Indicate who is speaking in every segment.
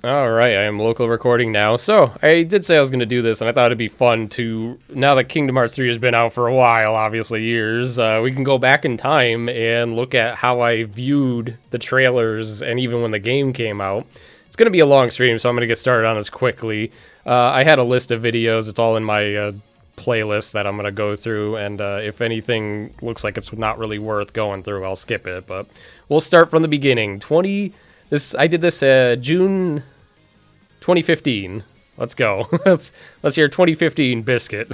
Speaker 1: Alright, I am local recording now. So, I did say I was going to do this, and I thought it'd be fun to, now that Kingdom Hearts 3 has been out for a while, obviously years, we can go back in time and look at how I viewed the trailers, and even when the game came out. It's going to be a long stream, so I'm going to get started on this quickly. I had a list of videos, it's all in my playlist that I'm going to go through, and if anything looks like it's not really worth going through, I'll skip it, but we'll start from the beginning. I did this June 2015. Let's go. let's hear 2015 Biscuit.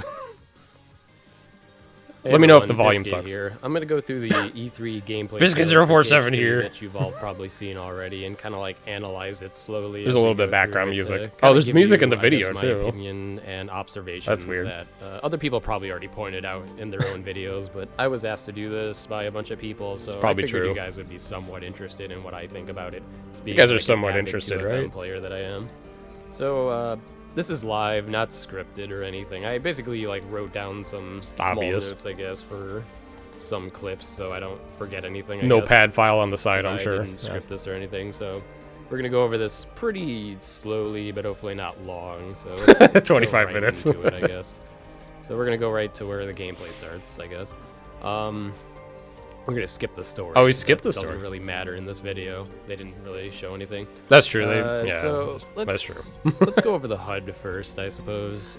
Speaker 2: Hey
Speaker 1: Let me know if
Speaker 2: everyone,
Speaker 1: the volume
Speaker 2: Biscuit
Speaker 1: sucks.
Speaker 2: Here. I'm gonna go through the E3 gameplay.
Speaker 1: Biscuit
Speaker 2: trailer for
Speaker 1: 047
Speaker 2: KH3
Speaker 1: here.
Speaker 2: that you've all probably seen already, and kind of like analyze it slowly.
Speaker 1: There's
Speaker 2: as
Speaker 1: a
Speaker 2: we
Speaker 1: little bit
Speaker 2: go
Speaker 1: of background
Speaker 2: through it
Speaker 1: music.
Speaker 2: to
Speaker 1: Oh,
Speaker 2: kinda
Speaker 1: there's
Speaker 2: give
Speaker 1: music
Speaker 2: you,
Speaker 1: in the video,
Speaker 2: I guess,
Speaker 1: too.
Speaker 2: My opinion and observations
Speaker 1: That's weird.
Speaker 2: that other people probably already pointed out in their own videos, but I was asked to do this by a bunch of people, so
Speaker 1: probably
Speaker 2: I figured
Speaker 1: true.
Speaker 2: you guys would be somewhat interested in what I think about it.
Speaker 1: You guys are
Speaker 2: being, like,
Speaker 1: somewhat
Speaker 2: an avid
Speaker 1: interested,
Speaker 2: 2FM
Speaker 1: right?
Speaker 2: player that I am. So this is live, not scripted or anything. I basically like wrote down some small
Speaker 1: Obvious.
Speaker 2: notes, I guess, for some clips so I don't forget anything. I guess,
Speaker 1: Notepad file on the side,
Speaker 2: 'cause
Speaker 1: I'm
Speaker 2: I
Speaker 1: sure.
Speaker 2: didn't script this or anything, so we're gonna go over this pretty slowly, but hopefully not long. So let's go
Speaker 1: 25
Speaker 2: right
Speaker 1: minutes.
Speaker 2: into it, I guess. So we're gonna go right to where the gameplay starts, I guess. We're gonna skip the story.
Speaker 1: Oh, we
Speaker 2: 'cause
Speaker 1: skipped
Speaker 2: that
Speaker 1: the story.
Speaker 2: Doesn't really matter in this video. They didn't really show anything.
Speaker 1: That's true. Yeah,
Speaker 2: So
Speaker 1: that's true.
Speaker 2: let's go over the HUD first, I suppose.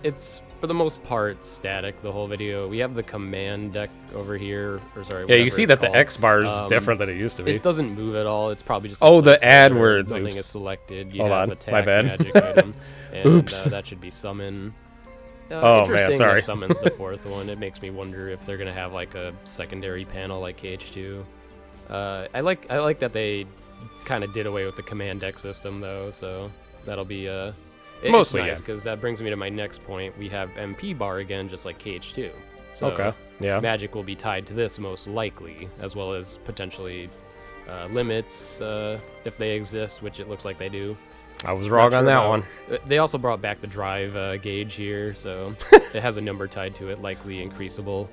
Speaker 2: It's for the most part static the whole video. We have the command deck over here, or sorry.
Speaker 1: Yeah, you
Speaker 2: whatever
Speaker 1: see
Speaker 2: it's
Speaker 1: that the
Speaker 2: called.
Speaker 1: X bar is different than it used to be.
Speaker 2: It doesn't move at all. It's probably just. A
Speaker 1: Oh, the
Speaker 2: placeholder.
Speaker 1: AdWords.
Speaker 2: Nothing
Speaker 1: Oops.
Speaker 2: is selected. You
Speaker 1: Hold
Speaker 2: have
Speaker 1: on,
Speaker 2: attack,
Speaker 1: my bad.
Speaker 2: magic item, and
Speaker 1: Oops.
Speaker 2: that should be summon.
Speaker 1: Oh, man,
Speaker 2: Interesting
Speaker 1: sorry.
Speaker 2: that summons the fourth one. It makes me wonder if they're gonna have like a secondary panel like KH2. I like that they kind of did away with the command deck system though, so that'll be
Speaker 1: Mostly,
Speaker 2: nice
Speaker 1: yeah.
Speaker 2: because that brings me to my next point. We have MP bar again, just like KH2. So
Speaker 1: Okay, yeah.
Speaker 2: magic will be tied to this most likely, as well as potentially limits if they exist, which it looks like they do.
Speaker 1: I was wrong
Speaker 2: Not
Speaker 1: on
Speaker 2: sure
Speaker 1: that
Speaker 2: about-
Speaker 1: one.
Speaker 2: They also brought back the drive gauge here, so it has a number tied to it, likely increasable.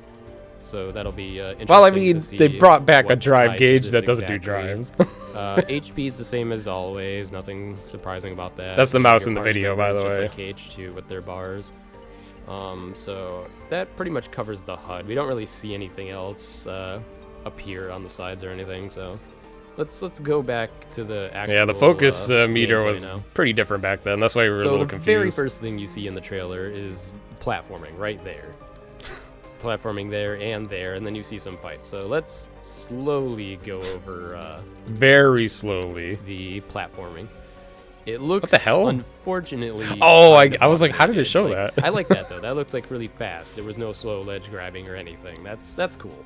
Speaker 2: So that'll be interesting.
Speaker 1: Well, I mean,
Speaker 2: to see
Speaker 1: they brought back a
Speaker 2: what's
Speaker 1: drive
Speaker 2: tied to
Speaker 1: gauge
Speaker 2: this
Speaker 1: that doesn't do
Speaker 2: exactly.
Speaker 1: drives.
Speaker 2: HP is the same as always. Nothing surprising about that.
Speaker 1: That's the mouse
Speaker 2: Your
Speaker 1: in the
Speaker 2: party
Speaker 1: video, by
Speaker 2: members,
Speaker 1: the
Speaker 2: just
Speaker 1: way.
Speaker 2: like KH2 with their bars. So that pretty much covers the HUD. We don't really see anything else appear on the sides or anything. So let's go back to the actual.
Speaker 1: Yeah, the focus meter
Speaker 2: gameplay
Speaker 1: was
Speaker 2: now.
Speaker 1: pretty different back then. That's why we were a
Speaker 2: So
Speaker 1: little
Speaker 2: the
Speaker 1: confused.
Speaker 2: very first thing you see in the trailer is platforming right there. Platforming there, and then you see some fights. So let's slowly go over
Speaker 1: Very slowly.
Speaker 2: the platforming. It looks,
Speaker 1: the hell?
Speaker 2: unfortunately.
Speaker 1: Oh,
Speaker 2: kind of
Speaker 1: I was like, how did it
Speaker 2: automated.
Speaker 1: show
Speaker 2: Like,
Speaker 1: that?
Speaker 2: I like that though. That looked like really fast. There was no slow ledge grabbing or anything. That's cool.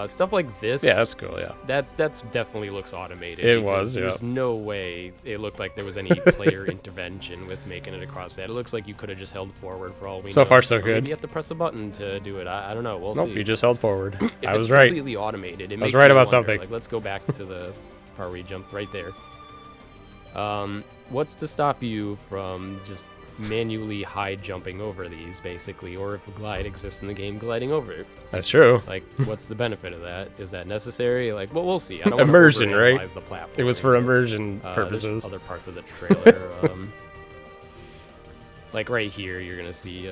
Speaker 2: Stuff like this.
Speaker 1: Yeah, that's cool, yeah.
Speaker 2: That's definitely looks automated.
Speaker 1: It
Speaker 2: because
Speaker 1: was, yeah.
Speaker 2: There's no way it looked like there was any player intervention with making it across that. It looks like you could have just held forward for all we know.
Speaker 1: So far, so
Speaker 2: Or
Speaker 1: good.
Speaker 2: Maybe you have to press a button to do it. I don't know. We'll
Speaker 1: Nope,
Speaker 2: see.
Speaker 1: you just held forward.
Speaker 2: If
Speaker 1: I
Speaker 2: it's
Speaker 1: was right.
Speaker 2: completely automated. It
Speaker 1: I was
Speaker 2: makes
Speaker 1: right
Speaker 2: me
Speaker 1: about
Speaker 2: wonder,
Speaker 1: something.
Speaker 2: Like, let's go back to the part where we jumped right there. What's to stop you from just manually high jumping over these, basically, or if a glide exists in the game, gliding over it?
Speaker 1: That's true.
Speaker 2: Like, what's the benefit of that? Is that necessary? Like, well, we'll see. I don't wanna
Speaker 1: Immersion, right?
Speaker 2: overanalyze the platform.
Speaker 1: It was for immersion
Speaker 2: There's
Speaker 1: purposes.
Speaker 2: other parts of the trailer. Like right here, you're gonna see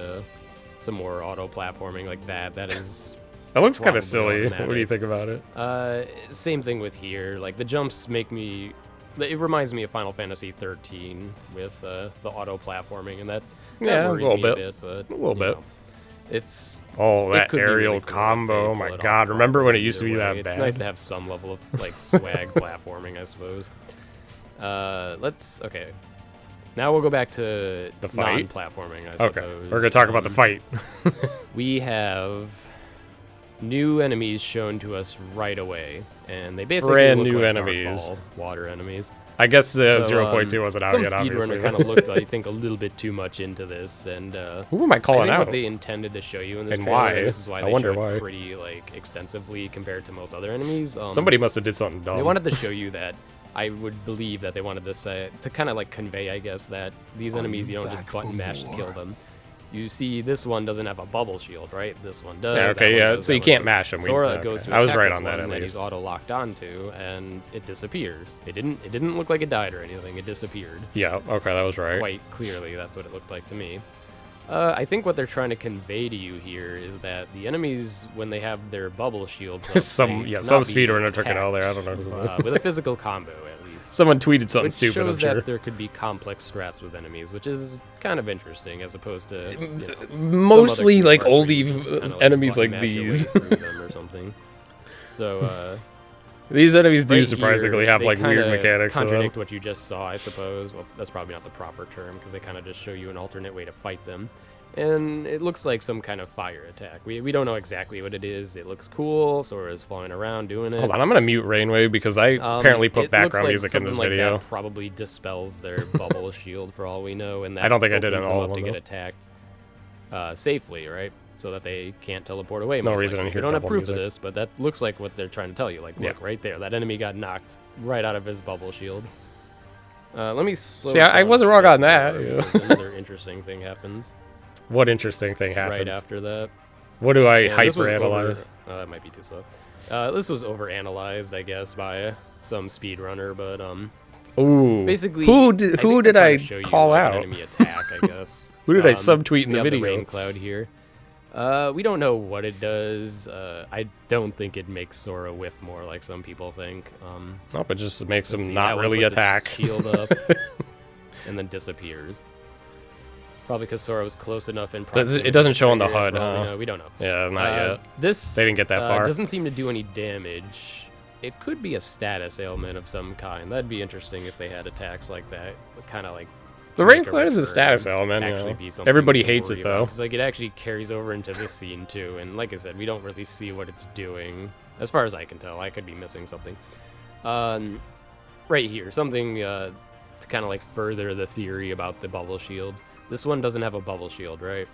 Speaker 2: some more auto platforming like that. That is
Speaker 1: That looks kind
Speaker 2: probably
Speaker 1: of silly. What do you
Speaker 2: automatic.
Speaker 1: think about it?
Speaker 2: Same thing with here. Like the jumps make me. It reminds me of Final Fantasy 13 with the auto platforming, and that
Speaker 1: Yeah, a
Speaker 2: worries
Speaker 1: little
Speaker 2: me
Speaker 1: bit.
Speaker 2: a bit. But
Speaker 1: A little
Speaker 2: you
Speaker 1: bit.
Speaker 2: know, it's
Speaker 1: Oh,
Speaker 2: it
Speaker 1: that
Speaker 2: could be
Speaker 1: aerial
Speaker 2: really cool if
Speaker 1: combo.
Speaker 2: they
Speaker 1: Oh
Speaker 2: pull
Speaker 1: my
Speaker 2: it off
Speaker 1: god. Remember when it
Speaker 2: properly
Speaker 1: used to be
Speaker 2: either
Speaker 1: that
Speaker 2: way.
Speaker 1: bad?
Speaker 2: It's nice to have some level of like swag platforming, I suppose. Okay. Now we'll go back to
Speaker 1: The fight?
Speaker 2: non-platforming, I
Speaker 1: Okay,
Speaker 2: suppose.
Speaker 1: we're gonna talk about the fight.
Speaker 2: We have new enemies shown to us right away, and they basically
Speaker 1: Brand
Speaker 2: look
Speaker 1: new
Speaker 2: like dark
Speaker 1: enemies.
Speaker 2: ball water enemies.
Speaker 1: I guess
Speaker 2: So,
Speaker 1: 0.2 wasn't out
Speaker 2: some
Speaker 1: yet, obviously.
Speaker 2: speedrunner kind of looked, I think, a little bit too much into this, and
Speaker 1: Who am I
Speaker 2: I
Speaker 1: calling
Speaker 2: think
Speaker 1: out?
Speaker 2: what they intended to show you in this
Speaker 1: And
Speaker 2: trailer,
Speaker 1: why?
Speaker 2: and this is why
Speaker 1: I
Speaker 2: they
Speaker 1: wonder
Speaker 2: showed
Speaker 1: why.
Speaker 2: it pretty like extensively compared to most other enemies.
Speaker 1: Somebody must have did something dumb.
Speaker 2: They wanted to show you that. I would believe that they wanted to say to kind of like convey, I guess, that these enemies you don't just button mash to kill them. You see, this one doesn't have a bubble shield, right? This one does.
Speaker 1: Yeah, okay, yeah. So you can't mash him.
Speaker 2: Sora goes to
Speaker 1: I was
Speaker 2: attack
Speaker 1: right
Speaker 2: this
Speaker 1: on that
Speaker 2: one
Speaker 1: at
Speaker 2: that
Speaker 1: least.
Speaker 2: he's auto locked onto, and it disappears. It didn't look like it died or anything. It disappeared.
Speaker 1: Yeah. Okay, that was right.
Speaker 2: Quite clearly, that's what it looked like to me. I think what they're trying to convey to you here is that the enemies, when they have their bubble shields, up,
Speaker 1: some speedrunner took it all there. I don't know.
Speaker 2: with a physical combo at least.
Speaker 1: Someone tweeted something
Speaker 2: Which
Speaker 1: stupid.
Speaker 2: shows
Speaker 1: I'm sure.
Speaker 2: that there could be complex strats with enemies, which is kind of interesting as opposed to
Speaker 1: mostly like oldie enemies
Speaker 2: like
Speaker 1: like these.
Speaker 2: through them or something. So
Speaker 1: these enemies do
Speaker 2: right
Speaker 1: surprisingly
Speaker 2: here,
Speaker 1: have
Speaker 2: they
Speaker 1: like weird
Speaker 2: kinda
Speaker 1: mechanics.
Speaker 2: Contradict what you just saw, I suppose. Well, that's probably not the proper term because they kind of just show you an alternate way to fight them. And it looks like some kind of fire attack. We don't know exactly what it is. It looks cool. Sora's flying around doing it.
Speaker 1: Hold on, I'm gonna mute Rainwave because I apparently put background
Speaker 2: like
Speaker 1: music in this
Speaker 2: like
Speaker 1: video.
Speaker 2: That probably dispels their bubble shield for all we know, and that
Speaker 1: I don't think I did
Speaker 2: opens
Speaker 1: at
Speaker 2: them
Speaker 1: all
Speaker 2: up
Speaker 1: of
Speaker 2: to
Speaker 1: them,
Speaker 2: get attacked safely, right? So that they can't teleport away.
Speaker 1: No
Speaker 2: most
Speaker 1: reason
Speaker 2: likely.
Speaker 1: to hear
Speaker 2: We don't have
Speaker 1: double
Speaker 2: proof
Speaker 1: music.
Speaker 2: of this, but that looks like what they're trying to tell you. Like, look
Speaker 1: Yeah.
Speaker 2: right there, that enemy got knocked right out of his bubble shield. Let me slow
Speaker 1: See, I
Speaker 2: down
Speaker 1: wasn't
Speaker 2: a
Speaker 1: wrong
Speaker 2: bit
Speaker 1: on that,
Speaker 2: more
Speaker 1: yeah.
Speaker 2: because another interesting thing happens
Speaker 1: What interesting thing happens?
Speaker 2: right after that.
Speaker 1: What do I
Speaker 2: Yeah, this was
Speaker 1: hyper-analyze?
Speaker 2: that might be too slow. This was over-analyzed, I guess, by some speedrunner, but
Speaker 1: Ooh.
Speaker 2: basically,
Speaker 1: who
Speaker 2: think
Speaker 1: did
Speaker 2: they're trying
Speaker 1: I
Speaker 2: to show you,
Speaker 1: call
Speaker 2: like,
Speaker 1: out?
Speaker 2: An enemy attack, I guess.
Speaker 1: Who did I subtweet in
Speaker 2: we
Speaker 1: the
Speaker 2: have
Speaker 1: video?
Speaker 2: The rain cloud here. We don't know what it does. I don't think it makes Sora whiff more like some people think.
Speaker 1: Nope, it just makes him
Speaker 2: Let's see,
Speaker 1: not
Speaker 2: that one
Speaker 1: really
Speaker 2: puts its
Speaker 1: attack.
Speaker 2: Shield up, and then disappears. Probably because Sora was close enough in proximity.
Speaker 1: It doesn't show on the
Speaker 2: trigger
Speaker 1: HUD,
Speaker 2: for all we
Speaker 1: huh?
Speaker 2: know. We don't know.
Speaker 1: Yeah, not yet.
Speaker 2: This
Speaker 1: They didn't get that far.
Speaker 2: Doesn't seem to do any damage. It could be a status ailment of some kind. That'd be interesting if they had attacks like that, kind of like.
Speaker 1: The rain cloud is a status element.
Speaker 2: Actually,
Speaker 1: You
Speaker 2: be
Speaker 1: know.
Speaker 2: something
Speaker 1: Everybody
Speaker 2: to
Speaker 1: hates
Speaker 2: worry
Speaker 1: it though.
Speaker 2: because like it actually carries over into this scene too. And like I said, we don't really see what it's doing, as far as I can tell. I could be missing something. Right here, something to kind of like further the theory about the bubble shields. This one doesn't have a bubble shield, right?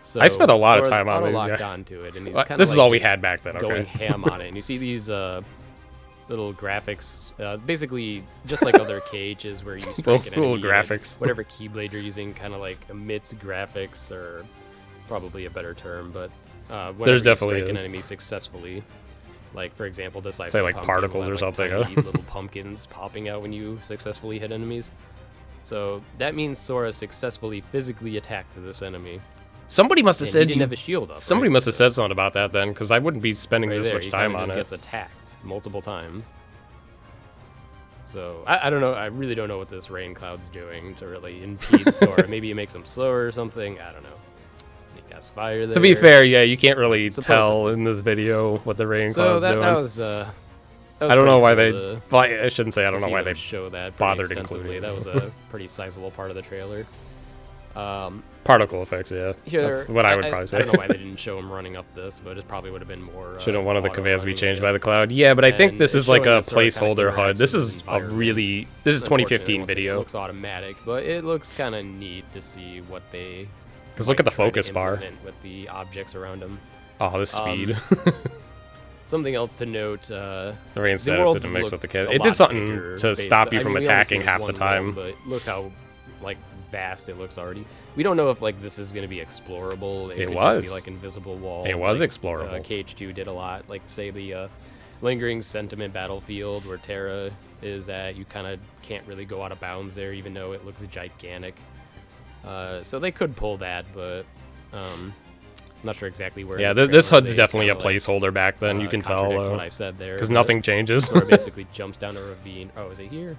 Speaker 2: So
Speaker 1: I spent a lot of
Speaker 2: Sora's
Speaker 1: time on these
Speaker 2: auto-locked
Speaker 1: guys.
Speaker 2: onto it, and he's
Speaker 1: Well,
Speaker 2: kinda
Speaker 1: this is
Speaker 2: like
Speaker 1: all we
Speaker 2: just
Speaker 1: had back then.
Speaker 2: going
Speaker 1: Okay.
Speaker 2: ham on it. And you see these little graphics, basically just like other KHs where you strike
Speaker 1: Those
Speaker 2: an enemy,
Speaker 1: little
Speaker 2: and
Speaker 1: graphics.
Speaker 2: whatever keyblade you're using kind of like emits graphics, or probably a better term, but whenever
Speaker 1: definitely
Speaker 2: you strike
Speaker 1: is.
Speaker 2: an enemy successfully. Like, for example, this
Speaker 1: Say, like,
Speaker 2: pumpkin
Speaker 1: particles
Speaker 2: will have,
Speaker 1: or
Speaker 2: like,
Speaker 1: something,
Speaker 2: tiny
Speaker 1: huh?
Speaker 2: little pumpkins popping out when you successfully hit enemies. So that means Sora successfully physically attacked this enemy.
Speaker 1: Somebody must have
Speaker 2: And he
Speaker 1: said
Speaker 2: didn't have a shield up.
Speaker 1: Somebody
Speaker 2: right?
Speaker 1: must have
Speaker 2: So
Speaker 1: said something about that then, because I wouldn't be spending
Speaker 2: right
Speaker 1: this
Speaker 2: there,
Speaker 1: much
Speaker 2: he
Speaker 1: time
Speaker 2: kinda
Speaker 1: on
Speaker 2: just
Speaker 1: it.
Speaker 2: gets attacked multiple times. So I don't know. I really don't know what this rain cloud's doing to really impede Sora. Maybe it makes him slower or something. I don't know. He casts fire there.
Speaker 1: To be fair, yeah, you can't really tell
Speaker 2: Supposedly.
Speaker 1: in this video what the rain
Speaker 2: So
Speaker 1: cloud's
Speaker 2: that
Speaker 1: doing.
Speaker 2: was. That was
Speaker 1: I don't know why
Speaker 2: pretty
Speaker 1: they.
Speaker 2: cool
Speaker 1: Well, I shouldn't say I
Speaker 2: to
Speaker 1: don't know
Speaker 2: see
Speaker 1: why
Speaker 2: them
Speaker 1: they
Speaker 2: show that
Speaker 1: bothered
Speaker 2: pretty extensively.
Speaker 1: including
Speaker 2: That
Speaker 1: it.
Speaker 2: was a pretty sizable part of the trailer.
Speaker 1: particle effects. Yeah,
Speaker 2: Here,
Speaker 1: that's what I would probably
Speaker 2: I
Speaker 1: say.
Speaker 2: don't know why they didn't show him running up this, but it probably would have been more.
Speaker 1: Shouldn't one of the commands be
Speaker 2: auto-running,
Speaker 1: changed
Speaker 2: I
Speaker 1: by the
Speaker 2: guess.
Speaker 1: cloud? Yeah, but I think
Speaker 2: And
Speaker 1: this
Speaker 2: it's
Speaker 1: is like
Speaker 2: showing
Speaker 1: a
Speaker 2: that Sora kinda
Speaker 1: placeholder HUD.
Speaker 2: interacts
Speaker 1: This
Speaker 2: with
Speaker 1: is
Speaker 2: his
Speaker 1: a
Speaker 2: environment.
Speaker 1: really. This is
Speaker 2: It's unfortunate
Speaker 1: 2015
Speaker 2: once it
Speaker 1: video.
Speaker 2: looks automatic, but it looks kind of neat to see what they.
Speaker 1: Because look at the
Speaker 2: might try to
Speaker 1: focus bar.
Speaker 2: implement with the objects around them.
Speaker 1: Oh, the speed.
Speaker 2: Something else to note.
Speaker 1: The rain
Speaker 2: The
Speaker 1: status
Speaker 2: worlds
Speaker 1: didn't mix
Speaker 2: look
Speaker 1: with the kid.
Speaker 2: a
Speaker 1: It
Speaker 2: lot
Speaker 1: did something
Speaker 2: bigger
Speaker 1: to
Speaker 2: based-
Speaker 1: stop you
Speaker 2: I
Speaker 1: from
Speaker 2: mean, we only
Speaker 1: attacking
Speaker 2: see
Speaker 1: half the
Speaker 2: this one
Speaker 1: time.
Speaker 2: world, but look how like vast it looks already. We don't know if like this is going to be explorable. It could
Speaker 1: was.
Speaker 2: just be like invisible wall.
Speaker 1: It was
Speaker 2: like,
Speaker 1: explorable.
Speaker 2: KH2 did a lot. Like say the lingering sentiment battlefield where Terra is at. You kind of can't really go out of bounds there, even though it looks gigantic. So they could pull that, but I'm not sure exactly where.
Speaker 1: Yeah,
Speaker 2: in the
Speaker 1: this
Speaker 2: trailer
Speaker 1: HUD's
Speaker 2: they
Speaker 1: definitely a
Speaker 2: kinda, like,
Speaker 1: placeholder back then. You can tell
Speaker 2: contradict what
Speaker 1: though,
Speaker 2: I said there
Speaker 1: because
Speaker 2: but
Speaker 1: nothing changes.
Speaker 2: Sora basically jumps down a ravine. Oh, is it here?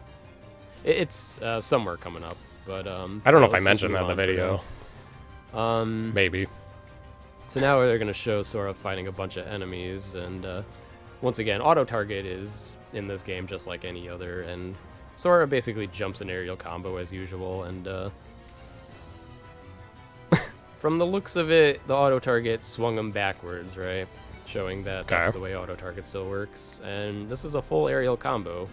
Speaker 2: It's somewhere coming up, but
Speaker 1: I don't know if I
Speaker 2: let's just
Speaker 1: mentioned that
Speaker 2: move
Speaker 1: in the
Speaker 2: on for
Speaker 1: video.
Speaker 2: now.
Speaker 1: Maybe.
Speaker 2: So now they're gonna show Sora fighting a bunch of enemies, and once again, auto target is in this game just like any other, and Sora basically jumps an aerial combo as usual, and from the looks of it, the auto target swung him backwards, right? Showing that that's the way auto target still works, and this is a full aerial combo.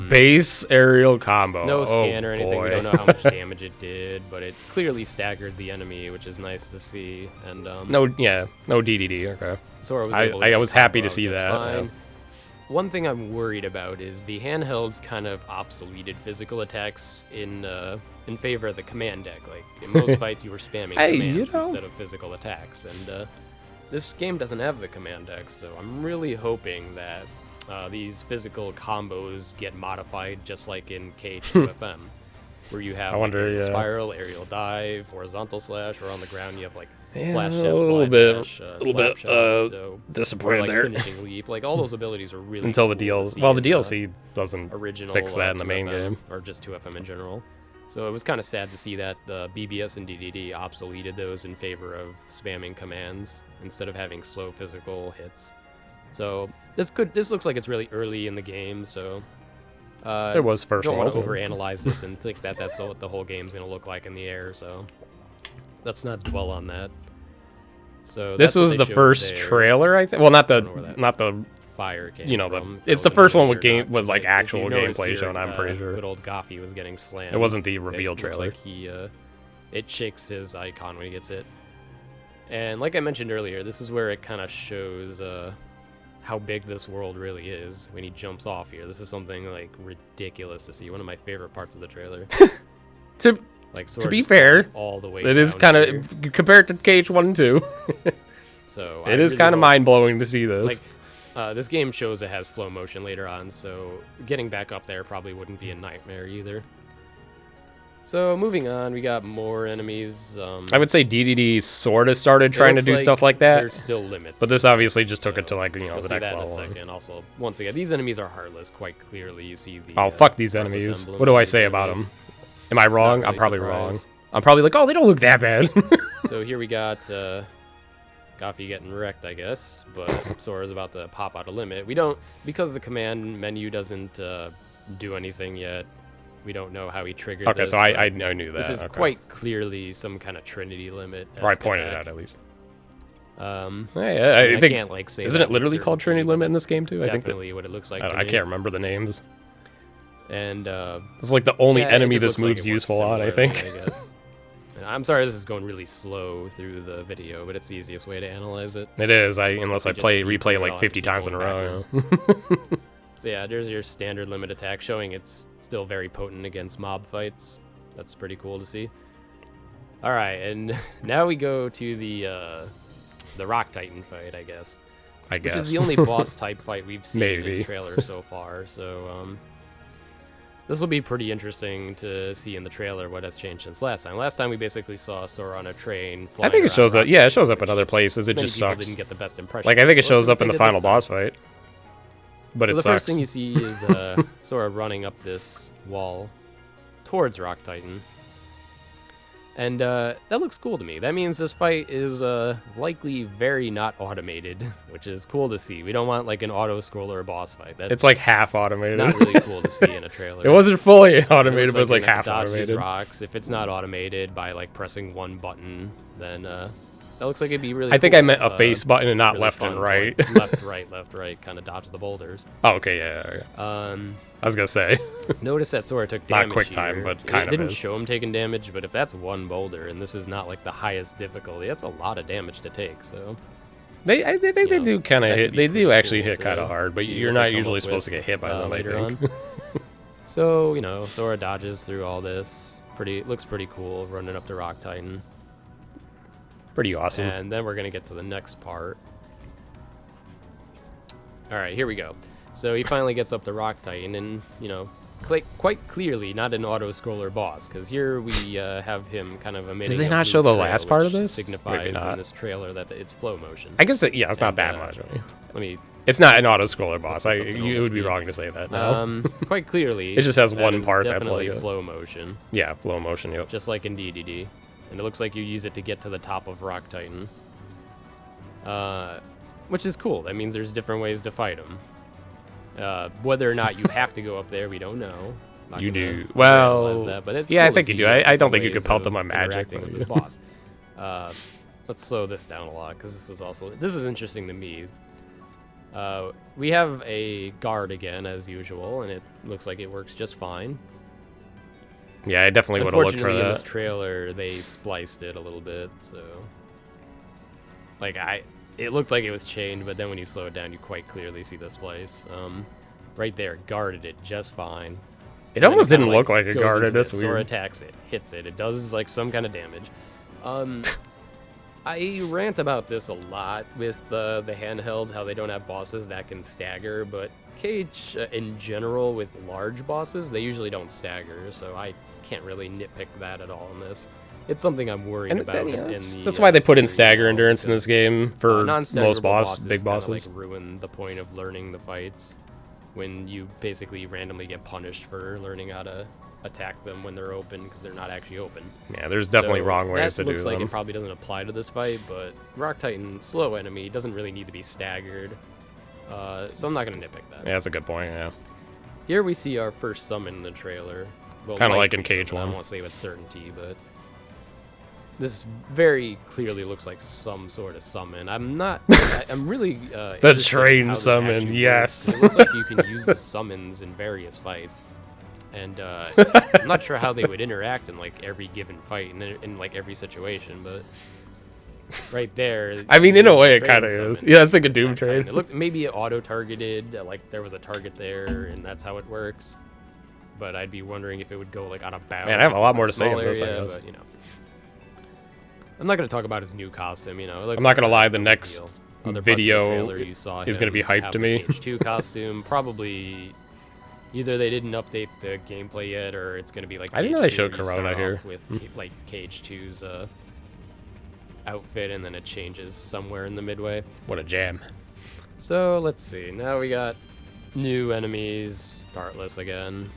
Speaker 1: Base aerial combo.
Speaker 2: No
Speaker 1: Oh,
Speaker 2: scan or anything. We
Speaker 1: boy.
Speaker 2: don't know how much damage it did, but it clearly staggered the enemy, which is nice to see. And
Speaker 1: No DDD. Okay.
Speaker 2: Sora was able to
Speaker 1: I
Speaker 2: get
Speaker 1: was
Speaker 2: the
Speaker 1: happy
Speaker 2: combo
Speaker 1: to see
Speaker 2: out just
Speaker 1: that.
Speaker 2: fine. one thing I'm worried about is the handhelds kind of obsoleted physical attacks in favor of the command deck. Like in most fights, you were spamming commands instead of physical attacks, and this game doesn't have the command deck, so I'm really hoping that these physical combos get modified just like in KH3 FM, where you have spiral, aerial dive, horizontal slash, or on the ground you have like flash step,
Speaker 1: a little
Speaker 2: slide
Speaker 1: bit,
Speaker 2: dash, so,
Speaker 1: disappointed
Speaker 2: like
Speaker 1: there.
Speaker 2: Finishing leap, like all those abilities are really
Speaker 1: Until the
Speaker 2: cool
Speaker 1: DLC. Well, the DLC doesn't
Speaker 2: original
Speaker 1: fix that in the main
Speaker 2: 2FM,
Speaker 1: game,
Speaker 2: or just 2FM in general. So it was kind of sad to see that the BBS and DDD obsoleted those in favor of spamming commands instead of having slow physical hits. So this looks like it's really early in the game, so
Speaker 1: it was first
Speaker 2: don't
Speaker 1: world.
Speaker 2: want to overanalyze this and think that that's what the whole game's going to look like in the air, so let's not dwell on that. So
Speaker 1: this was the first trailer, I think. Well, not the
Speaker 2: fire game.
Speaker 1: You know, it's the first one with like actual gameplay shown. I'm pretty sure.
Speaker 2: Good old Goffy was getting slammed.
Speaker 1: It wasn't the reveal trailer.
Speaker 2: Like it shakes his icon when he gets it. And like I mentioned earlier, this is where it kind of shows how big this world really is when he jumps off here. This is something like ridiculous to see. One of my favorite parts of the trailer. To
Speaker 1: be fair,
Speaker 2: all the way
Speaker 1: it is kind of compared to KH1 and 2.
Speaker 2: So
Speaker 1: it is kind of mind blowing to see this.
Speaker 2: This game shows it has flow motion later on, so getting back up there probably wouldn't be a nightmare either. So moving on, we got more enemies.
Speaker 1: I would say DDD sort of started trying to do stuff like that.
Speaker 2: There's still limits,
Speaker 1: but this obviously just took it to like the next level.
Speaker 2: In a second. Also, once again, these enemies are heartless. Quite clearly, you see the.
Speaker 1: Oh fuck these enemies! What do I say about them? Am I wrong?
Speaker 2: Really
Speaker 1: I'm probably
Speaker 2: surprised.
Speaker 1: wrong. I'm probably like, oh, they don't look that bad.
Speaker 2: So here we got Goffy getting wrecked, I guess, but Sora's about to pop out a limit. We don't, because the command menu doesn't do anything yet. We don't know how he triggered
Speaker 1: okay,
Speaker 2: this.
Speaker 1: so I knew that.
Speaker 2: This is quite clearly some kind of Trinity limit.
Speaker 1: Probably pointed it out at least.
Speaker 2: I think can't like say.
Speaker 1: Isn't it literally called Trinity Limit in this game too? I think
Speaker 2: definitely what it looks like.
Speaker 1: I can't remember the names.
Speaker 2: And
Speaker 1: this is like the only enemy this move's useful on, I think.
Speaker 2: I guess. I'm sorry this is going really slow through the video, but it's the easiest way to analyze it.
Speaker 1: It is, unless I replay it like 50 times in a row.
Speaker 2: So yeah, there's your standard limit attack, showing it's still very potent against mob fights. That's pretty cool to see. All right, and now we go to the Rock Titan fight, I guess. Which is the only boss type fight we've seen in the trailer so far. So this will be pretty interesting to see in the trailer what has changed since last time. Last time we basically saw Sora on a train.
Speaker 1: I think it shows up. Yeah, it shows up in other places. It just sucks.
Speaker 2: Didn't get the best impression.
Speaker 1: Like I think it shows up in the final boss fight. But it sucks.
Speaker 2: The first thing you see is Sora running up this wall towards Rock Titan. And that looks cool to me. That means this fight is likely very not automated, which is cool to see. We don't want like an auto-scroller boss fight.
Speaker 1: It's like half automated.
Speaker 2: Not really cool to see in a trailer.
Speaker 1: It wasn't fully automated, but it's like half automated.
Speaker 2: These rocks. If it's not automated by like pressing one button, then that looks like it'd be really
Speaker 1: I think
Speaker 2: cool.
Speaker 1: I meant a face button and not
Speaker 2: really
Speaker 1: left and right.
Speaker 2: Left, right, kind of dodge the boulders.
Speaker 1: Oh, okay, yeah. I was gonna say.
Speaker 2: Notice that Sora took damage.
Speaker 1: Not quick
Speaker 2: here.
Speaker 1: time, but kind of.
Speaker 2: It didn't show him taking damage, but if that's one boulder and this is not like the highest difficulty, that's a lot of damage to take. So
Speaker 1: they do kind of hit. They do actually hit kind of hard, but you're not usually supposed to get hit by them later on.
Speaker 2: So Sora dodges through all this. Looks pretty cool, running up to Rock Titan.
Speaker 1: Pretty awesome.
Speaker 2: And then we're gonna get to the next part. All right, here we go. So he finally gets up to Rock Titan, and quite clearly not an auto-scroller boss, because here we have him kind of emitting.
Speaker 1: Did they not show the last part of this?
Speaker 2: Signifies in this trailer that it's flow motion.
Speaker 1: I guess it's not that much. It's not an auto-scroller boss. You would be wrong to say that. No.
Speaker 2: Quite clearly,
Speaker 1: it just has one part that's like
Speaker 2: flow motion.
Speaker 1: Yeah, flow motion. Yep.
Speaker 2: Just like in DDD, and it looks like you use it to get to the top of Rock Titan. Which is cool. That means there's different ways to fight him. Whether or not you have to go up there, we don't know.
Speaker 1: You do. Well,
Speaker 2: that, but it's
Speaker 1: yeah,
Speaker 2: cool
Speaker 1: I think you do. I don't think you could pelt him on magic.
Speaker 2: With this boss. Let's slow this down a lot, because this is interesting to me. We have a guard again, as usual, and it looks like it works just fine.
Speaker 1: Yeah, I definitely would have looked for that.
Speaker 2: In this trailer, they spliced it a little bit, so... Like, it looked like it was chained, but then when you slow it down, you quite clearly see the splice. Right there, guarded it just fine.
Speaker 1: It almost didn't look like it
Speaker 2: goes
Speaker 1: guarded.
Speaker 2: into
Speaker 1: That's
Speaker 2: this, or
Speaker 1: weird.
Speaker 2: attacks it, hits it. It does like some kind of damage. I rant about this a lot with the handhelds, how they don't have bosses that can stagger, but KH in general with large bosses, they usually don't stagger, so I can't really nitpick that at all in this. It's something I'm worried about.
Speaker 1: That's why they put in stagger endurance in this game for
Speaker 2: non-staggerable
Speaker 1: most big
Speaker 2: kinda,
Speaker 1: bosses.
Speaker 2: like, ruin the point of learning the fights when you basically randomly get punished for learning how to attack them when they're open because they're not actually open.
Speaker 1: Yeah, there's definitely
Speaker 2: So
Speaker 1: wrong ways to do them.
Speaker 2: That looks like it probably doesn't apply to this fight, but Rock Titan, slow enemy, doesn't really need to be staggered. So I'm not going to nitpick that.
Speaker 1: Yeah, that's a good point, yeah.
Speaker 2: Here we see our first summon in the trailer. Well,
Speaker 1: Kind of like in
Speaker 2: likely
Speaker 1: KH1.
Speaker 2: summon, I won't say with certainty, but this very clearly looks like some sort of summon. I'm really
Speaker 1: The
Speaker 2: interested in
Speaker 1: train
Speaker 2: how this
Speaker 1: summon,
Speaker 2: actually
Speaker 1: yes.
Speaker 2: works. It looks like you can use the summons in various fights. And I'm not sure how they would interact in like every given fight and in like every situation, but right there.
Speaker 1: I mean, in a way, it
Speaker 2: train
Speaker 1: kind of
Speaker 2: summon.
Speaker 1: is. Yeah, it's like a Doom
Speaker 2: Attack Titan.
Speaker 1: train.
Speaker 2: It looked maybe auto-targeted, like there was a target there, and that's how it works. But I'd be wondering if it would go like on a bounce.
Speaker 1: Man, I have a lot more to say
Speaker 2: small
Speaker 1: in this, I
Speaker 2: area,
Speaker 1: guess.
Speaker 2: but, you know. I'm not going to talk about his new costume. You know, it looks
Speaker 1: I'm not
Speaker 2: like
Speaker 1: gonna
Speaker 2: a
Speaker 1: lie, the
Speaker 2: big
Speaker 1: next
Speaker 2: deal. Other parts of the
Speaker 1: video
Speaker 2: trailer you saw
Speaker 1: is gonna
Speaker 2: him
Speaker 1: be hyped
Speaker 2: have
Speaker 1: to
Speaker 2: the
Speaker 1: me.
Speaker 2: KH2 costume. Probably either they didn't update the gameplay yet, or it's gonna be like
Speaker 1: I didn't know they
Speaker 2: KH2
Speaker 1: showed
Speaker 2: where you start
Speaker 1: Corona
Speaker 2: off
Speaker 1: here.
Speaker 2: with like KH2's outfit, and then it changes somewhere in the midway.
Speaker 1: What a jam.
Speaker 2: So let's see. Now we got new enemies. Heartless again.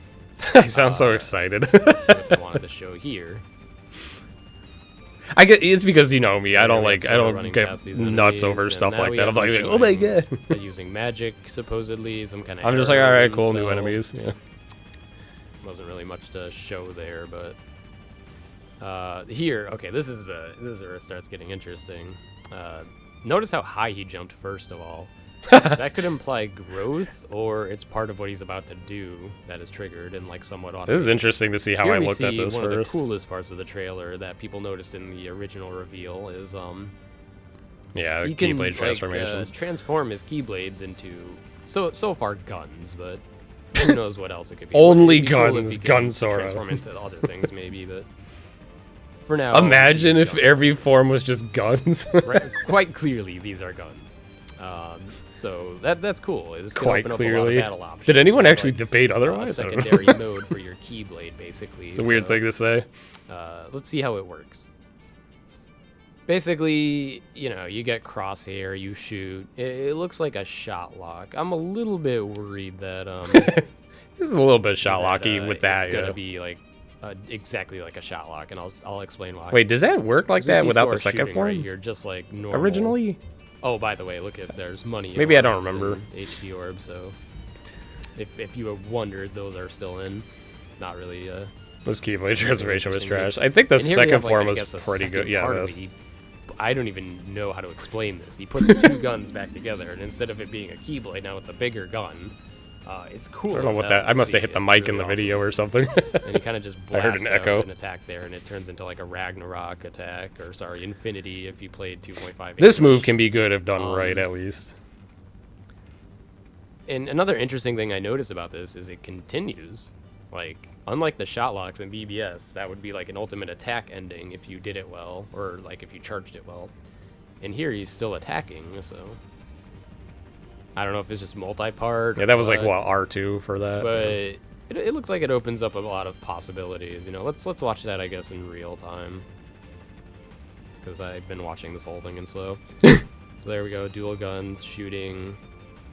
Speaker 1: I sound so excited.
Speaker 2: Let's see what they wanted to show here.
Speaker 1: I get it's because you know me.
Speaker 2: So
Speaker 1: I don't
Speaker 2: here we
Speaker 1: like
Speaker 2: have
Speaker 1: I
Speaker 2: Sora
Speaker 1: don't
Speaker 2: running
Speaker 1: get
Speaker 2: past these
Speaker 1: nuts
Speaker 2: enemies,
Speaker 1: over
Speaker 2: and
Speaker 1: stuff
Speaker 2: now
Speaker 1: like
Speaker 2: we
Speaker 1: that.
Speaker 2: have
Speaker 1: I'm like,
Speaker 2: them
Speaker 1: oh my
Speaker 2: showing
Speaker 1: god.
Speaker 2: they're using magic, supposedly, some kind of.
Speaker 1: I'm just like, all right,
Speaker 2: arrow
Speaker 1: cool, new
Speaker 2: spell.
Speaker 1: enemies. Yeah.
Speaker 2: Wasn't really much to show there, but here, okay, this is where it starts getting interesting. Notice how high he jumped first of all. That could imply growth, or it's part of what he's about to do that is triggered and like somewhat automated.
Speaker 1: This is interesting to see how
Speaker 2: Here
Speaker 1: I
Speaker 2: we
Speaker 1: looked at
Speaker 2: see
Speaker 1: this
Speaker 2: one
Speaker 1: first.
Speaker 2: of the coolest parts of the trailer that people noticed in the original reveal is
Speaker 1: Yeah,
Speaker 2: he can
Speaker 1: Keyblade transformations.
Speaker 2: transform his Keyblades into so far guns, but who knows what else it could be.
Speaker 1: Only
Speaker 2: It'd be cool if
Speaker 1: guns,
Speaker 2: he could
Speaker 1: Gun Sora.
Speaker 2: Transform into other things maybe, but for now.
Speaker 1: Imagine
Speaker 2: all we
Speaker 1: if
Speaker 2: see is
Speaker 1: every form was just guns.
Speaker 2: guns. Right, quite clearly these are guns. So that's cool. It's gonna
Speaker 1: Quite
Speaker 2: open up
Speaker 1: clearly.
Speaker 2: a lot of battle options.
Speaker 1: Did anyone
Speaker 2: There's,
Speaker 1: actually
Speaker 2: like,
Speaker 1: debate
Speaker 2: a
Speaker 1: otherwise? I don't know.
Speaker 2: secondary mode for your Keyblade, basically.
Speaker 1: It's a weird thing to say.
Speaker 2: Let's see how it works. Basically, you know, you get crosshair, you shoot. It looks like a shot lock. I'm a little bit worried that
Speaker 1: This is a little bit shot
Speaker 2: that,
Speaker 1: locky with that.
Speaker 2: It's gonna
Speaker 1: Yeah.
Speaker 2: be like exactly like a shot lock, and I'll explain why.
Speaker 1: Wait, does that work like
Speaker 2: So we
Speaker 1: that
Speaker 2: see
Speaker 1: without the
Speaker 2: Sora
Speaker 1: second
Speaker 2: shooting
Speaker 1: form?
Speaker 2: right here, just like normal.
Speaker 1: Originally?
Speaker 2: Oh, by the way, look at there's money.
Speaker 1: Maybe I don't
Speaker 2: orbs
Speaker 1: remember.
Speaker 2: and HD orbs, so if you have wondered, those are still in. Not really.
Speaker 1: This Keyblade transformation was
Speaker 2: interesting.
Speaker 1: trash. I think the
Speaker 2: And here we
Speaker 1: second
Speaker 2: have, like,
Speaker 1: form
Speaker 2: I
Speaker 1: was
Speaker 2: guess, a
Speaker 1: pretty
Speaker 2: second
Speaker 1: good. Yeah,
Speaker 2: part
Speaker 1: it
Speaker 2: of
Speaker 1: is.
Speaker 2: I don't even know how to explain this. He put the two guns back together, and instead of it being a Keyblade, now it's a bigger gun. It's cool.
Speaker 1: I don't know
Speaker 2: as
Speaker 1: what
Speaker 2: hell
Speaker 1: that. I
Speaker 2: to
Speaker 1: must have
Speaker 2: see.
Speaker 1: hit the
Speaker 2: It's
Speaker 1: mic in
Speaker 2: really
Speaker 1: the video
Speaker 2: awesome.
Speaker 1: or something.
Speaker 2: And he kind of just
Speaker 1: I heard
Speaker 2: blasts
Speaker 1: an
Speaker 2: out
Speaker 1: echo.
Speaker 2: an attack there, and it turns into like a Ragnarok attack, or sorry, Infinity if you played 2.5.
Speaker 1: This move can be good if done right,
Speaker 2: Um,
Speaker 1: at least.
Speaker 2: And another interesting thing I noticed about this is it continues. Like, unlike the shot locks in BBS, that would be like an ultimate attack ending if you did it well, or like if you charged it well. And here he's still attacking, so I don't know if it's just multi-part.
Speaker 1: Yeah, that was like what R2 for that.
Speaker 2: But it looks like it opens up a lot of possibilities. You know, let's watch that, I guess, in real time, because I've been watching this whole thing in slow. So there we go, dual guns, shooting.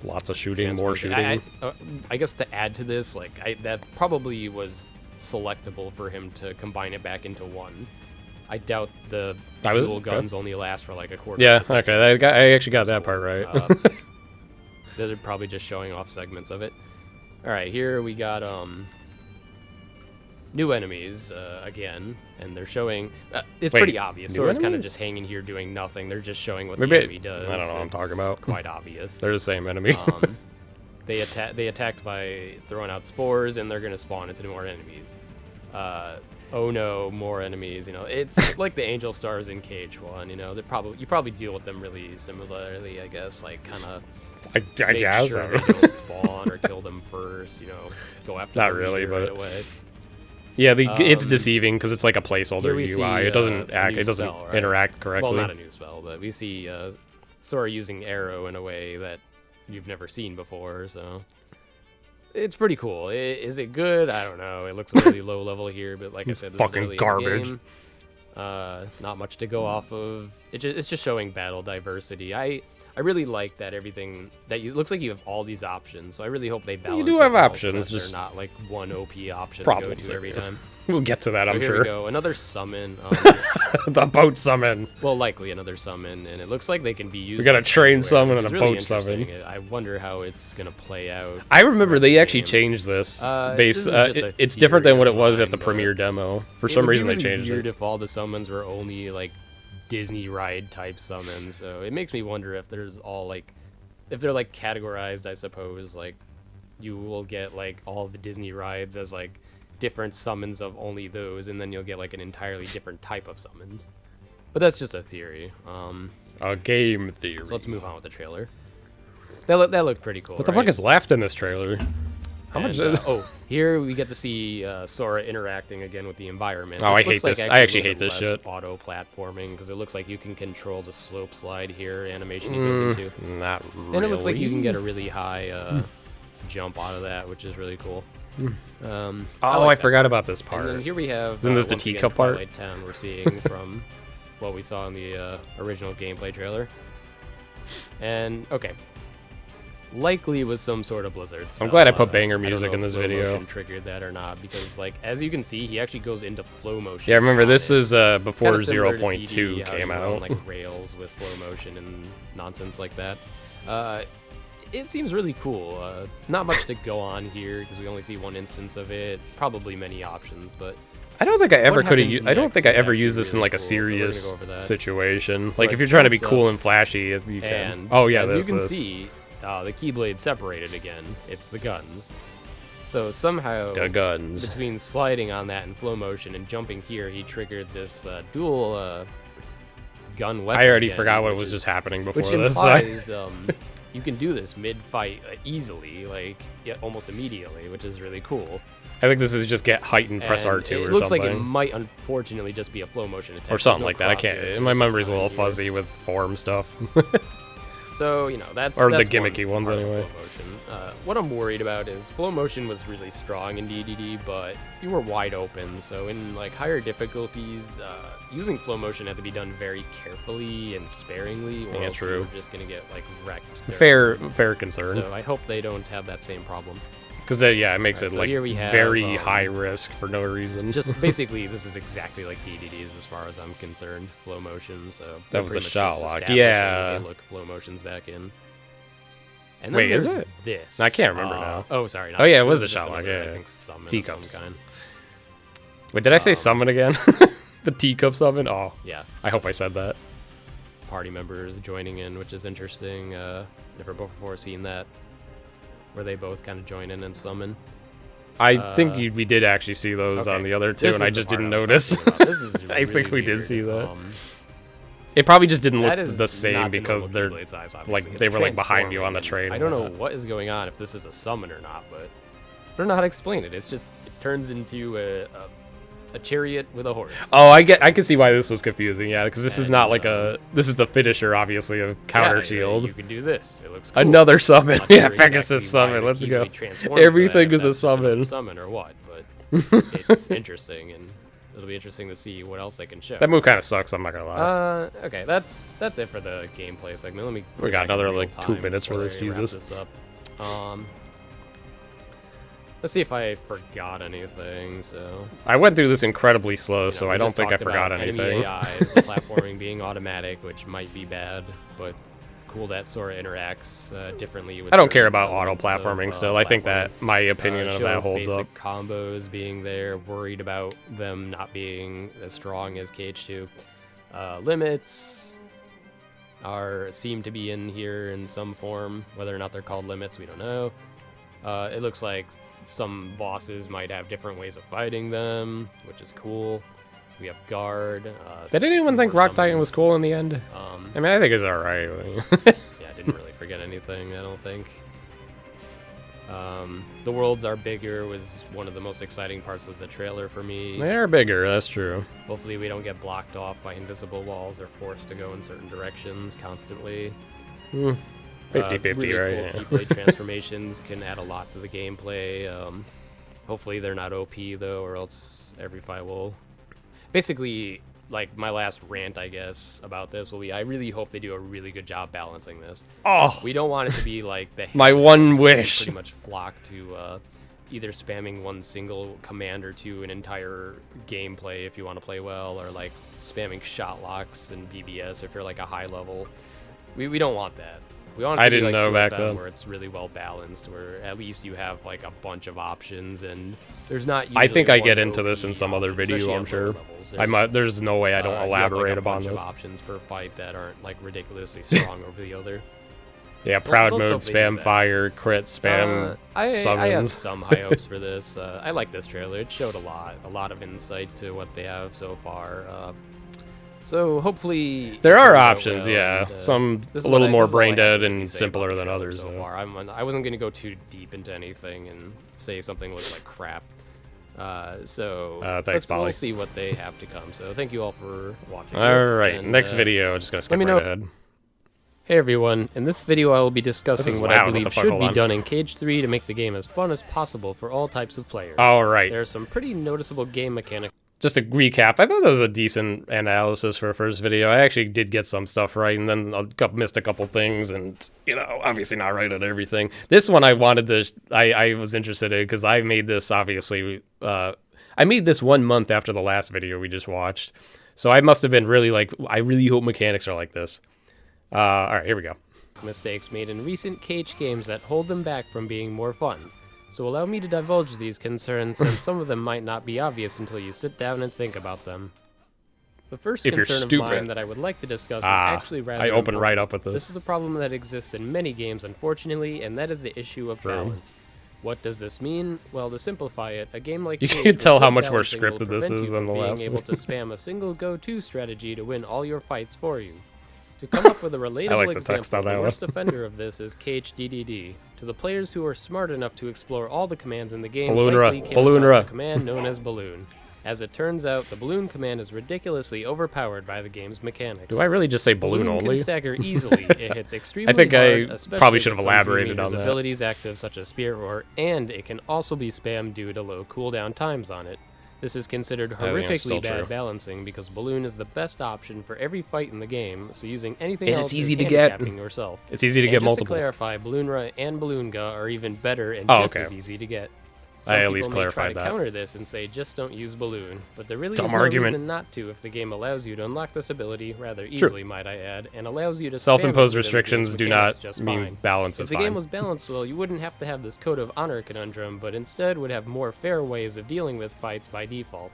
Speaker 1: Lots of shooting, more
Speaker 2: transfers.
Speaker 1: shooting.
Speaker 2: I guess to add to this, like that probably was selectable for him to combine it back into one. I doubt the dual guns only last for like a quarter.
Speaker 1: Yeah,
Speaker 2: of a second.
Speaker 1: okay. I actually got that part right.
Speaker 2: They're probably just showing off segments of it. All right, here we got new enemies again, and they're showing. It's
Speaker 1: Wait,
Speaker 2: pretty obvious.
Speaker 1: new
Speaker 2: Sora's kind of
Speaker 1: enemies?
Speaker 2: just hanging here doing nothing. They're just showing what
Speaker 1: Maybe
Speaker 2: the enemy does.
Speaker 1: I don't know what I'm talking about.
Speaker 2: Quite obvious.
Speaker 1: They're the same enemy.
Speaker 2: They attacked by throwing out spores, and they're gonna spawn into more enemies. oh no, more enemies. You know, it's like the angel stars in KH1. You know, you probably deal with them really similarly, I guess. Like kind of.
Speaker 1: I
Speaker 2: Make
Speaker 1: guess
Speaker 2: sure they don't spawn or kill them first. You know, go after.
Speaker 1: Not
Speaker 2: the
Speaker 1: really,
Speaker 2: leader
Speaker 1: but
Speaker 2: right away.
Speaker 1: Yeah, it's deceiving because it's like a placeholder UI.
Speaker 2: See,
Speaker 1: it doesn't act. It doesn't
Speaker 2: spell, right?
Speaker 1: interact correctly.
Speaker 2: Well, not a new spell, but we see Sora using arrow in a way that you've never seen before. So it's pretty cool. Is it good? I don't know. It looks really low level here, but like I said, this
Speaker 1: fucking
Speaker 2: is early
Speaker 1: garbage.
Speaker 2: In the game. Not much to go off of. It's just showing battle diversity. I really like that everything that it looks like you have all these options. So I really hope they balance.
Speaker 1: You do
Speaker 2: it
Speaker 1: have
Speaker 2: well
Speaker 1: options,
Speaker 2: so that
Speaker 1: just
Speaker 2: they're not like one OP option to
Speaker 1: problems
Speaker 2: go to every
Speaker 1: there.
Speaker 2: time.
Speaker 1: We'll get to that,
Speaker 2: So
Speaker 1: I'm
Speaker 2: here
Speaker 1: sure.
Speaker 2: we go. Another summon.
Speaker 1: The boat summon.
Speaker 2: Well, likely another summon, and it looks like they can be used.
Speaker 1: We got a train
Speaker 2: anywhere,
Speaker 1: summon
Speaker 2: which
Speaker 1: and
Speaker 2: is
Speaker 1: a
Speaker 2: really
Speaker 1: boat summon.
Speaker 2: interesting. I wonder how it's gonna play out.
Speaker 1: I remember they
Speaker 2: the
Speaker 1: actually
Speaker 2: game.
Speaker 1: changed this.
Speaker 2: This is just a
Speaker 1: It's different than what it
Speaker 2: theory
Speaker 1: was
Speaker 2: of
Speaker 1: at the
Speaker 2: mine,
Speaker 1: premiere
Speaker 2: but
Speaker 1: demo. For
Speaker 2: It
Speaker 1: some
Speaker 2: would be
Speaker 1: reason,
Speaker 2: really
Speaker 1: they changed
Speaker 2: weird
Speaker 1: it.
Speaker 2: if all the summons were only like Disney ride type summons. So it makes me wonder if there's all like, if they're like categorized. I suppose like you will get like all the Disney rides as like different summons of only those, and then you'll get like an entirely different type of summons. But that's just a theory.
Speaker 1: A game theory.
Speaker 2: So let's move on with the trailer. That looked pretty cool.
Speaker 1: What the
Speaker 2: right?
Speaker 1: fuck is left in this trailer? How much?
Speaker 2: And, oh, here we get to see Sora interacting again with the environment.
Speaker 1: Oh, I
Speaker 2: looks
Speaker 1: hate this.
Speaker 2: like
Speaker 1: I actually
Speaker 2: a
Speaker 1: hate
Speaker 2: little
Speaker 1: this
Speaker 2: bit less
Speaker 1: shit.
Speaker 2: Auto platforming because it looks like you can control the slope slide here. Animation he goes into,
Speaker 1: Not really.
Speaker 2: and it looks like you can get a really high jump out of that, which is really cool.
Speaker 1: I forgot about this
Speaker 2: And
Speaker 1: part.
Speaker 2: then here we have
Speaker 1: Isn't this the
Speaker 2: once again,
Speaker 1: teacup part?
Speaker 2: Twilight Town we're seeing from what we saw in the original gameplay trailer. And okay, likely was some sort of Blizzard spell.
Speaker 1: I'm glad I put banger
Speaker 2: I don't
Speaker 1: music
Speaker 2: know
Speaker 1: in
Speaker 2: if
Speaker 1: this
Speaker 2: flow
Speaker 1: video.
Speaker 2: motion triggered that or not, because like as you can see, he actually goes into flow motion.
Speaker 1: Yeah, remember
Speaker 2: on
Speaker 1: this
Speaker 2: it.
Speaker 1: is before
Speaker 2: Kinda similar to
Speaker 1: 0.2
Speaker 2: DD, how
Speaker 1: came
Speaker 2: you run,
Speaker 1: out.
Speaker 2: like rails with flow motion and nonsense like that. It seems really cool. Not much to go on here because we only see one instance of it. Probably many options, but
Speaker 1: I don't think I ever
Speaker 2: what
Speaker 1: could
Speaker 2: happens
Speaker 1: have. I don't
Speaker 2: next
Speaker 1: think I
Speaker 2: is
Speaker 1: ever
Speaker 2: actually
Speaker 1: used this in
Speaker 2: really
Speaker 1: like a
Speaker 2: cool, so we're gonna
Speaker 1: serious
Speaker 2: go over that.
Speaker 1: situation.
Speaker 2: So
Speaker 1: Like
Speaker 2: it
Speaker 1: if you're trying to be
Speaker 2: jumps
Speaker 1: cool
Speaker 2: up,
Speaker 1: and flashy, you can.
Speaker 2: and
Speaker 1: Oh yeah,
Speaker 2: as
Speaker 1: this.
Speaker 2: you can see, the Keyblade separated again. It's the guns. So somehow
Speaker 1: The guns.
Speaker 2: between sliding on that in flow motion and jumping here, he triggered this dual gun weapon.
Speaker 1: I already
Speaker 2: again,
Speaker 1: forgot what
Speaker 2: which
Speaker 1: was
Speaker 2: is-
Speaker 1: just happening before
Speaker 2: Which
Speaker 1: this.
Speaker 2: implies you can do this mid-fight easily, like almost immediately, which is really cool.
Speaker 1: I think this is just get height and press
Speaker 2: And
Speaker 1: R2
Speaker 2: it
Speaker 1: or
Speaker 2: looks
Speaker 1: something.
Speaker 2: like it might unfortunately just be a flow motion attack.
Speaker 1: Or something
Speaker 2: There's
Speaker 1: like
Speaker 2: no
Speaker 1: that. I can't.
Speaker 2: crosshairs
Speaker 1: My
Speaker 2: this
Speaker 1: memory's a little
Speaker 2: time either.
Speaker 1: fuzzy with form stuff.
Speaker 2: So, you know, that's
Speaker 1: Or the
Speaker 2: that's
Speaker 1: gimmicky
Speaker 2: one
Speaker 1: ones
Speaker 2: part of
Speaker 1: anyway.
Speaker 2: Flow motion. What I'm worried about is flow motion was really strong in DDD, but you were wide open. So in like higher difficulties, using flow motion had to be done very carefully and sparingly, or
Speaker 1: Yeah,
Speaker 2: else
Speaker 1: true.
Speaker 2: you were just gonna get like wrecked. very
Speaker 1: Fair concern.
Speaker 2: So I hope they don't have that same problem.
Speaker 1: Because it makes
Speaker 2: Alright,
Speaker 1: it
Speaker 2: so
Speaker 1: like
Speaker 2: here we have,
Speaker 1: very high risk for no reason.
Speaker 2: Just basically, this is exactly like DDDs as far as I'm concerned. Flow motion. So
Speaker 1: That
Speaker 2: they're
Speaker 1: was
Speaker 2: pretty
Speaker 1: the
Speaker 2: much
Speaker 1: shot
Speaker 2: just
Speaker 1: lock.
Speaker 2: establishing,
Speaker 1: Yeah.
Speaker 2: hey, look, flow motion's back in. And then
Speaker 1: Wait, is
Speaker 2: there's
Speaker 1: it?
Speaker 2: This.
Speaker 1: I can't remember now.
Speaker 2: Oh, sorry.
Speaker 1: Oh, yeah, it
Speaker 2: this
Speaker 1: was
Speaker 2: is
Speaker 1: a
Speaker 2: just
Speaker 1: shot lock,
Speaker 2: another,
Speaker 1: yeah.
Speaker 2: I think summon
Speaker 1: Teacups.
Speaker 2: of some kind.
Speaker 1: Wait, did I say summon again? The teacup summon? Oh,
Speaker 2: Yeah.
Speaker 1: I hope I said that.
Speaker 2: Party members joining in, which is interesting. Never before seen that, where they both kind of join in and summon.
Speaker 1: I think we did actually see those on
Speaker 2: Okay,
Speaker 1: the other two,
Speaker 2: this
Speaker 1: and I
Speaker 2: is the
Speaker 1: just
Speaker 2: part
Speaker 1: didn't
Speaker 2: I was
Speaker 1: notice.
Speaker 2: talking about. This is
Speaker 1: I think
Speaker 2: really
Speaker 1: we did
Speaker 2: weird.
Speaker 1: see that. It probably just didn't
Speaker 2: That
Speaker 1: look
Speaker 2: is
Speaker 1: the same
Speaker 2: not
Speaker 1: because
Speaker 2: normal
Speaker 1: they're
Speaker 2: Keyblade size, obviously.
Speaker 1: like
Speaker 2: It's
Speaker 1: they were like behind you on the
Speaker 2: transforming,
Speaker 1: train.
Speaker 2: and I
Speaker 1: and
Speaker 2: don't know
Speaker 1: whatnot.
Speaker 2: what is going on, if this is a summon or not, but I don't know how to explain it. It's just it turns into a chariot with a horse.
Speaker 1: Oh, I can see why this was confusing. Yeah, because this is
Speaker 2: And,
Speaker 1: not like this is the finisher, obviously, of counter
Speaker 2: Yeah,
Speaker 1: shield.
Speaker 2: You can do this. It looks cool.
Speaker 1: Another summon.
Speaker 2: Not
Speaker 1: Yeah,
Speaker 2: sure
Speaker 1: Pegasus
Speaker 2: exactly why
Speaker 1: summon.
Speaker 2: the
Speaker 1: Let's go.
Speaker 2: Keyblade transformed for
Speaker 1: Everything
Speaker 2: that,
Speaker 1: is
Speaker 2: if
Speaker 1: a
Speaker 2: that's just another
Speaker 1: summon.
Speaker 2: summon or what, but it's interesting, and it'll be interesting to see what else they can show.
Speaker 1: That move kind of sucks. I'm not gonna lie.
Speaker 2: Okay, that's it for the gameplay segment. Let me.
Speaker 1: We got
Speaker 2: put it back in
Speaker 1: another,
Speaker 2: real
Speaker 1: like, 2
Speaker 2: time
Speaker 1: minutes for
Speaker 2: before
Speaker 1: this,
Speaker 2: I wrap
Speaker 1: Jesus.
Speaker 2: this up. Let's see if I forgot anything. So
Speaker 1: I went through this incredibly slow,
Speaker 2: you know,
Speaker 1: so
Speaker 2: we
Speaker 1: I don't
Speaker 2: just
Speaker 1: think I
Speaker 2: talked
Speaker 1: forgot
Speaker 2: about enemy
Speaker 1: anything.
Speaker 2: AIs, the platforming being automatic, which might be bad, but cool that Sora interacts differently. With
Speaker 1: I don't care
Speaker 2: certain
Speaker 1: about auto
Speaker 2: elements of,
Speaker 1: platforming still. I think that
Speaker 2: platforming.
Speaker 1: my opinion of
Speaker 2: Show
Speaker 1: that holds
Speaker 2: basic
Speaker 1: up.
Speaker 2: combos being there, worried about them not being as strong as KH2. Limits seem to be in here in some form. Whether or not they're called limits, we don't know. It looks like some bosses might have different ways of fighting them, which is cool. We have guard.
Speaker 1: Did anyone think Rock Titan was cool in the end? I mean, I think it's alright.
Speaker 2: Yeah, I didn't really forget anything, I don't think. The worlds are bigger was one of the most exciting parts of the trailer for me.
Speaker 1: They're bigger, that's true.
Speaker 2: Hopefully we don't get blocked off by invisible walls or forced to go in certain directions constantly.
Speaker 1: 50-50,
Speaker 2: really
Speaker 1: right?
Speaker 2: Cool gameplay transformations can add a lot to the gameplay. Hopefully they're not OP though, or else every fight will... Basically, like, my last rant, I guess, about this will be, I really hope they do a really good job balancing this.
Speaker 1: Oh!
Speaker 2: We don't want it to be like the...
Speaker 1: My one wish.
Speaker 2: Pretty much flock to either spamming one single command or two an entire gameplay if you want to play well, or like spamming shot locks and BBS if you're like a high level. We don't want that. We want it to be like 2FM where it's really well balanced, where at least you have like a bunch of options and there's not.
Speaker 1: I think I get into this in some other video, I'm sure. There's no way I don't elaborate upon this.
Speaker 2: Of options per fight that aren't like ridiculously strong over the other.
Speaker 1: Yeah, proud mode, spam fire, crit, spam, summons.
Speaker 2: I have some high hopes for this. I like this trailer. It showed a lot of insight to what they have so far. So hopefully
Speaker 1: there are options, yeah. Some a little more brain dead and simpler than others.
Speaker 2: So far, I wasn't going to go too deep into anything and say something looks like crap.
Speaker 1: Thanks, Polly.
Speaker 2: We'll see what they have to come. So thank you all for watching.
Speaker 1: All right, next video. Just gonna skip right ahead.
Speaker 2: Hey everyone, in this video I will be discussing what I believe should be done in KH3 to make the game as fun as possible for all types of players.
Speaker 1: All right.
Speaker 2: There are some pretty noticeable game mechanics.
Speaker 1: Just to recap, I thought that was a decent analysis for a first video. I actually did get some stuff right, and then I missed a couple things, and, you know, obviously not right at everything. This one I wanted to, I was interested in, because I made this, obviously, I made this 1 month after the last video we just watched. So I must have been really like, I really hope mechanics are like this. All right, here we go.
Speaker 2: Mistakes made in recent KH games that hold them back from being more fun. So allow me to divulge these concerns, since some of them might not be obvious until you sit down and think about them. The first concern of mine that I would like to discuss is actually rather
Speaker 1: I open
Speaker 2: important.
Speaker 1: right up with this.
Speaker 2: This is a problem that exists in many games, unfortunately, and that is the issue of balance. What does this mean? Well, to simplify it, a game like
Speaker 1: you can tell how much more scripted this is than the last one.
Speaker 2: Being able to spam a single go-to strategy to win all your fights for you. To come up with a relatable example, the worst offender of this is KH3. To the players who are smart enough to explore all the commands in the game, likely came across the command known as Balloon. As it turns out, the Balloon command is ridiculously overpowered by the game's mechanics.
Speaker 1: Do I really just say Balloon only?
Speaker 2: Can stagger easily. It hits extremely
Speaker 1: hard. I think I probably should have elaborated on that.
Speaker 2: Abilities active such as Spear Roar, and it can also be spammed due to low cooldown times on it. This is considered horrifically bad balancing because Balloon is the best option for every fight in the game, so using anything else is handicapping yourself.
Speaker 1: It's easy to get multiple.
Speaker 2: Just to clarify, Balloonra and Balloonga are even better and just as easy to get.
Speaker 1: I at least clarified
Speaker 2: that. Try to counter this and say just don't use Balloon, but there really is no reason not to if the game allows you to unlock this ability rather easily, might I add, and allows you to
Speaker 1: self-imposed restrictions do not mean balance is
Speaker 2: fine. If the game was balanced well, you wouldn't have to have this code of honor conundrum, but instead would have more fair ways of dealing with fights by default.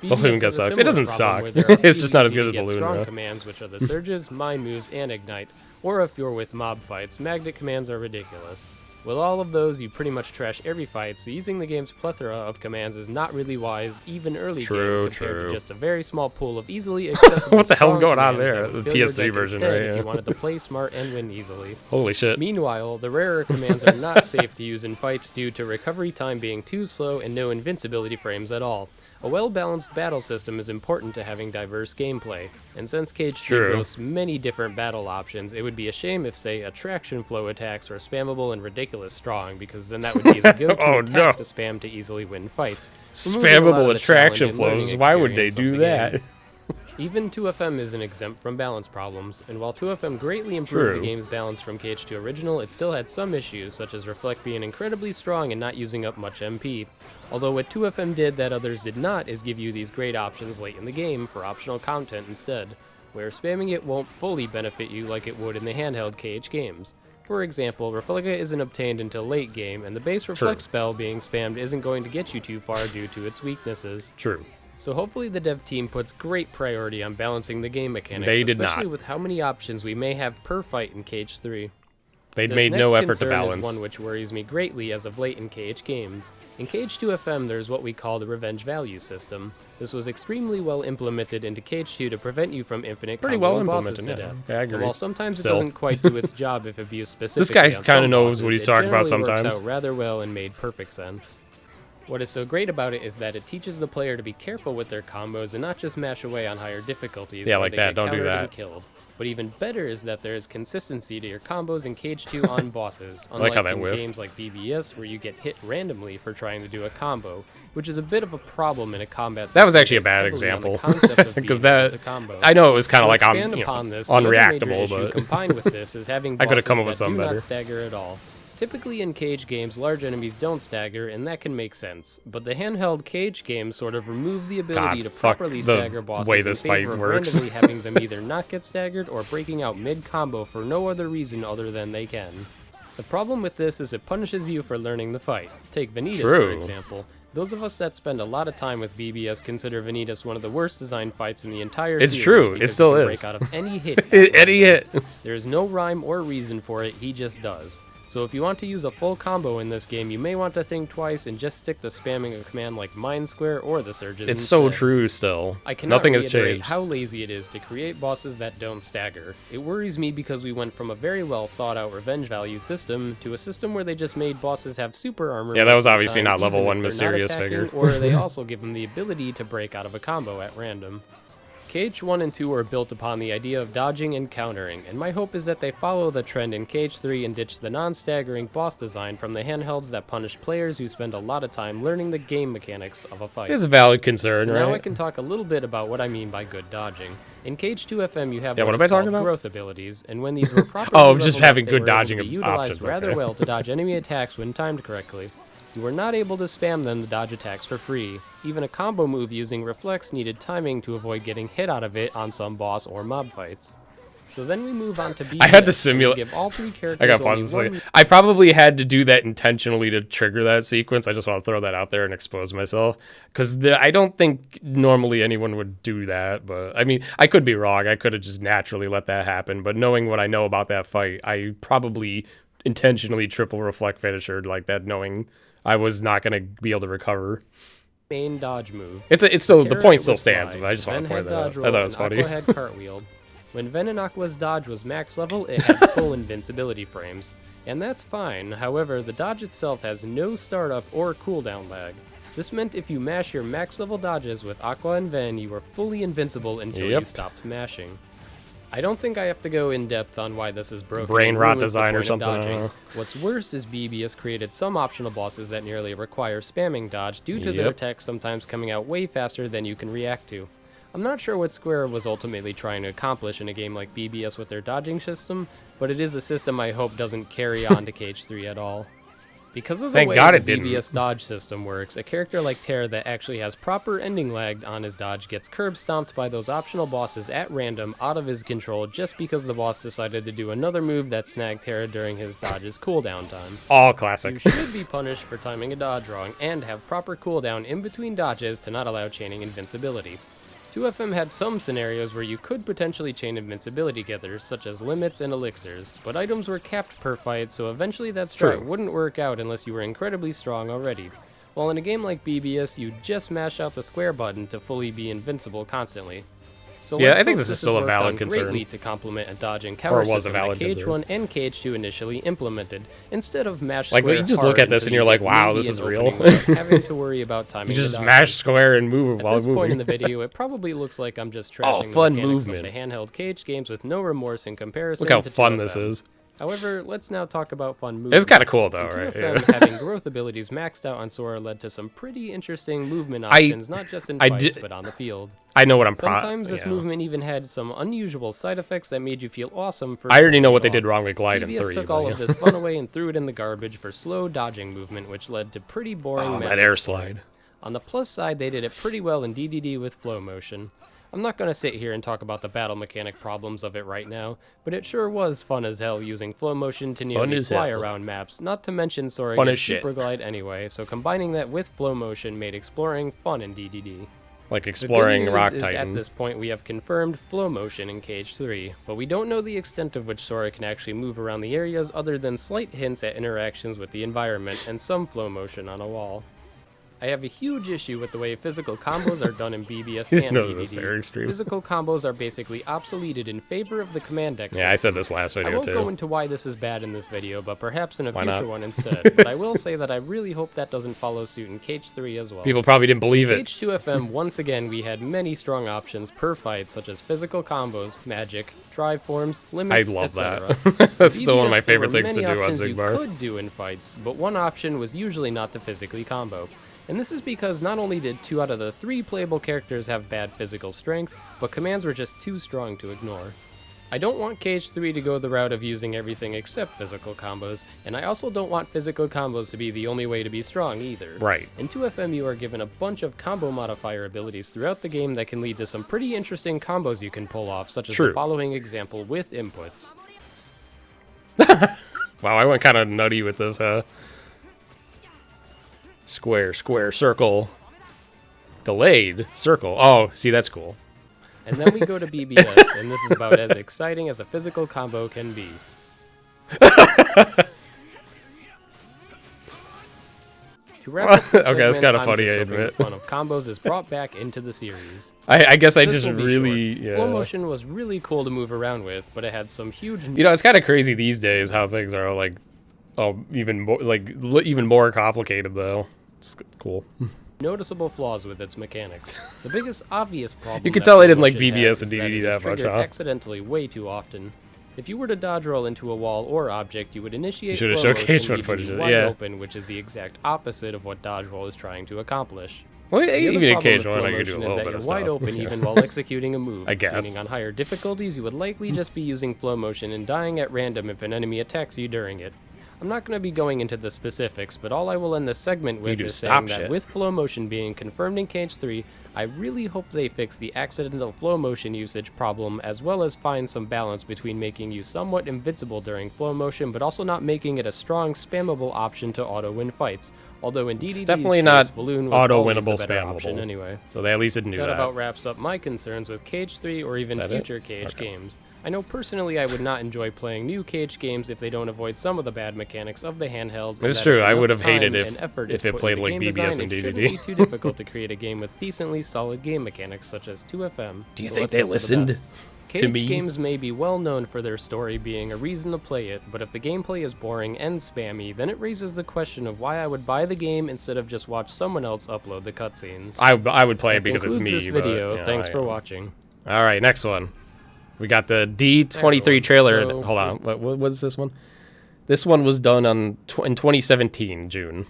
Speaker 1: Balloonga sucks. It doesn't suck. It's just not as good as Balloon.
Speaker 2: Strong commands, which are the surges, mind moves, and ignite. Or if you're with mob fights, magnet commands are ridiculous. With all of those, you pretty much trash every fight, so using the game's plethora of commands is not really wise, even early game, compared to just a very small pool of easily accessible.
Speaker 1: What the hell's going on there? The PS3 version, right?
Speaker 2: If you wanted to play smart and win easily.
Speaker 1: Holy shit.
Speaker 2: Meanwhile, the rarer commands are not safe to use in fights due to recovery time being too slow and no invincibility frames at all. A well-balanced battle system is important to having diverse gameplay, and since KH3 boasts many different battle options, it would be a shame if, say, attraction flow attacks were spammable and ridiculous strong, because then that would be the go-to attack to spam to easily win fights.
Speaker 1: Spammable attraction flows? Why would they do that?
Speaker 2: Even 2FM isn't exempt from balance problems, and while 2FM greatly improved the game's balance from KH2 Original, it still had some issues, such as Reflect being incredibly strong and not using up much MP. Although what 2FM did that others did not is give you these great options late in the game for optional content instead, where spamming it won't fully benefit you like it would in the handheld KH games. For example, Reflect isn't obtained until late game, and the base Reflect spell being spammed isn't going to get you too far due to its weaknesses. So hopefully the dev team puts great priority on balancing the game mechanics, especially with how many options we may have per fight in KH3.
Speaker 1: They
Speaker 2: This
Speaker 1: made
Speaker 2: next
Speaker 1: no effort to
Speaker 2: concern
Speaker 1: balance.
Speaker 2: is one which worries me greatly as of late in KH games. In KH2 FM, there's what we call the revenge value system. This was extremely well implemented into KH2 to prevent you from infinite
Speaker 1: Pretty
Speaker 2: comboing
Speaker 1: well
Speaker 2: bosses
Speaker 1: implemented,
Speaker 2: to
Speaker 1: yeah.
Speaker 2: death.
Speaker 1: Yeah, I
Speaker 2: And
Speaker 1: agree.
Speaker 2: while sometimes
Speaker 1: Still.
Speaker 2: it doesn't quite do its job if abused specifically,
Speaker 1: This guy
Speaker 2: on
Speaker 1: kinda
Speaker 2: some
Speaker 1: knows
Speaker 2: bosses,
Speaker 1: what he's
Speaker 2: it
Speaker 1: talking about
Speaker 2: generally works
Speaker 1: sometimes.
Speaker 2: out rather well and made perfect sense. What is so great about it is that it teaches the player to be careful with their combos and not just mash away on higher difficulties.
Speaker 1: Yeah,
Speaker 2: where
Speaker 1: like
Speaker 2: they
Speaker 1: that,
Speaker 2: get
Speaker 1: don't do
Speaker 2: countered
Speaker 1: that.
Speaker 2: and killed. But even better is that there is consistency to your combos in KH2 on bosses,
Speaker 1: I like how
Speaker 2: unlike
Speaker 1: that
Speaker 2: in
Speaker 1: whiffed.
Speaker 2: games like BBS where you get hit randomly for trying to do a combo, which is a bit of a problem in a combat
Speaker 1: That was
Speaker 2: system
Speaker 1: actually a
Speaker 2: based
Speaker 1: bad
Speaker 2: heavily on the
Speaker 1: example.
Speaker 2: concept of being
Speaker 1: Because
Speaker 2: able
Speaker 1: that,
Speaker 2: to combo.
Speaker 1: I know it was kind
Speaker 2: To
Speaker 1: of like
Speaker 2: expand upon this, the other major
Speaker 1: unreactable,
Speaker 2: issue
Speaker 1: but
Speaker 2: combined with this is having
Speaker 1: I
Speaker 2: bosses
Speaker 1: could've come up with
Speaker 2: that
Speaker 1: something
Speaker 2: do
Speaker 1: better.
Speaker 2: not stagger at all. Typically in KH games, large enemies don't stagger, and that can make sense. But the handheld KH games sort of remove the ability
Speaker 1: God,
Speaker 2: to
Speaker 1: fuck
Speaker 2: properly
Speaker 1: the
Speaker 2: stagger bosses
Speaker 1: way
Speaker 2: in
Speaker 1: this
Speaker 2: favor
Speaker 1: fight
Speaker 2: of
Speaker 1: works.
Speaker 2: randomly having them either not get staggered or breaking out mid-combo for no other reason other than they can. The problem with this is it punishes you for learning the fight. Take Vanitas, for
Speaker 1: True.
Speaker 2: example. Those of us that spend a lot of time with BBS consider Vanitas one of the worst designed fights in the entire
Speaker 1: It's
Speaker 2: series.
Speaker 1: true, it
Speaker 2: because
Speaker 1: still
Speaker 2: he can
Speaker 1: is.
Speaker 2: break out of any hit. at
Speaker 1: Eddie
Speaker 2: random.
Speaker 1: hit.
Speaker 2: There is no rhyme or reason for it, he just does. So if you want to use a full combo in this game, you may want to think twice and just stick to spamming a command like Mind Square or the Surges
Speaker 1: It's so
Speaker 2: instead.
Speaker 1: true still.
Speaker 2: I cannot
Speaker 1: Nothing has
Speaker 2: reiterate
Speaker 1: changed.
Speaker 2: how lazy it is to create bosses that don't stagger. It worries me because we went from a very well thought out revenge value system to a system where they just made bosses have super armor.
Speaker 1: Yeah, that
Speaker 2: most
Speaker 1: was
Speaker 2: of the
Speaker 1: obviously
Speaker 2: time,
Speaker 1: not level
Speaker 2: even
Speaker 1: one
Speaker 2: if they're not
Speaker 1: mysterious
Speaker 2: attacking,
Speaker 1: figure.
Speaker 2: Or they also give them the ability to break out of a combo at random. KH1 and 2 are built upon the idea of dodging and countering, and my hope is that they follow the trend in KH3 and ditch the non-staggering boss design from the handhelds that punish players who spend a lot of time learning the game mechanics of a fight.
Speaker 1: It's a valid concern,
Speaker 2: So
Speaker 1: right?
Speaker 2: now I can talk a little bit about what I mean by good dodging. In KH2 FM, you have
Speaker 1: Yeah,
Speaker 2: what
Speaker 1: what
Speaker 2: is
Speaker 1: am I talking
Speaker 2: called
Speaker 1: about?
Speaker 2: growth abilities, and when these were properly
Speaker 1: Oh, just
Speaker 2: leveled up,
Speaker 1: having
Speaker 2: they
Speaker 1: good
Speaker 2: were able
Speaker 1: dodging
Speaker 2: to be utilized
Speaker 1: options,
Speaker 2: rather
Speaker 1: okay.
Speaker 2: well to dodge enemy attacks when timed correctly. You were not able to spam them to dodge attacks for free. Even a combo move using Reflex needed timing to avoid getting hit out of it on some boss or mob fights. So then we move on to BBS.
Speaker 1: I had to
Speaker 2: and we
Speaker 1: simulate-
Speaker 2: give all three characters
Speaker 1: I got
Speaker 2: only
Speaker 1: paused this
Speaker 2: one
Speaker 1: second. I probably had to do that intentionally to trigger that sequence. I just want to throw that out there and expose myself. Because I don't think normally anyone would do that. But, I mean, I could be wrong. I could have just naturally let that happen. But knowing what I know about that fight, I probably intentionally triple reflect finisher like that, knowing I was not going to be able to recover.
Speaker 2: main dodge move.
Speaker 1: It's still the
Speaker 2: Terrorite
Speaker 1: point still
Speaker 2: was
Speaker 1: stands,
Speaker 2: slide,
Speaker 1: but I just want
Speaker 2: Ven
Speaker 1: to point
Speaker 2: had
Speaker 1: that out.
Speaker 2: dodge
Speaker 1: I
Speaker 2: roll,
Speaker 1: thought it was
Speaker 2: and
Speaker 1: funny.
Speaker 2: Aqua had cartwheeled. When Ven and Aqua's dodge was max level, it had full invincibility frames. And that's fine, however, the dodge itself has no startup or cooldown lag. This meant if you mash your max level dodges with Aqua and Ven, you were fully invincible until you
Speaker 1: Yep.
Speaker 2: stopped mashing. I don't think I have to go in depth on why this is broken.
Speaker 1: Brain
Speaker 2: It
Speaker 1: rot
Speaker 2: ruins the
Speaker 1: design or
Speaker 2: point of
Speaker 1: something, I don't
Speaker 2: dodging.
Speaker 1: know.
Speaker 2: What's worse is BB has created some optional bosses that nearly require spamming dodge due to their
Speaker 1: Yep.
Speaker 2: attacks sometimes coming out way faster than you can react to. I'm not sure what Square was ultimately trying to accomplish in a game like BBS with their dodging system, but it is a system I hope doesn't carry on to KH3 at all. Because of the
Speaker 1: Thank
Speaker 2: way
Speaker 1: God
Speaker 2: the
Speaker 1: it didn't.
Speaker 2: BBS dodge system works, a character like Terra that actually has proper ending lag on his dodge gets curb stomped by those optional bosses at random out of his control just because the boss decided to do another move that snagged Terra during his dodge's cooldown time.
Speaker 1: All classic.
Speaker 2: You should be punished for timing a dodge wrong and have proper cooldown in between dodges to not allow chaining invincibility. 2FM had some scenarios where you could potentially chain invincibility together, such as limits and elixirs, but items were capped per fight, so eventually that strat
Speaker 1: True.
Speaker 2: wouldn't work out unless you were incredibly strong already. While in a game like BBS, you just mash out the square button to fully be invincible constantly. So
Speaker 1: Yeah,
Speaker 2: let's
Speaker 1: I think
Speaker 2: hope
Speaker 1: this is
Speaker 2: has
Speaker 1: still a
Speaker 2: worked
Speaker 1: valid
Speaker 2: on
Speaker 1: concern.
Speaker 2: greatly to complement a dodge and counter
Speaker 1: Or was a
Speaker 2: system that
Speaker 1: valid
Speaker 2: KH1 and KH2 initially implemented, instead of mash
Speaker 1: Like,
Speaker 2: square
Speaker 1: you just look
Speaker 2: hard
Speaker 1: at this
Speaker 2: until
Speaker 1: and you're
Speaker 2: you
Speaker 1: like,
Speaker 2: get
Speaker 1: wow,
Speaker 2: maybe
Speaker 1: this
Speaker 2: an
Speaker 1: is real.
Speaker 2: opening without having to worry about timing
Speaker 1: You
Speaker 2: the
Speaker 1: just
Speaker 2: dodges.
Speaker 1: mash square and move
Speaker 2: At
Speaker 1: while
Speaker 2: this point in
Speaker 1: moving.
Speaker 2: the video, it probably looks like I'm just
Speaker 1: Oh,
Speaker 2: trashing
Speaker 1: fun
Speaker 2: the mechanics
Speaker 1: movement.
Speaker 2: of the handheld KH games with no remorse in comparison
Speaker 1: Look how
Speaker 2: to
Speaker 1: fun
Speaker 2: 2FM.
Speaker 1: this is.
Speaker 2: However, let's now talk about fun movement.
Speaker 1: It's kind of cool though,
Speaker 2: In
Speaker 1: right?
Speaker 2: 2FM,
Speaker 1: Yeah.
Speaker 2: having growth abilities maxed out on Sora led to some pretty interesting movement options, not just in
Speaker 1: I
Speaker 2: fights,
Speaker 1: did-
Speaker 2: but on the field.
Speaker 1: I know what I'm
Speaker 2: Sometimes this
Speaker 1: yeah.
Speaker 2: movement even had some unusual side effects that made you feel awesome for
Speaker 1: I already know what they
Speaker 2: off.
Speaker 1: did wrong with Glide in
Speaker 2: BBS
Speaker 1: 3.
Speaker 2: took
Speaker 1: but
Speaker 2: all
Speaker 1: yeah.
Speaker 2: of this fun away and threw it in the garbage for slow dodging movement, which led to pretty boring
Speaker 1: Oh,
Speaker 2: map
Speaker 1: that air
Speaker 2: exploring.
Speaker 1: slide.
Speaker 2: On the plus side, they did it pretty well in DDD with flow motion. I'm not going to sit here and talk about the battle mechanic problems of it right now, but it sure was fun as hell using flow motion to nearly
Speaker 1: as
Speaker 2: fly
Speaker 1: hell.
Speaker 2: around maps, not to mention soaring
Speaker 1: Fun
Speaker 2: in
Speaker 1: as shit.
Speaker 2: super glide anyway, so combining that with flow motion made exploring fun in DDD.
Speaker 1: like
Speaker 2: The
Speaker 1: exploring
Speaker 2: good news
Speaker 1: Rock
Speaker 2: is
Speaker 1: Titan.
Speaker 2: at this point we have confirmed flow motion in KH3, but we don't know the extent of which Sora can actually move around the areas other than slight hints at interactions with the environment and some flow motion on a wall. I have a huge issue with the way physical combos are done in BBS and
Speaker 1: No, this
Speaker 2: DDD.
Speaker 1: Eric stream.
Speaker 2: Physical combos are basically obsoleted in favor of the command X.
Speaker 1: Yeah, I said this last
Speaker 2: I
Speaker 1: video
Speaker 2: won't
Speaker 1: too.
Speaker 2: go into why this is bad in this video, but perhaps in a
Speaker 1: Why
Speaker 2: future
Speaker 1: not?
Speaker 2: one instead. But I will say that I really hope that doesn't follow suit in KH3 as well.
Speaker 1: People probably didn't believe it.
Speaker 2: H2FM, once again, we had many strong options per fight, such as physical combos, magic, drive forms,
Speaker 1: I
Speaker 2: limits,
Speaker 1: love
Speaker 2: etc.
Speaker 1: that. That's
Speaker 2: In
Speaker 1: still one of my
Speaker 2: BBS, there
Speaker 1: favorite
Speaker 2: were
Speaker 1: things to
Speaker 2: many
Speaker 1: do on
Speaker 2: options you
Speaker 1: Zigbar.
Speaker 2: could do in fights, but one option was usually not to physically combo. And this is because not only did 2 out of the 3 playable characters have bad physical strength, but commands were just too strong to ignore. I don't want KH3 to go the route of using everything except physical combos, and I also don't want physical combos to be the only way to be strong either.
Speaker 1: Right.
Speaker 2: In 2FM you are given a bunch of combo modifier abilities throughout the game that can lead to some pretty interesting combos you can pull off, such as
Speaker 1: True.
Speaker 2: the following example with inputs.
Speaker 1: Wow, I went kind of nutty with this, huh? Square, square, circle. Delayed, circle. Oh, see, that's cool.
Speaker 2: And then we go to BBS, and this is about as exciting as a physical combo can be. To wrap up this
Speaker 1: Okay, that's
Speaker 2: segment,
Speaker 1: kinda
Speaker 2: I'm
Speaker 1: funny,
Speaker 2: just
Speaker 1: I
Speaker 2: hoping
Speaker 1: admit.
Speaker 2: the fun of combos is brought back into the series.
Speaker 1: I guess I
Speaker 2: This
Speaker 1: just
Speaker 2: will be
Speaker 1: really,
Speaker 2: short.
Speaker 1: yeah.
Speaker 2: Flow motion was really cool to move around with, but it had some huge
Speaker 1: You know, it's kind of crazy these days how things are like, oh, even more even more complicated though. It's cool.
Speaker 2: noticeable flaws with its mechanics. The biggest obvious problem
Speaker 1: You could
Speaker 2: that
Speaker 1: tell I
Speaker 2: flow
Speaker 1: didn't like
Speaker 2: motion
Speaker 1: BBS
Speaker 2: has
Speaker 1: and
Speaker 2: is
Speaker 1: DDD
Speaker 2: it is
Speaker 1: that much,
Speaker 2: triggered
Speaker 1: huh?
Speaker 2: accidentally way too often. If you were to dodge roll into a wall or object, you would initiate
Speaker 1: should've
Speaker 2: flow
Speaker 1: showcased
Speaker 2: motion,
Speaker 1: what
Speaker 2: leaving
Speaker 1: footage
Speaker 2: you
Speaker 1: it-
Speaker 2: wide
Speaker 1: yeah.
Speaker 2: open, which is the exact opposite of what dodge roll is trying to accomplish.
Speaker 1: Well,
Speaker 2: The other
Speaker 1: even in
Speaker 2: problem with
Speaker 1: KH1,
Speaker 2: flow
Speaker 1: I could do a
Speaker 2: motion is
Speaker 1: little
Speaker 2: that
Speaker 1: bit
Speaker 2: you're
Speaker 1: of
Speaker 2: wide
Speaker 1: stuff.
Speaker 2: open
Speaker 1: Yeah.
Speaker 2: even while executing a move.
Speaker 1: I guess.
Speaker 2: Meaning on higher difficulties, you would likely just be using flow motion and dying at random if an enemy attacks you during it. I'm not going to be going into the specifics, but all I will end this segment with
Speaker 1: do
Speaker 2: is
Speaker 1: stop
Speaker 2: saying that
Speaker 1: shit.
Speaker 2: with flow motion being confirmed in KH3, I really hope they fix the accidental flow motion usage problem, as well as find some balance between making you somewhat invincible during flow motion, but also not making it a strong, spammable option to auto-win fights. Although in DDD's
Speaker 1: definitely
Speaker 2: case,
Speaker 1: not
Speaker 2: Balloon was always
Speaker 1: auto-winnable,
Speaker 2: the better
Speaker 1: spammable.
Speaker 2: option anyway.
Speaker 1: So they at least didn't do
Speaker 2: That
Speaker 1: that.
Speaker 2: about wraps up my concerns with KH3 or even
Speaker 1: Is that it?
Speaker 2: future KH
Speaker 1: Okay.
Speaker 2: games. I know personally I would not enjoy playing new KH games if they don't avoid some of the bad mechanics of the handheld. and
Speaker 1: It's
Speaker 2: that
Speaker 1: true,
Speaker 2: if
Speaker 1: I
Speaker 2: enough
Speaker 1: would have hated
Speaker 2: time
Speaker 1: if-
Speaker 2: and effort
Speaker 1: if
Speaker 2: is
Speaker 1: it
Speaker 2: put
Speaker 1: played
Speaker 2: into
Speaker 1: like
Speaker 2: game
Speaker 1: BBS
Speaker 2: design,
Speaker 1: and
Speaker 2: it shouldn't
Speaker 1: DDD.
Speaker 2: be too difficult to create a game with decently solid game mechanics such as 2FM.
Speaker 1: Do you
Speaker 2: So
Speaker 1: think
Speaker 2: let's
Speaker 1: they
Speaker 2: hope for the
Speaker 1: listened
Speaker 2: best.
Speaker 1: to
Speaker 2: KH
Speaker 1: me?
Speaker 2: games may be well known for their story being a reason to play it, but if the gameplay is boring and spammy, then it raises the question of why I would buy the game instead of just watch someone else upload the cutscenes.
Speaker 1: I would play it
Speaker 2: That
Speaker 1: because it's
Speaker 2: concludes
Speaker 1: me.
Speaker 2: this video.
Speaker 1: But,
Speaker 2: Thanks
Speaker 1: I-
Speaker 2: for watching.
Speaker 1: All right, next one. We got the D23
Speaker 2: everyone.
Speaker 1: trailer.
Speaker 2: So-
Speaker 1: Hold on. What is this one? This one was done in 2017, June.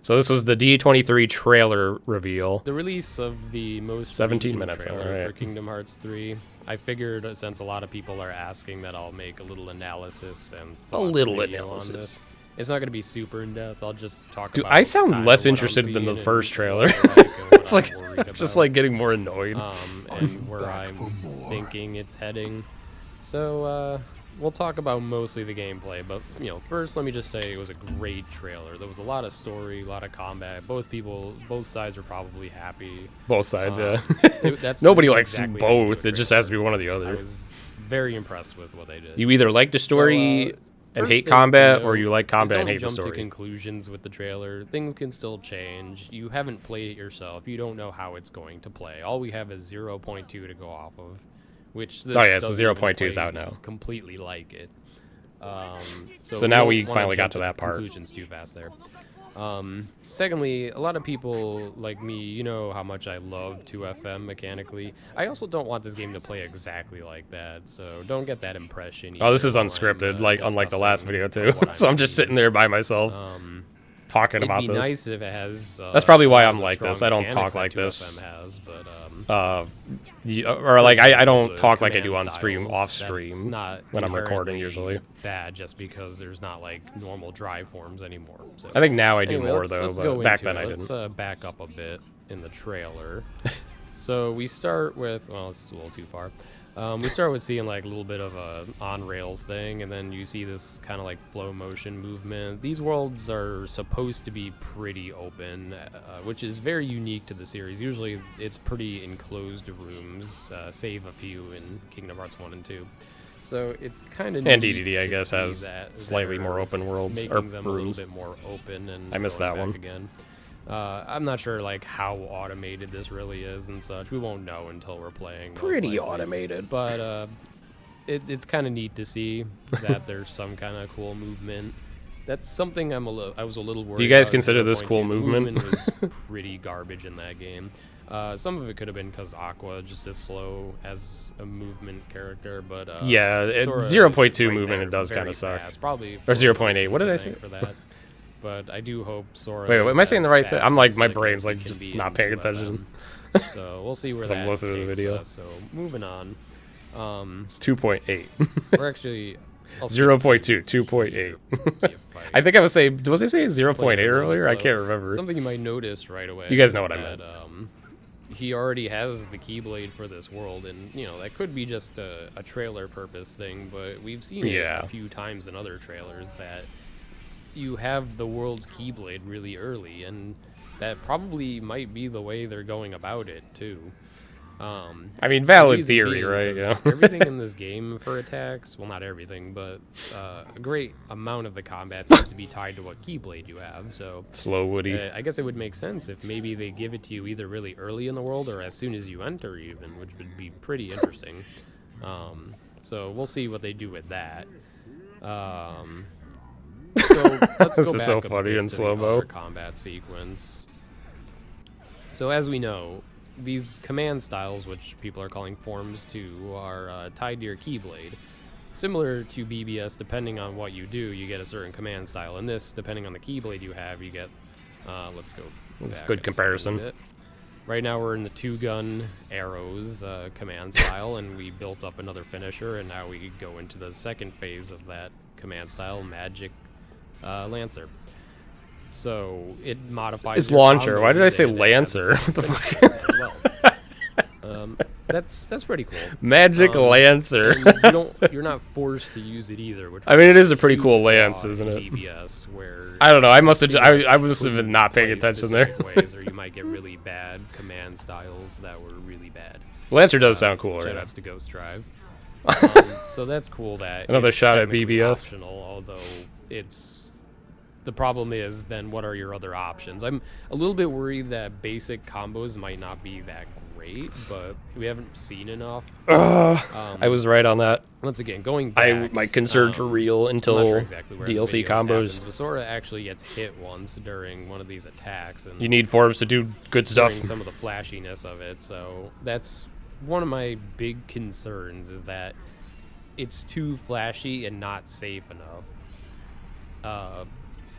Speaker 1: So this was the D23 trailer reveal.
Speaker 2: The release of the most
Speaker 1: 17
Speaker 2: recent
Speaker 1: minutes,
Speaker 2: trailer
Speaker 1: alright.
Speaker 2: for Kingdom Hearts 3. I figured since a lot of people are asking that I'll make a little analysis and thoughts
Speaker 1: little
Speaker 2: video on
Speaker 1: analysis.
Speaker 2: this. It's not going to be super in depth. I'll just talk
Speaker 1: Dude,
Speaker 2: about
Speaker 1: I sound
Speaker 2: kinda
Speaker 1: less
Speaker 2: what I'm
Speaker 1: interested than the
Speaker 2: seeing
Speaker 1: first
Speaker 2: and
Speaker 1: trailer.
Speaker 2: what I like and what
Speaker 1: It's
Speaker 2: I'm
Speaker 1: like
Speaker 2: worried
Speaker 1: just
Speaker 2: about.
Speaker 1: like getting more annoyed.
Speaker 2: And where I'm thinking it's heading. So we'll talk about mostly the gameplay, but first let me just say it was a great trailer. There was a lot of story, a lot of combat. Both sides were probably happy.
Speaker 1: Both sides, yeah.
Speaker 2: That's
Speaker 1: Nobody
Speaker 2: just
Speaker 1: likes
Speaker 2: exactly how you do
Speaker 1: both.
Speaker 2: a
Speaker 1: It just
Speaker 2: trailer.
Speaker 1: has to be one or the
Speaker 2: I
Speaker 1: other.
Speaker 2: was very impressed with what they did.
Speaker 1: You either like the story and
Speaker 2: first
Speaker 1: hate
Speaker 2: thing to
Speaker 1: combat, or
Speaker 2: note
Speaker 1: you like
Speaker 2: is
Speaker 1: combat and
Speaker 2: don't
Speaker 1: hate the
Speaker 2: jump to
Speaker 1: story.
Speaker 2: conclusions with the trailer. Things can still change. You haven't played it yourself. You don't know how it's going to play. All we have is 0.2 to go off of, which this
Speaker 1: Oh, yeah, so
Speaker 2: doesn't even
Speaker 1: 0.2 is
Speaker 2: play
Speaker 1: out now.
Speaker 2: Completely like it.
Speaker 1: So now
Speaker 2: don't
Speaker 1: we
Speaker 2: wanna
Speaker 1: finally got
Speaker 2: jump
Speaker 1: to that part.
Speaker 2: Conclusions too fast there. Secondly, a lot of people like me, you know how much I love 2FM mechanically. I also don't want this game to play exactly like that, so don't get that impression.
Speaker 1: Oh, this
Speaker 2: either
Speaker 1: is
Speaker 2: when I'm,
Speaker 1: unscripted, like unlike the last
Speaker 2: discussing
Speaker 1: video too.
Speaker 2: what
Speaker 1: So I'm
Speaker 2: I've
Speaker 1: just
Speaker 2: seen.
Speaker 1: sitting there by myself talking
Speaker 2: It'd
Speaker 1: about
Speaker 2: be
Speaker 1: this.
Speaker 2: nice if it has.
Speaker 1: That's probably why
Speaker 2: all
Speaker 1: I'm
Speaker 2: the
Speaker 1: like this.
Speaker 2: strong
Speaker 1: I don't talk
Speaker 2: mechanics that
Speaker 1: like this.
Speaker 2: 2FM has, but
Speaker 1: Or like I don't
Speaker 2: the
Speaker 1: talk like I
Speaker 2: command
Speaker 1: do on stream,
Speaker 2: styles,
Speaker 1: off
Speaker 2: that's
Speaker 1: stream
Speaker 2: not
Speaker 1: when I'm recording
Speaker 2: inherently
Speaker 1: usually.
Speaker 2: bad just because there's not like normal drive forms anymore. So
Speaker 1: I think now I do
Speaker 2: anyway,
Speaker 1: more
Speaker 2: let's
Speaker 1: though,
Speaker 2: go
Speaker 1: but back
Speaker 2: into
Speaker 1: then
Speaker 2: it.
Speaker 1: I didn't.
Speaker 2: Let's back up a bit in the trailer. So we start with, well, it's a little too far. We start with seeing like a little bit of a on-rails thing, and then you see this kind of like flow motion movement. These worlds are supposed to be pretty open, which is very unique to the series. Usually it's pretty enclosed rooms, save a few in Kingdom Hearts 1 and 2. So it's kind of
Speaker 1: And DDD, I guess, has slightly more open worlds or
Speaker 2: making them a little
Speaker 1: rooms.
Speaker 2: bit more open. And
Speaker 1: I missed
Speaker 2: going
Speaker 1: that
Speaker 2: back
Speaker 1: one.
Speaker 2: again. I'm not sure like how automated this really is and such. We won't know until we're playing. most
Speaker 1: Pretty
Speaker 2: likely.
Speaker 1: automated.
Speaker 2: But it's kind of neat to see that there's some kind of cool movement. That's something I was a little worried.
Speaker 1: Do you guys
Speaker 2: about.
Speaker 1: consider this
Speaker 2: 0.2
Speaker 1: cool movement?
Speaker 2: was pretty garbage in that game. Some of it could have been because Aqua just as slow as a movement character, but
Speaker 1: Yeah,
Speaker 2: Sora
Speaker 1: 0.2
Speaker 2: right
Speaker 1: movement,
Speaker 2: there,
Speaker 1: it does
Speaker 2: very
Speaker 1: kind of suck.
Speaker 2: fast, probably
Speaker 1: Or 0.8,
Speaker 2: 4
Speaker 1: what did I
Speaker 2: I
Speaker 1: say?
Speaker 2: think, for that? But I do hope Sora.
Speaker 1: Wait,
Speaker 2: is
Speaker 1: am I saying the
Speaker 2: as
Speaker 1: right thing?
Speaker 2: fast
Speaker 1: I'm like,
Speaker 2: as
Speaker 1: my
Speaker 2: it
Speaker 1: brain's
Speaker 2: can
Speaker 1: like just
Speaker 2: be
Speaker 1: not
Speaker 2: in
Speaker 1: paying
Speaker 2: 2FM.
Speaker 1: attention.
Speaker 2: So we'll see where
Speaker 1: 'Cause
Speaker 2: that
Speaker 1: I'm listening to the
Speaker 2: takes
Speaker 1: video.
Speaker 2: us. So moving on.
Speaker 1: It's 2.8.
Speaker 2: We're actually I'll skip
Speaker 1: 0.2, 2.8.
Speaker 2: see a fight.
Speaker 1: I think I was saying, was I saying 0.8
Speaker 2: Playing
Speaker 1: earlier? I
Speaker 2: so
Speaker 1: can't remember.
Speaker 2: Something you might notice right away.
Speaker 1: You guys know
Speaker 2: is
Speaker 1: what I
Speaker 2: that,
Speaker 1: meant.
Speaker 2: He already has the Keyblade for this world, and that could be just a trailer purpose thing, but we've seen it
Speaker 1: Yeah.
Speaker 2: a few times in other trailers that you have the world's Keyblade really early, and that probably might be the way they're going about it too.
Speaker 1: I mean, valid
Speaker 2: Reason
Speaker 1: theory,
Speaker 2: being,
Speaker 1: right?
Speaker 2: 'cause
Speaker 1: Yeah.
Speaker 2: everything in this game for attacks, well, not everything, but a great amount of the combat seems to be tied to what Keyblade you have. So
Speaker 1: Slow Woody.
Speaker 2: I guess it would make sense if maybe they give it to you either really early in the world or as soon as you enter, even, which would be pretty interesting. So we'll see what they do with that. So let's
Speaker 1: This
Speaker 2: go
Speaker 1: is so
Speaker 2: back a
Speaker 1: funny
Speaker 2: bit
Speaker 1: in
Speaker 2: to the
Speaker 1: slow-mo.
Speaker 2: other combat sequence. So as we know, these command styles, which people are calling forms 2, are tied to your Keyblade. Similar to BBS, depending on what you do, you get a certain command style. In this, depending on the Keyblade you have, you get, let's go
Speaker 1: This is
Speaker 2: back
Speaker 1: good
Speaker 2: a
Speaker 1: comparison.
Speaker 2: bit. Right now we're in the 2-gun arrows command style, and we built up another finisher, and now we go into the second phase of that command style, Magic Lancer. So it modifies.
Speaker 1: It's
Speaker 2: your
Speaker 1: launcher. Why did I
Speaker 2: combos
Speaker 1: say
Speaker 2: and it
Speaker 1: Lancer?
Speaker 2: adds
Speaker 1: What the
Speaker 2: its
Speaker 1: fuck?
Speaker 2: own as well. That's pretty cool.
Speaker 1: Magic Lancer.
Speaker 2: And you're not forced to use it either. Which
Speaker 1: I mean, it is a pretty
Speaker 2: huge
Speaker 1: cool
Speaker 2: flaw
Speaker 1: lance,
Speaker 2: in
Speaker 1: isn't it?
Speaker 2: BBS, where
Speaker 1: I don't know. I must have.
Speaker 2: pretty
Speaker 1: I
Speaker 2: much
Speaker 1: must have been
Speaker 2: couldn't
Speaker 1: not paying
Speaker 2: play
Speaker 1: attention there.
Speaker 2: specific ways, or you might get really bad command styles that were really bad.
Speaker 1: Lancer does sound cool, right?
Speaker 2: Shoutouts to Ghost Drive. So that's cool that
Speaker 1: Another
Speaker 2: it's
Speaker 1: shot at
Speaker 2: technically
Speaker 1: BBS.
Speaker 2: optional, although the problem is then what are your other options? I'm a little bit worried that basic combos might not be that great, but we haven't seen enough.
Speaker 1: I was right on that.
Speaker 2: Once again, going back,
Speaker 1: My concerns were real
Speaker 2: I'm not
Speaker 1: until
Speaker 2: sure exactly where
Speaker 1: DLC
Speaker 2: Videos
Speaker 1: combos.
Speaker 2: happens, but Sora actually gets hit once during one of these attacks, and
Speaker 1: You need forms to do good stuff.
Speaker 2: during some of the flashiness of it. So that's one of my big concerns, is that it's too flashy and not safe enough.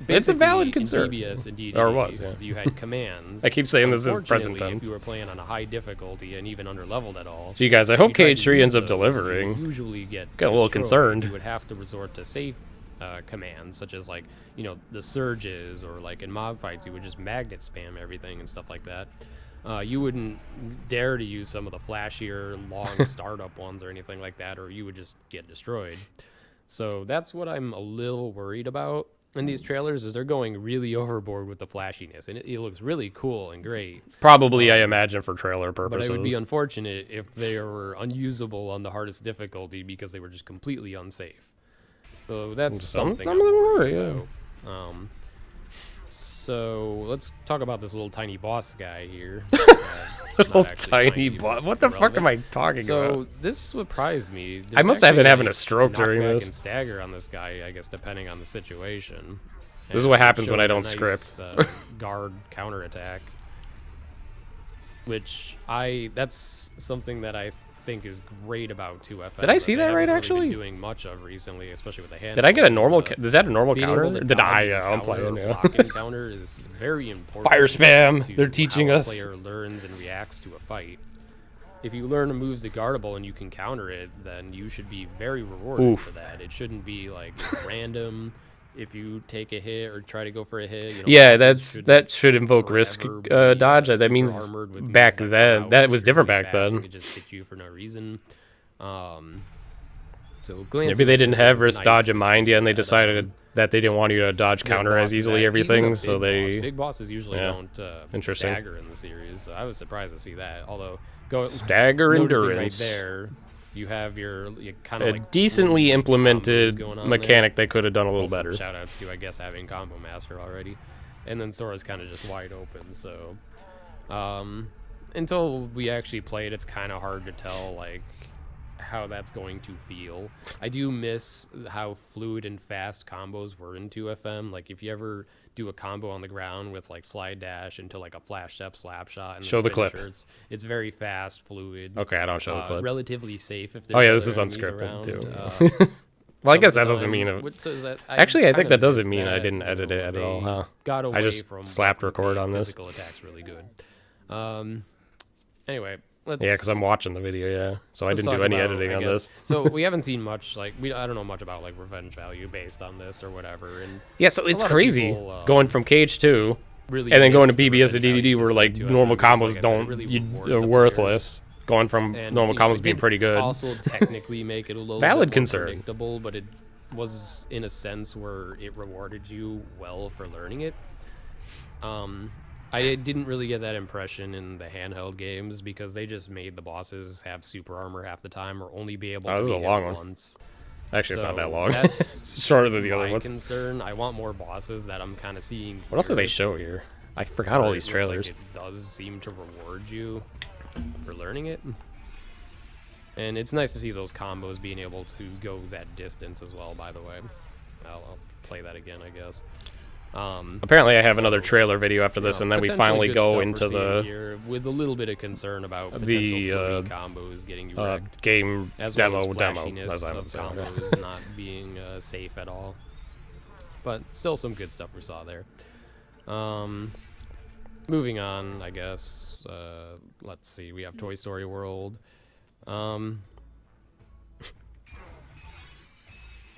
Speaker 1: It's a valid
Speaker 2: Basically,
Speaker 1: concern.
Speaker 2: in BBS and DDD,
Speaker 1: Or was, yeah.
Speaker 2: you had commands.
Speaker 1: I keep saying this is present
Speaker 2: Unfortunately,
Speaker 1: tense.
Speaker 2: if you were playing on a high difficulty and even under leveled at all,
Speaker 1: Gee, guys, I
Speaker 2: if you
Speaker 1: hope
Speaker 2: tried to
Speaker 1: KH3
Speaker 2: use
Speaker 1: ends up
Speaker 2: those, you
Speaker 1: delivering.
Speaker 2: usually get
Speaker 1: Got a little
Speaker 2: destroyed.
Speaker 1: concerned.
Speaker 2: You would have to resort to safe commands, such as like the surges, or like in mob fights, you would just magnet spam everything and stuff like that. You wouldn't dare to use some of the flashier, long startup ones or anything like that, or you would just get destroyed. So that's what I'm a little worried about in these trailers, is they're going really overboard with the flashiness, and it looks really cool and great.
Speaker 1: Probably, I imagine, for trailer
Speaker 2: But
Speaker 1: purposes.
Speaker 2: it would be unfortunate if they were unusable on the hardest difficulty because they were just completely unsafe. So that's
Speaker 1: Some
Speaker 2: something.
Speaker 1: of them
Speaker 2: I'm
Speaker 1: were,
Speaker 2: worried
Speaker 1: yeah.
Speaker 2: about. So let's talk about this little tiny boss guy here.
Speaker 1: Little
Speaker 2: Not actually
Speaker 1: tiny bot. What the fuck am I talking
Speaker 2: So
Speaker 1: about?
Speaker 2: this surprised me.
Speaker 1: I must have been
Speaker 2: There's
Speaker 1: having a
Speaker 2: actually
Speaker 1: stroke during
Speaker 2: knockback
Speaker 1: this.
Speaker 2: and stagger on this guy, I guess, depending on the situation.
Speaker 1: This is what
Speaker 2: And
Speaker 1: happens when
Speaker 2: showed
Speaker 1: I
Speaker 2: a
Speaker 1: don't
Speaker 2: nice,
Speaker 1: script.
Speaker 2: Guard counterattack, which that's something that I think is great about 2FM.
Speaker 1: Did I see
Speaker 2: they
Speaker 1: that right,
Speaker 2: haven't really
Speaker 1: actually?
Speaker 2: been doing much of recently, especially with the hand.
Speaker 1: Did I get a
Speaker 2: buttons,
Speaker 1: normal?
Speaker 2: is,
Speaker 1: Is that a normal
Speaker 2: being
Speaker 1: counter?
Speaker 2: able to
Speaker 1: Did I?
Speaker 2: dodge and
Speaker 1: Yeah, I'm
Speaker 2: counter
Speaker 1: playing.
Speaker 2: or
Speaker 1: Yeah.
Speaker 2: block and counter is very important.
Speaker 1: Fire spam.
Speaker 2: to
Speaker 1: They're teaching
Speaker 2: how
Speaker 1: us.
Speaker 2: A player learns and reacts to a fight. If you learn a move's guardable and you can counter it, then you should be very rewarded
Speaker 1: Oof.
Speaker 2: for that. It shouldn't be like random. If you take a hit or try to go for a hit,
Speaker 1: Yeah,
Speaker 2: bosses
Speaker 1: that should invoke risk
Speaker 2: forever be,
Speaker 1: dodge. That
Speaker 2: super
Speaker 1: means
Speaker 2: armored with
Speaker 1: back
Speaker 2: moves
Speaker 1: then
Speaker 2: come
Speaker 1: that
Speaker 2: out
Speaker 1: was different
Speaker 2: extremely
Speaker 1: back
Speaker 2: fast and
Speaker 1: then.
Speaker 2: could just hit you for no reason. So glancing
Speaker 1: Maybe they
Speaker 2: at
Speaker 1: didn't
Speaker 2: this, it
Speaker 1: have
Speaker 2: was
Speaker 1: risk
Speaker 2: nice
Speaker 1: dodge
Speaker 2: to
Speaker 1: in mind
Speaker 2: see
Speaker 1: yet, and they
Speaker 2: that,
Speaker 1: decided that they didn't want you to dodge
Speaker 2: you have
Speaker 1: counter as
Speaker 2: bosses
Speaker 1: easily
Speaker 2: that-
Speaker 1: everything,
Speaker 2: even a
Speaker 1: so
Speaker 2: big bosses usually
Speaker 1: yeah.
Speaker 2: don't
Speaker 1: Interesting.
Speaker 2: stagger in the series. So I was surprised to see that. Although
Speaker 1: Stagger
Speaker 2: noticing
Speaker 1: endurance.
Speaker 2: right there, you have your kind
Speaker 1: A
Speaker 2: of like
Speaker 1: decently
Speaker 2: fluid combos
Speaker 1: implemented
Speaker 2: going on
Speaker 1: mechanic they could have done a little
Speaker 2: also,
Speaker 1: better.
Speaker 2: shout outs to, I guess, having Combo Master already. And then Sora's kind of just wide open, so... until we actually play it, it's kind of hard to tell, like, how that's going to feel. I do miss how fluid and fast combos were in 2FM. Like, if you ever do a combo on the ground with, like, slide dash into, like, a flash step slap shot... and
Speaker 1: Show the clip.
Speaker 2: It's very fast, fluid.
Speaker 1: Okay, I don't show the clip.
Speaker 2: Relatively safe if there's
Speaker 1: Oh yeah, this
Speaker 2: other
Speaker 1: is
Speaker 2: enemies
Speaker 1: unscripted
Speaker 2: around.
Speaker 1: too. Well, I
Speaker 2: Some
Speaker 1: guess
Speaker 2: of the
Speaker 1: that doesn't
Speaker 2: time,
Speaker 1: mean
Speaker 2: so is that,
Speaker 1: Actually, I think
Speaker 2: kinda
Speaker 1: that doesn't
Speaker 2: missed
Speaker 1: mean I
Speaker 2: that,
Speaker 1: didn't
Speaker 2: you
Speaker 1: edit it
Speaker 2: know,
Speaker 1: at all,
Speaker 2: they
Speaker 1: huh?
Speaker 2: Got away
Speaker 1: I just
Speaker 2: from
Speaker 1: slapped
Speaker 2: what would
Speaker 1: record
Speaker 2: make
Speaker 1: on this.
Speaker 2: Physical attacks really good. Anyway, let's.
Speaker 1: Yeah, because I'm watching the video, yeah. So I
Speaker 2: let's
Speaker 1: didn't do
Speaker 2: talk
Speaker 1: any
Speaker 2: about,
Speaker 1: editing
Speaker 2: I
Speaker 1: on
Speaker 2: guess-
Speaker 1: this.
Speaker 2: So we haven't seen much. Like I don't know much about like revenge value based on this or whatever. And
Speaker 1: Yeah, so it's
Speaker 2: lot of
Speaker 1: crazy
Speaker 2: people,
Speaker 1: going from KH2
Speaker 2: really
Speaker 1: and then going
Speaker 2: miss
Speaker 1: to
Speaker 2: the
Speaker 1: BBS and
Speaker 2: revenge value
Speaker 1: DDD where
Speaker 2: system
Speaker 1: like
Speaker 2: too,
Speaker 1: normal
Speaker 2: because,
Speaker 1: combos
Speaker 2: like I said,
Speaker 1: don't
Speaker 2: really
Speaker 1: you
Speaker 2: reward
Speaker 1: are
Speaker 2: the
Speaker 1: worthless. Going from
Speaker 2: And,
Speaker 1: normal
Speaker 2: you know,
Speaker 1: combos
Speaker 2: it
Speaker 1: being
Speaker 2: did
Speaker 1: pretty good.
Speaker 2: Also, technically make it a little
Speaker 1: Valid
Speaker 2: bit more
Speaker 1: concern.
Speaker 2: predictable, but it was in a sense where it rewarded you well for learning it. I didn't really get that impression in the handheld games because they just made the bosses have super armor half the time or only be able to
Speaker 1: this is
Speaker 2: be
Speaker 1: a
Speaker 2: hit
Speaker 1: long one.
Speaker 2: once.
Speaker 1: Actually, it's not that
Speaker 2: So
Speaker 1: long.
Speaker 2: That's
Speaker 1: It's shorter than the other
Speaker 2: my
Speaker 1: ones.
Speaker 2: concern. I want more bosses that I'm kind of seeing.
Speaker 1: What else did
Speaker 2: here,
Speaker 1: they show here? I forgot all
Speaker 2: where
Speaker 1: these
Speaker 2: it looks like
Speaker 1: trailers.
Speaker 2: it does seem to reward you for learning it. And it's nice to see those combos being able to go that distance as well, by the way. I'll play that again, I guess.
Speaker 1: Apparently, I have another
Speaker 2: so,
Speaker 1: trailer video after this, and then we
Speaker 2: potentially
Speaker 1: finally
Speaker 2: good
Speaker 1: go
Speaker 2: stuff we're
Speaker 1: into
Speaker 2: seeing
Speaker 1: the
Speaker 2: here with a little bit of concern about potential
Speaker 1: the,
Speaker 2: free combos getting you wrecked,
Speaker 1: game
Speaker 2: as
Speaker 1: demo,
Speaker 2: well as
Speaker 1: demo,
Speaker 2: flashiness
Speaker 1: as I
Speaker 2: of
Speaker 1: would say.
Speaker 2: combos not being safe at all. But still some good stuff we saw there. Moving on, I guess. Let's see. We have Toy Story World.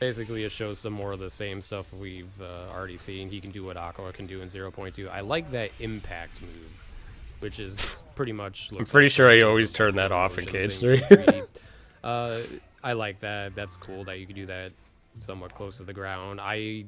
Speaker 2: Basically, it shows some more of the same stuff we've already seen. He can do what Aqua can do in 0.2. I like that impact move, which is pretty much...
Speaker 1: I'm pretty sure I always turn that off in
Speaker 2: KH3. I like that. That's cool that you can do that somewhat close to the ground. I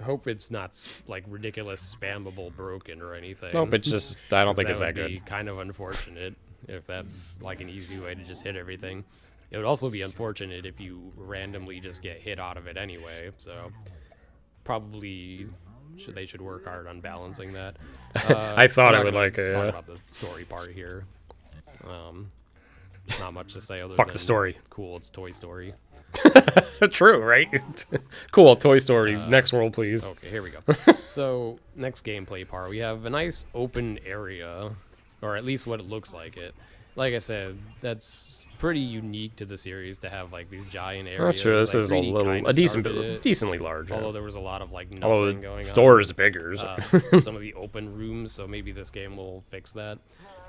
Speaker 2: hope it's not like ridiculous spammable broken or anything.
Speaker 1: Nope, it's just, I don't think it's that
Speaker 2: That would be
Speaker 1: good.
Speaker 2: kind of unfortunate if that's like an easy way to just hit everything. It would also be unfortunate if you randomly just get hit out of it anyway. So probably they should work hard on balancing that.
Speaker 1: I thought
Speaker 2: I'm
Speaker 1: I
Speaker 2: not
Speaker 1: would
Speaker 2: gonna
Speaker 1: like it,
Speaker 2: talk
Speaker 1: yeah.
Speaker 2: about the story part here. Not much to say other
Speaker 1: Fuck
Speaker 2: than
Speaker 1: the story.
Speaker 2: Cool, it's Toy Story.
Speaker 1: True, right? Cool, Toy Story. Next world, please.
Speaker 2: Okay, here we go. So, next gameplay part, we have a nice open area, or at least what it looks like it. Like I said, that's pretty unique to the series to have like these giant areas.
Speaker 1: That's true. This
Speaker 2: like,
Speaker 1: is a
Speaker 2: 3D
Speaker 1: little,
Speaker 2: kinda
Speaker 1: a decent,
Speaker 2: started it,
Speaker 1: decently large. Yeah.
Speaker 2: Although there was a lot of like
Speaker 1: Although
Speaker 2: nothing going
Speaker 1: the store is bigger.
Speaker 2: on. Some of the open rooms, so maybe this game will fix that.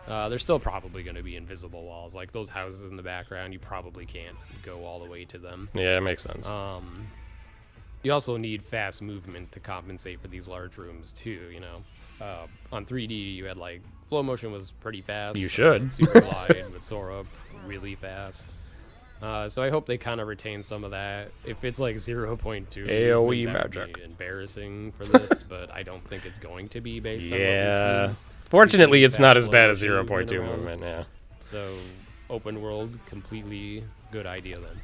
Speaker 2: There's still probably going to be invisible walls, like those houses in the background. You probably can't go all the way to them.
Speaker 1: Yeah, it makes sense.
Speaker 2: You also need fast movement to compensate for these large rooms too. You know, on 3D you had like flow motion was pretty fast.
Speaker 1: You should.
Speaker 2: Super glide with Sora really fast. So I hope they kind of retain some of that. If it's like 0.2
Speaker 1: AoE
Speaker 2: that would
Speaker 1: magic.
Speaker 2: be embarrassing for this, but I don't think it's going to be based on what we've
Speaker 1: Yeah.
Speaker 2: seen.
Speaker 1: Fortunately, it's not
Speaker 2: fast
Speaker 1: as bad as
Speaker 2: flow motion
Speaker 1: 0.2
Speaker 2: moving around.
Speaker 1: movement, yeah.
Speaker 2: So, open world, completely good idea then.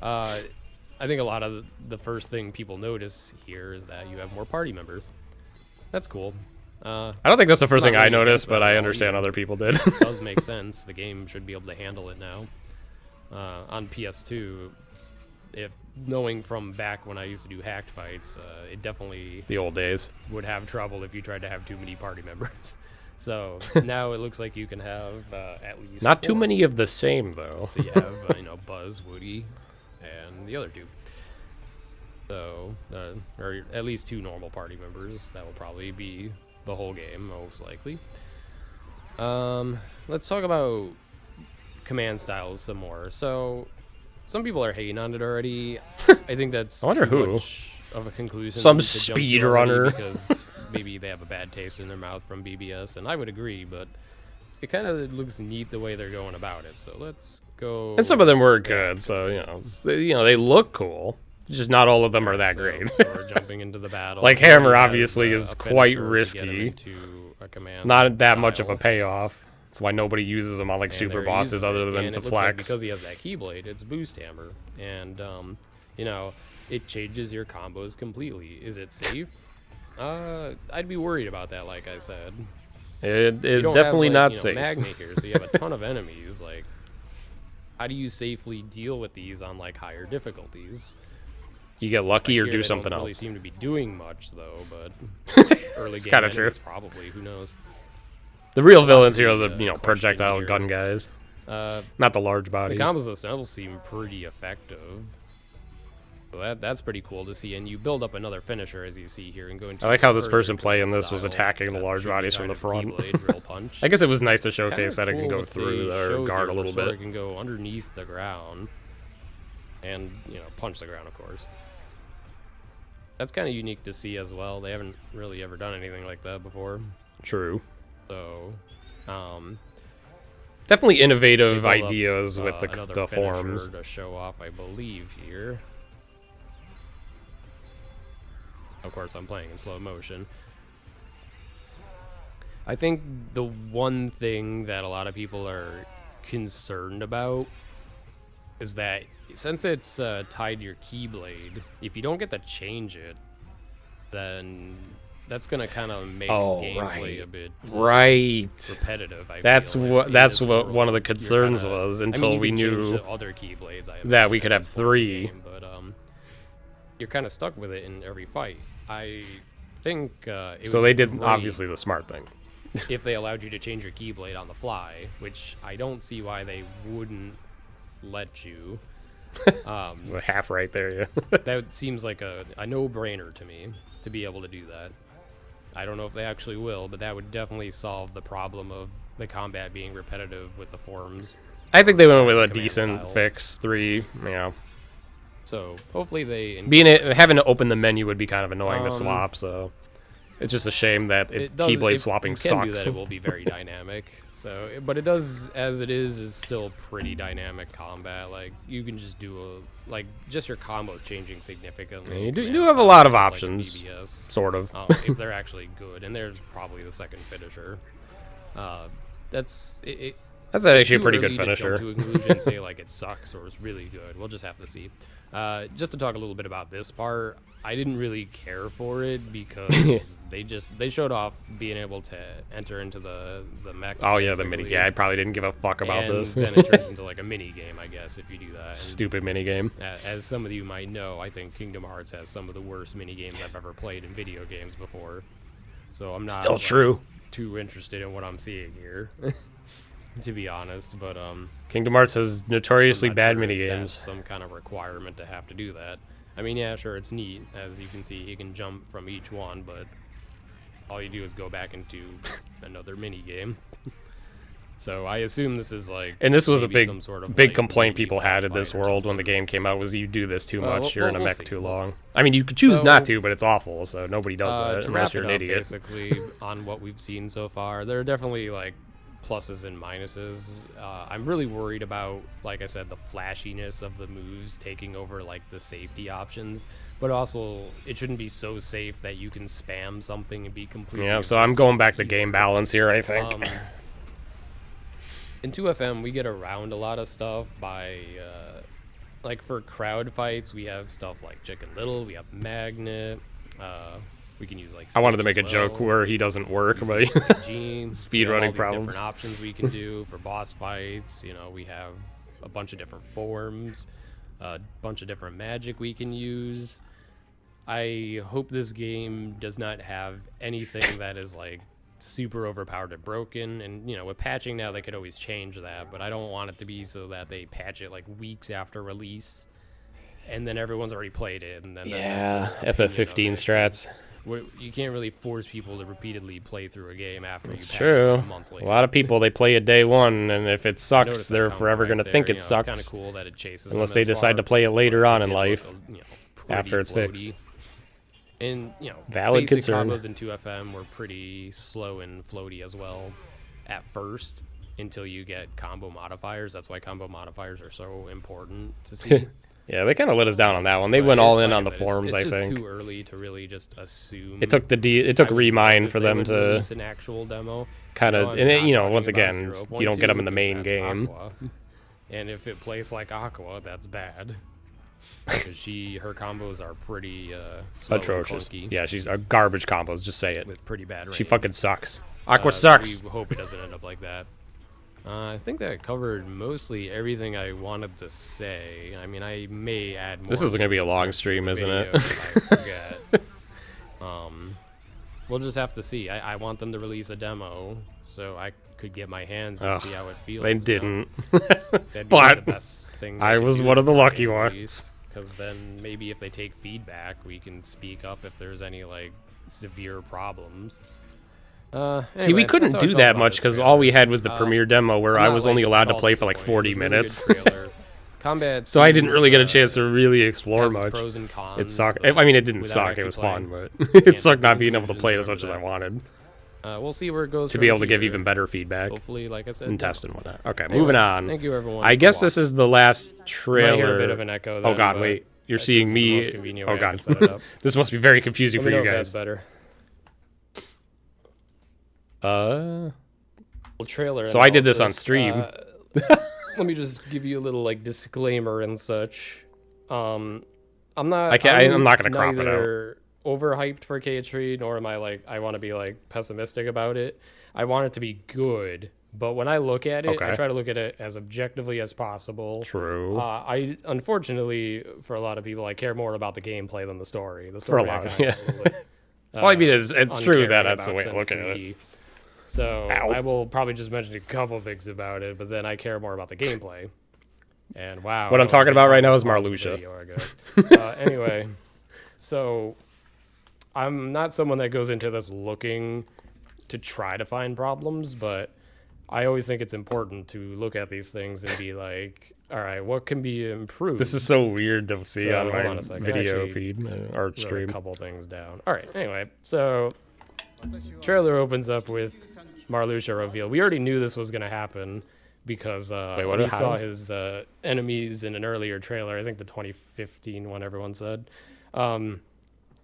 Speaker 2: I think a lot of the first thing people notice here is that you have more party members. That's cool.
Speaker 1: I don't think that's the first
Speaker 2: Not
Speaker 1: thing I
Speaker 2: really against
Speaker 1: noticed, but
Speaker 2: that at
Speaker 1: I
Speaker 2: all
Speaker 1: understand
Speaker 2: either.
Speaker 1: other people did.
Speaker 2: It does make sense. The game should be able to handle it now. On PS2, if knowing from back when I used to do hacked fights, it definitely
Speaker 1: The old days.
Speaker 2: would have trouble if you tried to have too many party members. So now it looks like you can have at least
Speaker 1: Not too
Speaker 2: 4.
Speaker 1: many of the same, though.
Speaker 2: So you have Buzz, Woody, and the other two. So or at least 2 normal party members. That will probably be the whole game, most likely. Let's talk about command styles some more. So some people are hating on it already. I think that's
Speaker 1: I wonder
Speaker 2: too
Speaker 1: who.
Speaker 2: much of a conclusion.
Speaker 1: Some
Speaker 2: to jump to
Speaker 1: speedrunner.
Speaker 2: already because maybe they have a bad taste in their mouth from BBS, and I would agree, but it kind of looks neat the way they're going about it. So let's go.
Speaker 1: And some of them were good, so they look cool. Just not all of them are that great.
Speaker 2: So we're jumping into the battle.
Speaker 1: Like
Speaker 2: He
Speaker 1: Hammer
Speaker 2: has
Speaker 1: obviously
Speaker 2: a
Speaker 1: is quite
Speaker 2: finisher to get him
Speaker 1: risky.
Speaker 2: into a command
Speaker 1: Not that much of a
Speaker 2: style.
Speaker 1: payoff. That's why nobody uses them on like
Speaker 2: And
Speaker 1: super
Speaker 2: there he
Speaker 1: bosses
Speaker 2: uses
Speaker 1: other
Speaker 2: it,
Speaker 1: than
Speaker 2: and
Speaker 1: to
Speaker 2: it looks like
Speaker 1: flex.
Speaker 2: because he has that keyblade, it's boost hammer, and it changes your combos completely. Is it safe? I'd be worried about that. Like I said,
Speaker 1: It
Speaker 2: You
Speaker 1: is
Speaker 2: don't
Speaker 1: definitely
Speaker 2: have,
Speaker 1: not
Speaker 2: like,
Speaker 1: safe.
Speaker 2: Magma here, so you have a ton of enemies. Like, how do you safely deal with these on like higher difficulties?
Speaker 1: You get lucky
Speaker 2: Like,
Speaker 1: or
Speaker 2: here
Speaker 1: do
Speaker 2: they
Speaker 1: something
Speaker 2: don't really
Speaker 1: else.
Speaker 2: seem to be doing much though, but early
Speaker 1: It's
Speaker 2: game
Speaker 1: kinda true.
Speaker 2: enemies probably. Who knows?
Speaker 1: The real
Speaker 2: lot
Speaker 1: villains
Speaker 2: to
Speaker 1: here are
Speaker 2: be,
Speaker 1: the
Speaker 2: questioned
Speaker 1: projectile
Speaker 2: here.
Speaker 1: gun guys,
Speaker 2: Uh,
Speaker 1: not the large
Speaker 2: the
Speaker 1: bodies.
Speaker 2: combos themselves seem pretty effective. So that's pretty cool to see, and you build up another finisher as you see here, and go into.
Speaker 1: I like how
Speaker 2: a
Speaker 1: this
Speaker 2: further
Speaker 1: person playing
Speaker 2: command
Speaker 1: this was
Speaker 2: style
Speaker 1: attacking the
Speaker 2: that
Speaker 1: large
Speaker 2: should be
Speaker 1: bodies from
Speaker 2: kind
Speaker 1: the
Speaker 2: of
Speaker 1: front.
Speaker 2: keyblade, drill punch.
Speaker 1: I guess it was nice to
Speaker 2: Kinda
Speaker 1: showcase that it can
Speaker 2: cool
Speaker 1: go
Speaker 2: what
Speaker 1: through
Speaker 2: they show
Speaker 1: the guard a
Speaker 2: here,
Speaker 1: little
Speaker 2: so
Speaker 1: bit.
Speaker 2: It can go underneath the ground, and punch the ground, of course. That's kind of unique to see as well. They haven't really ever done anything like that before.
Speaker 1: True.
Speaker 2: So,
Speaker 1: Definitely
Speaker 2: they
Speaker 1: innovative
Speaker 2: build up,
Speaker 1: ideas with
Speaker 2: another
Speaker 1: the
Speaker 2: finisher
Speaker 1: forms.
Speaker 2: to show off, I believe here. Of course, I'm playing in slow motion. I think the one thing that a lot of people are concerned about is that since it's tied to your keyblade, if you don't get to change it, then that's gonna kind of make gameplay a bit repetitive.
Speaker 1: That's
Speaker 2: feel,
Speaker 1: what
Speaker 2: in
Speaker 1: that's
Speaker 2: this
Speaker 1: what
Speaker 2: world.
Speaker 1: one of the
Speaker 2: You're
Speaker 1: concerns
Speaker 2: kinda-
Speaker 1: was
Speaker 2: I mean,
Speaker 1: until
Speaker 2: you
Speaker 1: we
Speaker 2: can change
Speaker 1: knew
Speaker 2: the other keyblades. I
Speaker 1: that we
Speaker 2: imagine,
Speaker 1: could
Speaker 2: at
Speaker 1: have
Speaker 2: this point in the
Speaker 1: 3.
Speaker 2: game, but you're kind of stuck with it in every fight. I think it
Speaker 1: So
Speaker 2: would
Speaker 1: they
Speaker 2: be
Speaker 1: did
Speaker 2: great
Speaker 1: obviously the smart thing.
Speaker 2: if they allowed you to change your keyblade on the fly, which I don't see why they wouldn't let you.
Speaker 1: It's a half right there, yeah.
Speaker 2: That seems like a no-brainer to me to be able to do that. I don't know if they actually will, but that would definitely solve the problem of the combat being repetitive with the forms.
Speaker 1: I think they went with a
Speaker 2: Command
Speaker 1: decent
Speaker 2: styles.
Speaker 1: fix. 3,
Speaker 2: So hopefully they
Speaker 1: having to open the menu would be kind of annoying to swap. So it's just a shame that keyblade swapping
Speaker 2: you can do
Speaker 1: sucks.
Speaker 2: that, it will be very dynamic. So, but it does, as it is still pretty dynamic combat. Like you can just do just your combos changing significantly.
Speaker 1: Yeah, you
Speaker 2: Command
Speaker 1: do have a
Speaker 2: style,
Speaker 1: lot of
Speaker 2: just like a
Speaker 1: options,
Speaker 2: BBS.
Speaker 1: sort of.
Speaker 2: If they're actually good, and there's probably the second finisher. That's it.
Speaker 1: That's actually a
Speaker 2: Too
Speaker 1: pretty
Speaker 2: early
Speaker 1: good
Speaker 2: to jump
Speaker 1: finisher.
Speaker 2: to a conclusion and say like it sucks or it's really good. We'll just have to see. Just to talk a little bit about this part, I didn't really care for it because they showed off being able to enter into the mechs.
Speaker 1: Oh yeah, the mini.
Speaker 2: basically,
Speaker 1: Yeah, I probably didn't give a fuck about
Speaker 2: and
Speaker 1: this.
Speaker 2: then it turns into like a mini game, I guess, if you do that. And,
Speaker 1: Stupid mini game.
Speaker 2: as some of you might know, I think Kingdom Hearts has some of the worst mini games I've ever played in video games before. So I'm not
Speaker 1: Still true.
Speaker 2: too interested in what I'm seeing here, to be honest. But
Speaker 1: Kingdom Hearts has notoriously
Speaker 2: I'm not
Speaker 1: bad
Speaker 2: sure
Speaker 1: mini
Speaker 2: if that's
Speaker 1: games.
Speaker 2: some kind of requirement to have to do that. I mean, yeah, sure, it's neat. As you can see, he can jump from each one, but all you do is go back into another mini game. So I assume this is like,
Speaker 1: And this was a
Speaker 2: maybe some sort of
Speaker 1: big
Speaker 2: like
Speaker 1: complaint
Speaker 2: mini
Speaker 1: people
Speaker 2: boss
Speaker 1: had in
Speaker 2: fight
Speaker 1: this
Speaker 2: or
Speaker 1: world when the
Speaker 2: something.
Speaker 1: game came out was you do this too
Speaker 2: Well,
Speaker 1: much. You're in a
Speaker 2: we'll
Speaker 1: mech
Speaker 2: see,
Speaker 1: too
Speaker 2: we'll see.
Speaker 1: long. I mean, you could choose
Speaker 2: So,
Speaker 1: not to, but it's awful. So nobody does that
Speaker 2: To
Speaker 1: unless
Speaker 2: wrap
Speaker 1: you're
Speaker 2: it
Speaker 1: an
Speaker 2: up,
Speaker 1: idiot.
Speaker 2: basically, on what we've seen so far, there are definitely like pluses and minuses. I'm really worried about, like I said, the flashiness of the moves taking over like the safety options, but also it shouldn't be so safe that you can spam something and be completely.
Speaker 1: Yeah, so I'm going back to game balance here, I think.
Speaker 2: In 2FM, we get around a lot of stuff by, like for crowd fights, we have stuff like Chicken Little, we have Magnet, we can use like.
Speaker 1: I wanted to
Speaker 2: Snitch
Speaker 1: make a
Speaker 2: as
Speaker 1: joke
Speaker 2: well.
Speaker 1: where he doesn't work, but
Speaker 2: Jeans,
Speaker 1: speedrunning
Speaker 2: different
Speaker 1: problems.
Speaker 2: options we can do for boss fights. We have a bunch of different forms, a bunch of different magic we can use. I hope this game does not have anything that is like super overpowered or broken, and with patching now they could always change that, but I don't want it to be so that they patch it like weeks after release and then everyone's already played it, and then
Speaker 1: Yeah,
Speaker 2: that's their
Speaker 1: FF15
Speaker 2: opinion of it, 'cause
Speaker 1: strats.
Speaker 2: you can't really force people to repeatedly play through a game after
Speaker 1: It's
Speaker 2: you patch
Speaker 1: true.
Speaker 2: it monthly.
Speaker 1: A lot of people, they play it day one, and if it sucks,
Speaker 2: Notice that
Speaker 1: they're
Speaker 2: comment
Speaker 1: forever
Speaker 2: right
Speaker 1: going to
Speaker 2: there,
Speaker 1: think it
Speaker 2: It's
Speaker 1: sucks.
Speaker 2: kind of cool that it chases
Speaker 1: Unless
Speaker 2: them
Speaker 1: they
Speaker 2: as
Speaker 1: decide
Speaker 2: far,
Speaker 1: to play it later
Speaker 2: but
Speaker 1: on
Speaker 2: it
Speaker 1: in
Speaker 2: did
Speaker 1: life,
Speaker 2: look, pretty
Speaker 1: after it's fixed.
Speaker 2: floaty. And
Speaker 1: Valid
Speaker 2: basic
Speaker 1: concern.
Speaker 2: combos in 2FM were pretty slow and floaty as well at first. until you get combo modifiers. That's why combo modifiers are so important to see.
Speaker 1: Yeah, they kind of let us down on that one. They went all in on the forums,
Speaker 2: it's
Speaker 1: I
Speaker 2: just
Speaker 1: think.
Speaker 2: too early to really just assume.
Speaker 1: It took Remine for them to
Speaker 2: release an actual demo.
Speaker 1: kind of,
Speaker 2: I'm
Speaker 1: and
Speaker 2: not
Speaker 1: you know,
Speaker 2: talking
Speaker 1: once
Speaker 2: about
Speaker 1: again, you don't get them in the
Speaker 2: 0.2
Speaker 1: main
Speaker 2: because
Speaker 1: game.
Speaker 2: that's Aqua. And if it plays like Aqua, that's bad. Because her combos are pretty slow
Speaker 1: Atrocious.
Speaker 2: and clunky
Speaker 1: Yeah, she's a garbage combos. Just say it.
Speaker 2: with pretty bad range.
Speaker 1: She fucking sucks. Aqua sucks.
Speaker 2: We hope it doesn't end up like that. I think that covered mostly everything I wanted to say. I mean, I may add more.
Speaker 1: This is gonna be a
Speaker 2: words
Speaker 1: long
Speaker 2: into
Speaker 1: stream,
Speaker 2: the
Speaker 1: isn't
Speaker 2: video
Speaker 1: it?
Speaker 2: if I forget. We'll just have to see. I want them to release a demo so I could get my hands and
Speaker 1: Ugh,
Speaker 2: see how it feels.
Speaker 1: They didn't.
Speaker 2: That'd be
Speaker 1: But
Speaker 2: the best thing
Speaker 1: I was one of the lucky ones.
Speaker 2: Because then maybe if they take feedback, we can speak up if there's any like severe problems.
Speaker 1: See, we
Speaker 2: Anyway,
Speaker 1: couldn't
Speaker 2: that's how I
Speaker 1: do
Speaker 2: felt
Speaker 1: that
Speaker 2: about
Speaker 1: much
Speaker 2: this
Speaker 1: because
Speaker 2: trailer.
Speaker 1: all we had was the premiere demo where
Speaker 2: I'm
Speaker 1: I
Speaker 2: not,
Speaker 1: was only
Speaker 2: like,
Speaker 1: allowed to
Speaker 2: all
Speaker 1: play for like
Speaker 2: disappointed.
Speaker 1: 40
Speaker 2: It was a really
Speaker 1: minutes.
Speaker 2: good trailer. Combat
Speaker 1: So I didn't
Speaker 2: seems,
Speaker 1: really get a chance to really explore
Speaker 2: has
Speaker 1: much.
Speaker 2: pros and cons,
Speaker 1: It sucked.
Speaker 2: but
Speaker 1: I mean, it didn't
Speaker 2: without
Speaker 1: suck. It
Speaker 2: actually
Speaker 1: was
Speaker 2: playing,
Speaker 1: fun, but
Speaker 2: can't
Speaker 1: it sucked
Speaker 2: make
Speaker 1: not being able to
Speaker 2: conclusions
Speaker 1: play it as
Speaker 2: over
Speaker 1: much as I
Speaker 2: that.
Speaker 1: wanted.
Speaker 2: We'll see where it goes.
Speaker 1: To
Speaker 2: from
Speaker 1: be able to give
Speaker 2: here.
Speaker 1: even better feedback
Speaker 2: Hopefully, like I said,
Speaker 1: and test and whatnot. Okay,
Speaker 2: Anyway,
Speaker 1: moving on.
Speaker 2: Thank you, everyone.
Speaker 1: I
Speaker 2: for
Speaker 1: guess this
Speaker 2: watching.
Speaker 1: is the last
Speaker 2: You might
Speaker 1: trailer.
Speaker 2: hear a bit of an echo.
Speaker 1: Oh
Speaker 2: then,
Speaker 1: god,
Speaker 2: but
Speaker 1: wait. You're
Speaker 2: this
Speaker 1: seeing
Speaker 2: is the
Speaker 1: me.
Speaker 2: most convenient way
Speaker 1: Oh
Speaker 2: I
Speaker 1: god.
Speaker 2: can set it up.
Speaker 1: This must be very confusing
Speaker 2: Let
Speaker 1: for
Speaker 2: me
Speaker 1: you
Speaker 2: know if
Speaker 1: guys.
Speaker 2: that's better.
Speaker 1: Uh,
Speaker 2: Trailer.
Speaker 1: So I did this on
Speaker 2: analysis.
Speaker 1: stream.
Speaker 2: Let me just give you a little like disclaimer and such. I'm not.
Speaker 1: I'm not gonna crop it out.
Speaker 2: neither overhyped for KH3, nor am I like I want to be like pessimistic about it. I want it to be good, but when I look at it, I
Speaker 1: Okay.
Speaker 2: try to look at it as objectively as possible.
Speaker 1: True.
Speaker 2: I unfortunately for a lot of people, I care more about the gameplay than the story. The
Speaker 1: For a
Speaker 2: story I
Speaker 1: lot,
Speaker 2: kinda
Speaker 1: yeah.
Speaker 2: get a little bit,
Speaker 1: Well, I mean, it's true that
Speaker 2: uncaring
Speaker 1: that's the
Speaker 2: about
Speaker 1: way to
Speaker 2: since
Speaker 1: look at it.
Speaker 2: the- So
Speaker 1: Ow.
Speaker 2: I will probably just mention a couple things about it, but then I care more about the gameplay. And wow,
Speaker 1: What I'm
Speaker 2: that was
Speaker 1: talking
Speaker 2: a
Speaker 1: about right
Speaker 2: long
Speaker 1: now is
Speaker 2: pause
Speaker 1: Marluxia.
Speaker 2: video, I guess. Anyway, so I'm not someone that goes into this looking to try to find problems, but I always think it's important to look at these things and be like, all right, what can be improved?
Speaker 1: This is so weird to see
Speaker 2: So,
Speaker 1: on
Speaker 2: hold
Speaker 1: my
Speaker 2: on a second.
Speaker 1: video
Speaker 2: Actually,
Speaker 1: feed or
Speaker 2: wrote
Speaker 1: stream.
Speaker 2: a couple things down. All right. Anyway, so trailer opens up with Marluxia reveal. We already knew this was going to happen because
Speaker 1: what-
Speaker 2: we
Speaker 1: how?
Speaker 2: saw his enemies in an earlier trailer. I think the 2015 one. Everyone said.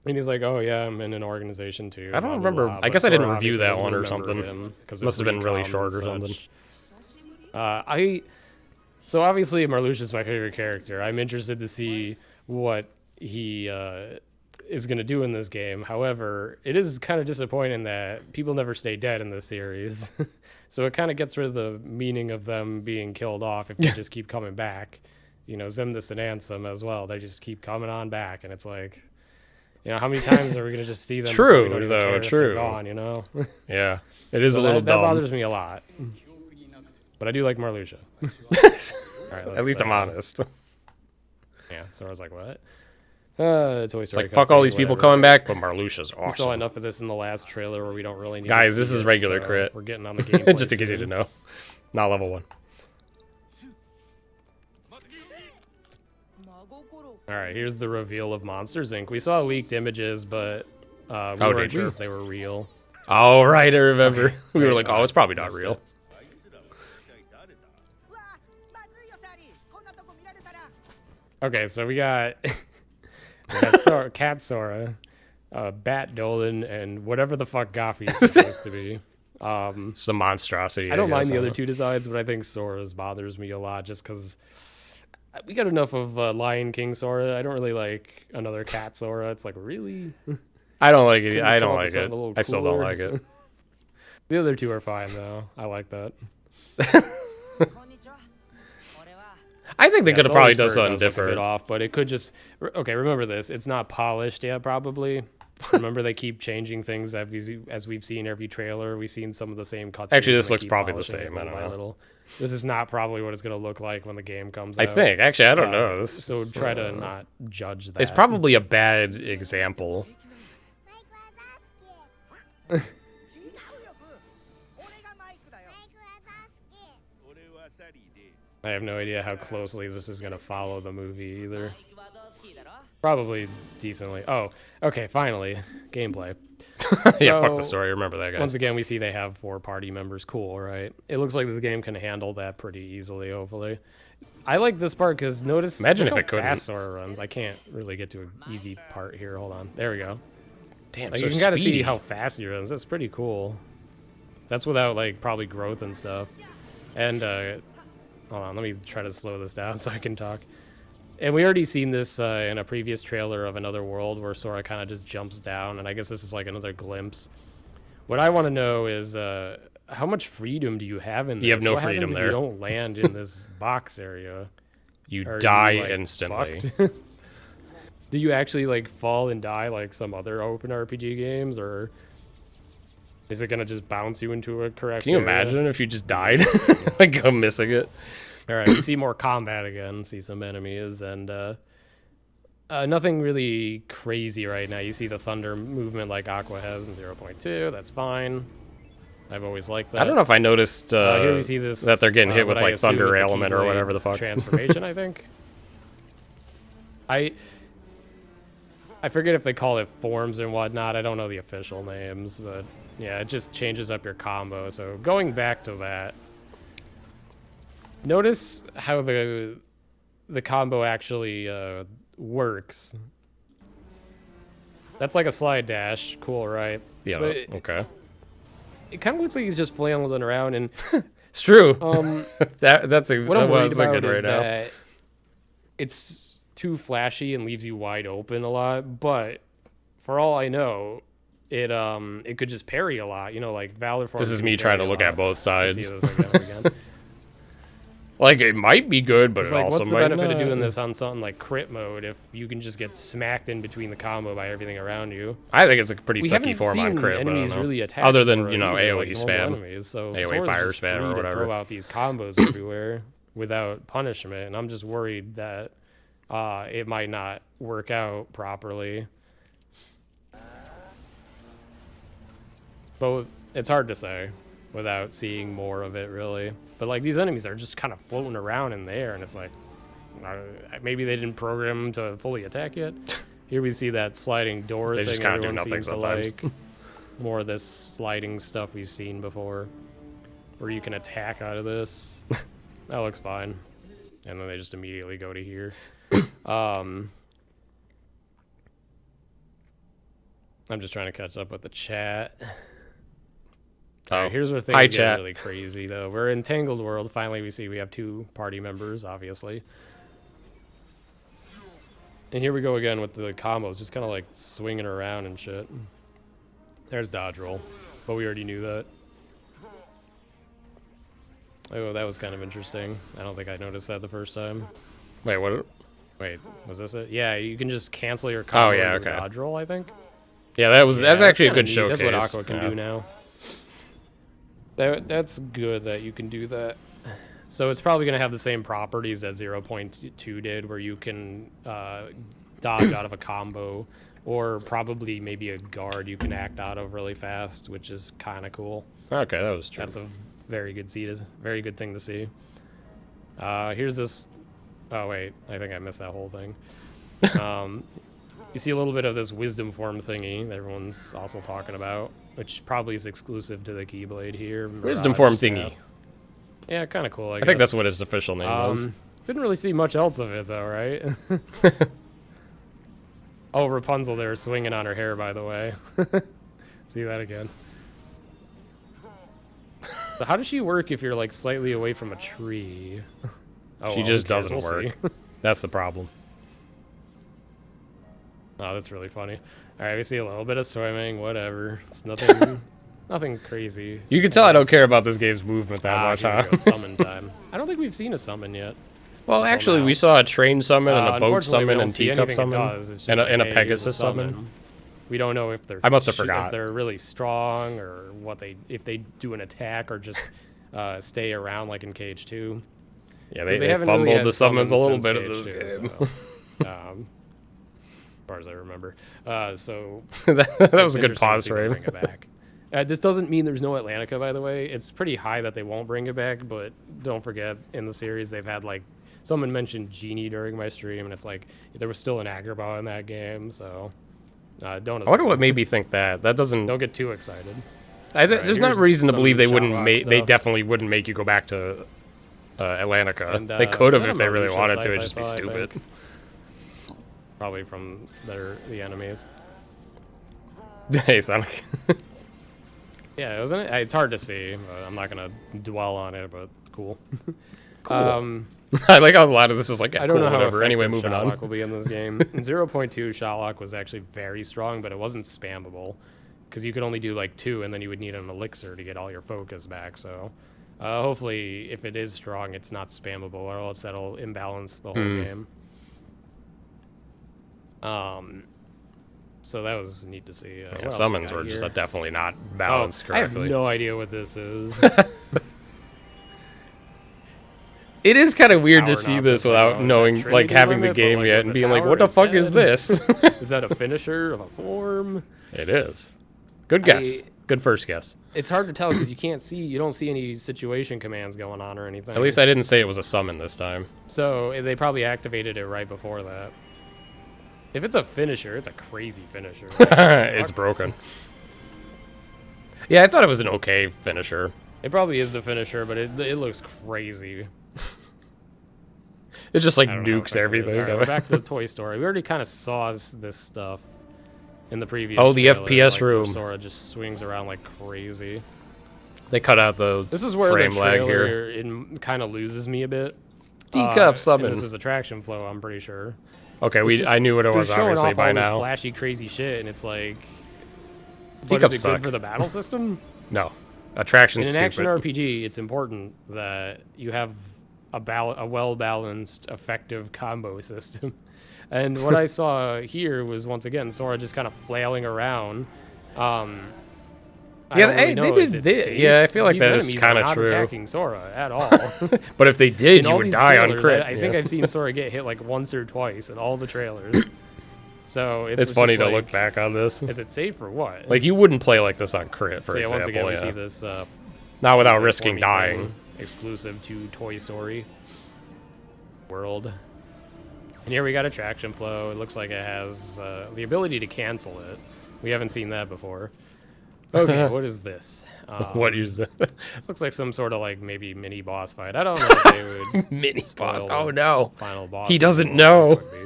Speaker 2: And he's like, "Oh yeah, I'm in an organization too."
Speaker 1: I don't
Speaker 2: blah, blah,
Speaker 1: remember.
Speaker 2: blah.
Speaker 1: I
Speaker 2: But
Speaker 1: guess I didn't
Speaker 2: Sora
Speaker 1: review
Speaker 2: obviously
Speaker 1: that
Speaker 2: doesn't
Speaker 1: one or
Speaker 2: remember
Speaker 1: something.
Speaker 2: him 'cause
Speaker 1: Must
Speaker 2: of
Speaker 1: have been really
Speaker 2: recom
Speaker 1: short or
Speaker 2: and
Speaker 1: something.
Speaker 2: such. So obviously Marluxia is my favorite character. I'm interested to see what he is going to do in this game. However, it is kind of disappointing that people never stay dead in this series. So it kind of gets rid of the meaning of them being killed off if they just keep coming back. You know, Xemnas and Ansem as well. They just keep coming on back, and it's like, you know, how many times are we going to just see them? before
Speaker 1: True,
Speaker 2: we don't even
Speaker 1: though,
Speaker 2: care if
Speaker 1: true.
Speaker 2: they're gone, you know?
Speaker 1: Yeah, it is
Speaker 2: So
Speaker 1: a little
Speaker 2: that
Speaker 1: dumb.
Speaker 2: bothers me a lot. But I do like Marluxia. All right,
Speaker 1: At least I'm honest.
Speaker 2: Yeah, so I was like, what? Toy Story.
Speaker 1: It's like fuck all these people coming back, but Marluxia's
Speaker 2: We saw
Speaker 1: awesome.
Speaker 2: enough of this in the last trailer where we don't really need
Speaker 1: Guys,
Speaker 2: to
Speaker 1: this
Speaker 2: see
Speaker 1: is
Speaker 2: it,
Speaker 1: regular
Speaker 2: so
Speaker 1: crit.
Speaker 2: We're getting on the gameplay
Speaker 1: Just in case you
Speaker 2: soon.
Speaker 1: didn't know, not level 1.
Speaker 2: All right, here's the reveal of Monsters Inc. We saw leaked images, but we
Speaker 1: Oh,
Speaker 2: weren't
Speaker 1: did
Speaker 2: sure
Speaker 1: we?
Speaker 2: if they were real.
Speaker 1: Oh right, I remember. We were
Speaker 2: Right,
Speaker 1: like, oh,
Speaker 2: alright,
Speaker 1: it's probably not
Speaker 2: missed
Speaker 1: real.
Speaker 2: it. Okay, so we got, Cat Sora, Bat Dolan, and whatever the fuck Goffy's supposed to be.
Speaker 1: It's a monstrosity.
Speaker 2: I don't mind
Speaker 1: guess,
Speaker 2: the other
Speaker 1: huh?
Speaker 2: two designs, but I think Sora's bothers me a lot just because we got enough of Lion King Sora. I don't really like another Cat Sora. It's like, really?
Speaker 1: I don't like it.
Speaker 2: Couldn't
Speaker 1: I
Speaker 2: come
Speaker 1: don't
Speaker 2: up
Speaker 1: like
Speaker 2: with something
Speaker 1: it.
Speaker 2: a little
Speaker 1: I still don't
Speaker 2: cooler?
Speaker 1: like it.
Speaker 2: The other two are fine, though. I like that.
Speaker 1: I think they could have probably done something
Speaker 2: does look a bit
Speaker 1: different.
Speaker 2: off, but it could just... Okay, remember this. It's not polished yet, probably. Remember, they keep changing things as we've seen every trailer. We've seen some of the same cutscenes.
Speaker 1: Actually, this
Speaker 2: and they
Speaker 1: looks
Speaker 2: keep
Speaker 1: probably the
Speaker 2: polishing it
Speaker 1: same. I
Speaker 2: little
Speaker 1: don't
Speaker 2: by
Speaker 1: know.
Speaker 2: little. This is not probably what it's going to look like when the game comes
Speaker 1: I
Speaker 2: out.
Speaker 1: think. Actually, I don't know. This
Speaker 2: So
Speaker 1: is,
Speaker 2: try to not judge that.
Speaker 1: It's probably a bad example.
Speaker 2: I have no idea how closely this is going to follow the movie either. Probably decently. Oh, okay, finally. Gameplay.
Speaker 1: Yeah, fuck the story. Remember that, guys.
Speaker 2: Once again, we see they have 4 party members. Cool, right? It looks like this game can handle that pretty easily, hopefully. I like this part because notice.
Speaker 1: Imagine
Speaker 2: look
Speaker 1: if
Speaker 2: how
Speaker 1: it couldn't.
Speaker 2: fast Sora runs. I can't really get to an easy part here. Hold on. There we go.
Speaker 1: Damn,
Speaker 2: Like,
Speaker 1: so
Speaker 2: you can kind of see
Speaker 1: speedy.
Speaker 2: how fast he runs. That's pretty cool. That's without like probably growth and stuff. And hold on, let me try to slow this down so I can talk. And we already seen this in a previous trailer of Another World where Sora kind of just jumps down, and I guess this is like another glimpse. What I want to know is how much freedom do you have in this?
Speaker 1: You have no
Speaker 2: what
Speaker 1: freedom
Speaker 2: happens if
Speaker 1: there.
Speaker 2: you don't land in this box area.
Speaker 1: You
Speaker 2: Are
Speaker 1: die
Speaker 2: you, like,
Speaker 1: instantly.
Speaker 2: fucked? Do you actually like fall and die like some other open RPG games, or is it gonna just bounce you into a correct
Speaker 1: Can you
Speaker 2: area?
Speaker 1: imagine if you just died? Like, I'm missing it.
Speaker 2: All right, we see more combat again, see some enemies, and nothing really crazy right now. You see the thunder movement like Aqua has in 0.2. That's fine. I've always liked that.
Speaker 1: I don't know if I noticed
Speaker 2: Here we see this,
Speaker 1: that they're getting hit
Speaker 2: what
Speaker 1: with
Speaker 2: I
Speaker 1: like
Speaker 2: assume is
Speaker 1: thunder
Speaker 2: the
Speaker 1: element or
Speaker 2: Keyblade
Speaker 1: whatever the fuck.
Speaker 2: transformation, I think. I forget if they call it forms and whatnot. I don't know the official names, but yeah, it just changes up your combo. So going back to that, notice how the combo actually works. That's like a slide dash. Cool, right?
Speaker 1: Yeah,
Speaker 2: But
Speaker 1: okay.
Speaker 2: it kind of looks like he's just flailing around, and
Speaker 1: It's true.
Speaker 2: what
Speaker 1: that's
Speaker 2: I'm
Speaker 1: what I
Speaker 2: worried
Speaker 1: was
Speaker 2: about
Speaker 1: thinking
Speaker 2: is
Speaker 1: right now.
Speaker 2: that it's too flashy and leaves you wide open a lot. But for all I know, it could just parry a lot. You know, like Valor Form.
Speaker 1: This is
Speaker 2: can
Speaker 1: me trying to
Speaker 2: parry a
Speaker 1: look
Speaker 2: lot.
Speaker 1: at both
Speaker 2: I see
Speaker 1: sides.
Speaker 2: this again and again.
Speaker 1: Like, it might be good, but
Speaker 2: It's
Speaker 1: it
Speaker 2: like,
Speaker 1: also
Speaker 2: what's the
Speaker 1: might
Speaker 2: benefit
Speaker 1: not.
Speaker 2: of doing this on something like crit mode if you can just get smacked in between the combo by everything around you?
Speaker 1: I think it's a pretty
Speaker 2: We
Speaker 1: sucky
Speaker 2: haven't
Speaker 1: form on
Speaker 2: seen
Speaker 1: crit, but I don't
Speaker 2: enemies
Speaker 1: know.
Speaker 2: really attack
Speaker 1: Other than,
Speaker 2: Sora
Speaker 1: you know,
Speaker 2: either,
Speaker 1: AoE
Speaker 2: like normal
Speaker 1: spam.
Speaker 2: enemies, so
Speaker 1: AoE
Speaker 2: Sora's
Speaker 1: fire
Speaker 2: just
Speaker 1: spam or
Speaker 2: free to
Speaker 1: whatever.
Speaker 2: throw out these combos everywhere without punishment, and I'm just worried that it might not work out properly. But it's hard to say without seeing more of it, really. But like these enemies are just kind of floating around in the air, and it's like maybe they didn't program them to fully attack yet. Here we see that sliding door
Speaker 1: They
Speaker 2: thing.
Speaker 1: just kinda do
Speaker 2: Everyone
Speaker 1: nothing
Speaker 2: seems to
Speaker 1: sometimes.
Speaker 2: like. More of this sliding stuff we've seen before, where you can attack out of this. That looks fine. And then they just immediately go to here. I'm just trying to catch up with the chat. Alright, here's where things
Speaker 1: Hi,
Speaker 2: get
Speaker 1: chat.
Speaker 2: really crazy, though. We're in Tangled World. Finally, we see we have 2 party members, obviously. And here we go again with the combos, just kind of like swinging around and shit. There's dodge roll, but we already knew that. Oh, that was kind of interesting. I don't think I noticed that the first time.
Speaker 1: Wait, what?
Speaker 2: Wait, was this it? Yeah, you can just cancel your combo
Speaker 1: yeah,
Speaker 2: with
Speaker 1: okay.
Speaker 2: dodge roll, I think.
Speaker 1: Yeah, that's
Speaker 2: Yeah,
Speaker 1: actually a
Speaker 2: kinda
Speaker 1: good
Speaker 2: neat.
Speaker 1: showcase.
Speaker 2: That's what Aqua can
Speaker 1: Yeah.
Speaker 2: do now. That's good that you can do that. So it's probably going to have the same properties that 0.2 did, where you can dodge out of a combo, or probably maybe a guard you can act out of really fast, which is kind of cool.
Speaker 1: Okay, that was true.
Speaker 2: That's a very good very good thing to see. Here's this. Oh wait, I think I missed that whole thing. You see a little bit of this wisdom form thingy that everyone's also talking about, which probably is exclusive to the Keyblade here.
Speaker 1: Wisdom
Speaker 2: Mirage
Speaker 1: form
Speaker 2: staff.
Speaker 1: thingy.
Speaker 2: Yeah, kind of cool. I
Speaker 1: think
Speaker 2: guess.
Speaker 1: that's what its official name was.
Speaker 2: Didn't really see much else of it though, right? Oh, Rapunzel there swinging on her hair, by the way. See that again. So how does she work if you're like slightly away from a tree? Oh,
Speaker 1: She
Speaker 2: well,
Speaker 1: just
Speaker 2: who cares?
Speaker 1: doesn't
Speaker 2: We'll
Speaker 1: work.
Speaker 2: see.
Speaker 1: That's the problem.
Speaker 2: Oh, that's really funny. All right, we see a little bit of swimming, whatever. It's nothing, nothing crazy.
Speaker 1: You can tell I don't care about this game's movement that much,
Speaker 2: Here we
Speaker 1: huh?
Speaker 2: go, summon time. I don't think we've seen a summon yet.
Speaker 1: Well, actually,
Speaker 2: now.
Speaker 1: we saw a train summon and a boat
Speaker 2: Unfortunately, we
Speaker 1: summon
Speaker 2: don't
Speaker 1: and
Speaker 2: see
Speaker 1: teacup
Speaker 2: anything it
Speaker 1: summon
Speaker 2: does. It's just
Speaker 1: and a,
Speaker 2: like,
Speaker 1: and a
Speaker 2: hey, here's
Speaker 1: Pegasus summon.
Speaker 2: We don't know if they're.
Speaker 1: I must have forgot.
Speaker 2: If they're really strong, or if they do an attack, or just stay around like in KH2.
Speaker 1: Yeah,
Speaker 2: 'Cause
Speaker 1: they
Speaker 2: haven't really
Speaker 1: fumbled
Speaker 2: had
Speaker 1: the summons a little
Speaker 2: since
Speaker 1: bit of this
Speaker 2: KH2,
Speaker 1: game.
Speaker 2: so, as far as I remember. So
Speaker 1: that was
Speaker 2: it's
Speaker 1: a good
Speaker 2: interesting to
Speaker 1: pause
Speaker 2: see them
Speaker 1: frame.
Speaker 2: bring it back. This doesn't mean there's no Atlantica, by the way. It's pretty high that they won't bring it back, but don't forget, in the series, they've had, like, someone mentioned Genie during my stream, and it's like, there was still an Agrabah in that game, so Don't.
Speaker 1: I wonder what made me think that. That doesn't.
Speaker 2: Don't get too excited.
Speaker 1: There's not reason to believe they wouldn't
Speaker 2: make.
Speaker 1: They definitely wouldn't make you go back to Atlantica.
Speaker 2: And,
Speaker 1: they could have
Speaker 2: was
Speaker 1: if
Speaker 2: that
Speaker 1: they
Speaker 2: a
Speaker 1: really
Speaker 2: Mauritius
Speaker 1: wanted to.
Speaker 2: site
Speaker 1: It'd
Speaker 2: I
Speaker 1: just be
Speaker 2: saw, I
Speaker 1: stupid.
Speaker 2: think? Probably from the enemies.
Speaker 1: Hey, Sonic.
Speaker 2: Yeah, wasn't it? It's hard to see. But I'm not gonna dwell on it, but cool.
Speaker 1: Cool. I like how a lot of this is like, yeah,
Speaker 2: I don't
Speaker 1: cool,
Speaker 2: know how
Speaker 1: whatever. Anyway,
Speaker 2: effective
Speaker 1: moving
Speaker 2: shot
Speaker 1: on.
Speaker 2: lock will be in this game. In 0.2, shot lock was actually very strong, but it wasn't spammable because you could only do like 2, and then you would need an elixir to get all your focus back. So hopefully, if it is strong, it's not spammable, or else that'll imbalance the whole game. So that was neat to see. What else we
Speaker 1: Summons
Speaker 2: got
Speaker 1: were just
Speaker 2: here?
Speaker 1: definitely not balanced
Speaker 2: I have
Speaker 1: correctly.
Speaker 2: no idea what this is.
Speaker 1: It is kind of
Speaker 2: This
Speaker 1: weird to
Speaker 2: tower
Speaker 1: see
Speaker 2: nonsense
Speaker 1: this
Speaker 2: right
Speaker 1: without
Speaker 2: now. Is that
Speaker 1: knowing, like,
Speaker 2: Trinity
Speaker 1: having the
Speaker 2: limit, but,
Speaker 1: game
Speaker 2: like,
Speaker 1: yet
Speaker 2: with
Speaker 1: and
Speaker 2: the
Speaker 1: being like,
Speaker 2: tower
Speaker 1: what the fuck is
Speaker 2: instead?
Speaker 1: this?
Speaker 2: Is that a finisher of a form?
Speaker 1: It is. Good guess. Good first guess.
Speaker 2: It's hard to tell because you don't see any situation commands going on or anything.
Speaker 1: At least I didn't say it was a summon this time.
Speaker 2: So they probably activated it right before that. If it's a finisher, it's a crazy finisher.
Speaker 1: It's broken. Yeah, I thought it was an okay finisher.
Speaker 2: It probably is the finisher, but it looks crazy.
Speaker 1: It just like
Speaker 2: I don't know how
Speaker 1: nukes
Speaker 2: effective it is.
Speaker 1: everything.
Speaker 2: All right, we're back to the Toy Story. We already kind of saw this stuff in the previous.
Speaker 1: Oh, the
Speaker 2: trailer,
Speaker 1: FPS
Speaker 2: like, where
Speaker 1: room.
Speaker 2: Sora just swings around like crazy.
Speaker 1: They cut out the
Speaker 2: This is where
Speaker 1: frame
Speaker 2: the
Speaker 1: lag
Speaker 2: trailer
Speaker 1: here.
Speaker 2: kind of loses me a bit.
Speaker 1: Teacup summon.
Speaker 2: And this is attraction flow, I'm pretty sure.
Speaker 1: Okay,
Speaker 2: It's just-
Speaker 1: I knew what it
Speaker 2: they're
Speaker 1: was
Speaker 2: showing
Speaker 1: obviously
Speaker 2: off
Speaker 1: by
Speaker 2: all this
Speaker 1: now.
Speaker 2: flashy, crazy shit, and it's like, but
Speaker 1: Teacups
Speaker 2: is it good
Speaker 1: suck.
Speaker 2: for the battle system?
Speaker 1: No, attraction's
Speaker 2: In an action
Speaker 1: stupid.
Speaker 2: RPG, it's important that you have a well-balanced, effective combo system. And what I saw here was, once again, Sora just kind of flailing around. I
Speaker 1: Yeah,
Speaker 2: don't really
Speaker 1: hey,
Speaker 2: know,
Speaker 1: they
Speaker 2: is
Speaker 1: did.
Speaker 2: it
Speaker 1: They,
Speaker 2: safe?
Speaker 1: yeah, I feel like
Speaker 2: These
Speaker 1: that is
Speaker 2: enemies
Speaker 1: kind
Speaker 2: are
Speaker 1: of
Speaker 2: not
Speaker 1: true.
Speaker 2: attacking Sora at all.
Speaker 1: But if they did,
Speaker 2: In
Speaker 1: you
Speaker 2: all
Speaker 1: would
Speaker 2: these
Speaker 1: die on
Speaker 2: trailers,
Speaker 1: crit.
Speaker 2: I think I've seen Sora get hit like once or twice in all the trailers. So
Speaker 1: It's funny
Speaker 2: just
Speaker 1: to
Speaker 2: like,
Speaker 1: look back on this.
Speaker 2: Is it safe or what?
Speaker 1: Like, you wouldn't play like this on crit, for
Speaker 2: so yeah,
Speaker 1: example.
Speaker 2: once again, we
Speaker 1: yeah.
Speaker 2: see this
Speaker 1: Not without
Speaker 2: Keep It
Speaker 1: risking
Speaker 2: For Me
Speaker 1: dying.
Speaker 2: thing, exclusive to Toy Story World. And here we got attraction flow. It looks like it has the ability to cancel it. We haven't seen that before. Okay, what is this?
Speaker 1: What is that?
Speaker 2: This looks like some sort of like maybe mini boss fight. I don't know if they would
Speaker 1: Mini
Speaker 2: spoil
Speaker 1: boss.
Speaker 2: the
Speaker 1: Oh no.
Speaker 2: final boss.
Speaker 1: He doesn't
Speaker 2: or
Speaker 1: know.
Speaker 2: what it could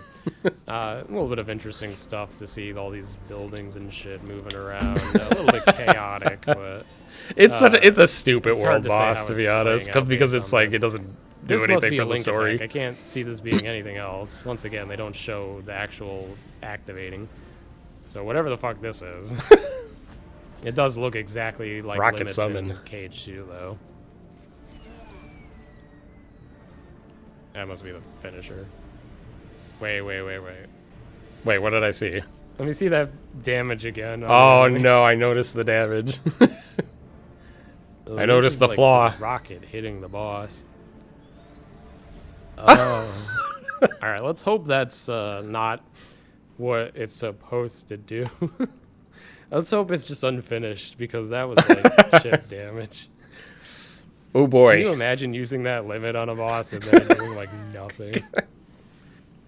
Speaker 2: be. A little bit of interesting stuff to see all these buildings and shit moving around. A little bit chaotic, but
Speaker 1: It's it's a stupid
Speaker 2: it's hard
Speaker 1: world
Speaker 2: to say
Speaker 1: boss
Speaker 2: how
Speaker 1: to be
Speaker 2: it's
Speaker 1: honest,
Speaker 2: playing out
Speaker 1: because
Speaker 2: based
Speaker 1: it's
Speaker 2: on
Speaker 1: like
Speaker 2: this.
Speaker 1: it doesn't do
Speaker 2: this must
Speaker 1: anything
Speaker 2: be
Speaker 1: for
Speaker 2: a
Speaker 1: the
Speaker 2: link
Speaker 1: story.
Speaker 2: attack. I can't see this being anything else. Once again, they don't show the actual activating. So whatever the fuck this is. It does look exactly like
Speaker 1: Rocket
Speaker 2: Limits
Speaker 1: summon.
Speaker 2: in KH2, though. That must be the finisher. Wait.
Speaker 1: Wait, what did I see?
Speaker 2: Let me see that damage again.
Speaker 1: Oh no, I noticed the damage.
Speaker 2: Oh,
Speaker 1: I
Speaker 2: this
Speaker 1: noticed
Speaker 2: is
Speaker 1: the
Speaker 2: like
Speaker 1: flaw.
Speaker 2: the rocket hitting the boss. Oh. All right, let's hope that's not what it's supposed to do. Let's hope it's just unfinished, because that was like chip damage.
Speaker 1: Oh
Speaker 2: Can you
Speaker 1: boy.
Speaker 2: imagine using that limit on a boss and then doing like nothing?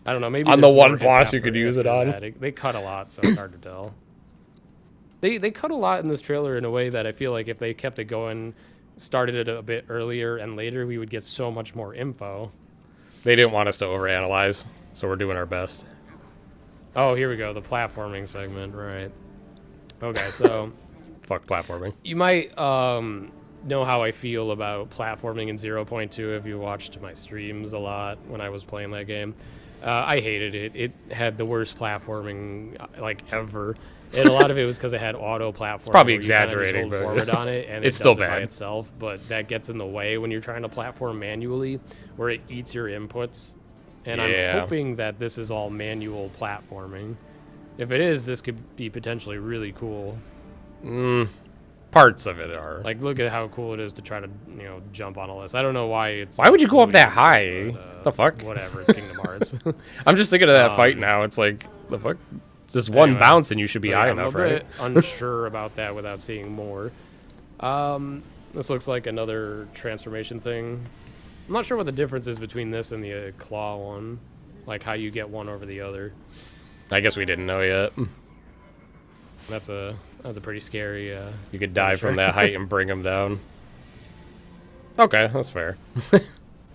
Speaker 2: I don't know. Maybe
Speaker 1: On the
Speaker 2: there's
Speaker 1: one
Speaker 2: more hits
Speaker 1: boss you
Speaker 2: after-
Speaker 1: could use it
Speaker 2: after
Speaker 1: on.
Speaker 2: that. They cut a lot, so it's hard to tell. They cut a lot in this trailer in a way that I feel like if they kept it going, started it a bit earlier and later, we would get so much more info.
Speaker 1: They didn't want us to overanalyze, so we're doing our best.
Speaker 2: Oh, here we go. The platforming segment, right? Okay, so
Speaker 1: Fuck platforming.
Speaker 2: you might know how I feel about platforming in 0.2 if you watched my streams a lot when I was playing that game. I hated it. It had the worst platforming like ever. And a lot of it was because it had auto platforming. It's
Speaker 1: probably
Speaker 2: where you kinda just
Speaker 1: exaggerating,
Speaker 2: hold
Speaker 1: but
Speaker 2: forward on it, and
Speaker 1: it's
Speaker 2: it
Speaker 1: still
Speaker 2: does it by
Speaker 1: bad.
Speaker 2: itself. But that gets in the way when you're trying to platform manually, where it eats your inputs. And
Speaker 1: Yeah.
Speaker 2: I'm hoping that this is all manual platforming. If it is, this could be potentially really cool.
Speaker 1: Parts of it are.
Speaker 2: Like, look at how cool it is to try to, jump on a list. I don't know why it's.
Speaker 1: Why would you go up that
Speaker 2: included,
Speaker 1: high?
Speaker 2: but,
Speaker 1: The fuck?
Speaker 2: Whatever. It's Kingdom Hearts.
Speaker 1: I'm just thinking of that fight now. It's like, the fuck? Just one
Speaker 2: Anyway,
Speaker 1: bounce and you should be
Speaker 2: So,
Speaker 1: high
Speaker 2: yeah,
Speaker 1: enough,
Speaker 2: I'm a
Speaker 1: right?
Speaker 2: bit unsure about that without seeing more. This looks like another transformation thing. I'm not sure what the difference is between this and the claw one. Like how you get one over the other.
Speaker 1: I guess we didn't know yet.
Speaker 2: That's a pretty scary.
Speaker 1: You could dive from that height and bring him down. Okay, that's fair.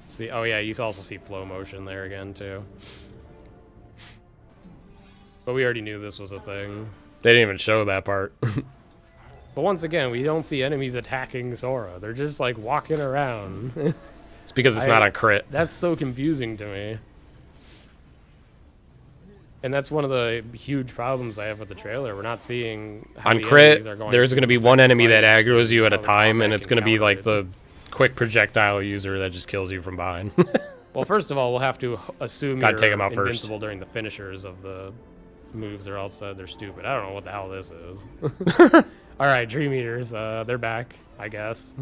Speaker 2: See, oh yeah, you also see flow motion there again too. But we already knew this was a thing.
Speaker 1: They didn't even show that part.
Speaker 2: But once again, we don't see enemies attacking Sora. They're just like walking around.
Speaker 1: It's because it's not a crit.
Speaker 2: That's so confusing to me. And that's one of the huge problems I have with the trailer. We're not seeing how
Speaker 1: on crit. There's going to be one enemy that aggroes you at a time, and it's going to be like the quick projectile user that just kills you from behind.
Speaker 2: Well, first of all, we'll have to assume
Speaker 1: Gotta
Speaker 2: you're
Speaker 1: take 'em out
Speaker 2: invincible
Speaker 1: first.
Speaker 2: during the finishers of the moves, or else they're stupid. I don't know what the hell this is. All right, Dream Eaters, they're back, I guess.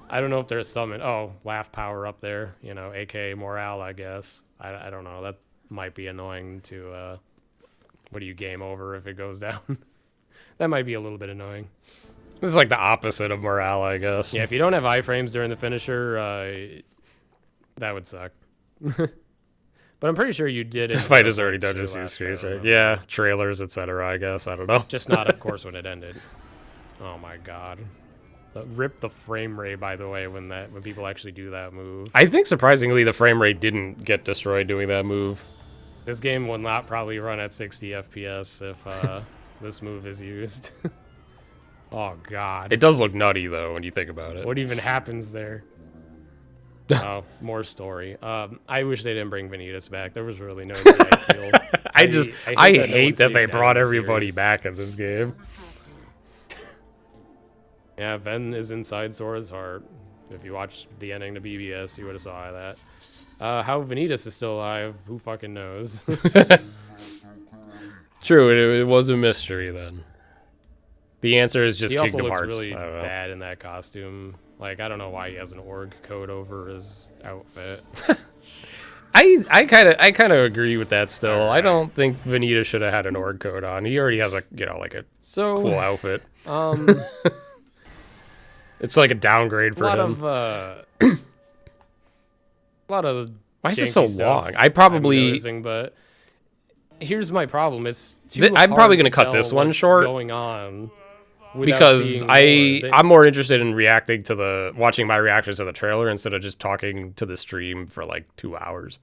Speaker 2: I don't know if there's summon. Oh, laugh power up there, you know, aka morale, I guess. I don't know. That might be annoying to. What do you game over if it goes down? That might be a little bit annoying.
Speaker 1: This is like the opposite of morale, I guess.
Speaker 2: Yeah, if you don't have iframes during the finisher, that would suck. But I'm pretty sure you did it.
Speaker 1: The fight has already done its face, right? Yeah, trailers, etc. I guess. I don't know.
Speaker 2: Just not, of course, when it ended. Oh my god. Rip the frame rate, by the way, when people actually do that move.
Speaker 1: I think surprisingly the frame rate didn't get destroyed doing that move.
Speaker 2: This game will not probably run at 60 FPS if this move is used. Oh god.
Speaker 1: It does look nutty though when you think about it.
Speaker 2: What even happens there? Oh, it's more story. I wish they didn't bring Vanitas back. There was really no need, I feel.
Speaker 1: I hate that they brought everybody back in this game.
Speaker 2: Yeah, Ven is inside Sora's heart. If you watched the ending to BBS, you would have saw that. How Vanitas is still alive, who fucking knows?
Speaker 1: True, it was a mystery then. The answer is just
Speaker 2: he also
Speaker 1: Kingdom
Speaker 2: looks
Speaker 1: Hearts.
Speaker 2: really bad in that costume. Like, I don't know why he has an org code over his outfit.
Speaker 1: I kind of agree with that still. I don't think Vanitas should have had an org code on. He already has a, you know, like a cool outfit. It's like a downgrade for him.
Speaker 2: A lot of
Speaker 1: why is it so
Speaker 2: stuff
Speaker 1: long? I probably
Speaker 2: noticing, but here's my problem. It's
Speaker 1: I'm probably
Speaker 2: going
Speaker 1: gonna cut this one
Speaker 2: what's
Speaker 1: short
Speaker 2: going on
Speaker 1: because
Speaker 2: seeing more.
Speaker 1: I'm more interested in watching my reactions to the trailer instead of just talking to the stream for like 2 hours.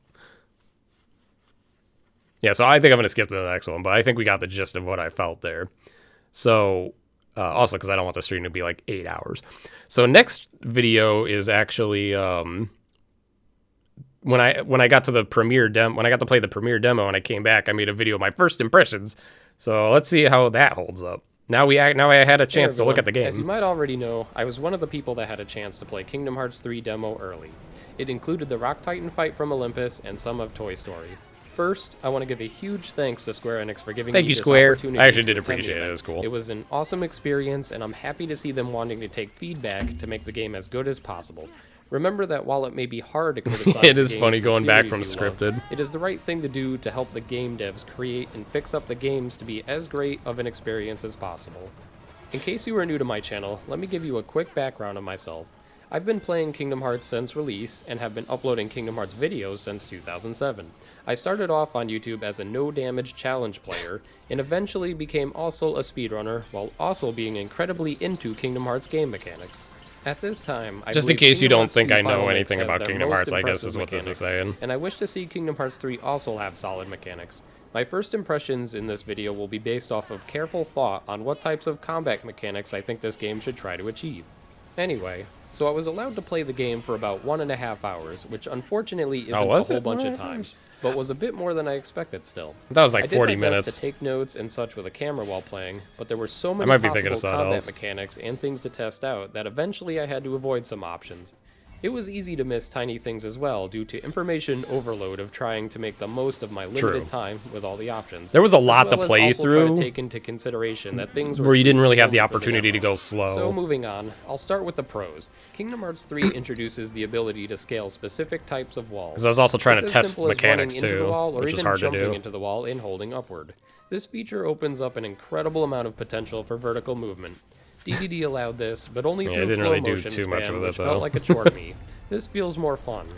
Speaker 1: Yeah, so I think I'm going to skip to the next one, but I think we got the gist of what I felt there. So, also because I don't want the stream to be like 8 hours. So next video is actually when I got to the premiere when I got to play the premiere demo and I came back, I made a video of my first impressions. So let's see how that holds up. Now I had a chance to look at the game.
Speaker 2: As you might already know, I was one of the people that had a chance to play Kingdom Hearts 3 demo early. It included the Rock Titan fight from Olympus and some of Toy Story. First, I want to give a huge thanks to Square Enix for giving me this opportunity.
Speaker 1: I actually did
Speaker 2: to attend
Speaker 1: appreciate
Speaker 2: the
Speaker 1: it. It
Speaker 2: event.
Speaker 1: was cool.
Speaker 2: It was an awesome experience, and I'm happy to see them wanting to take feedback to make the game as good as possible. Remember that while it may be hard to criticize
Speaker 1: it
Speaker 2: the
Speaker 1: is
Speaker 2: games
Speaker 1: funny
Speaker 2: and
Speaker 1: going back
Speaker 2: series
Speaker 1: from
Speaker 2: you love,
Speaker 1: scripted.
Speaker 2: it is the right thing to do to help the game devs create and fix up the games to be as great of an experience as possible. In case you are new to my channel, let me give you a quick background of myself. I've been playing Kingdom Hearts since release, and have been uploading Kingdom Hearts videos since 2007. I started off on YouTube as a no-damage challenge player, and eventually became also a speedrunner, while also being incredibly into Kingdom Hearts game mechanics. At this time, I
Speaker 1: Just in
Speaker 2: believe
Speaker 1: case you
Speaker 2: Kingdom
Speaker 1: don't
Speaker 2: Hearts
Speaker 1: think
Speaker 2: 2
Speaker 1: I know
Speaker 2: Final Mix
Speaker 1: anything
Speaker 2: has
Speaker 1: about
Speaker 2: their
Speaker 1: Kingdom
Speaker 2: most
Speaker 1: Hearts, I guess is
Speaker 2: impressive
Speaker 1: what this is
Speaker 2: mechanics,
Speaker 1: saying.
Speaker 2: and I wish to see Kingdom Hearts 3 also have solid mechanics. My first impressions in this video will be based off of careful thought on what types of combat mechanics I think this game should try to achieve. Anyway, so I was allowed to play the game for about 1.5 hours, which unfortunately isn't a whole bunch of time, but was a bit more than I expected still.
Speaker 1: That was like 40
Speaker 2: I did my
Speaker 1: minutes.
Speaker 2: best to take notes and such with a camera while playing, but there were so many
Speaker 1: might be thinking of
Speaker 2: possible
Speaker 1: something
Speaker 2: combat
Speaker 1: else.
Speaker 2: mechanics and things to test out that eventually I had to avoid some options. It was easy to miss tiny things as well due to information overload of trying to make the most of my limited time with all the options.
Speaker 1: There was a lot to
Speaker 2: as
Speaker 1: play
Speaker 2: also try
Speaker 1: through
Speaker 2: to take into consideration that things were
Speaker 1: where you didn't really have the
Speaker 2: only for
Speaker 1: opportunity to
Speaker 2: demo.
Speaker 1: go slow.
Speaker 2: So moving on, I'll start with the pros. Kingdom Hearts 3 introduces the ability to scale specific types of walls.
Speaker 1: Because I was also trying to
Speaker 2: It's as
Speaker 1: test
Speaker 2: simple as
Speaker 1: mechanics
Speaker 2: running into the
Speaker 1: too,
Speaker 2: wall, or
Speaker 1: which is
Speaker 2: even
Speaker 1: hard to
Speaker 2: jumping
Speaker 1: do.
Speaker 2: into the wall and holding upward. This feature opens up an incredible amount of potential for vertical movement. DDD allowed this, but only
Speaker 1: Yeah, it
Speaker 2: through
Speaker 1: didn't
Speaker 2: flow
Speaker 1: really do
Speaker 2: motion
Speaker 1: too much
Speaker 2: span,
Speaker 1: with it,
Speaker 2: which
Speaker 1: though.
Speaker 2: felt like a chore to me. This feels more fun.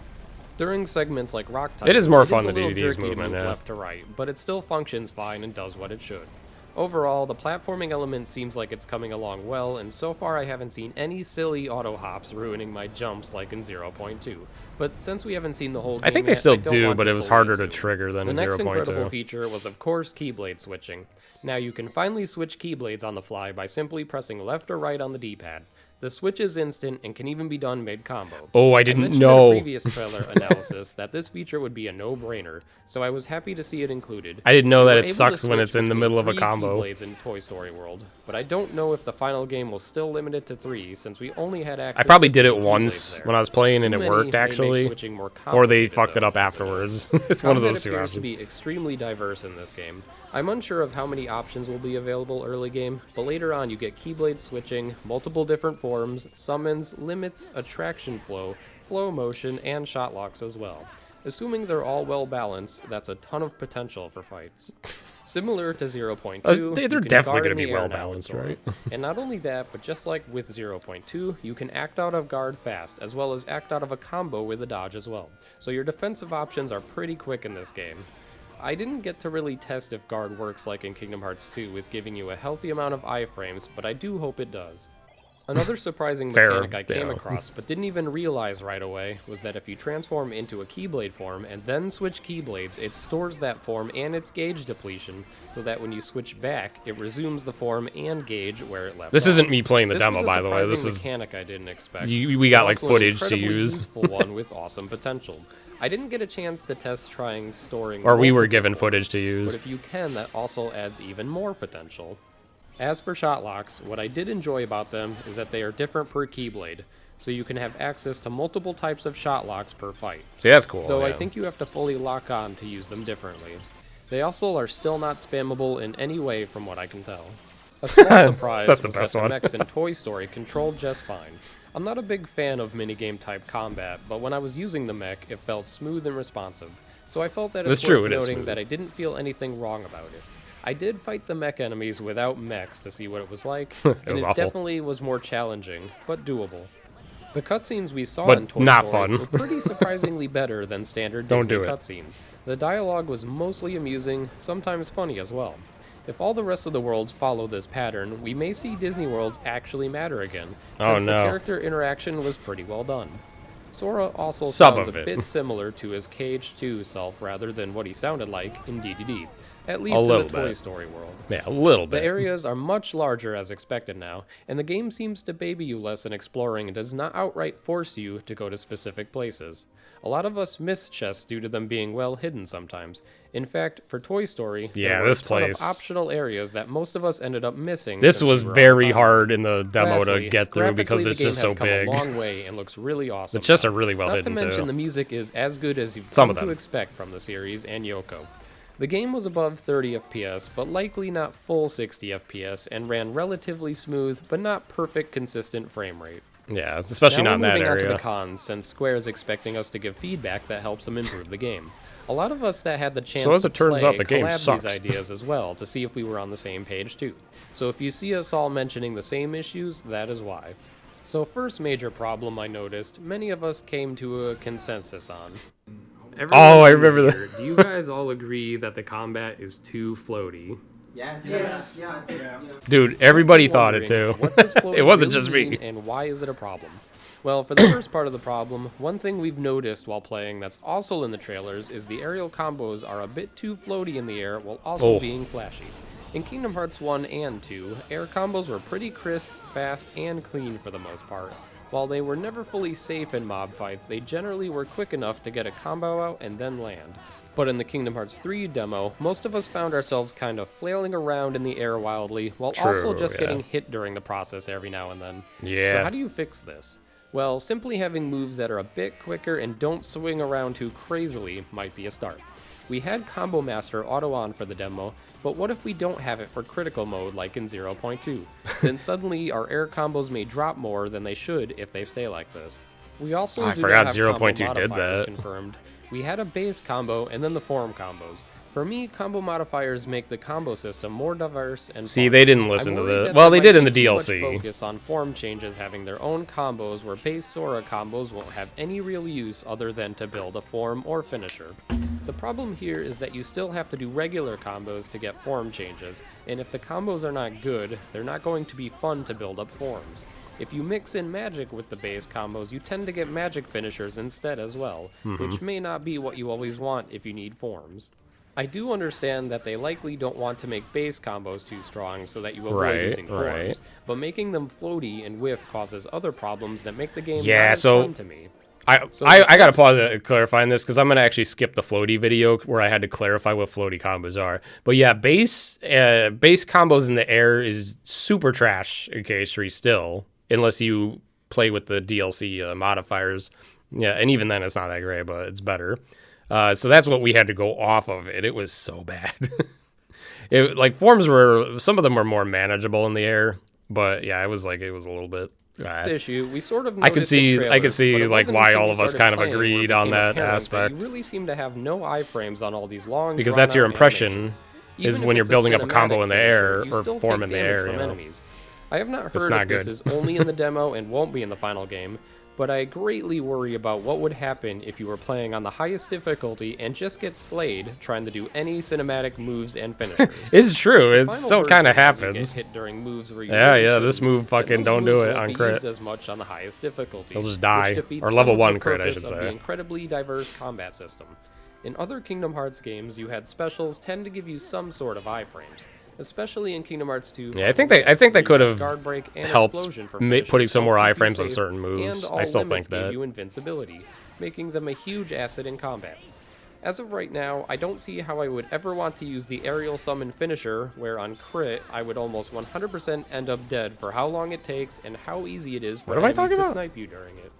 Speaker 2: During segments like Rock Titan,
Speaker 1: It is more fun
Speaker 2: a
Speaker 1: than
Speaker 2: little
Speaker 1: DDD's
Speaker 2: jerky to
Speaker 1: movement,
Speaker 2: move
Speaker 1: yeah.
Speaker 2: left to right, but it still functions fine and does what it should. Overall, the platforming element seems like it's coming along well, and so far I haven't seen any silly auto hops ruining my jumps like in 0.2. But since we haven't seen the whole game
Speaker 1: I think they
Speaker 2: yet,
Speaker 1: still
Speaker 2: I don't
Speaker 1: do,
Speaker 2: want
Speaker 1: but
Speaker 2: to
Speaker 1: it was
Speaker 2: fully
Speaker 1: harder to
Speaker 2: assume.
Speaker 1: trigger than
Speaker 2: The
Speaker 1: in
Speaker 2: next incredible
Speaker 1: 0.2.
Speaker 2: feature was of course keyblade switching. Now you can finally switch keyblades on the fly by simply pressing left or right on the D-pad. The switch is instant and can even be done mid-combo.
Speaker 1: Oh, I
Speaker 2: I
Speaker 1: didn't
Speaker 2: mentioned in a
Speaker 1: know.
Speaker 2: previous trailer analysis that this feature would be a no-brainer, so I was happy to see it included.
Speaker 1: I didn't know
Speaker 2: We
Speaker 1: that
Speaker 2: were
Speaker 1: it
Speaker 2: able to
Speaker 1: sucks when
Speaker 2: switch
Speaker 1: it's in the
Speaker 2: between
Speaker 1: middle of a
Speaker 2: 3
Speaker 1: combo.
Speaker 2: Keyblades in Toy Story World, but I don't know if the final game will still limit it to 3 since we only had access
Speaker 1: I probably
Speaker 2: to
Speaker 1: did
Speaker 2: 3
Speaker 1: it once
Speaker 2: Keyblades there.
Speaker 1: when I was playing and
Speaker 2: Too
Speaker 1: it
Speaker 2: many
Speaker 1: worked
Speaker 2: may make
Speaker 1: actually,
Speaker 2: switching more
Speaker 1: or they
Speaker 2: complicated,
Speaker 1: fucked it
Speaker 2: though,
Speaker 1: up
Speaker 2: so no.
Speaker 1: afterwards. It's one of those two
Speaker 2: Combat appears to
Speaker 1: options.
Speaker 2: be extremely diverse in this game. I'm unsure of how many options will be available early game, but later on you get keyblade switching, multiple different forms, summons, limits, attraction flow, flow motion, and shot locks as well. Assuming they're all well balanced, that's a ton of potential for fights. Similar to 0.2,
Speaker 1: They're
Speaker 2: you can
Speaker 1: definitely
Speaker 2: guard
Speaker 1: gonna
Speaker 2: in
Speaker 1: be
Speaker 2: the air
Speaker 1: well
Speaker 2: now
Speaker 1: balanced,
Speaker 2: and Sora.
Speaker 1: right?
Speaker 2: And not only that, but just like with 0.2, you can act out of guard fast, as well as act out of a combo with a dodge as well. So your defensive options are pretty quick in this game. I didn't get to really test if guard works like in Kingdom Hearts 2 with giving you a healthy amount of iframes, but I do hope it does. Another surprising
Speaker 1: Fair,
Speaker 2: mechanic I came
Speaker 1: yeah.
Speaker 2: across but didn't even realize right away was that if you transform into a Keyblade form and then switch Keyblades, it stores that form and its gauge depletion so that when you switch back, it resumes the form and gauge where it left
Speaker 1: This
Speaker 2: off.
Speaker 1: isn't me playing the
Speaker 2: This
Speaker 1: demo,
Speaker 2: was a
Speaker 1: by the way. This
Speaker 2: surprising
Speaker 1: is
Speaker 2: mechanic I didn't expect.
Speaker 1: we got like
Speaker 2: Also an
Speaker 1: footage to
Speaker 2: incredibly
Speaker 1: use,
Speaker 2: useful one with awesome potential. I didn't get a chance to test trying storing
Speaker 1: or we were
Speaker 2: multiple
Speaker 1: given
Speaker 2: forms,
Speaker 1: footage to
Speaker 2: but
Speaker 1: use.
Speaker 2: if you can, that also adds even more potential. As for shot locks, what I did enjoy about them is that they are different per Keyblade, so you can have access to multiple types of shot locks per fight.
Speaker 1: See, that's cool.
Speaker 2: Though I
Speaker 1: yeah.
Speaker 2: think you have to fully lock on to use them differently. They also are still not spammable in any way from what I can tell. A small surprise
Speaker 1: That's the
Speaker 2: was
Speaker 1: best
Speaker 2: that the
Speaker 1: one.
Speaker 2: mechs in Toy Story controlled just fine. I'm not a big fan of minigame type combat, but when I was using the mech, it felt smooth and responsive. So I felt that
Speaker 1: That's
Speaker 2: it's
Speaker 1: true,
Speaker 2: worth
Speaker 1: it is
Speaker 2: noting
Speaker 1: smooth.
Speaker 2: that I didn't feel anything wrong about it. I did fight the mech enemies without mechs to see what it was like, and
Speaker 1: was
Speaker 2: it
Speaker 1: awful.
Speaker 2: definitely was more challenging, but doable. The cutscenes we saw
Speaker 1: But
Speaker 2: in Toy
Speaker 1: not
Speaker 2: Story
Speaker 1: fun.
Speaker 2: were pretty surprisingly better than standard
Speaker 1: Don't
Speaker 2: Disney
Speaker 1: do it.
Speaker 2: cutscenes. The dialogue was mostly amusing, sometimes funny as well. If all the rest of the worlds follow this pattern, we may see Disney worlds actually matter again,
Speaker 1: Oh,
Speaker 2: since the
Speaker 1: no.
Speaker 2: character interaction was pretty well done. Sora also
Speaker 1: Some
Speaker 2: sounds
Speaker 1: of
Speaker 2: a
Speaker 1: it.
Speaker 2: bit similar to his KH2 self rather than what he sounded like in DDD, at
Speaker 1: A
Speaker 2: least in
Speaker 1: little
Speaker 2: the Toy
Speaker 1: bit.
Speaker 2: Story world.
Speaker 1: Yeah, a little
Speaker 2: The
Speaker 1: bit.
Speaker 2: areas are much larger as expected now, and the game seems to baby you less in exploring and does not outright force you to go to specific places. A lot of us miss chests due to them being well hidden sometimes. In fact, for Toy Story,
Speaker 1: Yeah,
Speaker 2: there were
Speaker 1: this
Speaker 2: a ton
Speaker 1: place-
Speaker 2: of optional areas that most of us ended up missing.
Speaker 1: This
Speaker 2: since
Speaker 1: was
Speaker 2: we were
Speaker 1: very
Speaker 2: on time.
Speaker 1: hard in the demo
Speaker 2: Lastly,
Speaker 1: to get through because
Speaker 2: graphically,
Speaker 1: it's
Speaker 2: the game
Speaker 1: just so
Speaker 2: has come
Speaker 1: big.
Speaker 2: a long way and looks really awesome.
Speaker 1: The chests
Speaker 2: now.
Speaker 1: are really well
Speaker 2: Not
Speaker 1: hidden,
Speaker 2: to mention
Speaker 1: too.
Speaker 2: the music is as good as you've
Speaker 1: Some
Speaker 2: come
Speaker 1: of
Speaker 2: to
Speaker 1: them.
Speaker 2: expect from the series and Yoko. The game was above 30 FPS, but likely not full 60 FPS, and ran relatively smooth, but not perfect consistent frame rate.
Speaker 1: Yeah, especially
Speaker 2: Now
Speaker 1: not in
Speaker 2: we're
Speaker 1: that
Speaker 2: moving on to
Speaker 1: area.
Speaker 2: the cons, since Square is expecting us to give feedback that helps them improve the game. A lot of us that had the chance
Speaker 1: as
Speaker 2: to
Speaker 1: it turns
Speaker 2: play
Speaker 1: out, the game
Speaker 2: collabed
Speaker 1: sucks.
Speaker 2: these ideas as well to see if we were on the same page too. So if you see us all mentioning the same issues, that is why. So first major problem I noticed, many of us came to a consensus on.
Speaker 1: Oh, I remember that.
Speaker 2: here, Do you guys all agree that the combat is too floaty?
Speaker 3: Yes.
Speaker 1: Dude, everybody thought it too.
Speaker 2: Wondering, what does floaty
Speaker 1: It wasn't
Speaker 2: really
Speaker 1: just me.
Speaker 2: mean and why is it a problem? Well, for the first part of the problem, one thing we've noticed while playing that's also in the trailers is the aerial combos are a bit too floaty in the air while also
Speaker 1: Oh.
Speaker 2: being flashy. In Kingdom Hearts 1 and 2, air combos were pretty crisp, fast, and clean for the most part. While they were never fully safe in mob fights, they generally were quick enough to get a combo out and then land. But in the Kingdom Hearts 3 demo, most of us found ourselves kind of flailing around in the air wildly, while also
Speaker 1: True,
Speaker 2: just
Speaker 1: yeah.
Speaker 2: getting hit during the process every now and then.
Speaker 1: Yeah.
Speaker 2: So how do you fix this? Well, simply having moves that are a bit quicker and don't swing around too crazily might be a start. We had Combo Master auto on for the demo, but what if we don't have it for critical mode like in 0.2? Then suddenly our air combos may drop more than they should if they stay like this. We also
Speaker 1: I
Speaker 2: do
Speaker 1: forgot
Speaker 2: not have
Speaker 1: 0.2
Speaker 2: combo
Speaker 1: did
Speaker 2: modifiers
Speaker 1: that.
Speaker 2: confirmed. We had a base combo and then the form combos. For me, combo modifiers make the combo system more diverse and
Speaker 1: See,
Speaker 2: fun.
Speaker 1: they didn't listen
Speaker 2: I'm
Speaker 1: to
Speaker 2: worried
Speaker 1: the.
Speaker 2: that
Speaker 1: Well,
Speaker 2: there
Speaker 1: they did
Speaker 2: might
Speaker 1: in the
Speaker 2: be too much
Speaker 1: DLC.
Speaker 2: focus on form changes having their own combos where base Sora combos won't have any real use other than to build a form or finisher. The problem here is that you still have to do regular combos to get form changes, and if the combos are not good, they're not going to be fun to build up forms. If you mix in magic with the base combos, you tend to get magic finishers instead as well, which may not be what you always want if you need forms. I do understand that they likely don't want to make base combos too strong so that you avoid using forms, but making them floaty and whiff causes other problems that make the game not as fun to me.
Speaker 1: I gotta pause it clarifying this because I'm gonna actually skip the floaty video where I had to clarify what floaty combos are. But yeah, base combos in the air is super trash in KH3 still, unless you play with the DLC modifiers. Yeah, and even then it's not that great, but it's better. So that's what we had to go off of, and it was so bad. Like forms were, some of them were more manageable in the air, but yeah, it was a little bit.
Speaker 2: Issue we sort of
Speaker 1: I could see like why all of us kind of agreed on that aspect.
Speaker 2: You really seem to have no iframes on all these long,
Speaker 1: because that's your impression is when you're building up a combo in the air or form in the air. You know?
Speaker 2: I have not heard if this is only in the demo and won't be in the final game, but I greatly worry about what would happen if you were playing on the highest difficulty and just get slayed trying to do any cinematic moves and finishers.
Speaker 1: It's true. It still kind of happens.
Speaker 2: Hit during moves where you
Speaker 1: this move fucking don't do it on crit.
Speaker 2: As much on the highest difficulty.
Speaker 1: He'll just die, or level 1 crit, I should say.
Speaker 2: The incredibly diverse combat system. In other Kingdom Hearts games, you had specials tend to give you some sort of iframes. Especially in Kingdom Hearts 2.
Speaker 1: Yeah, I think they could have helped putting some more iframes on certain moves. I still think that.
Speaker 2: Give you invincibility, making them a huge asset in combat. As of right now, I don't see how I would ever want to use the aerial summon finisher, where on crit, I would almost 100% end up dead for how long it takes and how easy it is for enemies to snipe you during it.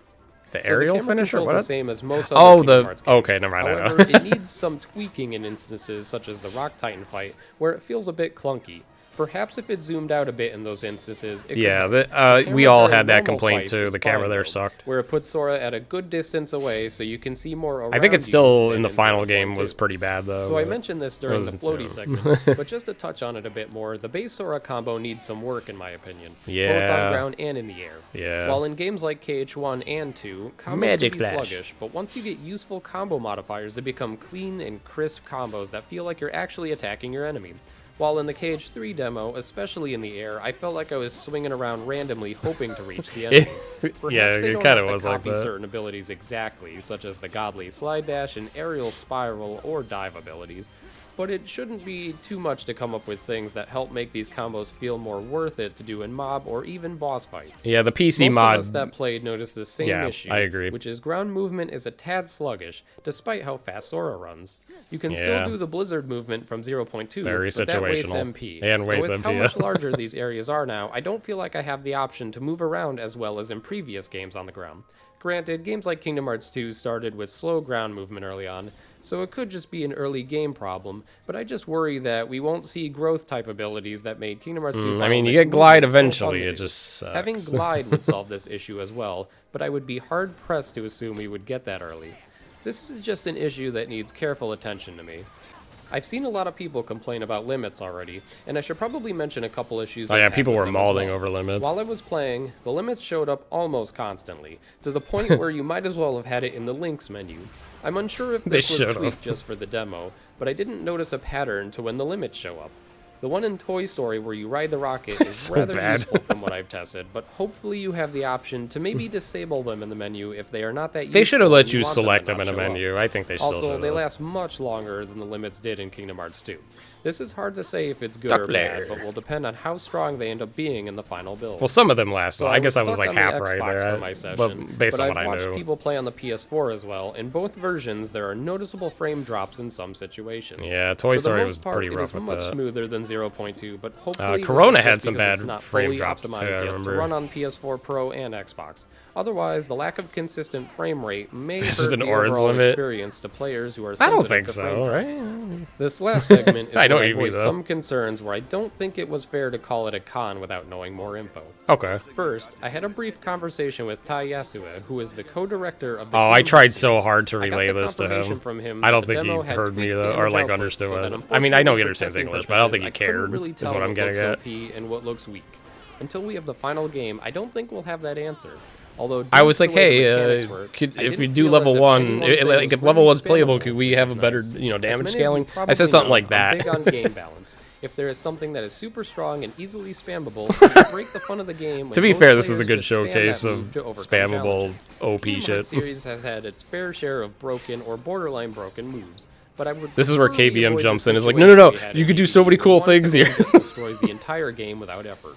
Speaker 1: The aerial finisher?
Speaker 2: What? The same as most other Kingdom Hearts games.
Speaker 1: Okay, never mind.
Speaker 2: However, it needs some tweaking in instances such as the Rock Titan fight, where it feels a bit clunky. Perhaps if it zoomed out a bit in those instances, it could
Speaker 1: we all had that complaint too. The camera there sucked.
Speaker 2: Where it puts Sora at a good distance away so you can see more around.
Speaker 1: I think it's still in the final game was pretty bad though.
Speaker 2: So I mentioned this during the floaty segment, but just to touch on it a bit more, the base Sora combo needs some work in my opinion.
Speaker 1: Yeah.
Speaker 2: Both on ground and in the air.
Speaker 1: Yeah.
Speaker 2: While in games like KH1 and 2, combos can be sluggish, but once you get useful combo modifiers, they become clean and crisp combos that feel like you're actually attacking your enemy. While in the KH3 demo, especially in the air, I felt like I was swinging around randomly hoping to reach the enemy.
Speaker 1: Yeah, it kind of was like that.
Speaker 2: Certain abilities exactly, such as the godly slide dash and aerial spiral or dive abilities, but it shouldn't be too much to come up with things that help make these combos feel more worth it to do in mob or even boss fights.
Speaker 1: Yeah, the PC mod.
Speaker 2: Most of us that played noticed the same issue.
Speaker 1: I agree.
Speaker 2: Which is ground movement is a tad sluggish, despite how fast Sora runs. You can still do the blizzard movement from 0.2,
Speaker 1: Very
Speaker 2: but that wastes
Speaker 1: situational.
Speaker 2: MP.
Speaker 1: And wastes
Speaker 2: with
Speaker 1: MP,
Speaker 2: how much larger these areas are now, I don't feel like I have the option to move around as well as in previous games on the ground. Granted, games like Kingdom Hearts 2 started with slow ground movement early on, so it could just be an early game problem, but I just worry that we won't see growth type abilities that made Kingdom Hearts 2
Speaker 1: I mean, you get glide eventually, it just sucks.
Speaker 2: Having glide would solve this issue as well, but I would be hard-pressed to assume we would get that early. This is just an issue that needs careful attention to me. I've seen a lot of people complain about limits already, and I should probably mention a couple issues.
Speaker 1: Oh yeah, people were mauling over limits.
Speaker 2: While I was playing, the limits showed up almost constantly, to the point where you might as well have had it in the links menu. I'm unsure if this was tweaked just for the demo, but I didn't notice a pattern to when the limits show up. The one in Toy Story where you ride the rocket is rather useful from what I've tested, but hopefully you have the option to maybe disable them in the menu if they are not that useful.
Speaker 1: They should have let you select them in a menu. I think they still should.
Speaker 2: Also, they last much longer than the limits did in Kingdom Hearts 2. This is hard to say if it's good or bad, but will depend on how strong they end up being in the final build.
Speaker 1: Well, some of them last. So I guess I was like half right there.
Speaker 2: For my session,
Speaker 1: but based on what I knew.
Speaker 2: I've watched people play on the PS4 as well. In both versions, there are noticeable frame drops in some situations.
Speaker 1: Yeah, Toy Story was pretty rough with that.
Speaker 2: It is much smoother than 0.2, but hopefully
Speaker 1: Corona had some bad
Speaker 2: not
Speaker 1: frame drops too, I remember.
Speaker 2: To run on PS4 Pro and Xbox. Otherwise, the lack of consistent frame rate may hurt the
Speaker 1: ORAN's
Speaker 2: overall
Speaker 1: limit.
Speaker 2: experience to players who are
Speaker 1: I
Speaker 2: sensitive
Speaker 1: don't think
Speaker 2: to
Speaker 1: so,
Speaker 2: frame drops. This last segment is
Speaker 1: I know
Speaker 2: where I
Speaker 1: you mean,
Speaker 2: voice
Speaker 1: though.
Speaker 2: some concerns where I don't think it was fair to call it a con without knowing more info.
Speaker 1: Okay.
Speaker 2: First, I had a brief conversation with Tai Yasue, who is the co-director of the
Speaker 1: I
Speaker 2: Kingdom
Speaker 1: tried
Speaker 2: Hearts
Speaker 1: so
Speaker 2: series.
Speaker 1: hard to
Speaker 2: I got
Speaker 1: relay
Speaker 2: the
Speaker 1: this to
Speaker 2: confirmation
Speaker 1: him.
Speaker 2: from him
Speaker 1: I don't
Speaker 2: that the
Speaker 1: think
Speaker 2: demo
Speaker 1: he
Speaker 2: had
Speaker 1: heard me
Speaker 2: tweaked
Speaker 1: though, or
Speaker 2: damage
Speaker 1: like
Speaker 2: output,
Speaker 1: understood
Speaker 2: so
Speaker 1: it.
Speaker 2: that
Speaker 1: I mean, I know he
Speaker 2: unfortunately
Speaker 1: understands
Speaker 2: for testing
Speaker 1: English, but I don't think he
Speaker 2: purposes, I couldn't
Speaker 1: cared.
Speaker 2: really
Speaker 1: Is
Speaker 2: tell
Speaker 1: what I'm getting
Speaker 2: looks
Speaker 1: at.
Speaker 2: OP and what looks weak. Until we have the final game, I don't think we'll have that answer. Although
Speaker 1: I was like,
Speaker 2: due to the way the
Speaker 1: hey,
Speaker 2: mechanics work, I
Speaker 1: if we
Speaker 2: didn't
Speaker 1: do
Speaker 2: feel
Speaker 1: level
Speaker 2: as if
Speaker 1: 1,
Speaker 2: any one thing
Speaker 1: like
Speaker 2: was
Speaker 1: if level
Speaker 2: really
Speaker 1: 1's playable,
Speaker 2: spammable,
Speaker 1: could we
Speaker 2: which
Speaker 1: have
Speaker 2: is
Speaker 1: a better,
Speaker 2: nice.
Speaker 1: you know,
Speaker 2: As
Speaker 1: damage
Speaker 2: many of you
Speaker 1: scaling? I
Speaker 2: probably
Speaker 1: said something
Speaker 2: know,
Speaker 1: like
Speaker 2: I'm
Speaker 1: that.
Speaker 2: big on game balance. If there is something that is super strong and easily spammable, it will break the fun of the game.
Speaker 1: To be fair, this is a good showcase of spammable OP
Speaker 2: Kingdom
Speaker 1: shit.
Speaker 2: Hearts series has had its fair share of broken or borderline broken moves, but I would
Speaker 1: This is where
Speaker 2: preferably
Speaker 1: KBM
Speaker 2: avoid
Speaker 1: jumps
Speaker 2: the
Speaker 1: in. Is like,
Speaker 2: situation
Speaker 1: no,
Speaker 2: we had
Speaker 1: you
Speaker 2: in
Speaker 1: could do so
Speaker 2: DDD,
Speaker 1: many
Speaker 2: where
Speaker 1: cool
Speaker 2: one
Speaker 1: things
Speaker 2: command
Speaker 1: here.
Speaker 2: just destroys the entire game without effort.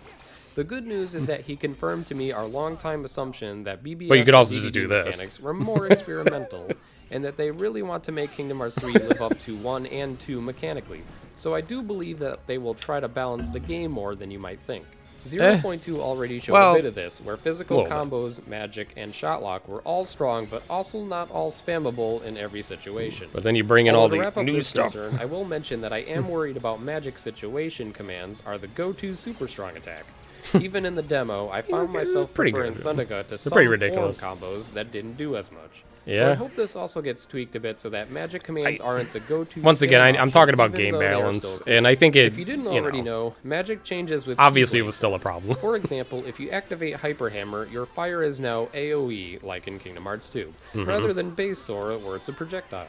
Speaker 2: The good news is that he confirmed to me our longtime assumption that BBS
Speaker 1: But you could
Speaker 2: and
Speaker 1: also
Speaker 2: DDD
Speaker 1: just do this.
Speaker 2: mechanics were more experimental, and that they really want to make Kingdom Hearts 3 live up to 1 and 2 mechanically. So I do believe that they will try to balance the game more than you might think. 0.2 already showed
Speaker 1: Well,
Speaker 2: a bit of this, where physical
Speaker 1: little bit.
Speaker 2: combos, magic, and shot lock were all strong, but also not all spammable in every situation.
Speaker 1: But then you bring in all
Speaker 2: Although to
Speaker 1: the
Speaker 2: wrap up
Speaker 1: new
Speaker 2: this
Speaker 1: stuff.
Speaker 2: concern, I will mention that I am worried about magic situation commands are the go-to super strong attack. Even in the demo, I found myself
Speaker 1: pretty
Speaker 2: preferring
Speaker 1: good.
Speaker 2: Thundergut to some
Speaker 1: pretty
Speaker 2: form
Speaker 1: ridiculous.
Speaker 2: combos that didn't do as much. So I
Speaker 1: Yeah.
Speaker 2: hope this also gets tweaked a bit so that magic commands aren't the go-to.
Speaker 1: Once again,
Speaker 2: spam
Speaker 1: I'm
Speaker 2: option,
Speaker 1: talking about
Speaker 2: even
Speaker 1: game
Speaker 2: though they are
Speaker 1: balance,
Speaker 2: still cool.
Speaker 1: and I think it,
Speaker 2: If you didn't already know, magic changes with
Speaker 1: obviously it
Speaker 2: Keyblade.
Speaker 1: was still a problem.
Speaker 2: For example, if you activate Hyper Hammer, your fire is now AoE, like in Kingdom Hearts 2, rather than Base Sora, where it's a projectile.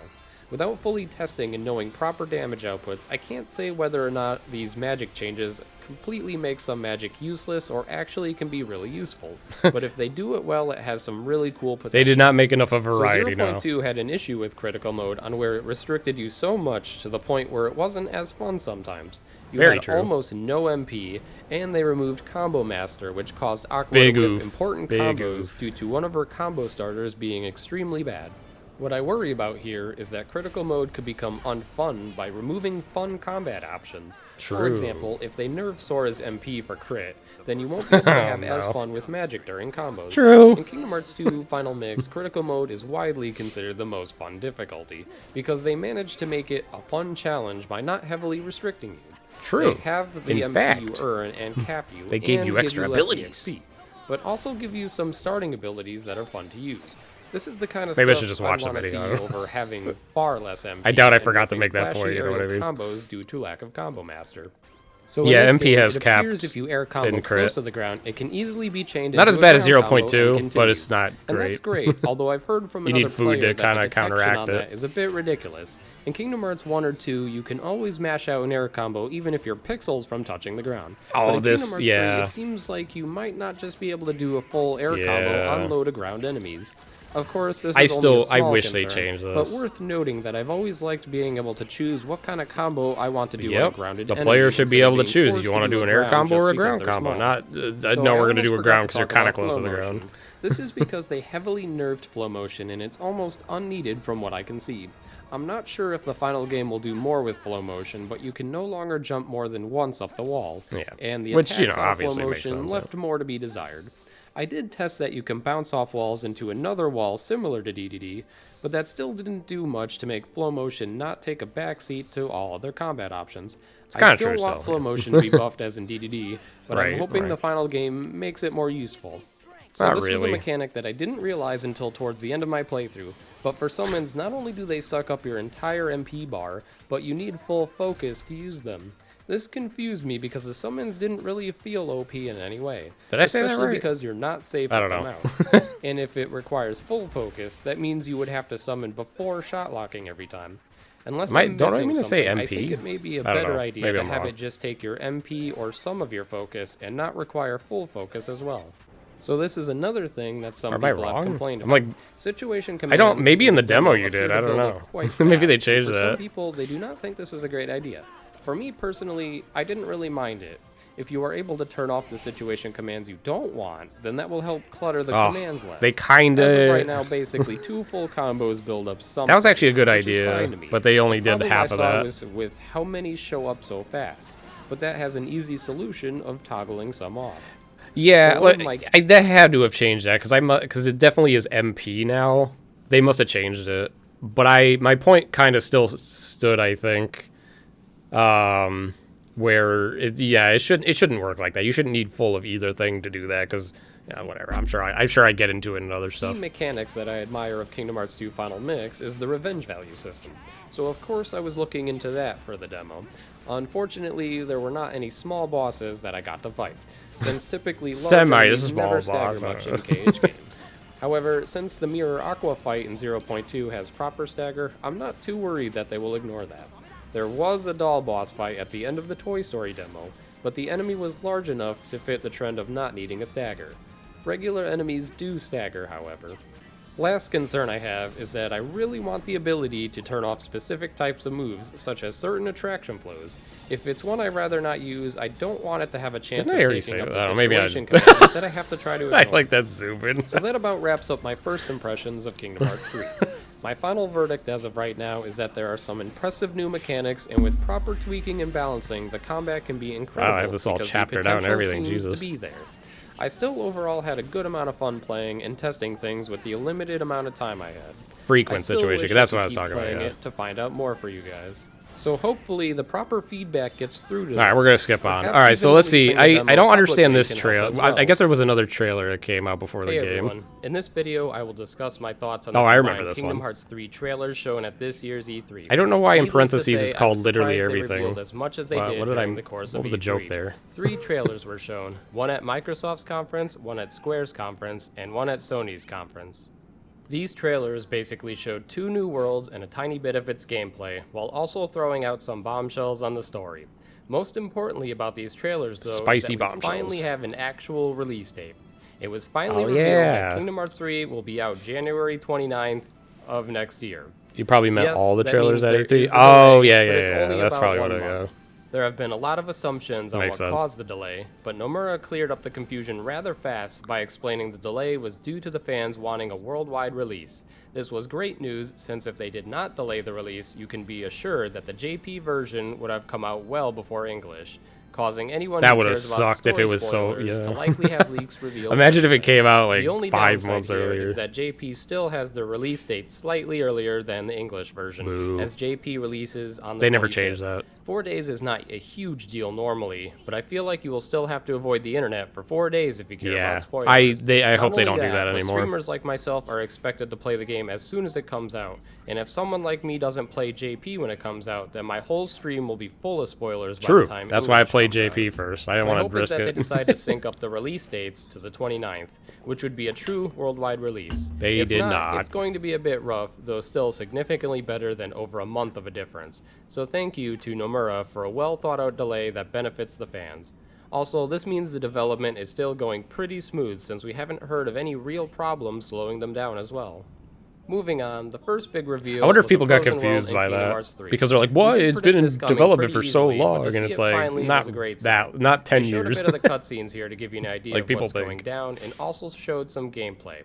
Speaker 2: Without fully testing and knowing proper damage outputs, I can't say whether or not these magic changes completely make some magic useless or actually can be really useful. But if they do it well, it has some really cool potential.
Speaker 1: They did not make enough of
Speaker 2: So
Speaker 1: variety now.
Speaker 2: 0.2 had an issue with critical mode on where it restricted you so much to the point where it wasn't as fun sometimes. You
Speaker 1: Very
Speaker 2: had
Speaker 1: true.
Speaker 2: almost no MP, and they removed Combo Master, which caused Aqua
Speaker 1: Big
Speaker 2: with
Speaker 1: oof.
Speaker 2: important
Speaker 1: Big
Speaker 2: combos
Speaker 1: oof.
Speaker 2: due to one of her combo starters being extremely bad. What I worry about here is that critical mode could become unfun by removing fun combat options. For
Speaker 1: True.
Speaker 2: example, if they nerf Sora's MP for crit, then you won't be able to have as
Speaker 1: no.
Speaker 2: fun with magic during combos.
Speaker 1: True.
Speaker 2: In Kingdom Hearts 2 Final Mix, critical mode is widely considered the most fun difficulty, because they managed to make it a fun challenge by not heavily restricting you.
Speaker 1: True.
Speaker 2: They have the
Speaker 1: In
Speaker 2: MP
Speaker 1: fact,
Speaker 2: you earn and cap you,
Speaker 1: they gave
Speaker 2: and
Speaker 1: you extra
Speaker 2: less
Speaker 1: abilities.
Speaker 2: EXP, but also give you some starting abilities that are fun to use. This is the kind of
Speaker 1: Maybe I
Speaker 2: stuff
Speaker 1: should just watch the
Speaker 2: wanna
Speaker 1: video.
Speaker 2: see over having far less MP.
Speaker 1: I doubt I
Speaker 2: and
Speaker 1: forgot to
Speaker 2: ripping
Speaker 1: make that point,
Speaker 2: flashy
Speaker 1: you know what I
Speaker 2: aerial
Speaker 1: mean?
Speaker 2: Combos due to lack of combo master. So
Speaker 1: Yeah,
Speaker 2: in this
Speaker 1: MP
Speaker 2: game,
Speaker 1: has
Speaker 2: it appears
Speaker 1: capped
Speaker 2: if you air combo
Speaker 1: in crit.
Speaker 2: close to the ground, it can easily be chained
Speaker 1: Not
Speaker 2: into
Speaker 1: as
Speaker 2: a
Speaker 1: bad as
Speaker 2: ground combo
Speaker 1: 0.2,
Speaker 2: and
Speaker 1: but
Speaker 2: continue.
Speaker 1: it's not
Speaker 2: And
Speaker 1: great.
Speaker 2: that's great, although I've heard from
Speaker 1: You
Speaker 2: another
Speaker 1: need food
Speaker 2: player
Speaker 1: to
Speaker 2: that
Speaker 1: kinda
Speaker 2: the detection
Speaker 1: counteract
Speaker 2: on
Speaker 1: it.
Speaker 2: that is a bit ridiculous. In Kingdom Hearts 1 or 2, you can always mash out an air combo even if you're pixels from touching the ground.
Speaker 1: Oh,
Speaker 2: But in
Speaker 1: this-
Speaker 2: Kingdom Hearts
Speaker 1: yeah.
Speaker 2: 3, it seems like you might not just be able to do a full air
Speaker 1: Yeah.
Speaker 2: combo on low-to-ground enemies. Of course, this is
Speaker 1: I
Speaker 2: only
Speaker 1: still-
Speaker 2: a small
Speaker 1: I wish they
Speaker 2: concern,
Speaker 1: changed
Speaker 2: but
Speaker 1: this.
Speaker 2: worth noting that I've always liked being able to choose what kind of combo I want to do on a
Speaker 1: Yep.
Speaker 2: grounded
Speaker 1: The
Speaker 2: enemy
Speaker 1: player should be
Speaker 2: instead of
Speaker 1: able to
Speaker 2: being
Speaker 1: choose if
Speaker 2: forced
Speaker 1: you want to do
Speaker 2: a
Speaker 1: an air
Speaker 2: ground
Speaker 1: combo
Speaker 2: just
Speaker 1: or a
Speaker 2: because
Speaker 1: ground
Speaker 2: they're
Speaker 1: combo.
Speaker 2: small.
Speaker 1: Not,
Speaker 2: So
Speaker 1: no,
Speaker 2: I
Speaker 1: we're going to do
Speaker 2: almost
Speaker 1: a
Speaker 2: forgot
Speaker 1: ground
Speaker 2: to
Speaker 1: because you're
Speaker 2: talk
Speaker 1: kind of
Speaker 2: about
Speaker 1: close to the
Speaker 2: flow
Speaker 1: ground.
Speaker 2: motion. This is because they heavily nerfed flow motion and it's almost unneeded from what I can see. I'm not sure if the final game will do more with flow motion, but you can no longer jump more than once up the wall.
Speaker 1: Yeah.
Speaker 2: And the
Speaker 1: Which,
Speaker 2: attacks on
Speaker 1: obviously
Speaker 2: flow
Speaker 1: makes
Speaker 2: motion
Speaker 1: sense,
Speaker 2: left more to be desired. I did test that you can bounce off walls into another wall similar to DDD, but that still didn't do much to make flow motion not take a backseat to all other combat options. I
Speaker 1: kinda
Speaker 2: still
Speaker 1: true
Speaker 2: want
Speaker 1: still,
Speaker 2: flow motion to be buffed as in DDD, but I'm
Speaker 1: Right,
Speaker 2: hoping
Speaker 1: right.
Speaker 2: the final game makes it more useful. So
Speaker 1: Not
Speaker 2: this was a
Speaker 1: really.
Speaker 2: mechanic that I didn't realize until towards the end of my playthrough, but for summons, not only do they suck up your entire MP bar, but you need full focus to use them. This confused me because the summons didn't really feel OP in any way.
Speaker 1: Did I say that
Speaker 2: Especially
Speaker 1: right?
Speaker 2: because you're not safe
Speaker 1: I
Speaker 2: with
Speaker 1: don't
Speaker 2: them
Speaker 1: know.
Speaker 2: out. And if it requires full focus, that means you would have to summon before shot locking every time. Unless I'm
Speaker 1: don't I
Speaker 2: missing
Speaker 1: mean to say
Speaker 2: something, I
Speaker 1: MP?
Speaker 2: think it may be a
Speaker 1: I don't
Speaker 2: better
Speaker 1: know.
Speaker 2: idea
Speaker 1: Maybe
Speaker 2: to
Speaker 1: I'm
Speaker 2: have
Speaker 1: wrong.
Speaker 2: it just take your MP or some of your focus and not require full focus as well. So this is another thing that some
Speaker 1: Am I
Speaker 2: people have
Speaker 1: wrong?
Speaker 2: complained
Speaker 1: I'm
Speaker 2: about.
Speaker 1: like,
Speaker 2: Situation
Speaker 1: I don't-
Speaker 2: commands
Speaker 1: maybe in the
Speaker 2: the
Speaker 1: demo you
Speaker 2: appear
Speaker 1: did,
Speaker 2: to
Speaker 1: I don't
Speaker 2: build
Speaker 1: know.
Speaker 2: up quite
Speaker 1: Maybe they
Speaker 2: fast, and
Speaker 1: changed
Speaker 2: for
Speaker 1: that.
Speaker 2: some people, they do not think this is a great idea. For me personally, I didn't really mind it. If you are able to turn off the situation commands you don't want, then that will help clutter the
Speaker 1: Oh,
Speaker 2: commands less.
Speaker 1: they kinda-
Speaker 2: As of right now, basically 2 full combos build up something.
Speaker 1: That was actually a good
Speaker 2: which is
Speaker 1: idea,
Speaker 2: fine to me.
Speaker 1: but they only
Speaker 2: The
Speaker 1: did
Speaker 2: problem
Speaker 1: half
Speaker 2: I
Speaker 1: of
Speaker 2: saw
Speaker 1: that.
Speaker 2: was with how many show up so fast. But that has an easy solution of toggling some off.
Speaker 1: Yeah,
Speaker 2: So one
Speaker 1: like,
Speaker 2: might-
Speaker 1: they had to have changed that because it definitely is MP now. They must have changed it, but my point kind of still stood. I think, where it shouldn't work like that. You shouldn't need full of either thing to do that because whatever. I'm sure I get into it in other
Speaker 2: Key
Speaker 1: stuff.
Speaker 2: mechanics that I admire of Kingdom Hearts 2 Final Mix is the revenge value system. So of course I was looking into that for the demo. Unfortunately, there were not any small bosses that I got to fight, since typically large enemies
Speaker 1: Semi-small
Speaker 2: never stagger
Speaker 1: boss,
Speaker 2: much
Speaker 1: I
Speaker 2: in
Speaker 1: don't
Speaker 2: KH games. However, since the Mirror Aqua fight in 0.2 has proper stagger, I'm not too worried that they will ignore that. There was a doll boss fight at the end of the Toy Story demo, but the enemy was large enough to fit the trend of not needing a stagger. Regular enemies do stagger, however. Last concern I have is that I really want the ability to turn off specific types of moves, such as certain attraction flows. If it's one I'd rather not use, I don't want it to have a chance of taking up a situation command that I have to try to ignore.
Speaker 1: I like that zoom in.
Speaker 2: So that about wraps up my first impressions of Kingdom Hearts 3. My final verdict as of right now is that there are some impressive new mechanics, and with proper tweaking and balancing, the combat can be incredible.
Speaker 1: Wow, I have this all chaptered out and everything, Jesus.
Speaker 2: To be there. I still overall had a good amount of fun playing and testing things with the limited amount of time I had.
Speaker 1: Frequent situation, that's what I was talking about.
Speaker 2: Yeah. To find out more for you guys. So hopefully the proper feedback gets through to them.
Speaker 1: All right, we're gonna skip on. All right, so let's see. I don't understand this trailer. Well. I guess there was another trailer that came out before the game.
Speaker 2: Everyone. In this video, I will discuss my thoughts on
Speaker 1: I remember this
Speaker 2: Kingdom
Speaker 1: one.
Speaker 2: Hearts 3 trailers shown at this year's E3.
Speaker 1: I don't know why in
Speaker 2: Needless
Speaker 1: parentheses
Speaker 2: to say,
Speaker 1: it's called
Speaker 2: I'm
Speaker 1: literally
Speaker 2: surprised they
Speaker 1: everything.
Speaker 2: revealed as much as they
Speaker 1: Wow,
Speaker 2: did
Speaker 1: what did
Speaker 2: during
Speaker 1: I-
Speaker 2: the course
Speaker 1: what
Speaker 2: of
Speaker 1: was the joke
Speaker 2: E3.
Speaker 1: there?
Speaker 2: 3 trailers were shown, one at Microsoft's conference, one at Square's conference, and one at Sony's conference. These trailers basically showed 2 new worlds and a tiny bit of its gameplay, while also throwing out some bombshells on the story. Most importantly about these trailers, though,
Speaker 1: Spicy
Speaker 2: is that we
Speaker 1: bombshells.
Speaker 2: finally have an actual release date. It was finally
Speaker 1: Oh,
Speaker 2: revealed
Speaker 1: yeah.
Speaker 2: that Kingdom Hearts 3 will be out January 29th of next year.
Speaker 1: You probably meant
Speaker 2: Yes,
Speaker 1: all the
Speaker 2: that
Speaker 1: trailers
Speaker 2: means
Speaker 1: at
Speaker 2: there
Speaker 1: E3.
Speaker 2: is a
Speaker 1: Oh,
Speaker 2: delay,
Speaker 1: yeah,
Speaker 2: but
Speaker 1: yeah,
Speaker 2: it's
Speaker 1: yeah.
Speaker 2: only
Speaker 1: That's
Speaker 2: about
Speaker 1: probably
Speaker 2: 1
Speaker 1: what I
Speaker 2: month.
Speaker 1: go.
Speaker 2: There have been a lot of assumptions on what
Speaker 1: Makes sense.
Speaker 2: caused the delay, but Nomura cleared up the confusion rather fast by explaining the delay was due to the fans wanting a worldwide release. This was great news, since if they did not delay the release, you can be assured that the JP version would have come out well before English, causing anyone
Speaker 1: That
Speaker 2: who
Speaker 1: would've
Speaker 2: cares about
Speaker 1: sucked if
Speaker 2: story
Speaker 1: it was so-
Speaker 2: spoilers
Speaker 1: yeah.
Speaker 2: to likely have leaks revealed.
Speaker 1: Imagine if it came out
Speaker 2: The only
Speaker 1: like 5
Speaker 2: downside
Speaker 1: months
Speaker 2: here
Speaker 1: earlier.
Speaker 2: is that JP still has the release date slightly earlier than the English version,
Speaker 1: Boo.
Speaker 2: as JP releases on the
Speaker 1: They never
Speaker 2: 25th.
Speaker 1: changed that.
Speaker 2: 4 days is not a huge deal normally, but I feel like you will still have to avoid the internet for 4 days if you care
Speaker 1: Yeah,
Speaker 2: about spoilers.
Speaker 1: I hope
Speaker 2: Not
Speaker 1: they
Speaker 2: only
Speaker 1: don't do that
Speaker 2: but
Speaker 1: anymore.
Speaker 2: Streamers like myself are expected to play the game as soon as it comes out, and if someone like me doesn't play JP when it comes out, then my whole stream will be full of spoilers by
Speaker 1: True.
Speaker 2: the time
Speaker 1: That's why I
Speaker 2: English
Speaker 1: played
Speaker 2: comes out.
Speaker 1: JP first. I didn't
Speaker 2: My
Speaker 1: want to
Speaker 2: hope is
Speaker 1: risk
Speaker 2: that they
Speaker 1: it.
Speaker 2: decide to sync up the release dates to the 29th, which would be a true worldwide release.
Speaker 1: They
Speaker 2: If
Speaker 1: did
Speaker 2: not,
Speaker 1: not.
Speaker 2: It's going to be a bit rough, though still significantly better than over a month of a difference. So thank you to Nomura for a well thought out delay that benefits the fans. Also, this means the development is still going pretty smooth, since we haven't heard of any real problems slowing them down as well. Moving on, the first big reveal.
Speaker 1: I wonder if
Speaker 2: was
Speaker 1: people
Speaker 2: the
Speaker 1: got
Speaker 2: Frozen
Speaker 1: confused
Speaker 2: World in
Speaker 1: by
Speaker 2: Kingdom
Speaker 1: that
Speaker 2: Hearts 3.
Speaker 1: because they're like,
Speaker 2: We
Speaker 1: "What?
Speaker 2: did
Speaker 1: It's
Speaker 2: predict
Speaker 1: been
Speaker 2: this
Speaker 1: in
Speaker 2: coming
Speaker 1: development
Speaker 2: pretty
Speaker 1: for so
Speaker 2: easily, but
Speaker 1: long,"
Speaker 2: to see
Speaker 1: and it's
Speaker 2: it
Speaker 1: like
Speaker 2: finally
Speaker 1: not
Speaker 2: was a great
Speaker 1: that,
Speaker 2: sign.
Speaker 1: not 10
Speaker 2: They showed
Speaker 1: years.
Speaker 2: a bit of the cutscenes here to give you an idea
Speaker 1: Like
Speaker 2: of
Speaker 1: people
Speaker 2: what's
Speaker 1: think.
Speaker 2: going down, and also showed some gameplay.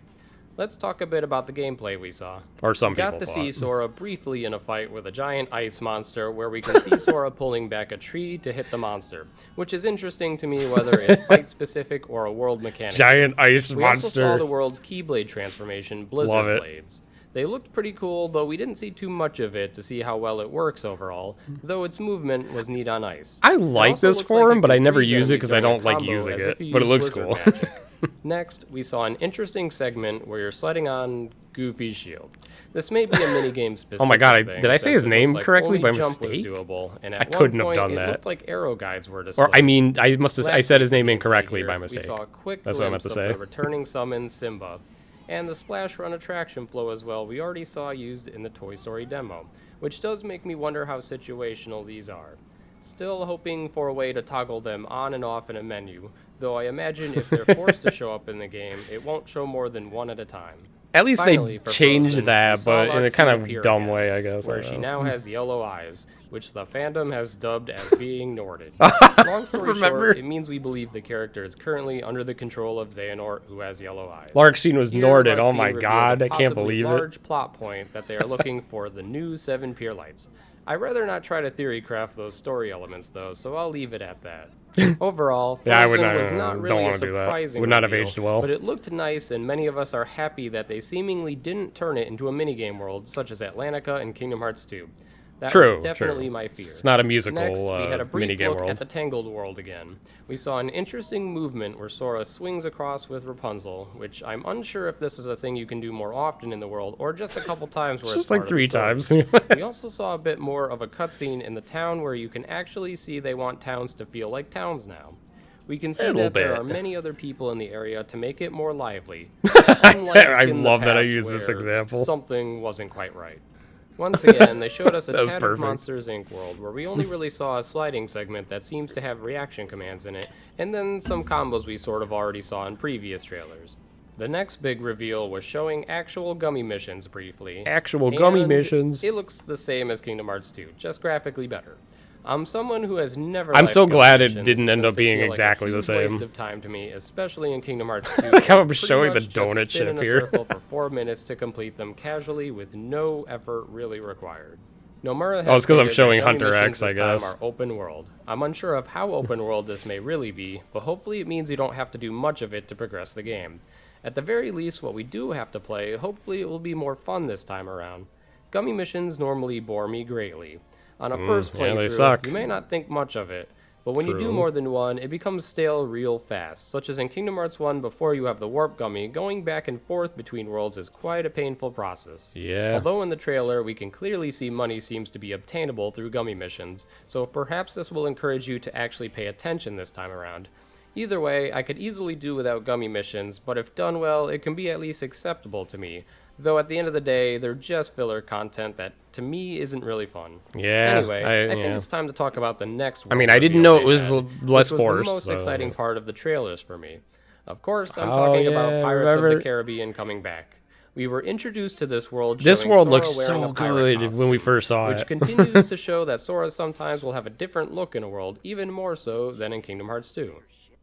Speaker 2: Let's talk a bit about the gameplay we saw.
Speaker 1: Or some
Speaker 2: We got
Speaker 1: people
Speaker 2: to see
Speaker 1: thought.
Speaker 2: Sora briefly in a fight with a giant ice monster, where we can see Sora pulling back a tree to hit the monster, which is interesting to me whether it's fight specific or a world mechanic.
Speaker 1: Giant ice
Speaker 2: We also saw
Speaker 1: monster.
Speaker 2: the world's Keyblade transformation, Blizzard
Speaker 1: Love it.
Speaker 2: Blades. They looked pretty cool, though we didn't see too much of it to see how well it works overall, though its movement was neat on ice.
Speaker 1: I
Speaker 2: It
Speaker 1: like
Speaker 2: also
Speaker 1: this
Speaker 2: looks
Speaker 1: form,
Speaker 2: it
Speaker 1: but I
Speaker 2: could
Speaker 1: never
Speaker 2: freeze
Speaker 1: use it
Speaker 2: enemies
Speaker 1: 'cause I
Speaker 2: during a
Speaker 1: don't like
Speaker 2: combo
Speaker 1: using
Speaker 2: as
Speaker 1: it,
Speaker 2: if you
Speaker 1: but it
Speaker 2: used
Speaker 1: looks
Speaker 2: Blizzard
Speaker 1: cool.
Speaker 2: magic. Next, we saw an interesting segment where you're sledding on Goofy's shield. This may be a minigame specific
Speaker 1: Oh my God,
Speaker 2: thing,
Speaker 1: did I say
Speaker 2: since
Speaker 1: his
Speaker 2: it
Speaker 1: name
Speaker 2: looks like
Speaker 1: correctly
Speaker 2: only
Speaker 1: by
Speaker 2: jump was
Speaker 1: mistake?
Speaker 2: doable, and
Speaker 1: I
Speaker 2: at one
Speaker 1: couldn't have
Speaker 2: point,
Speaker 1: done
Speaker 2: it
Speaker 1: that.
Speaker 2: looked like arrow guides were displayed.
Speaker 1: Or I mean, I said his name
Speaker 2: Last
Speaker 1: incorrectly
Speaker 2: here,
Speaker 1: by mistake.
Speaker 2: We saw a quick
Speaker 1: That's what I meant
Speaker 2: glimpse
Speaker 1: to
Speaker 2: of
Speaker 1: say.
Speaker 2: the returning summon Simba, and the Splash Run attraction flow as well we already saw used in the Toy Story demo, which does make me wonder how situational these are. Still hoping for a way to toggle them on and off in a menu, though I imagine if they're forced to show up in the game, it won't show more than one at a time.
Speaker 1: At least
Speaker 2: Finally,
Speaker 1: they
Speaker 2: for
Speaker 1: changed
Speaker 2: Frozen, we
Speaker 1: that,
Speaker 2: saw
Speaker 1: but in a
Speaker 2: Lark's
Speaker 1: kind
Speaker 2: appear
Speaker 1: of dumb
Speaker 2: again,
Speaker 1: way, I guess.
Speaker 2: where
Speaker 1: I
Speaker 2: she
Speaker 1: don't know.
Speaker 2: now has yellow eyes, which the fandom has dubbed as being Norded. Long story
Speaker 1: Remember?
Speaker 2: short, it means we believe the character is currently under the control of Xehanort, who has yellow eyes.
Speaker 1: Larkstein was
Speaker 2: Here,
Speaker 1: Norded. Oh
Speaker 2: Larkstein
Speaker 1: my
Speaker 2: revealed
Speaker 1: God,
Speaker 2: a
Speaker 1: I can't
Speaker 2: possibly
Speaker 1: believe it.
Speaker 2: large plot point that they are looking for the new 7 Pier Lights. I'd rather not try to theory craft those story elements though, so I'll leave it at that. Overall,
Speaker 1: Yeah, I
Speaker 2: Frozen
Speaker 1: would not-
Speaker 2: was not
Speaker 1: don't
Speaker 2: really a
Speaker 1: wanna do that.
Speaker 2: surprising
Speaker 1: Would not have
Speaker 2: reveal,
Speaker 1: aged well.
Speaker 2: but it looked nice, and many of us are happy that they seemingly didn't turn it into a minigame world, such as Atlantica and Kingdom Hearts 2. That
Speaker 1: True,
Speaker 2: was definitely
Speaker 1: true.
Speaker 2: my fear.
Speaker 1: It's not a musical
Speaker 2: Next, we had a brief
Speaker 1: minigame
Speaker 2: look
Speaker 1: world.
Speaker 2: at the Tangled world again. We saw an interesting movement where Sora swings across with Rapunzel, which I'm unsure if this is a thing you can do more often in the world, or just a couple times where
Speaker 1: It's
Speaker 2: it's
Speaker 1: just like
Speaker 2: part of the
Speaker 1: 3
Speaker 2: story.
Speaker 1: times.
Speaker 2: We also saw a bit more of a cutscene in the town where you can actually see they want towns to feel like towns now. We can see
Speaker 1: little
Speaker 2: that there
Speaker 1: bit.
Speaker 2: are many other people in the area to make it more lively.
Speaker 1: I love that I use this example.
Speaker 2: Something wasn't quite right. Once again, they showed us a
Speaker 1: That was
Speaker 2: tad of
Speaker 1: perfect.
Speaker 2: Monsters Inc. world, where we only really saw a sliding segment that seems to have reaction commands in it, and then some combos we sort of already saw in previous trailers. The next big reveal was showing actual gummy missions briefly.
Speaker 1: Actual gummy
Speaker 2: and
Speaker 1: missions.
Speaker 2: It looks the same as Kingdom Hearts 2, just graphically better. I'm someone who has never.
Speaker 1: I'm
Speaker 2: liked
Speaker 1: so
Speaker 2: gummy
Speaker 1: glad it
Speaker 2: missions
Speaker 1: didn't end
Speaker 2: since
Speaker 1: up
Speaker 2: they
Speaker 1: being
Speaker 2: feel like
Speaker 1: exactly
Speaker 2: a
Speaker 1: the
Speaker 2: huge
Speaker 1: same.
Speaker 2: waste of time to me, especially in Kingdom Hearts 2.
Speaker 1: Like how I'm
Speaker 2: Pretty
Speaker 1: showing the
Speaker 2: much just
Speaker 1: donut
Speaker 2: spin in
Speaker 1: chip
Speaker 2: a
Speaker 1: here.
Speaker 2: circle for 4 minutes to complete them casually with no effort really required. Nomura has
Speaker 1: it's 'cause I'm
Speaker 2: stated that
Speaker 1: showing
Speaker 2: gummy
Speaker 1: Hunter
Speaker 2: missions
Speaker 1: X, I
Speaker 2: this time
Speaker 1: guess.
Speaker 2: are open world. I'm unsure of how open world this may really be, but hopefully it means you don't have to do much of it to progress the game. At the very least, what we do have to play, hopefully it will be more fun this time around. Gummy missions normally bore me greatly. On a first
Speaker 1: yeah, they
Speaker 2: playthrough,
Speaker 1: suck.
Speaker 2: you may not think much of it, but when you do
Speaker 1: True.
Speaker 2: more than one, it becomes stale real fast, such as in Kingdom Hearts 1 before you have the warp gummy, going back and forth between worlds is quite a painful process.
Speaker 1: Yeah.
Speaker 2: Although in the trailer, we can clearly see money seems to be obtainable through gummy missions, so perhaps this will encourage you to actually pay attention this time around. Either way, I could easily do without gummy missions, but if done well, it can be at least acceptable to me. Though at the end of the day, they're just filler content that, to me, isn't really fun.
Speaker 1: Yeah,
Speaker 2: Anyway, I think
Speaker 1: yeah.
Speaker 2: it's time to talk about the next
Speaker 1: I mean,
Speaker 2: world
Speaker 1: I didn't
Speaker 2: reveal
Speaker 1: know
Speaker 2: they
Speaker 1: it was
Speaker 2: had,
Speaker 1: less
Speaker 2: which was
Speaker 1: forced.
Speaker 2: the most
Speaker 1: so-
Speaker 2: exciting part of the trailers for me. Of course, I'm
Speaker 1: Oh,
Speaker 2: talking
Speaker 1: yeah,
Speaker 2: about Pirates of
Speaker 1: remember-
Speaker 2: the Caribbean coming back. We were introduced to this world.
Speaker 1: This
Speaker 2: showing
Speaker 1: world
Speaker 2: Sora
Speaker 1: looks
Speaker 2: wearing
Speaker 1: so
Speaker 2: a pirate
Speaker 1: good when we
Speaker 2: costume,
Speaker 1: first saw
Speaker 2: which
Speaker 1: it.
Speaker 2: continues to show that Sora sometimes will have a different look in a world, even more so than in Kingdom Hearts 2.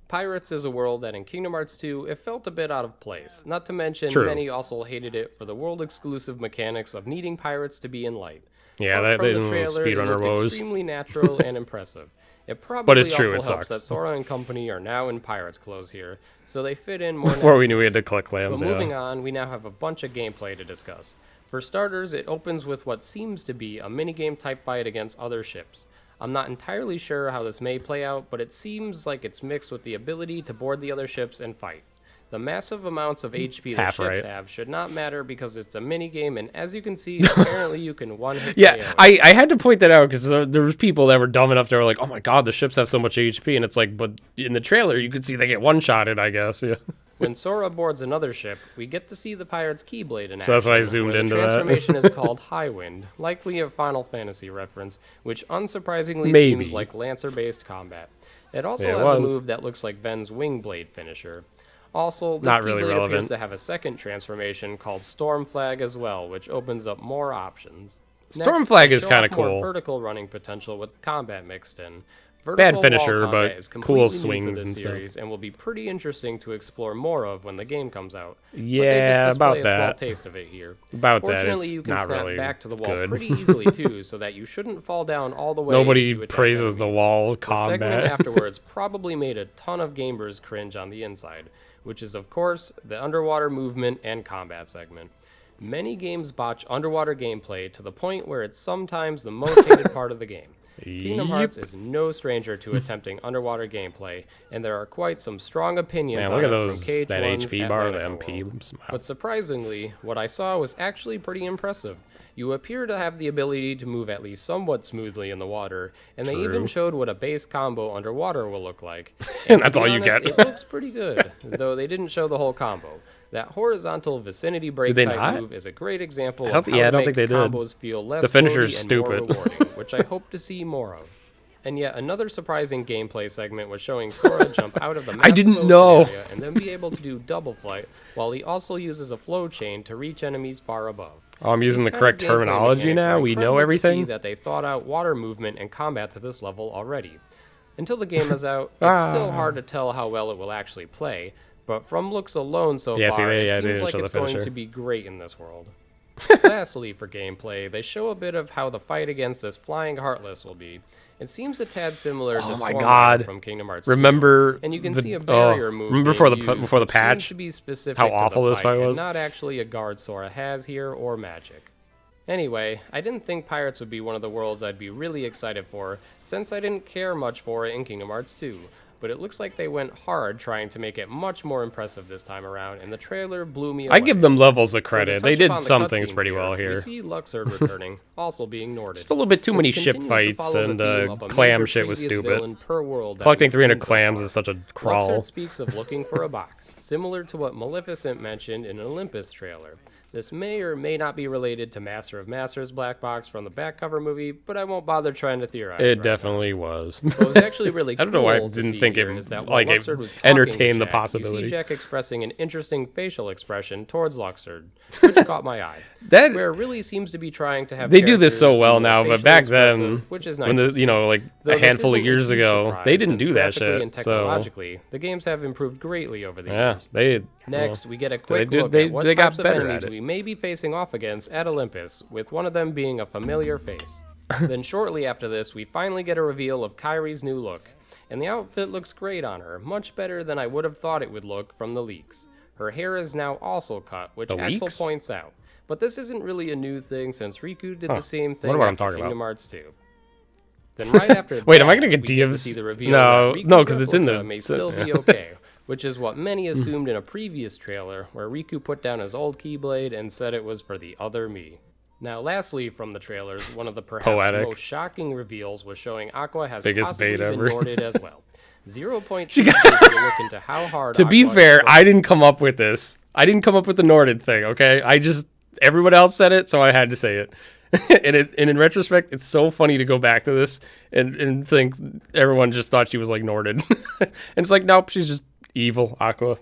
Speaker 2: Pirates is a world that in Kingdom Hearts 2 it felt a bit out of place. Not to mention,
Speaker 1: True.
Speaker 2: many also hated it for the world-exclusive mechanics of needing pirates to be in light.
Speaker 1: Yeah,
Speaker 2: But
Speaker 1: that
Speaker 2: from the
Speaker 1: didn't
Speaker 2: trailer, it
Speaker 1: speedrunner
Speaker 2: looked
Speaker 1: woes.
Speaker 2: extremely natural and impressive. It probably
Speaker 1: it's true,
Speaker 2: also
Speaker 1: it
Speaker 2: helps
Speaker 1: sucks.
Speaker 2: that Sora and company are now in pirates' clothes here, so they fit in more
Speaker 1: Before we
Speaker 2: naturally.
Speaker 1: knew we had to click clams,
Speaker 2: But moving
Speaker 1: yeah.
Speaker 2: on, we now have a bunch of gameplay to discuss. For starters, it opens with what seems to be a minigame type fight against other ships. I'm not entirely sure how this may play out, but it seems like it's mixed with the ability to board the other ships and fight. The massive amounts of HP the
Speaker 1: Half
Speaker 2: ships
Speaker 1: right.
Speaker 2: have should not matter because it's a minigame, and as you can see, apparently you can one-hit KO
Speaker 1: Yeah,
Speaker 2: it.
Speaker 1: I had to point that out because there was people that were dumb enough. They were like, "Oh my god, the ships have so much HP," and it's like, but in the trailer, you could see they get one-shotted. I guess, yeah.
Speaker 2: When Sora boards another ship, we get to see the pirate's Keyblade in action.
Speaker 1: So that's why I zoomed
Speaker 2: where
Speaker 1: into
Speaker 2: the
Speaker 1: that.
Speaker 2: transformation is called High Wind, likely a Final Fantasy reference, which unsurprisingly
Speaker 1: Maybe.
Speaker 2: seems like Lancer-based combat. It also
Speaker 1: Yeah, it
Speaker 2: has a
Speaker 1: was.
Speaker 2: move that looks like Ven's Wing Blade finisher. Also, this
Speaker 1: Not really
Speaker 2: Keyblade
Speaker 1: relevant.
Speaker 2: appears to have a second transformation called Storm Flag as well, which opens up more options.
Speaker 1: Storm
Speaker 2: Next,
Speaker 1: Flag
Speaker 2: they
Speaker 1: is
Speaker 2: show
Speaker 1: kinda
Speaker 2: off more
Speaker 1: cool.
Speaker 2: vertical running potential with combat mixed in.
Speaker 1: Bad
Speaker 2: Vertical wall
Speaker 1: finisher,
Speaker 2: combat
Speaker 1: but
Speaker 2: is
Speaker 1: cool
Speaker 2: completely new for
Speaker 1: swings
Speaker 2: this
Speaker 1: and stuff.
Speaker 2: series and will be pretty interesting to explore more of when the game comes out. But they
Speaker 1: Yeah,
Speaker 2: just display
Speaker 1: about
Speaker 2: a small
Speaker 1: that.
Speaker 2: taste of it here.
Speaker 1: About that,
Speaker 2: Fortunately,
Speaker 1: it's
Speaker 2: you can
Speaker 1: not
Speaker 2: snap
Speaker 1: really
Speaker 2: back to the wall
Speaker 1: good.
Speaker 2: pretty easily too, so that you shouldn't fall down all the way.
Speaker 1: Nobody
Speaker 2: if you attack
Speaker 1: praises the
Speaker 2: enemies.
Speaker 1: wall
Speaker 2: The segment
Speaker 1: combat.
Speaker 2: afterwards probably made a ton of gamers cringe on the inside, which is of course the underwater movement and combat segment. Many games botch underwater gameplay to the point where it's sometimes the most hated part of the game. Kingdom Hearts is no stranger to attempting underwater gameplay, and there are quite some strong opinions
Speaker 1: Man,
Speaker 2: on
Speaker 1: look at
Speaker 2: it
Speaker 1: those,
Speaker 2: from
Speaker 1: that
Speaker 2: KH1's
Speaker 1: HP bar, the
Speaker 2: Atlantica
Speaker 1: MP.
Speaker 2: World.
Speaker 1: Smile.
Speaker 2: But surprisingly, what I saw was actually pretty impressive. You appear to have the ability to move at least somewhat smoothly in the water, and they even
Speaker 1: True.
Speaker 2: showed what a base combo underwater will look like.
Speaker 1: And
Speaker 2: to
Speaker 1: that's
Speaker 2: be
Speaker 1: all you
Speaker 2: honest,
Speaker 1: get.
Speaker 2: It looks pretty good, though they didn't show the whole combo. That horizontal vicinity break
Speaker 1: they
Speaker 2: type
Speaker 1: not?
Speaker 2: move is a great example
Speaker 1: I
Speaker 2: of
Speaker 1: don't-
Speaker 2: how
Speaker 1: yeah, I
Speaker 2: to
Speaker 1: don't
Speaker 2: make
Speaker 1: think they did.
Speaker 2: combos feel less
Speaker 1: The finisher's
Speaker 2: floaty and more
Speaker 1: stupid.
Speaker 2: rewarding, which I hope to see more of. And yet another surprising gameplay segment was showing Sora jump out of the massive
Speaker 1: didn't
Speaker 2: ocean
Speaker 1: know.
Speaker 2: area and then be able to do double flight, while he also uses a flow chain to reach enemies far above.
Speaker 1: Oh, I'm using
Speaker 2: These
Speaker 1: the
Speaker 2: kind of
Speaker 1: correct
Speaker 2: gameplay
Speaker 1: terminology
Speaker 2: mechanics
Speaker 1: now.
Speaker 2: are
Speaker 1: We know
Speaker 2: incredible to see
Speaker 1: everything.
Speaker 2: that they thought out water movement and combat to this level already. Until the game is out, it's still hard to tell how well it will actually play, but from looks alone so
Speaker 1: Yeah, see,
Speaker 2: far,
Speaker 1: they-
Speaker 2: it
Speaker 1: yeah, they
Speaker 2: seems
Speaker 1: didn't
Speaker 2: like
Speaker 1: show the
Speaker 2: it's going
Speaker 1: finisher.
Speaker 2: to be great in this world. Lastly, for gameplay, they show a bit of how the fight against this flying Heartless will be. It seems a tad similar to
Speaker 1: Oh my
Speaker 2: Swarm
Speaker 1: God.
Speaker 2: Rider from Kingdom Hearts 2.
Speaker 1: Remember
Speaker 2: And you can
Speaker 1: the-
Speaker 2: see a barrier move
Speaker 1: remember
Speaker 2: being
Speaker 1: before
Speaker 2: used,
Speaker 1: before the
Speaker 2: which
Speaker 1: patch,
Speaker 2: seems to be specific
Speaker 1: how
Speaker 2: to the
Speaker 1: awful this fight
Speaker 2: and
Speaker 1: was?
Speaker 2: not actually a guard Sora has here or magic. Anyway, I didn't think Pirates would be one of the worlds I'd be really excited for, since I didn't care much for it in Kingdom Hearts 2. but it looks like they went hard trying to make it much more impressive this time around, and the trailer blew me away.
Speaker 1: I give them levels of
Speaker 2: So to
Speaker 1: credit.
Speaker 2: touch
Speaker 1: They did
Speaker 2: upon the
Speaker 1: some
Speaker 2: cutscenes
Speaker 1: things pretty well
Speaker 2: We
Speaker 1: here.
Speaker 2: see Luxord returning, also being Norded.
Speaker 1: Just a little bit too many
Speaker 2: which
Speaker 1: ship
Speaker 2: continues to
Speaker 1: fights,
Speaker 2: follow the
Speaker 1: and
Speaker 2: theme of a
Speaker 1: clam
Speaker 2: major
Speaker 1: shit was
Speaker 2: previous
Speaker 1: stupid.
Speaker 2: villain per world that
Speaker 1: Collecting
Speaker 2: we've
Speaker 1: 300
Speaker 2: seen so
Speaker 1: clams
Speaker 2: far.
Speaker 1: is such a crawl.
Speaker 2: Luxord speaks of looking for a box, similar to what Maleficent mentioned in an Olympus trailer. This may or may not be related to Master of Masters black box from the back cover movie, but I won't bother trying to theorize.
Speaker 1: It
Speaker 2: right
Speaker 1: definitely was.
Speaker 2: now. What was actually really
Speaker 1: I don't know why I
Speaker 2: cool to
Speaker 1: didn't
Speaker 2: see
Speaker 1: think
Speaker 2: here
Speaker 1: it,
Speaker 2: is that while
Speaker 1: like, it
Speaker 2: Luxord was talking to
Speaker 1: entertained the
Speaker 2: Jack,
Speaker 1: possibility.
Speaker 2: You see Jack expressing an interesting facial expression towards Luxord, which caught my eye.
Speaker 1: That
Speaker 2: Square really seems to be trying to have
Speaker 1: they do this so
Speaker 2: characters
Speaker 1: well
Speaker 2: be more
Speaker 1: now, but
Speaker 2: facially
Speaker 1: back
Speaker 2: expressive,
Speaker 1: then,
Speaker 2: which is nice
Speaker 1: when
Speaker 2: to
Speaker 1: the,
Speaker 2: see.
Speaker 1: you know, like
Speaker 2: Though
Speaker 1: a
Speaker 2: this
Speaker 1: handful of
Speaker 2: isn't a
Speaker 1: years
Speaker 2: huge
Speaker 1: ago,
Speaker 2: surprise,
Speaker 1: they didn't
Speaker 2: since
Speaker 1: do that
Speaker 2: graphically and
Speaker 1: shit. So
Speaker 2: technologically, the games have improved greatly over the
Speaker 1: yeah,
Speaker 2: years.
Speaker 1: they
Speaker 2: Next,
Speaker 1: well,
Speaker 2: we get a quick look
Speaker 1: they
Speaker 2: at what
Speaker 1: got
Speaker 2: types of
Speaker 1: better
Speaker 2: enemies
Speaker 1: at it.
Speaker 2: we may be facing off against at Olympus, with one of them being a familiar face. Then shortly after this, we finally get a reveal of Kyrie's new look, and the outfit looks great on her, much better than I would have thought it would look from the leaks. Her hair is now also cut, which
Speaker 1: The
Speaker 2: Axel
Speaker 1: leaks?
Speaker 2: points out. But this isn't really a new thing since Riku did the same thing
Speaker 1: Wonder what I'm
Speaker 2: after
Speaker 1: talking
Speaker 2: Kingdom
Speaker 1: about.
Speaker 2: Hearts 2. Then right after
Speaker 1: Wait,
Speaker 2: that,
Speaker 1: am I gonna get
Speaker 2: we get to
Speaker 1: DMs?
Speaker 2: see the reveal
Speaker 1: No,
Speaker 2: that
Speaker 1: no,
Speaker 2: Riku's
Speaker 1: 'cause it's in
Speaker 2: replica
Speaker 1: the-
Speaker 2: may still be okay, which is what many assumed in a previous trailer where Riku put down his old Keyblade and said it was for the other me. Now, lastly, from the trailers, one of the perhaps
Speaker 1: Poetic.
Speaker 2: most shocking reveals was showing Aqua has
Speaker 1: Biggest
Speaker 2: possibly
Speaker 1: bait
Speaker 2: been
Speaker 1: ever.
Speaker 2: Norded as well. 0.2 gives you a look into how hard
Speaker 1: To be
Speaker 2: Aqua
Speaker 1: fair,
Speaker 2: is
Speaker 1: I didn't come up with this. I didn't come up with the Norded thing, okay? Everyone else said it, so I had to say it. And in retrospect, it's so funny to go back to this and think everyone just thought she was like Norded. And it's like, nope, she's just evil, Aqua.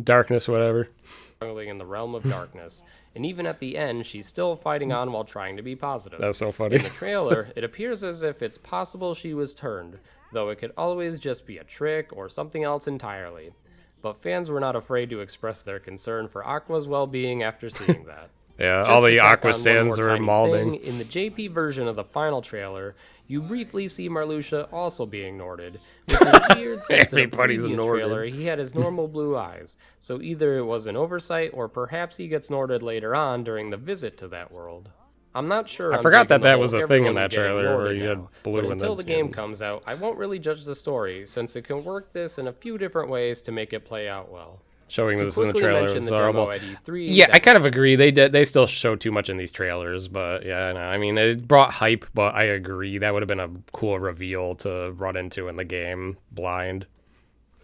Speaker 1: Darkness, whatever.
Speaker 2: struggling in the realm of darkness. And even at the end, she's still fighting on while trying to be positive.
Speaker 1: That's so funny.
Speaker 2: In the trailer, it appears as if it's possible she was turned, though it could always just be a trick or something else entirely. But fans were not afraid to express their concern for Aqua's well-being after seeing that.
Speaker 1: Yeah,
Speaker 2: Just
Speaker 1: all
Speaker 2: to
Speaker 1: the
Speaker 2: tack
Speaker 1: Aqua
Speaker 2: on one
Speaker 1: stands
Speaker 2: more
Speaker 1: are
Speaker 2: tiny
Speaker 1: malding.
Speaker 2: thing, in the JP version of the final trailer, you briefly see Marluxia also being Norded, which is weird since in a
Speaker 1: Everybody's
Speaker 2: previous
Speaker 1: Norded.
Speaker 2: trailer he had his normal blue eyes. So either it was an oversight or perhaps he gets Norded later on during the visit to that world. I'm not sure.
Speaker 1: I forgot
Speaker 2: taking
Speaker 1: that
Speaker 2: the
Speaker 1: was
Speaker 2: whole
Speaker 1: a thing in
Speaker 2: everyone
Speaker 1: that
Speaker 2: getting
Speaker 1: trailer where
Speaker 2: Norded
Speaker 1: you had
Speaker 2: now.
Speaker 1: blue
Speaker 2: But
Speaker 1: in
Speaker 2: until
Speaker 1: the
Speaker 2: the game
Speaker 1: end.
Speaker 2: comes out, I won't really judge the story since it can work this in a few different ways to make it play out well.
Speaker 1: Showing
Speaker 2: To
Speaker 1: this in the
Speaker 2: quickly
Speaker 1: trailer
Speaker 2: mention
Speaker 1: was
Speaker 2: the demo
Speaker 1: horrible.
Speaker 2: at E3,
Speaker 1: Yeah,
Speaker 2: that
Speaker 1: I kind of agree. They still show too much in these trailers, but yeah, no, I mean, it brought hype, but I agree. That would have been a cool reveal to run into in the game, blind.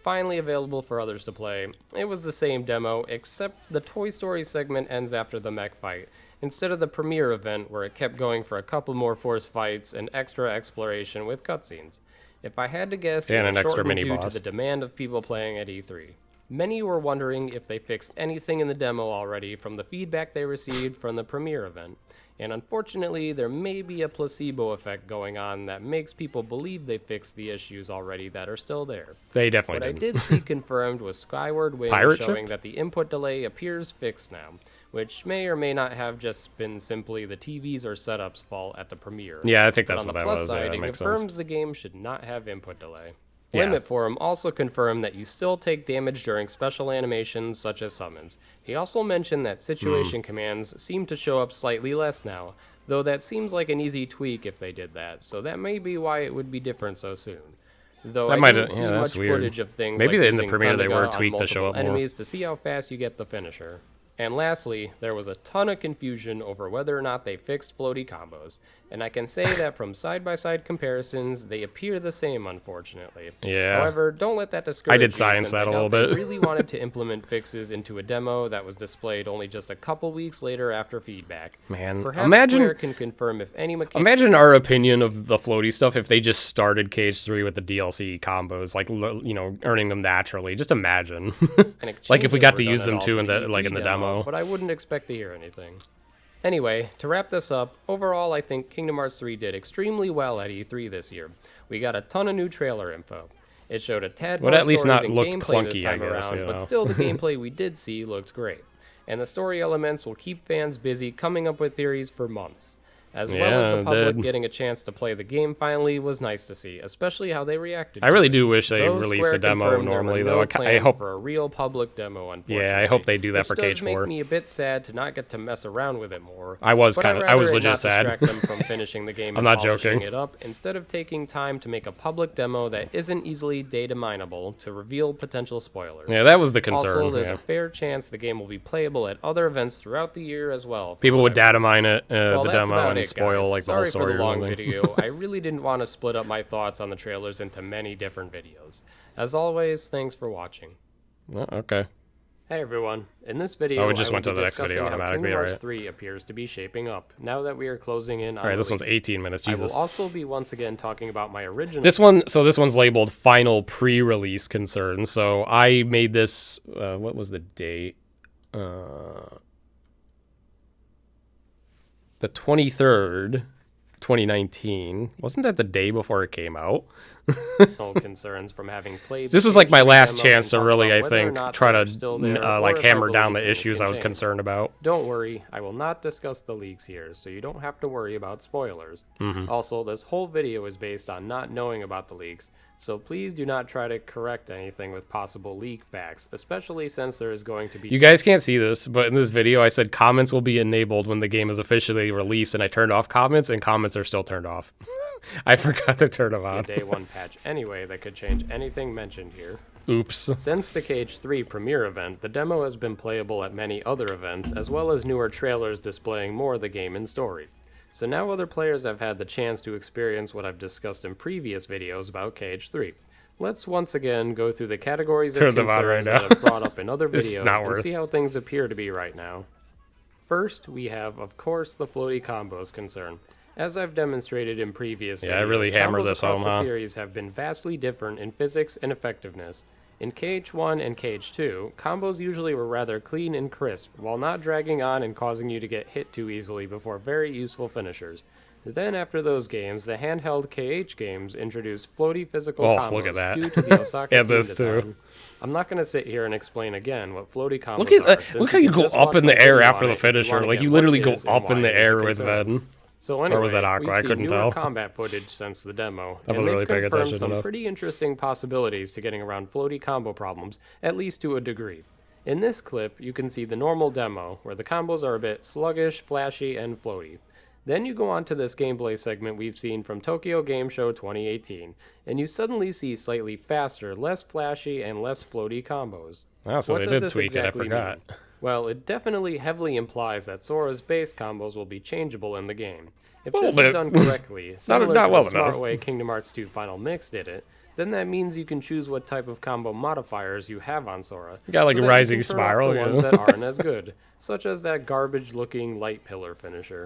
Speaker 2: finally available for others to play. It was the same demo, except the Toy Story segment ends after the mech fight, instead of the premiere event where it kept going for a couple more force fights and extra exploration with cutscenes. If I had to guess,
Speaker 1: And
Speaker 2: it
Speaker 1: an
Speaker 2: was
Speaker 1: extra
Speaker 2: shortened due
Speaker 1: mini-boss.
Speaker 2: to the demand of people playing at E3. Many were wondering if they fixed anything in the demo already from the feedback they received from the premiere event. And unfortunately, there may be a placebo effect going on that makes people believe they fixed the issues already that are still there.
Speaker 1: They
Speaker 2: What
Speaker 1: definitely
Speaker 2: I
Speaker 1: didn't.
Speaker 2: did see confirmed was Skyward Wing
Speaker 1: Pirate
Speaker 2: showing
Speaker 1: ship?
Speaker 2: that the input delay appears fixed now, which may or may not have just been simply the TVs or setups fault at the premiere.
Speaker 1: Yeah, I think
Speaker 2: But
Speaker 1: that's
Speaker 2: on
Speaker 1: what
Speaker 2: the
Speaker 1: that
Speaker 2: plus
Speaker 1: was.
Speaker 2: side,
Speaker 1: Yeah, that
Speaker 2: it
Speaker 1: makes
Speaker 2: confirms
Speaker 1: sense.
Speaker 2: the game should not have input delay.
Speaker 1: Yeah.
Speaker 2: Limit Forum also confirmed that you still take damage during special animations such as summons. He also mentioned that
Speaker 1: Hmm.
Speaker 2: situation commands seem to show up slightly less now, though that seems like an easy tweak if they did that, so that may be why it would be different so soon. Though
Speaker 1: That
Speaker 2: I
Speaker 1: might
Speaker 2: didn't
Speaker 1: have-
Speaker 2: see
Speaker 1: yeah, that's
Speaker 2: much
Speaker 1: weird.
Speaker 2: footage of things
Speaker 1: Maybe
Speaker 2: like
Speaker 1: in the
Speaker 2: using
Speaker 1: premiere they were
Speaker 2: Thundergut on
Speaker 1: tweaked to show
Speaker 2: multiple
Speaker 1: up more.
Speaker 2: enemies to see how fast you get the finisher. And lastly, there was a ton of confusion over whether or not they fixed floaty combos, and I can say that from side-by-side comparisons, they appear the same, unfortunately.
Speaker 1: Yeah.
Speaker 2: However, don't let that discourage
Speaker 1: did
Speaker 2: you,
Speaker 1: science
Speaker 2: since
Speaker 1: that
Speaker 2: I
Speaker 1: a
Speaker 2: doubt
Speaker 1: little
Speaker 2: they
Speaker 1: bit.
Speaker 2: really wanted to implement fixes into a demo that was displayed only just a couple weeks later after feedback.
Speaker 1: Man,
Speaker 2: Perhaps
Speaker 1: imagine-
Speaker 2: Square can confirm if any mechanics.
Speaker 1: Imagine our opinion of the floaty stuff if they just started KH3 with the DLC combos, like, earning them naturally. Just imagine. Like if we got to use them too in the in the demo.
Speaker 2: But I wouldn't expect to hear anything. Anyway, to wrap this up, overall I think Kingdom Hearts 3 did extremely well at E3 this year. We got a ton of new trailer info. It showed a tad
Speaker 1: Would
Speaker 2: more
Speaker 1: at least
Speaker 2: story
Speaker 1: not
Speaker 2: than
Speaker 1: looked
Speaker 2: gameplay this
Speaker 1: clunky, I
Speaker 2: time
Speaker 1: guess,
Speaker 2: around,
Speaker 1: you
Speaker 2: but
Speaker 1: know.
Speaker 2: still the gameplay we did see looked great. And the story elements will keep fans busy coming up with theories for months. as well as the
Speaker 1: Yeah, it
Speaker 2: public
Speaker 1: did.
Speaker 2: getting a chance to play the game finally was nice to see, especially how they reacted.
Speaker 1: I really do wish they
Speaker 2: Though
Speaker 1: released
Speaker 2: Square
Speaker 1: a demo
Speaker 2: confirmed there were
Speaker 1: normally,
Speaker 2: no
Speaker 1: though. I
Speaker 2: plans
Speaker 1: hope.
Speaker 2: for a real public demo, unfortunately.
Speaker 1: Yeah, I hope they do that
Speaker 2: which
Speaker 1: for
Speaker 2: does make
Speaker 1: KH4.
Speaker 2: me a bit sad to not get to mess around with it more.
Speaker 1: I was
Speaker 2: but I'd
Speaker 1: I was
Speaker 2: rather it
Speaker 1: legit
Speaker 2: not
Speaker 1: sad.
Speaker 2: distract them from finishing the game
Speaker 1: I'm
Speaker 2: and
Speaker 1: not
Speaker 2: polishing
Speaker 1: joking.
Speaker 2: it up, instead of taking time to make a public demo that isn't easily data mineable to reveal potential spoilers.
Speaker 1: Yeah, that was the concern.
Speaker 2: Also, there's
Speaker 1: yeah.
Speaker 2: a fair chance the game will be playable at other events throughout the year as well.
Speaker 1: People would data mine it,
Speaker 2: Well,
Speaker 1: the
Speaker 2: that's
Speaker 1: demo,
Speaker 2: about
Speaker 1: and
Speaker 2: it,
Speaker 1: spoil
Speaker 2: guys.
Speaker 1: like the whole
Speaker 2: Sorry
Speaker 1: story
Speaker 2: for the
Speaker 1: or
Speaker 2: long
Speaker 1: something.
Speaker 2: video. I really didn't want to split up my thoughts on the trailers into many different videos. As always, thanks for watching.
Speaker 1: Oh, okay.
Speaker 2: Hey everyone, in this video
Speaker 1: Oh, it just
Speaker 2: I will
Speaker 1: went to
Speaker 2: be
Speaker 1: the next video
Speaker 2: discussing how
Speaker 1: automatically,
Speaker 2: Kingdom Hearts
Speaker 1: right?
Speaker 2: 3 appears to be shaping up, now that we are closing in on
Speaker 1: All right, this one's
Speaker 2: release.
Speaker 1: 18 minutes.
Speaker 2: I
Speaker 1: Jesus.
Speaker 2: will also be once again talking about my original...
Speaker 1: This one's labeled final pre-release concern. So I made this. What was the date? The 23rd, 2019. Wasn't that the day before it came out?
Speaker 2: concerns from having played...
Speaker 1: This
Speaker 2: the
Speaker 1: was like my
Speaker 2: KH3
Speaker 1: last
Speaker 2: demo
Speaker 1: chance
Speaker 2: and
Speaker 1: to
Speaker 2: talk
Speaker 1: really,
Speaker 2: about
Speaker 1: I
Speaker 2: whether or
Speaker 1: think,
Speaker 2: not
Speaker 1: try
Speaker 2: they are
Speaker 1: to
Speaker 2: still there,
Speaker 1: like
Speaker 2: or if I
Speaker 1: hammer down
Speaker 2: believe
Speaker 1: the
Speaker 2: things
Speaker 1: issues
Speaker 2: can
Speaker 1: I was
Speaker 2: change.
Speaker 1: concerned about.
Speaker 2: Don't worry, I will not discuss the leaks here, so you don't have to worry about spoilers. Also, this whole video is based on not knowing about the leaks, so please do not try to correct anything with possible leak facts, especially since there is going to be...
Speaker 1: You guys can't see this, but in this video I said comments will be enabled when the game is officially released, and I turned off comments, and comments are still turned off. I forgot to turn them
Speaker 2: a
Speaker 1: on.
Speaker 2: day one patch anyway that could change anything mentioned here.
Speaker 1: Oops.
Speaker 2: Since the KH3 premiere event, the demo has been playable at many other events, as well as newer trailers displaying more of the game and story. So now other players have had the chance to experience what I've discussed in previous videos about KH3. Let's once again go through the categories of
Speaker 1: Turn them on right
Speaker 2: concerns
Speaker 1: now.
Speaker 2: that I've brought up in other
Speaker 1: It's
Speaker 2: videos
Speaker 1: not
Speaker 2: and
Speaker 1: worth.
Speaker 2: see how things appear to be right now. First, we have, of course, the floaty combos concern. As I've demonstrated in previous videos,
Speaker 1: I really hammered
Speaker 2: combos
Speaker 1: this
Speaker 2: across
Speaker 1: home,
Speaker 2: the
Speaker 1: huh?
Speaker 2: series have been vastly different in physics and effectiveness. In KH1 and KH2, combos usually were rather clean and crisp, while not dragging on and causing you to get hit too easily before very useful finishers. Then after those games, the handheld KH games introduced floaty physical
Speaker 1: Oh,
Speaker 2: combos
Speaker 1: look at that.
Speaker 2: due to the Osaka
Speaker 1: And
Speaker 2: team
Speaker 1: this too.
Speaker 2: design. I'm not going to sit here and explain again what floaty combos
Speaker 1: Look at
Speaker 2: are.
Speaker 1: that!
Speaker 2: since
Speaker 1: Look how you
Speaker 2: can
Speaker 1: go
Speaker 2: just
Speaker 1: up
Speaker 2: watch
Speaker 1: in
Speaker 2: my
Speaker 1: the air
Speaker 2: video
Speaker 1: after
Speaker 2: on
Speaker 1: the
Speaker 2: it if
Speaker 1: finisher.
Speaker 2: wanna
Speaker 1: Like
Speaker 2: get
Speaker 1: you
Speaker 2: what
Speaker 1: literally
Speaker 2: it
Speaker 1: go
Speaker 2: is and
Speaker 1: up in
Speaker 2: why
Speaker 1: the
Speaker 2: it is a
Speaker 1: air with
Speaker 2: concern.
Speaker 1: Ben.
Speaker 2: So anyway,
Speaker 1: was that Aqua?
Speaker 2: we've
Speaker 1: I
Speaker 2: seen
Speaker 1: couldn't
Speaker 2: newer
Speaker 1: tell.
Speaker 2: combat footage since the demo,
Speaker 1: I
Speaker 2: and
Speaker 1: wasn't
Speaker 2: they've
Speaker 1: really paying
Speaker 2: confirmed
Speaker 1: attention
Speaker 2: some
Speaker 1: enough.
Speaker 2: pretty interesting possibilities to getting around floaty combo problems, at least to a degree. In this clip, you can see the normal demo, where the combos are a bit sluggish, flashy, and floaty. Then you go on to this gameplay segment we've seen from Tokyo Game Show 2018, and you suddenly see slightly faster, less flashy, and less floaty combos.
Speaker 1: Oh, so
Speaker 2: What
Speaker 1: they
Speaker 2: does
Speaker 1: did
Speaker 2: this
Speaker 1: tweak it. I
Speaker 2: exactly
Speaker 1: forgot.
Speaker 2: mean? Well, it definitely heavily implies that Sora's base combos will be changeable in the game. If
Speaker 1: A little
Speaker 2: this
Speaker 1: bit.
Speaker 2: is done correctly, similar
Speaker 1: not
Speaker 2: to
Speaker 1: well
Speaker 2: the smart
Speaker 1: enough.
Speaker 2: way Kingdom Hearts 2 Final Mix did it, then that means you can choose what type of combo modifiers you have on Sora.
Speaker 1: You got, like,
Speaker 2: so
Speaker 1: a
Speaker 2: that
Speaker 1: rising
Speaker 2: you can turn off
Speaker 1: spiral,
Speaker 2: the
Speaker 1: yeah.
Speaker 2: ones that aren't as good, such as that garbage-looking light pillar finisher.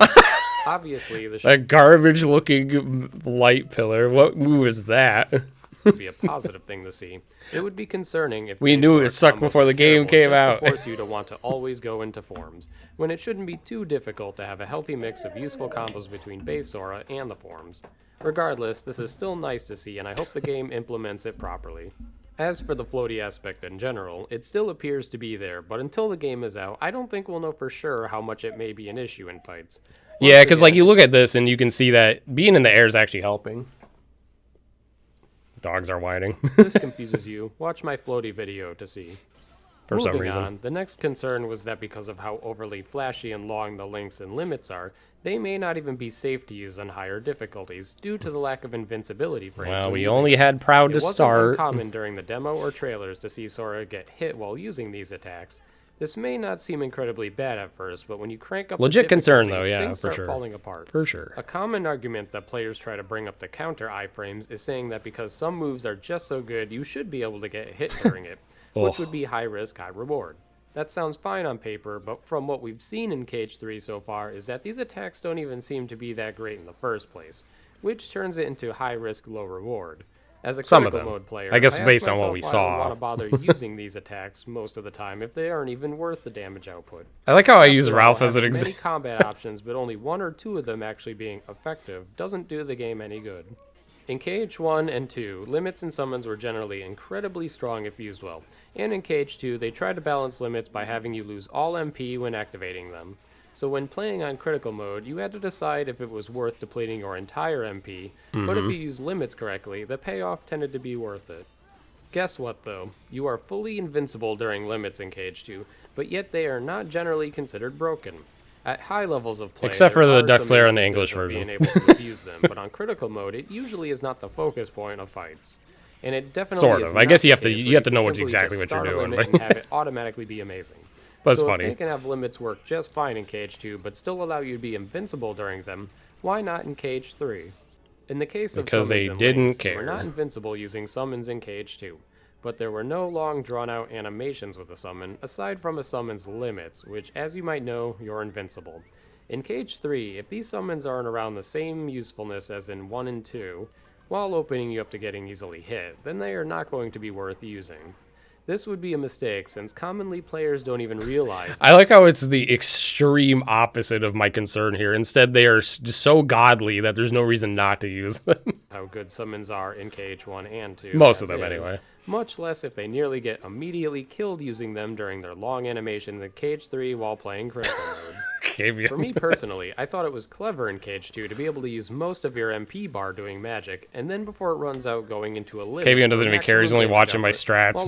Speaker 2: Obviously, the
Speaker 1: That garbage-looking light pillar. What move is that?
Speaker 2: would be a positive thing to see. It would be concerning if
Speaker 1: We
Speaker 2: base
Speaker 1: knew
Speaker 2: Sora
Speaker 1: it sucked
Speaker 2: combos
Speaker 1: before
Speaker 2: were
Speaker 1: the game
Speaker 2: terrible
Speaker 1: came
Speaker 2: just
Speaker 1: out.
Speaker 2: to force you to want to always go into forms, when it shouldn't be too difficult to have a healthy mix of useful combos between base Sora and the forms. Regardless, this is still nice to see, and I hope the game implements it properly. As for the floaty aspect in general, it still appears to be there, but until the game is out, I don't think we'll know for sure how much it may be an issue in fights.
Speaker 1: Yeah, because like
Speaker 2: again-
Speaker 1: you look at this and you can see that being in the air is actually helping. Dogs are whining
Speaker 2: If this confuses you, watch my floaty video to see.
Speaker 1: for some
Speaker 2: Moving
Speaker 1: reason.
Speaker 2: on, the next concern was that because of how overly flashy and long the links and limits are, they may not even be safe to use on higher difficulties due to the lack of invincibility frames.
Speaker 1: Well,
Speaker 2: when
Speaker 1: we
Speaker 2: using
Speaker 1: only
Speaker 2: them.
Speaker 1: had Proud
Speaker 2: It
Speaker 1: to
Speaker 2: wasn't
Speaker 1: start.
Speaker 2: uncommon during the demo or trailers to see Sora get hit while using these attacks. This may not seem incredibly bad at first, but when you crank up the
Speaker 1: Legit concern,
Speaker 2: difficulty,
Speaker 1: though, yeah,
Speaker 2: things
Speaker 1: for
Speaker 2: start
Speaker 1: sure.
Speaker 2: falling apart.
Speaker 1: For sure.
Speaker 2: A common argument that players try to bring up to counter iframes is saying that because some moves are just so good, you should be able to get hit during it, which would be high risk, high reward. That sounds fine on paper, but from what we've seen in KH3 so far is that these attacks don't even seem to be that great in the first place, which turns it into high risk, low reward. As a
Speaker 1: Some of
Speaker 2: critical
Speaker 1: them.
Speaker 2: mode player,
Speaker 1: I guess
Speaker 2: ask
Speaker 1: based on what
Speaker 2: myself
Speaker 1: we
Speaker 2: why I
Speaker 1: saw.
Speaker 2: would want to bother using these attacks most of the time if they aren't even worth the damage output.
Speaker 1: I like how I use
Speaker 2: After all,
Speaker 1: Ralph as an
Speaker 2: having many
Speaker 1: example.
Speaker 2: combat options, but only one or two of them actually being effective doesn't do the game any good. In KH1 and 2, limits and summons were generally incredibly strong if used well, and in KH2 they tried to balance limits by having you lose all MP when activating them. So when playing on critical mode, you had to decide if it was worth depleting your entire MP, but if you used limits correctly, the payoff tended to be worth it. Guess what though? You are fully invincible during limits in KH2, but yet they are not generally considered broken. At high levels of play,
Speaker 1: Except for
Speaker 2: there
Speaker 1: the
Speaker 2: are
Speaker 1: duck
Speaker 2: some
Speaker 1: flare in the
Speaker 2: instances
Speaker 1: English
Speaker 2: of
Speaker 1: version.
Speaker 2: being able to abuse them, but on critical mode, it usually is not the focus point of fights. And it definitely
Speaker 1: Sort
Speaker 2: is
Speaker 1: of. I
Speaker 2: not
Speaker 1: guess
Speaker 2: the
Speaker 1: you have to
Speaker 2: case
Speaker 1: you
Speaker 2: where
Speaker 1: have to
Speaker 2: can
Speaker 1: know
Speaker 2: simply
Speaker 1: exactly
Speaker 2: just
Speaker 1: what you're
Speaker 2: start a
Speaker 1: doing.
Speaker 2: limit and have it automatically be amazing.
Speaker 1: That's
Speaker 2: So
Speaker 1: funny.
Speaker 2: if they can have limits work just fine in KH2, but still allow you to be invincible during them, why not in KH3? In the case of
Speaker 1: Because
Speaker 2: summons
Speaker 1: they
Speaker 2: and
Speaker 1: didn't
Speaker 2: links, you
Speaker 1: care.
Speaker 2: were not invincible using summons in KH2, but there were no long drawn-out animations with a summon, aside from a summon's limits, which, as you might know, you're invincible. In KH3, if these summons aren't around the same usefulness as in 1 and 2, while opening you up to getting easily hit, then they are not going to be worth using. This would be a mistake, since commonly players don't even realize
Speaker 1: I like how it's the extreme opposite of my concern here. Instead, they are just so godly that there's no reason not to use them.
Speaker 2: how good summons are in KH1 and 2.
Speaker 1: Most of
Speaker 2: as
Speaker 1: them,
Speaker 2: is,
Speaker 1: anyway.
Speaker 2: Much less if they nearly get immediately killed using them during their long animations in KH3 while playing critical mode. For me personally, I thought it was clever in KH2 to be able to use most of your MP bar doing magic, and then before it runs out going into a limit.
Speaker 1: KVN doesn't even care, he's only watching my strats.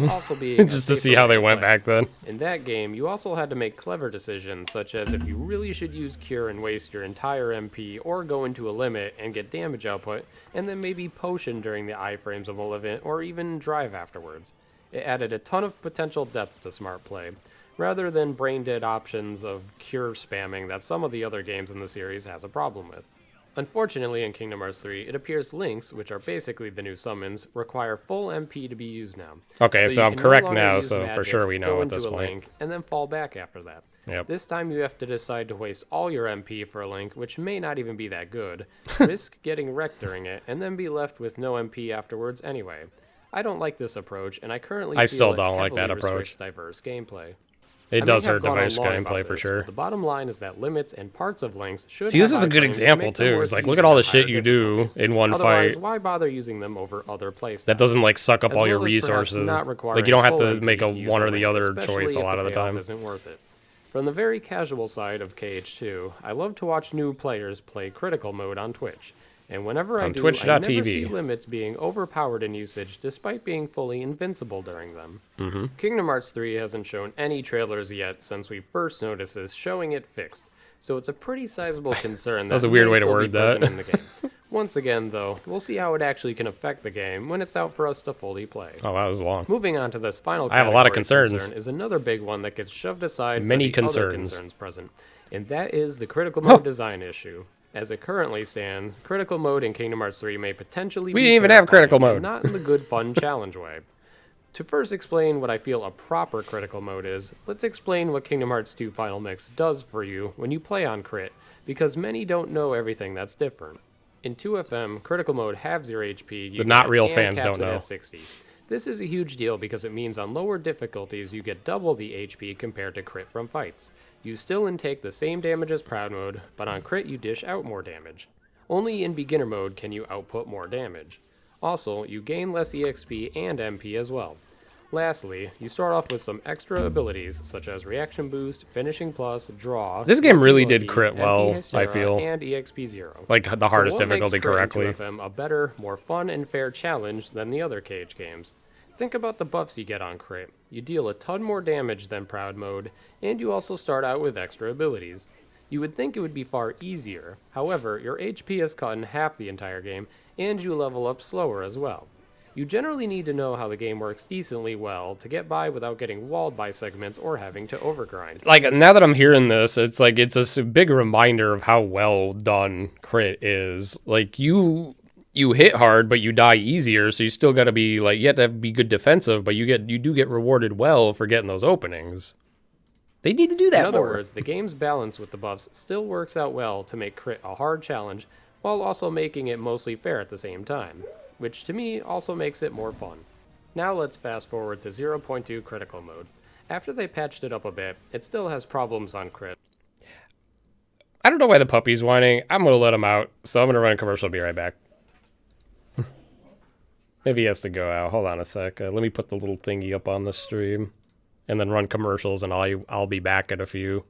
Speaker 1: Just to see how they went back then.
Speaker 2: In that game, you also had to make clever decisions, such as if you really should use Cure and waste your entire MP, or go into a limit and get damage output, and then maybe Potion during the iframes of a limit, or even Drive afterwards. It added a ton of potential depth to smart play, rather than brain-dead options of Cure spamming that some of the other games in the series has a problem with. Unfortunately, in Kingdom Hearts 3, it appears links, which are basically the new summons, require full MP to be used now.
Speaker 1: Okay, so
Speaker 2: you
Speaker 1: I'm
Speaker 2: can no
Speaker 1: correct
Speaker 2: longer
Speaker 1: now,
Speaker 2: use
Speaker 1: so for
Speaker 2: magic,
Speaker 1: sure we know
Speaker 2: go
Speaker 1: at this
Speaker 2: into a
Speaker 1: point.
Speaker 2: link, and then fall back after that.
Speaker 1: Yep.
Speaker 2: This time you have to decide to waste all your MP for a link, which may not even be that good, risk getting wrecked during it, and then be left with no MP afterwards anyway. I don't like this approach, and I currently feel
Speaker 1: still
Speaker 2: it
Speaker 1: don't like that
Speaker 2: heavily
Speaker 1: approach.
Speaker 2: restricts diverse gameplay.
Speaker 1: It
Speaker 2: I
Speaker 1: does
Speaker 2: may have
Speaker 1: hurt
Speaker 2: gone on
Speaker 1: diverse
Speaker 2: long about
Speaker 1: gameplay for
Speaker 2: this,
Speaker 1: sure.
Speaker 2: but the bottom line is that limits and parts of links should
Speaker 1: See, this
Speaker 2: have
Speaker 1: is a good
Speaker 2: iframes to
Speaker 1: example
Speaker 2: make them
Speaker 1: too.
Speaker 2: worth
Speaker 1: It's like, look
Speaker 2: using
Speaker 1: at all the
Speaker 2: on
Speaker 1: shit
Speaker 2: higher
Speaker 1: you do
Speaker 2: difficulties.
Speaker 1: in one
Speaker 2: Otherwise,
Speaker 1: fight.
Speaker 2: why bother using them over other playstyles?
Speaker 1: That doesn't like suck up
Speaker 2: As
Speaker 1: all your
Speaker 2: well as perhaps
Speaker 1: resources.
Speaker 2: not
Speaker 1: Like
Speaker 2: requiring
Speaker 1: you don't have
Speaker 2: full
Speaker 1: to
Speaker 2: MP
Speaker 1: make a
Speaker 2: use
Speaker 1: one or
Speaker 2: link,
Speaker 1: the other
Speaker 2: especially
Speaker 1: choice a
Speaker 2: if
Speaker 1: lot of the
Speaker 2: payoff
Speaker 1: time.
Speaker 2: Isn't worth it. From the very casual side of KH2, I love to watch new players play critical mode on Twitch. And whenever I
Speaker 1: On
Speaker 2: do, I
Speaker 1: twitch.tv.
Speaker 2: never see limits being overpowered in usage despite being fully invincible during them. Kingdom Hearts 3 hasn't shown any trailers yet since we first noticed this, showing it fixed. So it's a pretty sizable concern that
Speaker 1: was a weird
Speaker 2: may
Speaker 1: way to
Speaker 2: still be
Speaker 1: word that.
Speaker 2: present in the game. Once again, though, we'll see how it actually can affect the game when it's out for us to fully play.
Speaker 1: Oh, that was long.
Speaker 2: Moving on to this final
Speaker 1: I have a lot of
Speaker 2: category
Speaker 1: concerns.
Speaker 2: concern is another big one that gets shoved aside
Speaker 1: Many
Speaker 2: for the other
Speaker 1: concerns.
Speaker 2: concerns present, and that is the critical mode design issue. As it currently stands, critical mode in Kingdom Hearts 3 may potentially
Speaker 1: We
Speaker 2: be
Speaker 1: didn't even have critical
Speaker 2: terrifying,
Speaker 1: mode.
Speaker 2: and not in the good fun challenge way. To first explain what I feel a proper critical mode is, let's explain what Kingdom Hearts 2 Final Mix does for you when you play on crit, because many don't know everything that's different. In 2FM, critical mode halves your HP.
Speaker 1: The not real
Speaker 2: and
Speaker 1: fans
Speaker 2: caps
Speaker 1: don't
Speaker 2: it
Speaker 1: know.
Speaker 2: At 60. This is a huge deal because it means on lower difficulties you get double the HP compared to crit from fights. You still intake the same damage as Proud Mode, but on crit you dish out more damage. Only in beginner mode can you output more damage. Also, you gain less EXP and MP as well. Lastly, you start off with some extra abilities such as Reaction Boost, Finishing Plus, Draw.
Speaker 1: This game really
Speaker 2: Lucky,
Speaker 1: did crit
Speaker 2: MP
Speaker 1: well,
Speaker 2: Hystera,
Speaker 1: I feel.
Speaker 2: and EXP 0.
Speaker 1: Like the hardest
Speaker 2: So what
Speaker 1: difficulty
Speaker 2: makes Crit
Speaker 1: correctly.
Speaker 2: in 2FM a better, more fun and fair challenge than the other KH games? Think about the buffs you get on Crit. You deal a ton more damage than Proud Mode, and you also start out with extra abilities. You would think it would be far easier, however, your HP is cut in half the entire game, and you level up slower as well. You generally need to know how the game works decently well to get by without getting walled by segments or having to overgrind.
Speaker 1: Like now that I'm hearing this, it's like it's a big reminder of how well done crit is. Like you hit hard, but you die easier, so you still got to be like you have to be good defensive, but you do get rewarded well for getting those openings. They need to do that
Speaker 2: In other
Speaker 1: more.
Speaker 2: words, the game's balance with the buffs still works out well to make crit a hard challenge, while also making it mostly fair at the same time, which to me also makes it more fun. Now let's fast forward to 0.2 critical mode. After they patched it up a bit, it still has problems on crit.
Speaker 1: I don't know why the puppy's whining. I'm gonna let him out, so I'm gonna run a commercial. Be right back. Maybe he has to go out. Hold on a sec. Let me put the little thingy up on the stream, and then run commercials, and I'll be back in a few.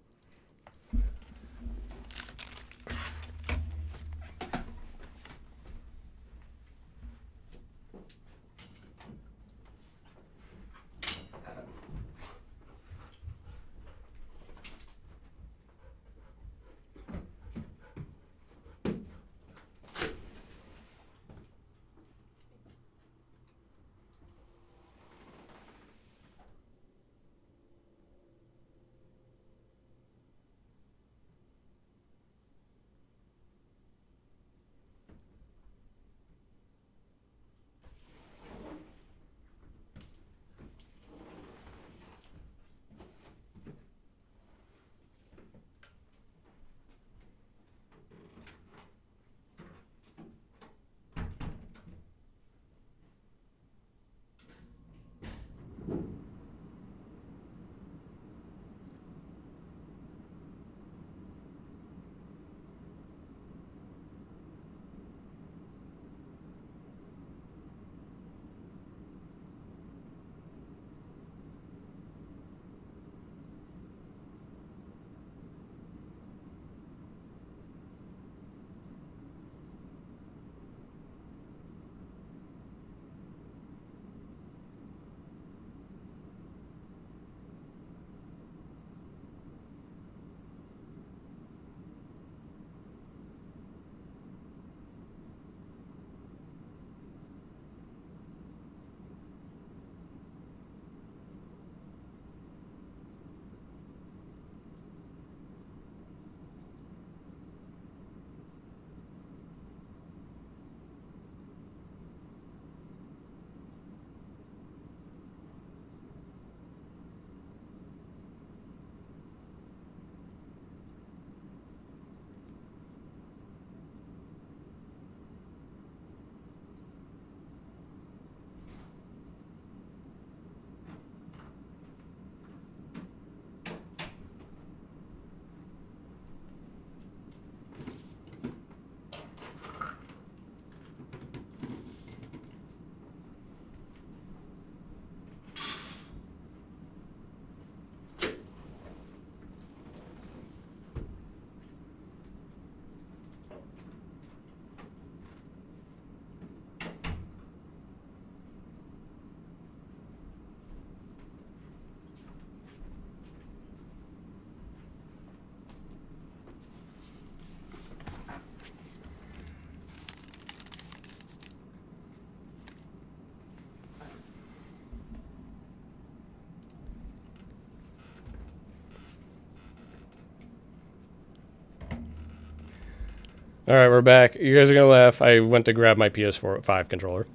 Speaker 1: All right, we're back. You guys are gonna laugh. I went to grab my PS5 controller.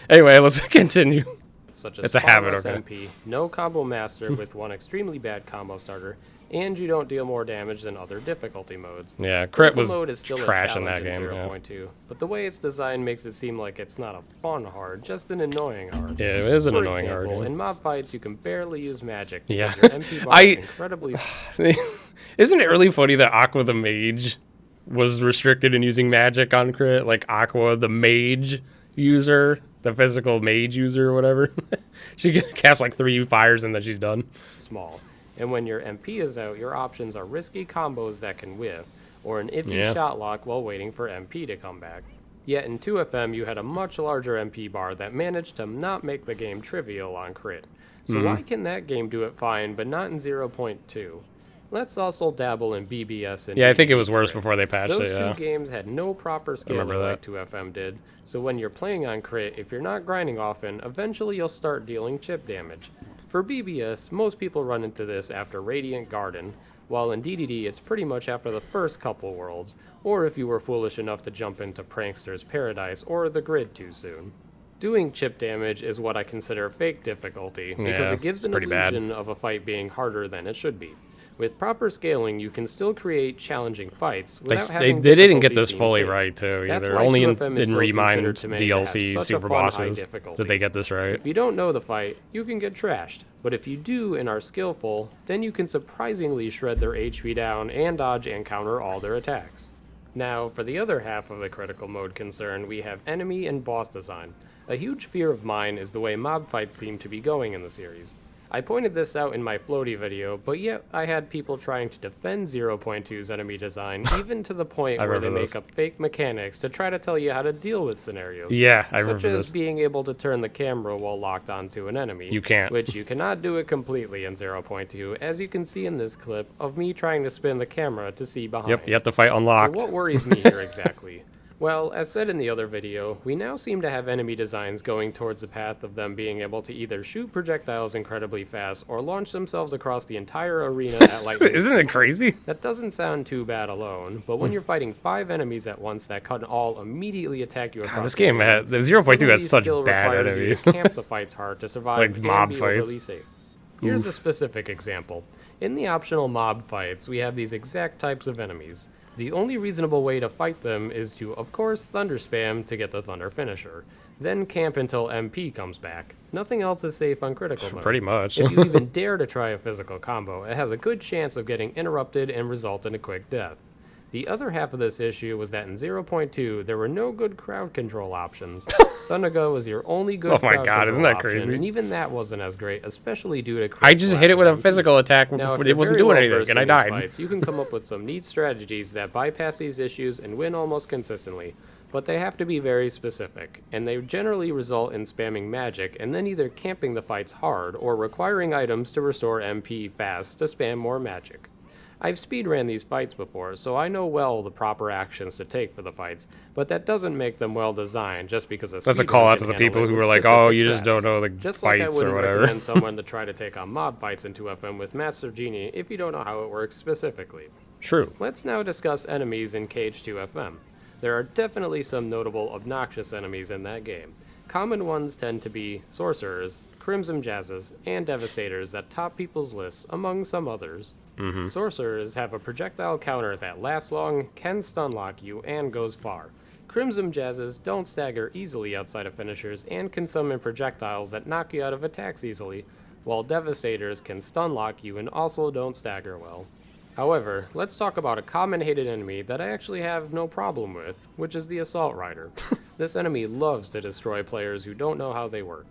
Speaker 1: Anyway, let's continue.
Speaker 2: Such as
Speaker 1: It's a habit,
Speaker 2: Farless
Speaker 1: okay.
Speaker 2: MP, no combo master with one extremely bad combo starter, and you don't deal more damage than other difficulty modes.
Speaker 1: Yeah, crit
Speaker 2: Critical
Speaker 1: was
Speaker 2: mode is still
Speaker 1: trash
Speaker 2: a
Speaker 1: in that
Speaker 2: challenge
Speaker 1: game. Yeah.
Speaker 2: 0.2, but the way it's designed makes it seem like it's not a fun hard, just an annoying hard.
Speaker 1: Yeah, it is an
Speaker 2: For
Speaker 1: annoying
Speaker 2: example,
Speaker 1: hard. Yeah.
Speaker 2: in mob fights, you can barely use magic
Speaker 1: Yeah.
Speaker 2: because your MP bar is incredibly.
Speaker 1: Isn't it really funny that Aqua the Mage was restricted in using magic on crit? Like Aqua the Mage user, the physical mage user or whatever. She can cast like 3 fires and then she's done.
Speaker 2: Small. And when your MP is out, your options are risky combos that can whiff, or an iffy
Speaker 1: Yeah.
Speaker 2: shot lock while waiting for MP to come back. Yet in 2FM, you had a much larger MP bar that managed to not make the game trivial on crit. So why can that game do it fine, but not in 0.2? Let's also dabble in BBS and
Speaker 1: Yeah, I think it was
Speaker 2: DDD
Speaker 1: worse
Speaker 2: crit.
Speaker 1: before they patched
Speaker 2: Those
Speaker 1: it.
Speaker 2: two
Speaker 1: Yeah.
Speaker 2: games had no proper scaling
Speaker 1: remember
Speaker 2: like
Speaker 1: that.
Speaker 2: 2FM did, so when you're playing on crit, if you're not grinding often, eventually you'll start dealing chip damage. For BBS, most people run into this after Radiant Garden, while in DDD it's pretty much after the first couple worlds, or if you were foolish enough to jump into Prankster's Paradise or the Grid too soon. Doing chip damage is what I consider fake difficulty, because
Speaker 1: Yeah,
Speaker 2: it gives
Speaker 1: it's
Speaker 2: an
Speaker 1: pretty bad.
Speaker 2: illusion of a fight being harder than it should be. With proper scaling, you can still create challenging fights without having
Speaker 1: They didn't get
Speaker 2: difficulty
Speaker 1: this
Speaker 2: seem
Speaker 1: fully
Speaker 2: fake.
Speaker 1: right too.
Speaker 2: That's
Speaker 1: Either
Speaker 2: why
Speaker 1: only in
Speaker 2: 2FM is still
Speaker 1: Remind
Speaker 2: considered to many to have
Speaker 1: DLC
Speaker 2: such a
Speaker 1: super
Speaker 2: fun high
Speaker 1: bosses
Speaker 2: difficulty.
Speaker 1: did they get this right.
Speaker 2: If you don't know the fight, you can get trashed. But if you do and are skillful, then you can surprisingly shred their HP down and dodge and counter all their attacks. Now, for the other half of the critical mode concern, we have enemy and boss design. A huge fear of mine is the way mob fights seem to be going in the series. I pointed this out in my floaty video, but yet I had people trying to defend 0.2's enemy design, even to the point
Speaker 1: I
Speaker 2: where they
Speaker 1: remember
Speaker 2: make
Speaker 1: this.
Speaker 2: up fake mechanics to try to tell you how to deal with scenarios.
Speaker 1: Yeah, I
Speaker 2: Such
Speaker 1: remember
Speaker 2: as
Speaker 1: this.
Speaker 2: being able to turn the camera while locked onto an enemy.
Speaker 1: You can't.
Speaker 2: Which you cannot do it completely in 0.2, as you can see in this clip of me trying to spin the camera to see behind.
Speaker 1: Yep, you have to fight
Speaker 2: So
Speaker 1: unlocked.
Speaker 2: what worries me here exactly? Well, as said in the other video, we now seem to have enemy designs going towards the path of them being able to either shoot projectiles incredibly fast or launch themselves across the entire arena at lightning
Speaker 1: Isn't it crazy?
Speaker 2: That doesn't sound too bad alone, but when you're fighting 5 enemies at once that can all immediately attack you across
Speaker 1: This
Speaker 2: the
Speaker 1: game
Speaker 2: board,
Speaker 1: had the
Speaker 2: some
Speaker 1: 0.2
Speaker 2: of
Speaker 1: has
Speaker 2: these
Speaker 1: such
Speaker 2: skill
Speaker 1: bad
Speaker 2: requires
Speaker 1: enemies.
Speaker 2: you to camp the fights hard to survive
Speaker 1: Like
Speaker 2: and
Speaker 1: mob
Speaker 2: be
Speaker 1: fights.
Speaker 2: overly safe. Here's a specific example. In the optional mob fights, we have these exact types of enemies. The only reasonable way to fight them is to, of course, thunder spam to get the thunder finisher. Then camp until MP comes back. Nothing else is safe on critical mode.
Speaker 1: Pretty much.
Speaker 2: If you even dare to try a physical combo, it has a good chance of getting interrupted and result in a quick death. The other half of this issue was that in 0.2, there were no good crowd control options. Thundergo was your only good
Speaker 1: Oh my
Speaker 2: crowd
Speaker 1: God, isn't
Speaker 2: control
Speaker 1: that
Speaker 2: option,
Speaker 1: crazy?
Speaker 2: and even that wasn't as great, especially due to
Speaker 1: I
Speaker 2: crit
Speaker 1: just
Speaker 2: slap
Speaker 1: hit it with a
Speaker 2: and MP.
Speaker 1: physical attack.
Speaker 2: Now, if
Speaker 1: It
Speaker 2: you're
Speaker 1: wasn't
Speaker 2: very
Speaker 1: doing
Speaker 2: well
Speaker 1: anything,
Speaker 2: versed
Speaker 1: and I
Speaker 2: in these
Speaker 1: died.
Speaker 2: fights, you can come up with some neat strategies that bypass these issues and win almost consistently. But they have to be very specific, and they generally result in spamming magic and then either camping the fights hard or requiring items to restore MP fast to spam more magic. I've speedran these fights before, so I know well the proper actions to take for the fights, but that doesn't make them well designed just because a
Speaker 1: That's a
Speaker 2: speedrun
Speaker 1: call out
Speaker 2: can
Speaker 1: to the
Speaker 2: handle
Speaker 1: people
Speaker 2: it
Speaker 1: who
Speaker 2: with
Speaker 1: were like,
Speaker 2: specific
Speaker 1: "Oh, you just
Speaker 2: strats.
Speaker 1: don't know the
Speaker 2: Just like I
Speaker 1: fights or
Speaker 2: wouldn't
Speaker 1: whatever."
Speaker 2: recommend someone to try to take on mob fights in 2FM with Master Genie if you don't know how it works specifically.
Speaker 1: True.
Speaker 2: Let's now discuss enemies in KH2FM. There are definitely some notable obnoxious enemies in that game. Common ones tend to be sorcerers, crimson jazzes, and devastators that top people's lists, among some others. Sorcerers have a projectile counter that lasts long, can stun lock you, and goes far. Crimson jazzes don't stagger easily outside of finishers and can summon projectiles that knock you out of attacks easily, while devastators can stun lock you and also don't stagger well. However, let's talk about a common hated enemy that I actually have no problem with, which is the Assault Rider. This enemy loves to destroy players who don't know how they work.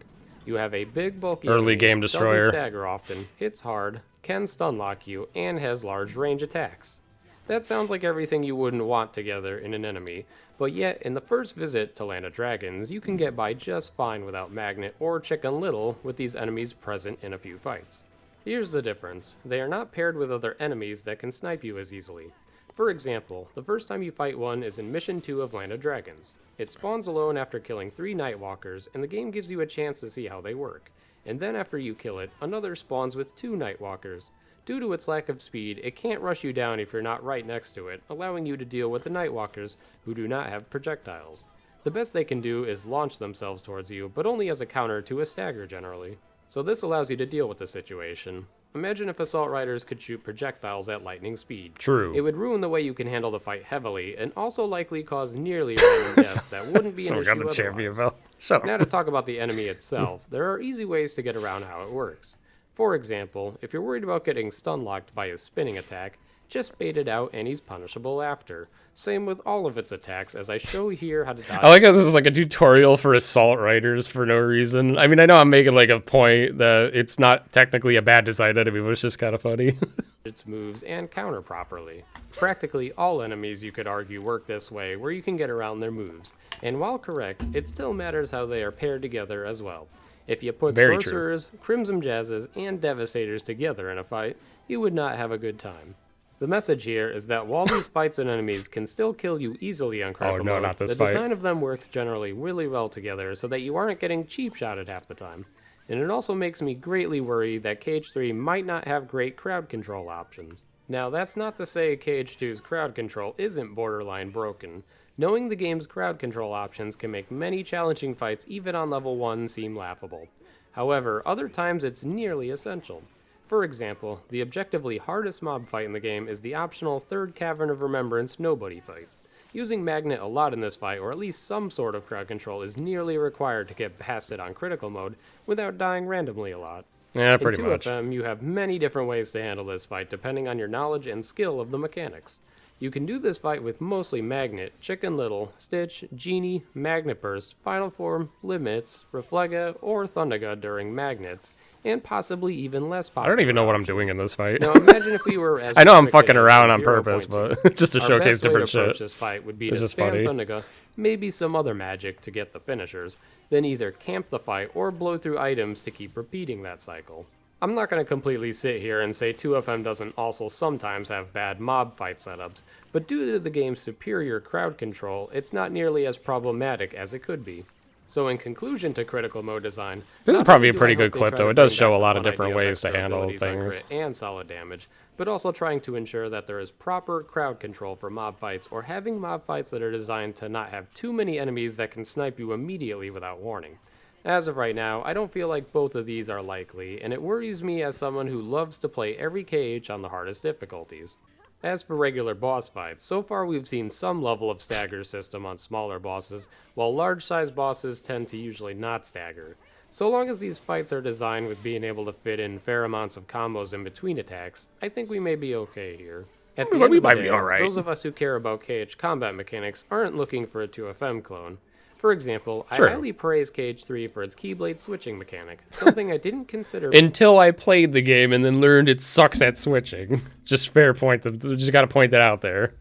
Speaker 2: You have a big bulky
Speaker 1: Early
Speaker 2: enemy,
Speaker 1: game destroyer.
Speaker 2: doesn't stagger often, hits hard, can stun lock you, and has large range attacks. That sounds like everything you wouldn't want together in an enemy, but yet in the first visit to Land of Dragons, you can get by just fine without Magnet or Chicken Little with these enemies present in a few fights. Here's the difference. They are not paired with other enemies that can snipe you as easily. For example, the first time you fight one is in Mission 2 of Land of Dragons. It spawns alone after killing 3 Nightwalkers, and the game gives you a chance to see how they work. And then after you kill it, another spawns with 2 Nightwalkers. Due to its lack of speed, it can't rush you down if you're not right next to it, allowing you to deal with the Nightwalkers who do not have projectiles. The best they can do is launch themselves towards you, but only as a counter to a stagger generally. So this allows you to deal with the situation. Imagine if Assault Riders could shoot projectiles at lightning speed.
Speaker 1: True.
Speaker 2: It would ruin the way you can handle the fight heavily, and also likely cause nearly random deaths that wouldn't be an issue
Speaker 1: got the
Speaker 2: otherwise.
Speaker 1: champion belt. Shut up.
Speaker 2: Now to talk about the enemy itself, there are easy ways to get around how it works. For example, if you're worried about getting stun-locked by his spinning attack, just bait it out and he's punishable after. Same with all of its attacks, as I show here how to dodge.
Speaker 1: I like how this is like a tutorial for Assault Riders for no reason. I mean, I know I'm making like a point that it's not technically a bad design enemy, but it's just kind of funny.
Speaker 2: its moves and counter properly. Practically all enemies, you could argue, work this way, where you can get around their moves. And while correct, it still matters how they are paired together as well. If you put
Speaker 1: Very
Speaker 2: Sorcerers, Crimson Jazzes, and Devastators together in a fight, you would not have a good time. The message here is that while these fights and enemies can still kill you easily on critical mode,
Speaker 1: not this
Speaker 2: the
Speaker 1: fight.
Speaker 2: design of them works generally really well together so that you aren't getting cheap shotted half the time. And it also makes me greatly worry that KH3 might not have great crowd control options. Now, that's not to say KH2's crowd control isn't borderline broken. Knowing the game's crowd control options can make many challenging fights even on level 1 seem laughable. However, other times it's nearly essential. For example, the objectively hardest mob fight in the game is the optional Third Cavern of Remembrance Nobody fight. Using Magnet a lot in this fight, or at least some sort of crowd control, is nearly required to get past it on critical mode without dying randomly a lot.
Speaker 1: Yeah, pretty
Speaker 2: in
Speaker 1: much.
Speaker 2: 2FM, you have many different ways to handle this fight depending on your knowledge and skill of the mechanics. You can do this fight with mostly Magnet, Chicken Little, Stitch, Genie, Magnet Burst, Final Form, Limits, Reflega, or Thundaga during Magnets, and possibly even less popular.
Speaker 1: I don't even know what I'm doing in this fight.
Speaker 2: Now imagine if we were as
Speaker 1: I know I'm
Speaker 2: restricted
Speaker 1: fucking
Speaker 2: as
Speaker 1: around on
Speaker 2: 0.2.
Speaker 1: purpose, but just to
Speaker 2: Our
Speaker 1: showcase
Speaker 2: best way
Speaker 1: different
Speaker 2: to approach
Speaker 1: shit.
Speaker 2: this fight would be
Speaker 1: This
Speaker 2: to
Speaker 1: is
Speaker 2: spam
Speaker 1: funny.
Speaker 2: Thundaga, maybe some other magic to get the finishers, then either camp the fight or blow through items to keep repeating that cycle. I'm not going to completely sit here and say 2FM doesn't also sometimes have bad mob fight setups, but due to the game's superior crowd control, it's not nearly as problematic as it could be. So in conclusion to critical mode design,
Speaker 1: This is
Speaker 2: not
Speaker 1: probably
Speaker 2: only
Speaker 1: a
Speaker 2: do
Speaker 1: pretty
Speaker 2: I hope
Speaker 1: good
Speaker 2: they
Speaker 1: clip,
Speaker 2: try
Speaker 1: though.
Speaker 2: to
Speaker 1: It does
Speaker 2: bring
Speaker 1: show
Speaker 2: back
Speaker 1: a
Speaker 2: the
Speaker 1: lot of
Speaker 2: fun
Speaker 1: different
Speaker 2: idea
Speaker 1: ways to
Speaker 2: extra
Speaker 1: handle
Speaker 2: abilities on
Speaker 1: things.
Speaker 2: crit and solid damage, but also trying to ensure that there is proper crowd control for mob fights, or having mob fights that are designed to not have too many enemies that can snipe you immediately without warning. As of right now, I don't feel like both of these are likely, and it worries me as someone who loves to play every KH on the hardest difficulties. As for regular boss fights, so far we've seen some level of stagger system on smaller bosses, while large-sized bosses tend to usually not stagger. So long as these fights are designed with being able to fit in fair amounts of combos in between attacks, I think we may be okay here. At the end
Speaker 1: We
Speaker 2: of the
Speaker 1: might
Speaker 2: day,
Speaker 1: be alright.
Speaker 2: those of us who care about KH combat mechanics aren't looking for a 2FM clone. For example, I
Speaker 1: True.
Speaker 2: highly praise KH3 for its Keyblade switching mechanic, something I didn't consider
Speaker 1: Until I played the game and then learned it sucks at switching. Just fair point. Just got to point that out there.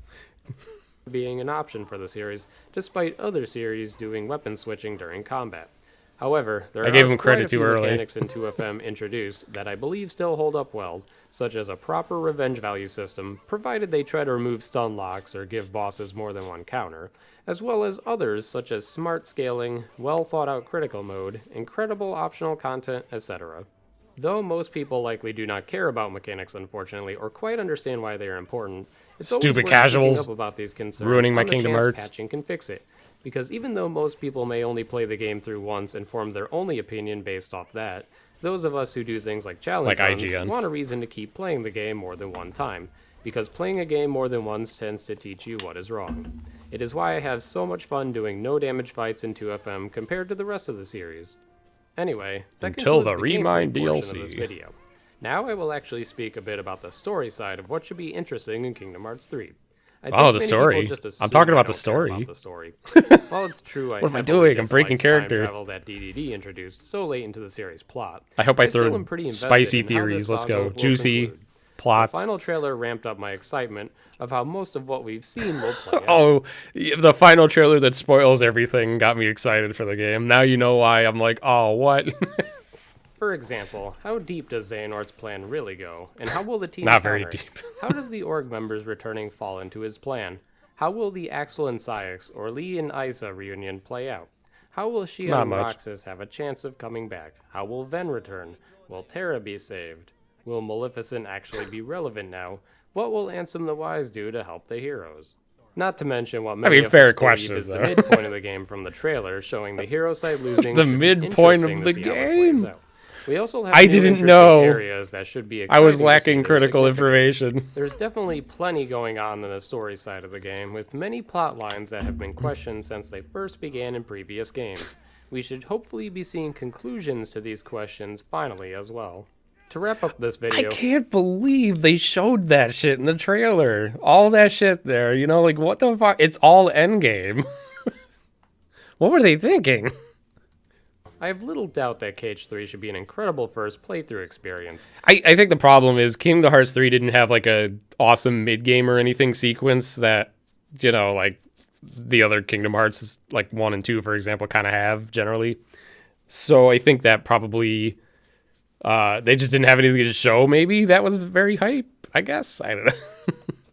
Speaker 2: being an option for the series, despite other series doing weapon switching during combat. However, there
Speaker 1: I gave
Speaker 2: are
Speaker 1: him
Speaker 2: quite
Speaker 1: credit
Speaker 2: a
Speaker 1: too
Speaker 2: few
Speaker 1: early.
Speaker 2: mechanics in 2FM introduced that I believe still hold up well, such as a proper revenge value system, provided they try to remove stun locks or give bosses more than one counter, as well as others such as smart scaling, well thought out critical mode, incredible optional content, etc. Though most people likely do not care about mechanics, unfortunately, or quite understand why they are important, it's always
Speaker 1: Stupid
Speaker 2: worth
Speaker 1: casuals
Speaker 2: speaking up about these concerns
Speaker 1: ruining my
Speaker 2: on the
Speaker 1: Kingdom
Speaker 2: chance
Speaker 1: Hearts.
Speaker 2: patching can fix it. Because even though most people may only play the game through once and form their only opinion based off that, those of us who do things like challenge
Speaker 1: Like
Speaker 2: runs
Speaker 1: IGN.
Speaker 2: want a reason to keep playing the game more than one time, because playing a game more than once tends to teach you what is wrong. It is why I have so much fun doing no damage fights in 2FM compared to the rest of the series. Anyway, that
Speaker 1: Until
Speaker 2: concludes
Speaker 1: the
Speaker 2: gameplay
Speaker 1: Remind
Speaker 2: portion of this
Speaker 1: DLC.
Speaker 2: video. Now I will actually speak a bit about the story side of what should be interesting in Kingdom Hearts 3. I think
Speaker 1: Oh, the
Speaker 2: many
Speaker 1: story.
Speaker 2: people just
Speaker 1: I'm
Speaker 2: assume
Speaker 1: talking
Speaker 2: I
Speaker 1: about the
Speaker 2: don't care
Speaker 1: story.
Speaker 2: about the story. While it's true, I
Speaker 1: What am I
Speaker 2: heavily
Speaker 1: doing? I'm breaking
Speaker 2: dislike time
Speaker 1: character.
Speaker 2: travel that DDD introduced so late into the series plot.
Speaker 1: I hope I
Speaker 2: still
Speaker 1: threw
Speaker 2: am pretty invested
Speaker 1: spicy
Speaker 2: in how this
Speaker 1: theories. Let's
Speaker 2: saga
Speaker 1: go.
Speaker 2: will
Speaker 1: Juicy
Speaker 2: conclude.
Speaker 1: plots.
Speaker 2: The final trailer ramped up my excitement of how most of what we've seen will play out.
Speaker 1: Oh, the final trailer that spoils everything got me excited for the game. Now you know why I'm like, oh, what?
Speaker 2: For example, how deep does Xehanort's plan really go? And how will the team
Speaker 1: Not very
Speaker 2: counter it?
Speaker 1: deep.
Speaker 2: How does the org members returning fall into his plan? How will the Axel and Syx or Lee and Isa reunion play out? How will Shia
Speaker 1: Not
Speaker 2: and
Speaker 1: much.
Speaker 2: Roxas have a chance of coming back? How will Ven return? Will Terra be saved? Will Maleficent actually be relevant now? What will Ansem the Wise do to help the heroes? Not to mention what many of
Speaker 1: fair
Speaker 2: us believe
Speaker 1: question,
Speaker 2: is the
Speaker 1: though.
Speaker 2: midpoint of the game from the trailer, showing the hero side losing.
Speaker 1: The
Speaker 2: should be
Speaker 1: midpoint of
Speaker 2: interesting
Speaker 1: the
Speaker 2: to see how it plays
Speaker 1: game?
Speaker 2: out. We also have
Speaker 1: I
Speaker 2: new
Speaker 1: didn't
Speaker 2: interesting
Speaker 1: know.
Speaker 2: areas that should be
Speaker 1: I
Speaker 2: exciting
Speaker 1: was
Speaker 2: to see
Speaker 1: lacking
Speaker 2: their
Speaker 1: critical
Speaker 2: significance.
Speaker 1: information.
Speaker 2: There's definitely plenty going on in the story side of the game, with many plot lines that have been questioned since they first began in previous games. We should hopefully be seeing conclusions to these questions finally as well. To wrap up this
Speaker 1: I
Speaker 2: video,
Speaker 1: can't believe they showed that shit in the trailer. All that shit there, you know, like what the fuck? It's all endgame. What were they thinking?
Speaker 2: I have little doubt that KH3 should be an incredible first playthrough experience.
Speaker 1: I think the problem is Kingdom Hearts 3 didn't have like a awesome mid-game or anything sequence that, you know, like the other Kingdom Hearts, like 1 and 2, for example, kind of have generally. So I think that probably they just didn't have anything to show. Maybe that was very hype, I guess. I don't know.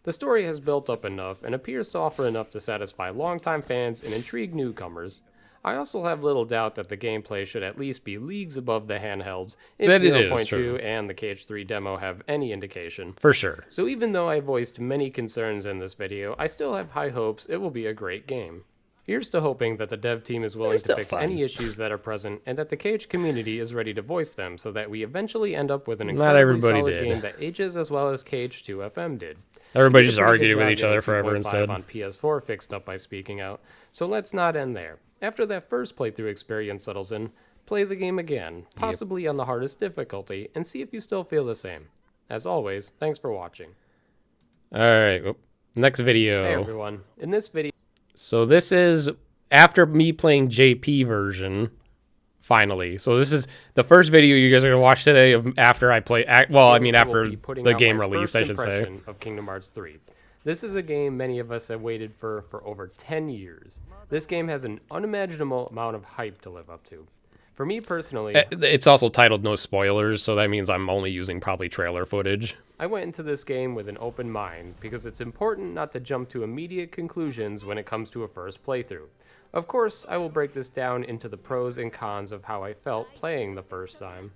Speaker 2: The story has built up enough and appears to offer enough to satisfy longtime fans and intrigue newcomers. I also have little doubt that the gameplay should at least be leagues above the handhelds if
Speaker 1: That is
Speaker 2: 0.2
Speaker 1: true.
Speaker 2: and the KH3 demo have any indication.
Speaker 1: For sure.
Speaker 2: So even though I voiced many concerns in this video, I still have high hopes it will be a great game. Here's to hoping that the dev team is willing
Speaker 1: It's
Speaker 2: to
Speaker 1: still
Speaker 2: fix
Speaker 1: fun.
Speaker 2: any issues that are present and that the KH community is ready to voice them so that we eventually end up with an
Speaker 1: Not
Speaker 2: incredibly
Speaker 1: everybody
Speaker 2: solid
Speaker 1: did.
Speaker 2: game that ages as well as KH2 FM did.
Speaker 1: Everybody
Speaker 2: They did
Speaker 1: just
Speaker 2: a pretty
Speaker 1: argued
Speaker 2: good
Speaker 1: with
Speaker 2: job
Speaker 1: each other
Speaker 2: getting
Speaker 1: forever
Speaker 2: 2.5
Speaker 1: instead.
Speaker 2: on PS4 fixed up by speaking out, so let's not end there. After that first playthrough experience settles in, play the game again, possibly on the hardest difficulty, and see if you still feel the same. As always, thanks for watching.
Speaker 1: All right. Next video.
Speaker 2: Hey everyone, in this video,
Speaker 1: So this is after me playing JP version, finally. So this is the first video you guys are gonna watch today of after I play. Well, I mean
Speaker 2: will
Speaker 1: after
Speaker 2: be putting
Speaker 1: the
Speaker 2: out
Speaker 1: game
Speaker 2: my
Speaker 1: release,
Speaker 2: first
Speaker 1: I should say.
Speaker 2: impression of Kingdom Hearts 3. This is a game many of us have waited for over 10 years. This game has an unimaginable amount of hype to live up to. For me personally,
Speaker 1: It's also titled No Spoilers, so that means I'm only using probably trailer footage.
Speaker 2: I went into this game with an open mind because it's important not to jump to immediate conclusions when it comes to a first playthrough. Of course, I will break this down into the pros and cons of how I felt playing the first time.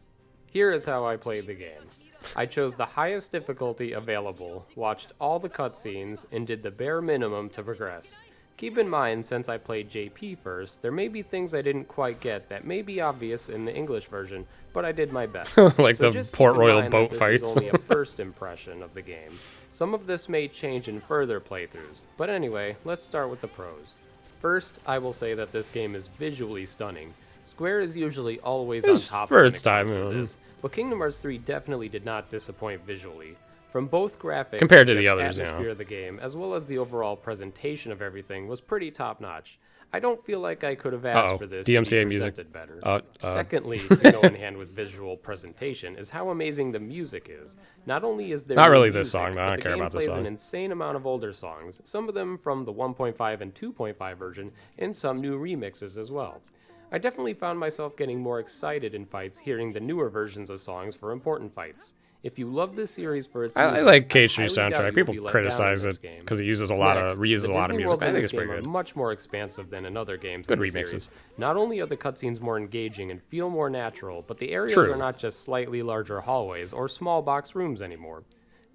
Speaker 2: Here is how I played the game. I chose the highest difficulty available, watched all the cutscenes, and did the bare minimum to progress. Keep in mind, since I played JP first, there may be things I didn't quite get that may be obvious in the English version, but I did my best.
Speaker 1: Like
Speaker 2: So
Speaker 1: the
Speaker 2: just keep
Speaker 1: Port
Speaker 2: in
Speaker 1: Royal
Speaker 2: mind that
Speaker 1: boat
Speaker 2: this
Speaker 1: fights.
Speaker 2: is only a first impression of the game. Some of this may change in further playthroughs, but anyway, let's start with the pros. First, I will say that this game is visually stunning. Square is usually always on
Speaker 1: It's
Speaker 2: top
Speaker 1: for
Speaker 2: when
Speaker 1: its
Speaker 2: it comes
Speaker 1: time,
Speaker 2: to
Speaker 1: yeah.
Speaker 2: this, but Kingdom Hearts 3 definitely did not disappoint visually. From both graphics,
Speaker 1: Compared to the
Speaker 2: just
Speaker 1: others, yeah.
Speaker 2: atmosphere of the game, as well as the overall presentation of everything, was pretty top-notch. I don't feel like I could have asked
Speaker 1: Uh-oh,
Speaker 2: for this
Speaker 1: DMCA
Speaker 2: to be
Speaker 1: music.
Speaker 2: presented better.
Speaker 1: Uh,
Speaker 2: Secondly, to go in hand with visual presentation is how amazing the music is. Not only is there
Speaker 1: Not
Speaker 2: new
Speaker 1: really this
Speaker 2: music,
Speaker 1: song, though. I
Speaker 2: but
Speaker 1: don't
Speaker 2: the
Speaker 1: care
Speaker 2: game
Speaker 1: about this
Speaker 2: plays
Speaker 1: song.
Speaker 2: an insane amount of older songs, some of them from the 1.5 and 2.5 version, and some new remixes as well. I definitely found myself getting more excited in fights hearing the newer versions of songs for important fights. If you love this series for its
Speaker 1: I
Speaker 2: music,
Speaker 1: like KH3
Speaker 2: highly doubt
Speaker 1: soundtrack.
Speaker 2: you'll
Speaker 1: People
Speaker 2: be let
Speaker 1: criticize
Speaker 2: down in
Speaker 1: it
Speaker 2: this game.
Speaker 1: because it uses
Speaker 2: Next,
Speaker 1: reuses
Speaker 2: the
Speaker 1: a lot of
Speaker 2: Disney
Speaker 1: music.
Speaker 2: worlds
Speaker 1: But I
Speaker 2: in
Speaker 1: think
Speaker 2: this
Speaker 1: it's pretty
Speaker 2: game
Speaker 1: good.
Speaker 2: are much more expansive than in other games
Speaker 1: Good
Speaker 2: in the
Speaker 1: remixes.
Speaker 2: series. Not only are the cutscenes more engaging and feel more natural, but the areas
Speaker 1: True.
Speaker 2: are not just slightly larger hallways or small box rooms anymore.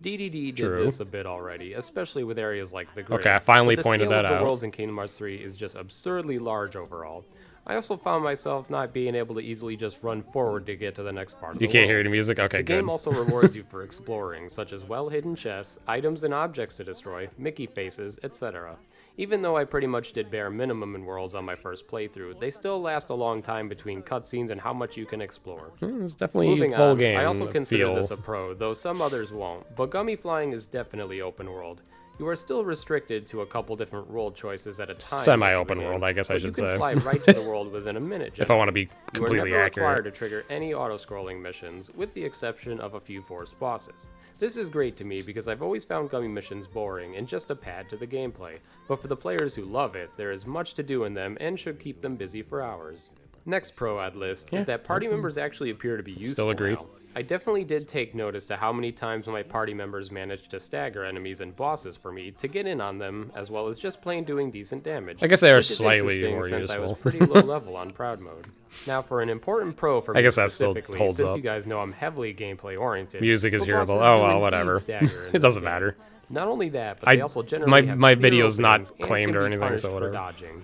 Speaker 2: DDD did
Speaker 1: True.
Speaker 2: this a bit already, especially with areas like the grid.
Speaker 1: Okay, I finally
Speaker 2: but the
Speaker 1: pointed
Speaker 2: scale
Speaker 1: that
Speaker 2: of the
Speaker 1: out.
Speaker 2: worlds in Kingdom Hearts 3 is just absurdly large overall. I also found myself not being able to easily just run forward to get to the next part of
Speaker 1: You
Speaker 2: the
Speaker 1: can't
Speaker 2: world.
Speaker 1: hear any music? Okay,
Speaker 2: The
Speaker 1: good.
Speaker 2: game also rewards you for exploring, such as well-hidden chests, items and objects to destroy, Mickey faces, etc. Even though I pretty much did bare minimum in worlds on my first playthrough, they still last a long time between cutscenes and how much you can explore.
Speaker 1: It's definitely
Speaker 2: Moving
Speaker 1: full
Speaker 2: on,
Speaker 1: game
Speaker 2: I also consider
Speaker 1: feel.
Speaker 2: this a pro, though some others won't, but gummy flying is definitely open world. You are still restricted to a couple different world choices at a time.
Speaker 1: Semi-open
Speaker 2: most of the
Speaker 1: world,
Speaker 2: game,
Speaker 1: I guess I
Speaker 2: but
Speaker 1: should
Speaker 2: you can
Speaker 1: say.
Speaker 2: fly right to the world within a minute.
Speaker 1: If I want to be
Speaker 2: You are
Speaker 1: completely
Speaker 2: never
Speaker 1: accurate.
Speaker 2: required to trigger any auto-scrolling missions, with the exception of a few forced bosses. This is great to me because I've always found gummy missions boring and just a pad to the gameplay, but for the players who love it, there is much to do in them and should keep them busy for hours. Next pro I'd list is that party members actually appear to be useful
Speaker 1: Still agree.
Speaker 2: now. I definitely did take notice to how many times my party members managed to stagger enemies and bosses for me to get in on them, as well as just plain doing decent damage.
Speaker 1: I guess they are
Speaker 2: which is
Speaker 1: slightly
Speaker 2: interesting
Speaker 1: more
Speaker 2: since I was
Speaker 1: useful.
Speaker 2: pretty low level on proud mode. Now for an important pro for me
Speaker 1: I guess that still
Speaker 2: specifically,
Speaker 1: holds
Speaker 2: since
Speaker 1: up.
Speaker 2: you guys know I'm heavily gameplay oriented.
Speaker 1: Music is
Speaker 2: the
Speaker 1: hearable.
Speaker 2: bosses
Speaker 1: Oh
Speaker 2: do
Speaker 1: well,
Speaker 2: indeed
Speaker 1: whatever.
Speaker 2: stagger in
Speaker 1: It
Speaker 2: this
Speaker 1: doesn't
Speaker 2: game.
Speaker 1: matter.
Speaker 2: Not only that, but they also generally
Speaker 1: my
Speaker 2: have clear
Speaker 1: video's not
Speaker 2: openings and
Speaker 1: claimed
Speaker 2: can
Speaker 1: or
Speaker 2: be
Speaker 1: anything,
Speaker 2: punished
Speaker 1: so
Speaker 2: for
Speaker 1: whatever.
Speaker 2: dodging.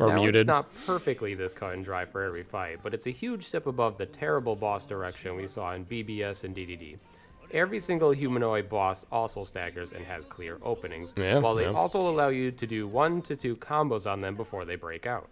Speaker 1: Or
Speaker 2: Now,
Speaker 1: muted.
Speaker 2: it's not perfectly this cut and dry for every fight, but it's a huge step above the terrible boss direction we saw in BBS and DDD. Every single humanoid boss also staggers and has clear openings, while they also allow you to do 1 to 2 combos on them before they break out.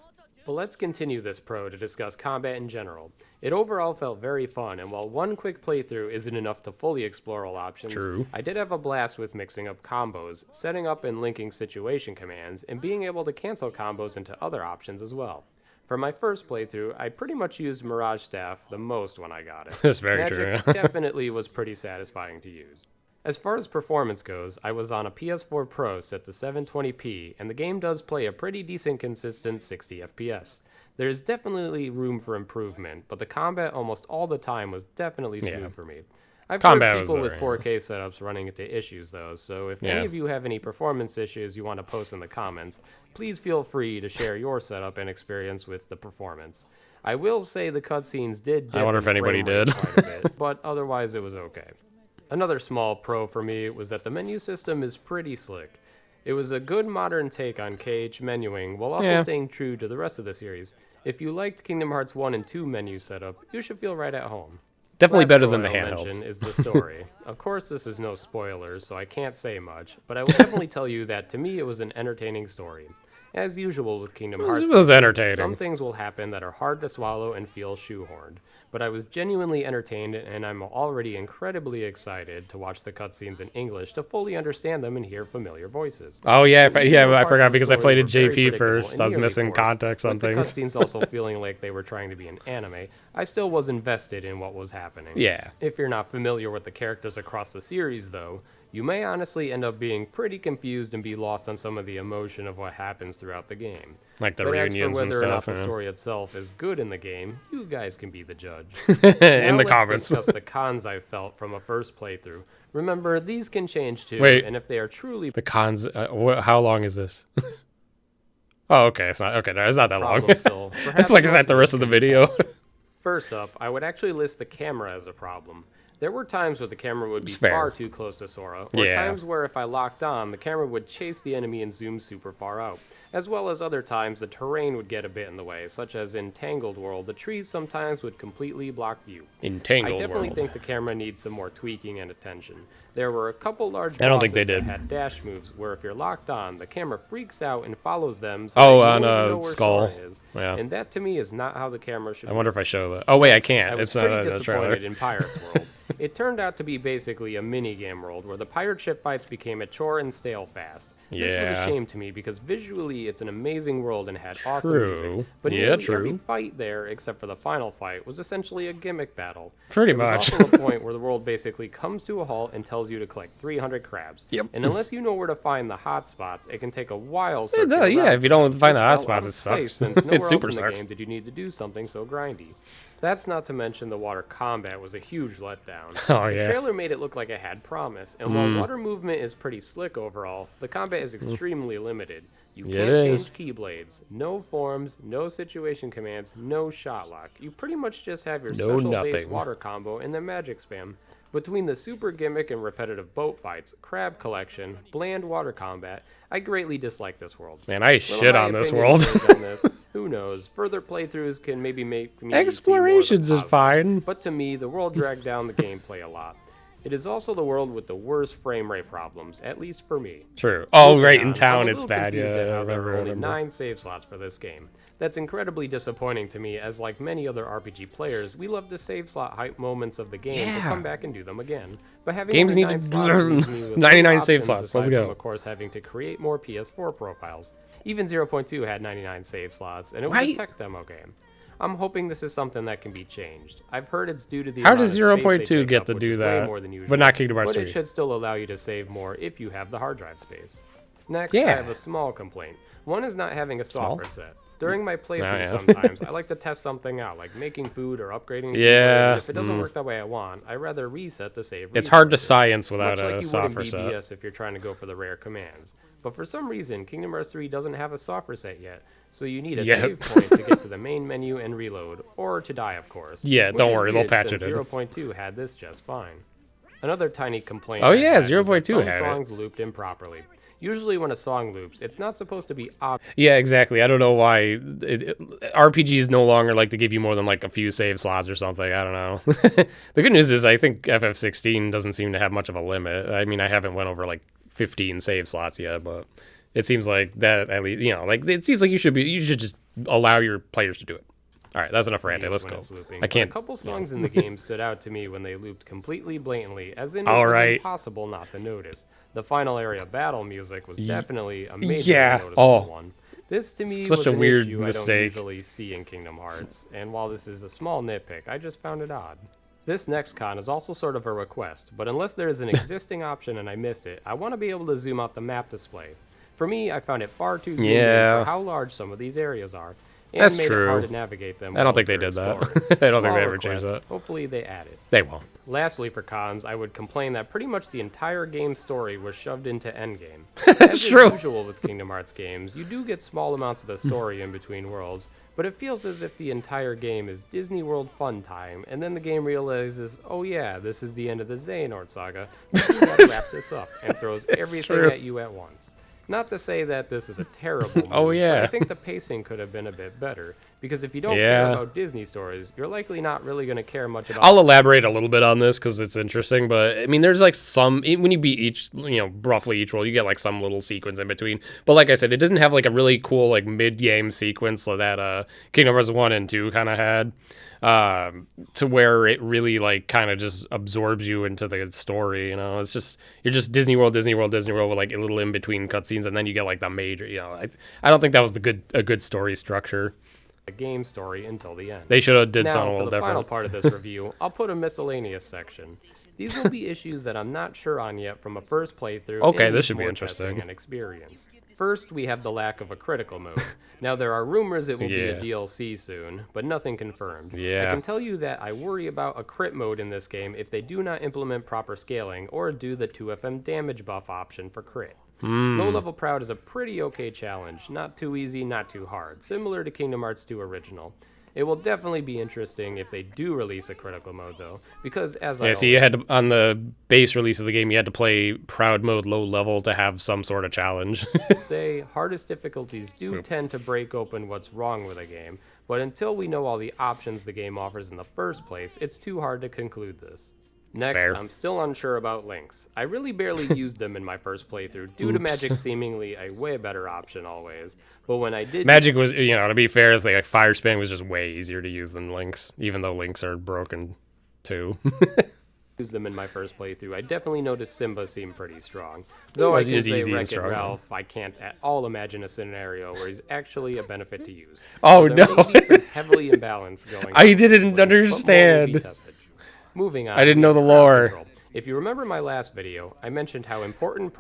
Speaker 2: But let's continue this pro to discuss combat in general. It overall felt very fun, and while one quick playthrough isn't enough to fully explore all options, I did have a blast with mixing up combos, setting up and linking situation commands, and being able to cancel combos into other options as well. For my first playthrough, I pretty much used Mirage Staff the most when I got it.
Speaker 1: That's very
Speaker 2: Magic
Speaker 1: true.
Speaker 2: definitely was pretty satisfying to use. As far as performance goes, I was on a PS4 Pro set to 720p, and the game does play a pretty decent consistent 60 FPS. There is definitely room for improvement, but the combat almost all the time was definitely smooth for me. I've
Speaker 1: Combat
Speaker 2: heard
Speaker 1: was
Speaker 2: people with
Speaker 1: alright,
Speaker 2: 4K setups running into issues though, so if any of you have any performance issues you want to post in the comments, please feel free to share your setup and experience with the performance. I will say the cutscenes did dip
Speaker 1: I wonder if
Speaker 2: in
Speaker 1: anybody
Speaker 2: frame rate
Speaker 1: did.
Speaker 2: quite a bit, but otherwise it was okay. Another small pro for me was that the menu system is pretty slick. It was a good modern take on KH menuing while also staying true to the rest of the series. If you liked Kingdom Hearts 1 and 2 menu setup, you should feel right at home.
Speaker 1: Definitely
Speaker 2: Last
Speaker 1: better
Speaker 2: pro
Speaker 1: than the
Speaker 2: I'll
Speaker 1: handhelds.
Speaker 2: mention is the story. Of course, this is no spoilers, so I can't say much, but I will definitely tell you that to me it was an entertaining story. As usual with Kingdom Hearts,
Speaker 1: It was entertaining.
Speaker 2: some things will happen that are hard to swallow and feel shoehorned, but I was genuinely entertained, and I'm already incredibly excited to watch the cutscenes in English to fully understand them and hear familiar voices.
Speaker 1: Oh yeah,
Speaker 2: So even though
Speaker 1: I
Speaker 2: parts
Speaker 1: forgot
Speaker 2: of the
Speaker 1: because I
Speaker 2: story
Speaker 1: played
Speaker 2: were
Speaker 1: it
Speaker 2: very
Speaker 1: JP
Speaker 2: predictable
Speaker 1: first.
Speaker 2: and
Speaker 1: I was
Speaker 2: nearly
Speaker 1: missing
Speaker 2: forced,
Speaker 1: context on
Speaker 2: with the
Speaker 1: things.
Speaker 2: cutscenes also feeling like they were trying to be an anime, I still was invested in what was happening.
Speaker 1: Yeah.
Speaker 2: If you're not familiar with the characters across the series, though, you may honestly end up being pretty confused and be lost on some of the emotion of what happens throughout the game.
Speaker 1: Like the
Speaker 2: But
Speaker 1: reunions
Speaker 2: as for
Speaker 1: and
Speaker 2: whether or not
Speaker 1: stuff.
Speaker 2: the story itself is good in the game, you guys can be the judge.
Speaker 1: In
Speaker 2: Now
Speaker 1: the
Speaker 2: let's
Speaker 1: comments.
Speaker 2: discuss the cons I felt from a first playthrough. Remember, these can change too,
Speaker 1: Wait.
Speaker 2: and if they are truly
Speaker 1: The cons. How long is this? Oh, okay. It's not okay. No, it's not that long.
Speaker 2: problems still,
Speaker 1: It's
Speaker 2: perhaps
Speaker 1: like is
Speaker 2: most
Speaker 1: that the
Speaker 2: of
Speaker 1: rest
Speaker 2: them
Speaker 1: of the
Speaker 2: can be
Speaker 1: video?
Speaker 2: First up, I would actually list the camera as a problem. There were times where the camera would be
Speaker 1: It's fair.
Speaker 2: far too close to Sora, or
Speaker 1: Yeah.
Speaker 2: times where if I locked on, the camera would chase the enemy and zoom super far out, as well as other times the terrain would get a bit in the way, such as in Tangled World, the trees sometimes would completely block view.
Speaker 1: Entangled
Speaker 2: I definitely
Speaker 1: world.
Speaker 2: think the camera needs some more tweaking and attention. There were a couple large
Speaker 1: I don't think they
Speaker 2: bosses that
Speaker 1: did.
Speaker 2: had dash moves where if you're locked on, the camera freaks out and follows them so
Speaker 1: Oh,
Speaker 2: that you
Speaker 1: on
Speaker 2: don't even
Speaker 1: a
Speaker 2: know where
Speaker 1: skull.
Speaker 2: Sora is.
Speaker 1: Yeah.
Speaker 2: And that to me is not how the camera should
Speaker 1: I
Speaker 2: be.
Speaker 1: wonder if I show that. Oh wait, I
Speaker 2: Next,
Speaker 1: can't.
Speaker 2: I was
Speaker 1: It's not
Speaker 2: pretty
Speaker 1: a trailer.
Speaker 2: disappointed in Pirates World. It turned out to be basically a mini-game world where the pirate ship fights became a chore and stale fast. This was a
Speaker 1: Yeah.
Speaker 2: shame to me because visually it's an amazing world and had awesome
Speaker 1: True.
Speaker 2: music. But
Speaker 1: Yeah,
Speaker 2: nearly
Speaker 1: true.
Speaker 2: every fight there, except for the final fight, was essentially a gimmick battle.
Speaker 1: Pretty
Speaker 2: There was
Speaker 1: much.
Speaker 2: also a point where the world basically comes to a halt and tells you to collect 300 crabs.
Speaker 1: Yep.
Speaker 2: And unless you know where to find the hot spots, it can take a while
Speaker 1: It
Speaker 2: searching
Speaker 1: does, yeah,
Speaker 2: around
Speaker 1: if you don't
Speaker 2: for them,
Speaker 1: find the
Speaker 2: which
Speaker 1: hot
Speaker 2: felt
Speaker 1: spots,
Speaker 2: out
Speaker 1: it
Speaker 2: of
Speaker 1: sucks.
Speaker 2: place Since
Speaker 1: It
Speaker 2: nowhere
Speaker 1: super
Speaker 2: else in the
Speaker 1: sucks.
Speaker 2: game did you need to do something so grindy. That's not to mention the water combat was a huge letdown.
Speaker 1: Oh,
Speaker 2: The
Speaker 1: yeah.
Speaker 2: trailer made it look like it had promise, and while water movement is pretty slick overall, the combat is extremely limited. You
Speaker 1: Yeah,
Speaker 2: can't
Speaker 1: it
Speaker 2: change
Speaker 1: is.
Speaker 2: keyblades, no forms, no situation commands, no shot lock. You pretty much just have your
Speaker 1: No
Speaker 2: special base
Speaker 1: nothing.
Speaker 2: water combo and then magic spam. Between the super gimmick and repetitive boat fights, crab collection, bland water combat, I greatly dislike this world.
Speaker 1: Man, I
Speaker 2: Well,
Speaker 1: shit
Speaker 2: my
Speaker 1: on this
Speaker 2: opinion
Speaker 1: world.
Speaker 2: is on this. Who knows? Further playthroughs can maybe make me see more of the
Speaker 1: Explorations is
Speaker 2: positives.
Speaker 1: fine.
Speaker 2: But to me, the world dragged down the gameplay a lot. It is also the world with the worst frame rate problems, at least for me.
Speaker 1: True. Oh,
Speaker 2: Moving
Speaker 1: right
Speaker 2: on,
Speaker 1: in town
Speaker 2: I'm a
Speaker 1: it's
Speaker 2: little
Speaker 1: bad.
Speaker 2: confused
Speaker 1: Yeah,
Speaker 2: at
Speaker 1: I
Speaker 2: how there
Speaker 1: remember.
Speaker 2: are
Speaker 1: I
Speaker 2: only
Speaker 1: remember.
Speaker 2: 9 save slots for this game. That's incredibly disappointing to me, as like many other RPG players, we love the save slot hype moments of the game to
Speaker 1: Yeah.
Speaker 2: come back and do them again. But having
Speaker 1: Games
Speaker 2: only
Speaker 1: need
Speaker 2: 9
Speaker 1: to-
Speaker 2: slots leaves me with
Speaker 1: 99
Speaker 2: no
Speaker 1: save
Speaker 2: options
Speaker 1: slots. Let's
Speaker 2: aside
Speaker 1: go.
Speaker 2: from, of course, having to create more PS4 profiles. Even 0.2 had 99 save slots, and it was a
Speaker 1: Right.
Speaker 2: tech demo game. I'm hoping this is something that can be changed. I've heard it's due to the
Speaker 1: How
Speaker 2: amount
Speaker 1: does
Speaker 2: of space
Speaker 1: 0.2
Speaker 2: they take
Speaker 1: get
Speaker 2: up,
Speaker 1: to
Speaker 2: which
Speaker 1: do
Speaker 2: is way
Speaker 1: that,
Speaker 2: more than usual,
Speaker 1: but not Kingdom Hearts
Speaker 2: but it
Speaker 1: 3?
Speaker 2: should still allow you to save more if you have the hard drive space. Next,
Speaker 1: Yeah.
Speaker 2: I have a small complaint. One is not having a software set. During my playthrough,
Speaker 1: yeah.
Speaker 2: sometimes I like to test something out, like making food or upgrading.
Speaker 1: Yeah.
Speaker 2: And if it doesn't work that way I want, I rather reset the save.
Speaker 1: It's hard to
Speaker 2: resources,
Speaker 1: science without
Speaker 2: much like
Speaker 1: a
Speaker 2: you
Speaker 1: software
Speaker 2: would in BBS
Speaker 1: set.
Speaker 2: if you're trying to go for the rare commands. But for some reason, Kingdom Hearts 3 doesn't have a software set yet, so you need a save point to get to the main menu and reload, or to die, of course.
Speaker 1: Yeah,
Speaker 2: which
Speaker 1: don't
Speaker 2: is
Speaker 1: worry, they'll
Speaker 2: weird
Speaker 1: patch it
Speaker 2: since
Speaker 1: in.
Speaker 2: 0.2 had this just fine. Another tiny complaint.
Speaker 1: Oh
Speaker 2: I
Speaker 1: yeah,
Speaker 2: had is that
Speaker 1: 0.2
Speaker 2: some
Speaker 1: had it.
Speaker 2: songs looped improperly. Usually when a song loops, it's not supposed to be obvious.
Speaker 1: Yeah, exactly. I don't know why RPGs no longer like to give you more than like a few save slots or something. I don't know. The good news is I think FF16 doesn't seem to have much of a limit. I mean, I haven't went over like 15 save slots yet, but it seems like that at least, like it seems like you should just allow your players to do it. All right, that's enough ranting. Let's go. I can't.
Speaker 2: A couple songs in the game stood out to me when they looped completely blatantly, as in it
Speaker 1: All
Speaker 2: was
Speaker 1: right.
Speaker 2: impossible not to notice. The final area battle music was definitely a major
Speaker 1: Yeah.
Speaker 2: noticeable one. This to me
Speaker 1: Such
Speaker 2: was
Speaker 1: a
Speaker 2: an
Speaker 1: weird
Speaker 2: issue I don't
Speaker 1: mistake.
Speaker 2: usually see in Kingdom Hearts, and while this is a small nitpick, I just found it odd. This next con is also sort of a request, but unless there is an existing option and I missed it, I want to be able to zoom out the map display. For me, I found it far too zoomed in
Speaker 1: Yeah.
Speaker 2: for how large some of these areas are. And
Speaker 1: That's
Speaker 2: made it
Speaker 1: true.
Speaker 2: hard to navigate them.
Speaker 1: I don't
Speaker 2: while
Speaker 1: think they
Speaker 2: you're
Speaker 1: did that.
Speaker 2: exploring.
Speaker 1: I don't think they
Speaker 2: Small
Speaker 1: ever changed
Speaker 2: request.
Speaker 1: that.
Speaker 2: Hopefully they add it.
Speaker 1: They won't.
Speaker 2: Lastly, for cons, I would complain that pretty much the entire game's story was shoved into Endgame.
Speaker 1: That's
Speaker 2: As
Speaker 1: true.
Speaker 2: is usual with Kingdom Hearts games, you do get small amounts of the story in between worlds, but it feels as if the entire game is Disney World fun time, and then the game realizes, oh yeah, this is the end of the Xehanort saga, we gotta wrap this up, and throws everything
Speaker 1: true.
Speaker 2: at you at once. Not to say that this is a terrible move,
Speaker 1: Oh, yeah.
Speaker 2: but I think the pacing could have been a bit better, because if you don't
Speaker 1: Yeah.
Speaker 2: care about Disney stories, you're likely not really going to care much about...
Speaker 1: I'll elaborate a little bit on this because it's interesting, but I mean, there's like some when you beat each, roughly each role, you get like some little sequence in between. But like I said, it doesn't have like a really cool like mid-game sequence so that Kingdom Hearts 1 and 2 kind of had, to where it really like kind of just absorbs you into the story. It's just you're just Disney World with like a little in between cutscenes, and then you get like the major. I don't think that was a good story structure.
Speaker 2: the game story until the end.
Speaker 1: They should have did
Speaker 2: Now,
Speaker 1: something a
Speaker 2: for
Speaker 1: little
Speaker 2: the final
Speaker 1: different.
Speaker 2: part of this review, I'll put a miscellaneous section. These will be issues that I'm not sure on yet from a first playthrough.
Speaker 1: Okay,
Speaker 2: and
Speaker 1: this
Speaker 2: need
Speaker 1: should be
Speaker 2: more
Speaker 1: interesting.
Speaker 2: testing and experience. First, we have the lack of a critical mode. Now, there are rumors it will be a
Speaker 1: Yeah.
Speaker 2: DLC soon, but nothing confirmed.
Speaker 1: Yeah.
Speaker 2: I can tell you that I worry about a crit mode in this game if they do not implement proper scaling or do the 2FM damage buff option for crit. Low Level Proud is a pretty okay challenge, not too easy, not too hard, similar to Kingdom Hearts 2 Original. It will definitely be interesting if they do release a critical mode, though, because as I
Speaker 1: Yeah, see, you had to, on the base release of the game, you had to play Proud Mode low level to have some sort of challenge.
Speaker 2: say, hardest difficulties do tend to break open what's wrong with a game, but until we know all the options the game offers in the first place, it's too hard to conclude this. Next,
Speaker 1: fair.
Speaker 2: I'm still unsure about links. I really barely used them in my first playthrough, due to Magic seemingly a way better option always. But when I did
Speaker 1: Magic was, to be fair, it's like Fire Spin was just way easier to use than Links, even though Links are broken too.
Speaker 2: use them in my first playthrough, I definitely noticed Simba seemed pretty strong. Though I
Speaker 1: It
Speaker 2: can
Speaker 1: is
Speaker 2: say
Speaker 1: easy and
Speaker 2: Wreck-It
Speaker 1: strong,
Speaker 2: Ralph, I can't at all imagine a scenario where he's actually a benefit to use.
Speaker 1: Oh,
Speaker 2: So there
Speaker 1: no.
Speaker 2: may be some heavily imbalanced going
Speaker 1: I
Speaker 2: on
Speaker 1: didn't
Speaker 2: with links, but more will be
Speaker 1: understand.
Speaker 2: tested. Moving on.
Speaker 1: I didn't
Speaker 2: we
Speaker 1: know
Speaker 2: have
Speaker 1: the
Speaker 2: crowd
Speaker 1: lore.
Speaker 2: control. If you remember my last video, I mentioned how important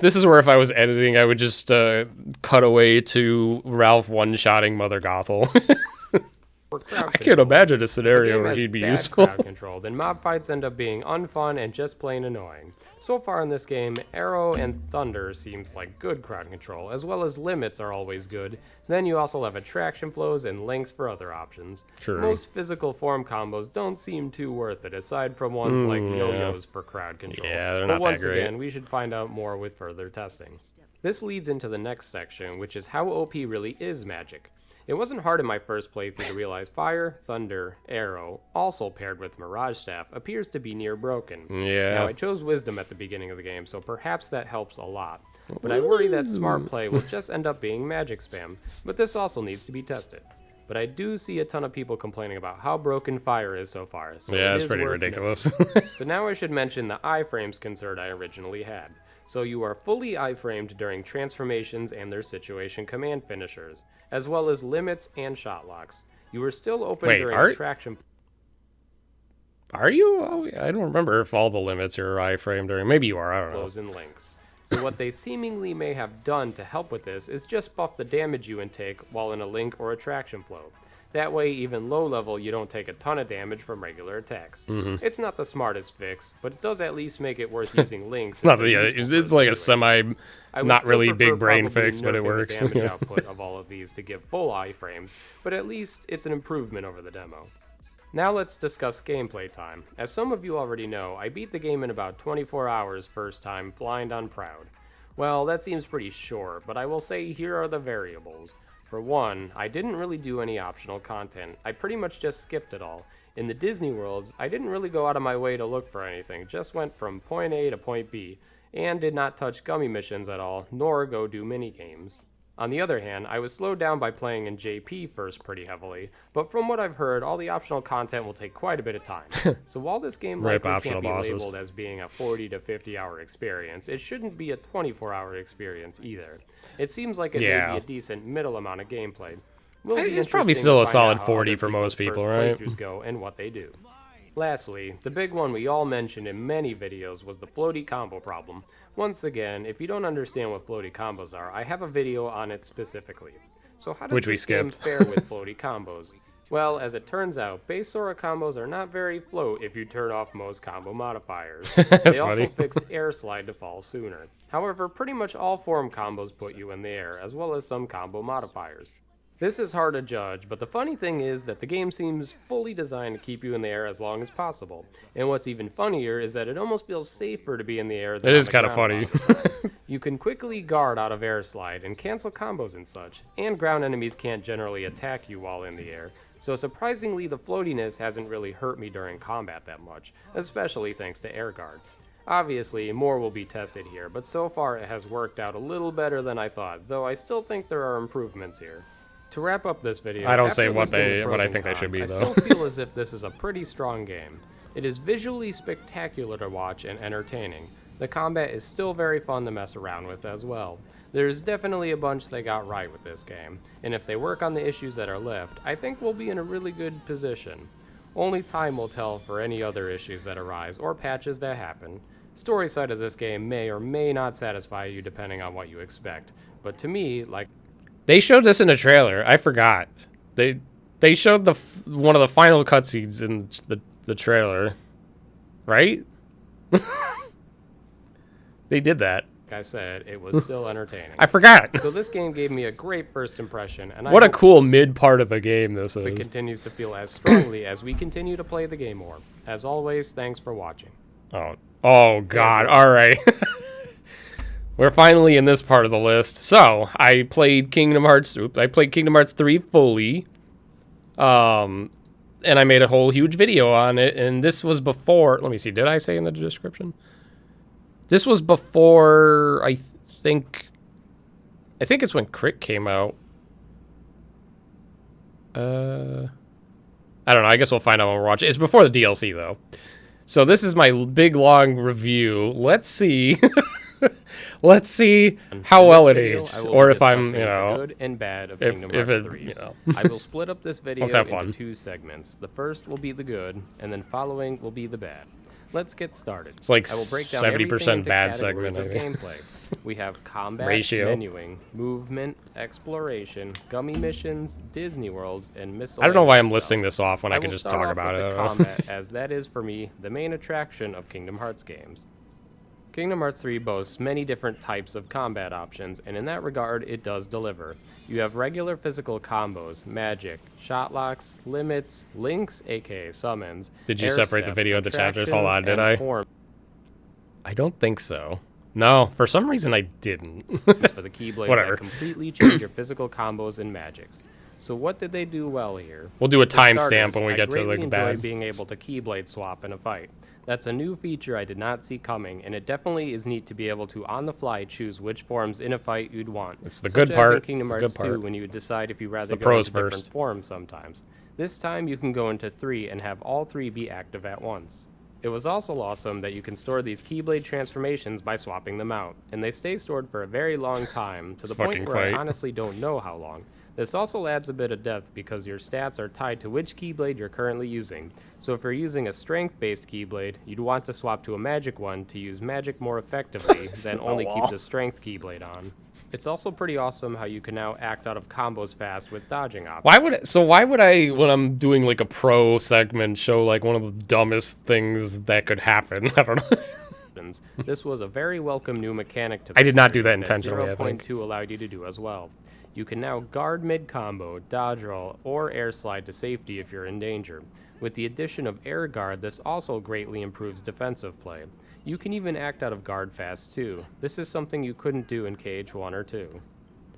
Speaker 1: This is where if I was editing, I would just cut away to Ralph one-shotting Mother Gothel.
Speaker 2: for crowd
Speaker 1: I can't
Speaker 2: control.
Speaker 1: imagine a
Speaker 2: If the
Speaker 1: scenario
Speaker 2: game
Speaker 1: where
Speaker 2: has
Speaker 1: he'd be
Speaker 2: bad
Speaker 1: useful.
Speaker 2: crowd control, then mob fights end up being unfun and just plain annoying. So far in this game, Arrow and Thunder seems like good crowd control, as well as limits are always good. Then you also have attraction flows and links for other options.
Speaker 1: True.
Speaker 2: Most physical form combos don't seem too worth it, aside from ones like yo-yos for crowd control.
Speaker 1: Yeah, they're
Speaker 2: but
Speaker 1: not that
Speaker 2: once
Speaker 1: great.
Speaker 2: again, we should find out more with further testing. This leads into the next section, which is how OP really is magic. It wasn't hard in my first playthrough to realize Fire, Thunder, Arrow, also paired with Mirage Staff, appears to be near broken.
Speaker 1: Yeah.
Speaker 2: Now, I chose Wisdom at the beginning of the game, so perhaps that helps a lot. But I worry that Smart Play will just end up being magic spam, but this also needs to be tested. But I do see a ton of people complaining about how broken Fire is so far, so
Speaker 1: Yeah,
Speaker 2: it
Speaker 1: it's
Speaker 2: is
Speaker 1: pretty
Speaker 2: worth
Speaker 1: ridiculous.
Speaker 2: noting. So now I should mention the iframes concern I originally had. So you are fully iframed during transformations and their situation command finishers, as well as limits and shot locks. You are still open
Speaker 1: Wait,
Speaker 2: during
Speaker 1: are-
Speaker 2: attraction
Speaker 1: Are you? Oh, I don't remember if all the limits are iframe during. Maybe you are. I don't know.
Speaker 2: flows and links. So what they seemingly may have done to help with this is just buff the damage you intake while in a link or attraction flow. That way, even low level, you don't take a ton of damage from regular attacks. It's not the smartest fix, but it does at least make it worth using links.
Speaker 1: It's like a semi, not really big brain fix, but it works.
Speaker 2: The damage output of all of these to give full iframes, but at least it's an improvement over the demo. Now let's discuss gameplay time. As some of you already know, I beat the game in about 24 hours first time, blind on proud. Well, that seems pretty short, but I will say here are the variables. For one, I didn't really do any optional content. I pretty much just skipped it all. In the Disney worlds, I didn't really go out of my way to look for anything, just went from point A to point B, and did not touch gummy missions at all, nor go do minigames. On the other hand, I was slowed down by playing in JP first pretty heavily, but from what I've heard, all the optional content will take quite a bit of time. So while this game likely can't be labeled as being a 40 to 50 hour experience, it shouldn't be a 24-hour experience either. It seems like it may be a decent middle amount of gameplay.
Speaker 1: It's probably still a solid 40 for most people, right?
Speaker 2: Go and what they do. Lastly, the big one we all mentioned in many videos was the floaty combo problem. Once again, if you don't understand what floaty combos are, I have a video on it specifically. So how does this game fare with floaty combos? Well, as it turns out, base Sora combos are not very float if you turn off most combo modifiers. They also fixed air slide to fall sooner. However, pretty much all form combos put you in the air, as well as some combo modifiers. This is hard to judge, but the funny thing is that the game seems fully designed to keep you in the air as long as possible. And what's even funnier is that it almost feels safer to be in the air than
Speaker 1: it is kind of funny.
Speaker 2: You can quickly guard out of air slide and cancel combos and such, and ground enemies can't generally attack you while in the air. So surprisingly, the floatiness hasn't really hurt me during combat that much, especially thanks to air guard. Obviously, more will be tested here, but so far it has worked out a little better than I thought, though I still think there are improvements here. To wrap up this video,
Speaker 1: I don't say what I think they should be, though.
Speaker 2: I still feel as if this is a pretty strong game. It is visually spectacular to watch and entertaining. The combat is still very fun to mess around with as well. There's definitely a bunch they got right with this game, and if they work on the issues that are left, I think we'll be in a really good position. Only time will tell for any other issues that arise or patches that happen. Story side of this game may or may not satisfy you depending on what you expect, but to me, like...
Speaker 1: They showed this in a trailer. I forgot. They showed one of the final cutscenes in the trailer, right? They did that.
Speaker 2: Like I said, it was still entertaining.
Speaker 1: I forgot.
Speaker 2: So this game gave me a great first impression, and
Speaker 1: what a cool mid part of the game this is.
Speaker 2: It continues to feel as strongly as we continue to play the game more. As always, thanks for watching.
Speaker 1: Oh God! All right. We're finally in this part of the list. So, I played Kingdom Hearts 3 fully. And I made a whole huge video on it. And this was before... Let me see. Did I say in the description? This was before, I think it's when Crit came out. I don't know. I guess we'll find out when we're watching. It's before the DLC, though. So, this is my big, long review. Let's see... Let's see how well it aged, or if I'm,
Speaker 2: the good and bad of Kingdom Hearts 3. I will split up this video into two segments. The first will be the good, and then following will be the bad. Let's get started.
Speaker 1: It's like 70% bad segment.
Speaker 2: Of gameplay. We have combat, menuing, movement, exploration, gummy missions, Disney worlds, and miscellaneous.
Speaker 1: I don't know why I'm listing this off when I can just talk about it.
Speaker 2: Combat, as that is for me the main attraction of Kingdom Hearts games. Kingdom Hearts 3 boasts many different types of combat options, and in that regard, it does deliver. You have regular physical combos, magic, shot locks, limits, links, aka summons.
Speaker 1: Did you separate the video into chapters? Hold on, did I? I don't think so. No, for some reason I didn't.
Speaker 2: For the Keyblades that completely change your physical combos and magics. So what did they do well here?
Speaker 1: We'll do a timestamp when we get to the bad.
Speaker 2: I enjoyed being able to Keyblade swap in a fight. That's a new feature I did not see coming, and it definitely is neat to be able to, on the fly, choose which forms in a fight you'd want.
Speaker 1: It's the good part.
Speaker 2: Such as in Kingdom Hearts 2, when you would decide if you rather go into different forms sometimes. This time, you can go into 3 and have all 3 be active at once. It was also awesome that you can store these Keyblade transformations by swapping them out, and they stay stored for a very long time, to the point where I honestly don't know how long. This also adds a bit of depth because your stats are tied to which Keyblade you're currently using. So if you're using a strength-based Keyblade, you'd want to swap to a magic one to use magic more effectively than only keep the strength Keyblade on. It's also pretty awesome how you can now act out of combos fast with dodging options.
Speaker 1: Why would I, when I'm doing like a pro segment, show like one of the dumbest things that could happen? I don't know.
Speaker 2: This was a very welcome new mechanic to the
Speaker 1: I did not do that
Speaker 2: series
Speaker 1: intentionally, I think.
Speaker 2: 0.2 allowed you to do as well. You can now guard mid-combo, dodge roll, or air slide to safety if you're in danger. With the addition of air guard, this also greatly improves defensive play. You can even act out of guard fast too. This is something you couldn't do in KH1 or 2.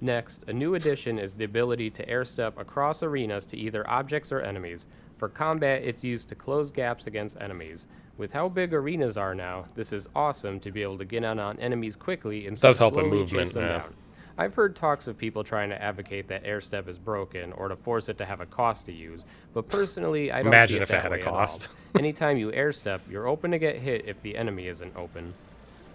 Speaker 2: Next, a new addition is the ability to air step across arenas to either objects or enemies. For combat, it's used to close gaps against enemies. With how big arenas are now, this is awesome to be able to get on enemies quickly instead of slowly chase them down. I've heard talks of people trying to advocate that air step is broken or to force it to have a cost to use, but personally, I don't see it that way at all. Anytime you air step, you're open to get hit if the enemy isn't open.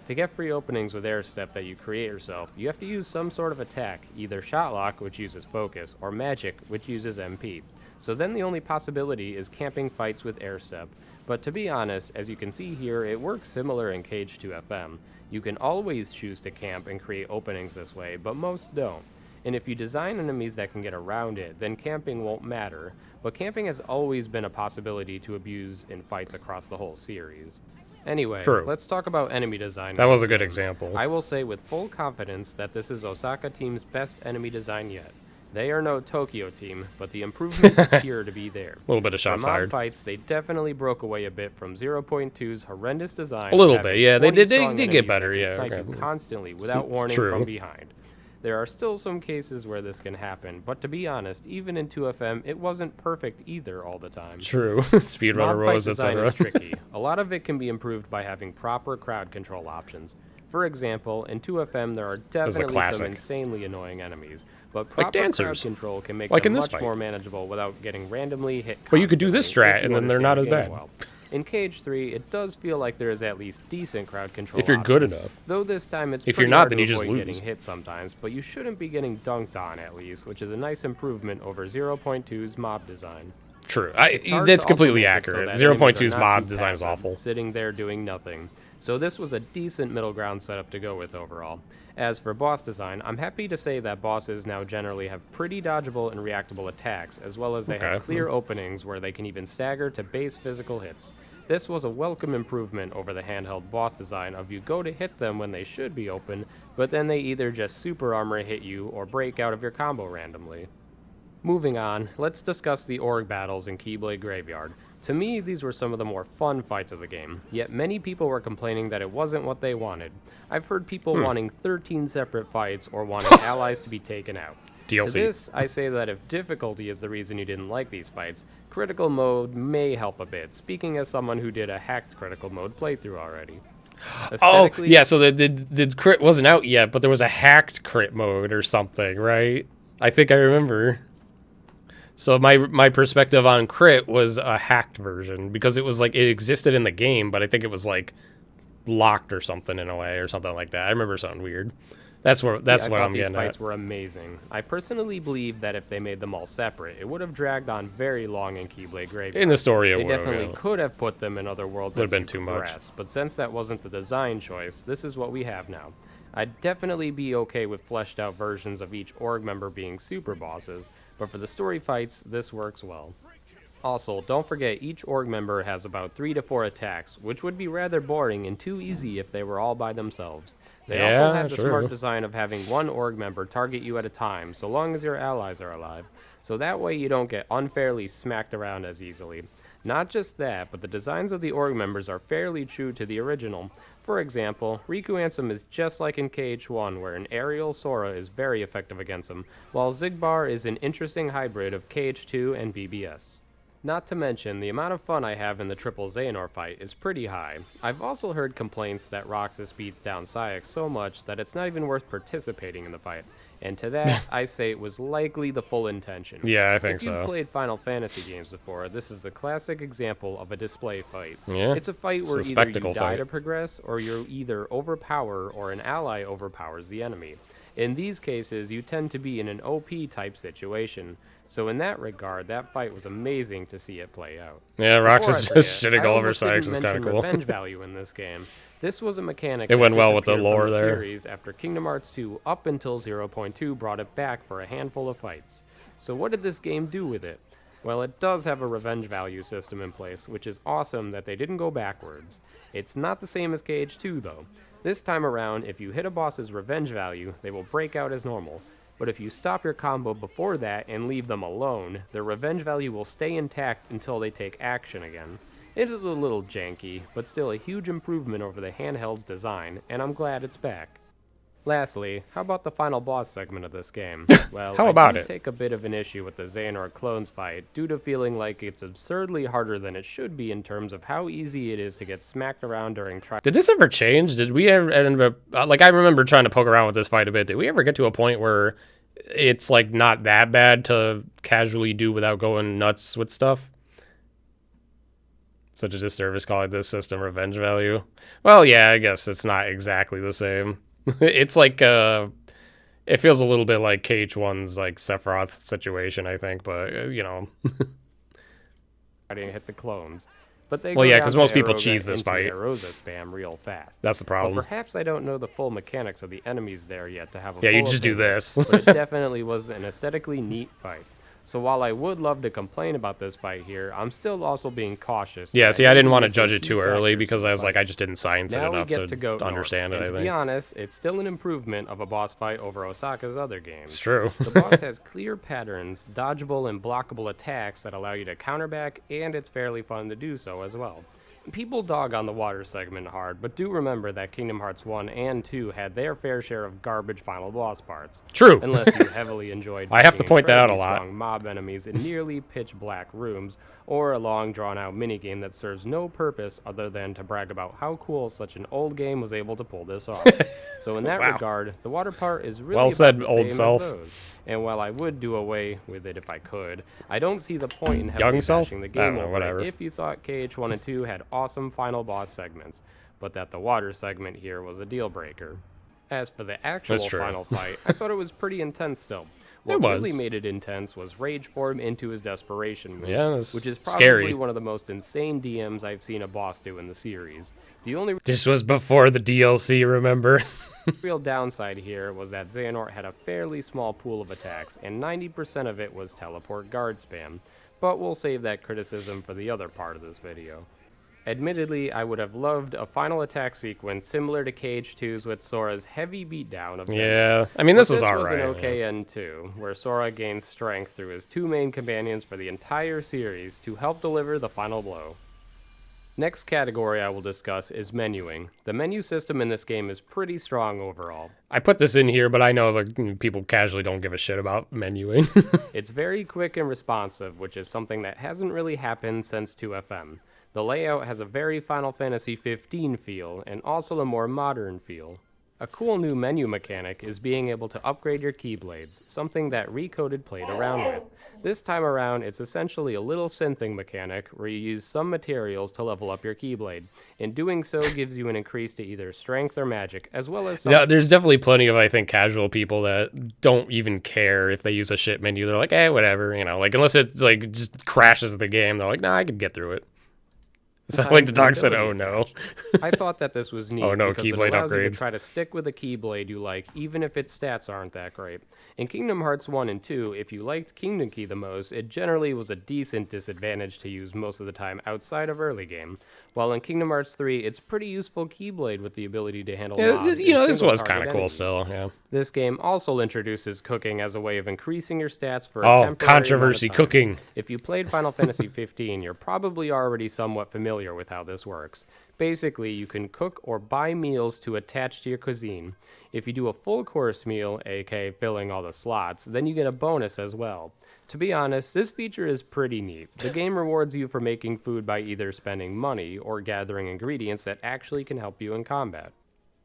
Speaker 2: To get free openings with air step that you create yourself, you have to use some sort of attack, either shot lock, which uses focus, or magic, which uses MP. So then the only possibility is camping fights with air step. But to be honest, as you can see here, it works similar in KH2 FM. You can always choose to camp and create openings this way, but most don't. And if you design enemies that can get around it, then camping won't matter. But camping has always been a possibility to abuse in fights across the whole series. Anyway, let's talk about enemy design.
Speaker 1: That was a good example.
Speaker 2: I will say with full confidence that this is Osaka Team's best enemy design yet. They are no Tokyo Team, but the improvements appear to be there.
Speaker 1: A little bit of shots fired.
Speaker 2: Fights, they definitely broke away a bit from 0.2's horrendous design.
Speaker 1: A little bit, yeah. They did get better, yeah.
Speaker 2: Okay. Constantly, without warning from behind. There are still some cases where this can happen, but to be honest, even in 2FM, it wasn't perfect either all the time.
Speaker 1: True. Speedrunner Rose,
Speaker 2: etc. is tricky. A lot of it can be improved by having proper crowd control options. For example, in 2FM, there are definitely some insanely annoying enemies, but proper crowd control can make them much more manageable without getting randomly hit constantly.
Speaker 1: But you could do this strat, and then they're not as bad.
Speaker 2: Well. In KH3, it does feel like there is at least decent crowd control
Speaker 1: if you're
Speaker 2: options,
Speaker 1: good enough.
Speaker 2: Though this time it's
Speaker 1: if you're not, then you
Speaker 2: just
Speaker 1: lose.
Speaker 2: Getting hit sometimes, but you shouldn't be getting dunked on at least, which is a nice improvement over 0.2's mob design.
Speaker 1: True, that's completely accurate. 0.2's mob design is awful.
Speaker 2: Sitting there doing nothing. So this was a decent middle ground setup to go with overall. As for boss design, I'm happy to say that bosses now generally have pretty dodgeable and reactable attacks, as well as they have clear openings where they can even stagger to base physical hits. This was a welcome improvement over the handheld boss design of you go to hit them when they should be open, but then they either just super armor hit you or break out of your combo randomly. Moving on, let's discuss the org battles in Keyblade Graveyard. To me, these were some of the more fun fights of the game, yet many people were complaining that it wasn't what they wanted. I've heard people wanting 13 separate fights or wanting allies to be taken out.
Speaker 1: DLC.
Speaker 2: To this, I say that if difficulty is the reason you didn't like these fights, critical mode may help a bit, speaking as someone who did a hacked critical mode playthrough already.
Speaker 1: Oh, yeah, so the crit wasn't out yet, but there was a hacked crit mode or something, right? I think I remember. So my perspective on crit was a hacked version, because it was like, it existed in the game, but I think it was like locked or something in a way, or something like that. I remember something weird. That's what I'm getting at.
Speaker 2: These fights were amazing. I personally believe that if they made them all separate, it would have dragged on very long in Keyblade Graveyard.
Speaker 1: In the story, it would have.
Speaker 2: They definitely could have put them in other worlds.
Speaker 1: Would have been too much.
Speaker 2: But since that wasn't the design choice, this is what we have now. I'd definitely be okay with fleshed out versions of each org member being super bosses, but for the story fights, this works well. Also, don't forget each org member has about 3 to 4 attacks, which would be rather boring and too easy if they were all by themselves. They also had the smart design of having one org member target you at a time, so long as your allies are alive, so that way you don't get unfairly smacked around as easily. Not just that, but the designs of the org members are fairly true to the original. For example, Riku Ansem is just like in KH1, where an aerial Sora is very effective against him, while Xigbar is an interesting hybrid of KH2 and BBS. Not to mention, the amount of fun I have in the triple Xehanort fight is pretty high. I've also heard complaints that Roxas beats down Saïx so much that it's not even worth participating in the fight. And to that, I say it was likely the full intention.
Speaker 1: Yeah, I think so.
Speaker 2: If you've played Final Fantasy games before, this is a classic example of a display fight.
Speaker 1: Yeah,
Speaker 2: it's a fight where either you die to progress, or you either overpower or an ally overpowers the enemy. In these cases, you tend to be in an OP type situation, so in that regard, that fight was amazing to see it play out.
Speaker 1: Yeah, Rox is
Speaker 2: Before I
Speaker 1: just
Speaker 2: forget,
Speaker 1: shitting all over
Speaker 2: almost didn't
Speaker 1: Sykes. It's kind of
Speaker 2: mention
Speaker 1: cool.
Speaker 2: revenge value in this game. This was a mechanic
Speaker 1: It
Speaker 2: that
Speaker 1: went well with the
Speaker 2: disappeared
Speaker 1: lore
Speaker 2: from the
Speaker 1: there.
Speaker 2: series after Kingdom Hearts 2 up until 0.2 brought it back for a handful of fights. So what did this game do with it? Well, it does have a revenge value system in place, which is awesome that they didn't go backwards. It's not the same as KH2 though. This time around, if you hit a boss's revenge value, they will break out as normal. But if you stop your combo before that and leave them alone, their revenge value will stay intact until they take action again. It is a little janky, but still a huge improvement over the handheld's design, and I'm glad it's back. Lastly, how about the final boss segment of this game? Well,
Speaker 1: How about
Speaker 2: I do
Speaker 1: it?
Speaker 2: take a bit of an issue with the Xehanort clones fight due to feeling like it's absurdly harder than it should be in terms of how easy it is to get smacked around during
Speaker 1: Did this ever change? Did we ever end up, like, I remember trying to poke around with this fight a bit. Did we ever get to a point where it's, like, not that bad to casually do without going nuts with stuff? Such a disservice calling this system revenge value. Well, yeah, I guess it's not exactly the same. It's like, it feels a little bit like KH1's, like, Sephiroth situation, I think, but, you know.
Speaker 2: I didn't hit the clones. But they
Speaker 1: Well,
Speaker 2: go
Speaker 1: yeah,
Speaker 2: down
Speaker 1: 'cause
Speaker 2: to
Speaker 1: most people
Speaker 2: Aeroga
Speaker 1: cheese this
Speaker 2: into
Speaker 1: fight.
Speaker 2: Aerosa spam real fast.
Speaker 1: That's the problem.
Speaker 2: Well, perhaps I don't know the full mechanics of the enemies there yet to have a
Speaker 1: Yeah, you
Speaker 2: full
Speaker 1: just do
Speaker 2: opinion,
Speaker 1: this.
Speaker 2: but it definitely was an aesthetically neat fight. So while I would love to complain about this fight here, I'm still also being cautious.
Speaker 1: Yeah,
Speaker 2: and
Speaker 1: see, I didn't
Speaker 2: do
Speaker 1: want to
Speaker 2: need some
Speaker 1: judge it
Speaker 2: key
Speaker 1: too early
Speaker 2: factors
Speaker 1: because
Speaker 2: to
Speaker 1: I
Speaker 2: the
Speaker 1: was like,
Speaker 2: fight.
Speaker 1: I just didn't science it
Speaker 2: Now we
Speaker 1: enough
Speaker 2: get to go
Speaker 1: to understand
Speaker 2: north,
Speaker 1: it, I
Speaker 2: and to be
Speaker 1: think.
Speaker 2: honest, it's still an improvement of a boss fight over Osaka's other games.
Speaker 1: It's true.
Speaker 2: The boss has clear patterns, dodgeable and blockable attacks that allow you to counter back, and it's fairly fun to do so as well. People dog on the water segment hard, but do remember that Kingdom Hearts 1 and 2 had their fair share of garbage final boss parts.
Speaker 1: True.
Speaker 2: Unless you heavily enjoyed
Speaker 1: I have to
Speaker 2: fighting
Speaker 1: point that out a
Speaker 2: incredibly
Speaker 1: lot.
Speaker 2: strong mob enemies in nearly pitch black rooms, or a long drawn out minigame that serves no purpose other than to brag about how cool such an old game was able to pull this off. So in that
Speaker 1: Wow.
Speaker 2: regard, the water part is really
Speaker 1: Well
Speaker 2: about
Speaker 1: said,
Speaker 2: the
Speaker 1: old
Speaker 2: same
Speaker 1: self.
Speaker 2: as those. And while I would do away with it if I could, I don't see the point in
Speaker 1: Young
Speaker 2: heavily
Speaker 1: self?
Speaker 2: bashing the
Speaker 1: I
Speaker 2: game
Speaker 1: don't know,
Speaker 2: over
Speaker 1: whatever.
Speaker 2: it if you thought KH1 and 2 had awesome final boss segments, but that the water segment here was a deal breaker. As for the actual
Speaker 1: That's true.
Speaker 2: final fight, I thought it was pretty intense still. What
Speaker 1: It was.
Speaker 2: really made it intense was Rage Form into his Desperation move,
Speaker 1: Yeah, it's
Speaker 2: which is probably
Speaker 1: scary.
Speaker 2: one of the most insane DMs I've seen a boss do in the series. The only
Speaker 1: This was before the DLC, remember?
Speaker 2: real downside here was that Xehanort had a fairly small pool of attacks, and 90% of it was teleport guard spam, but we'll save that criticism for the other part of this video. Admittedly, I would have loved a final attack sequence similar to KH2's with Sora's heavy beatdown of Xehanort.
Speaker 1: Yeah, I mean, this
Speaker 2: But
Speaker 1: was
Speaker 2: an
Speaker 1: alright.
Speaker 2: okay end too, where Sora gains strength through his two main companions for the entire series to help deliver the final blow. Next category I will discuss is menuing. The menu system in this game is pretty strong overall.
Speaker 1: I put this in here, but I know that people casually don't give a shit about menuing.
Speaker 2: It's very quick and responsive, which is something that hasn't really happened since 2FM. The layout has a very Final Fantasy XV feel, and also a more modern feel. A cool new menu mechanic is being able to upgrade your keyblades, something that Recoded played around with. This time around, it's essentially a little synthing mechanic where you use some materials to level up your keyblade, and doing so gives you an increase to either strength or magic, as well as some
Speaker 1: Yeah, there's definitely plenty of, I think, casual people that don't even care if they use a shit menu. They're like, whatever, you know, like, unless it, like, just crashes the game, they're like, nah, I could get through it. It's not like the dog said, oh no.
Speaker 2: I thought that this was neat
Speaker 1: Oh, no,
Speaker 2: because it
Speaker 1: Keyblade
Speaker 2: allows you to
Speaker 1: upgrades.
Speaker 2: try to stick with a Keyblade you like, even if its stats aren't that great. In Kingdom Hearts 1 and 2, if you liked Kingdom Key the most, it generally was a decent disadvantage to use most of the time outside of early game. While in Kingdom Hearts 3, it's pretty useful Keyblade with the ability to handle mobs
Speaker 1: You know,
Speaker 2: and
Speaker 1: this was
Speaker 2: single-target
Speaker 1: kind of cool
Speaker 2: enemies.
Speaker 1: still, yeah.
Speaker 2: This game also introduces cooking as a way of increasing your stats for a
Speaker 1: Oh,
Speaker 2: temporary amount of
Speaker 1: controversy,
Speaker 2: time.
Speaker 1: cooking.
Speaker 2: If you played Final Fantasy XV, you're probably already somewhat familiar with how this works. Basically, you can cook or buy meals to attach to your cuisine. If you do a full course meal, aka filling all the slots, then you get a bonus as well. To be honest, this feature is pretty neat. The game rewards you for making food by either spending money or gathering ingredients that actually can help you in combat.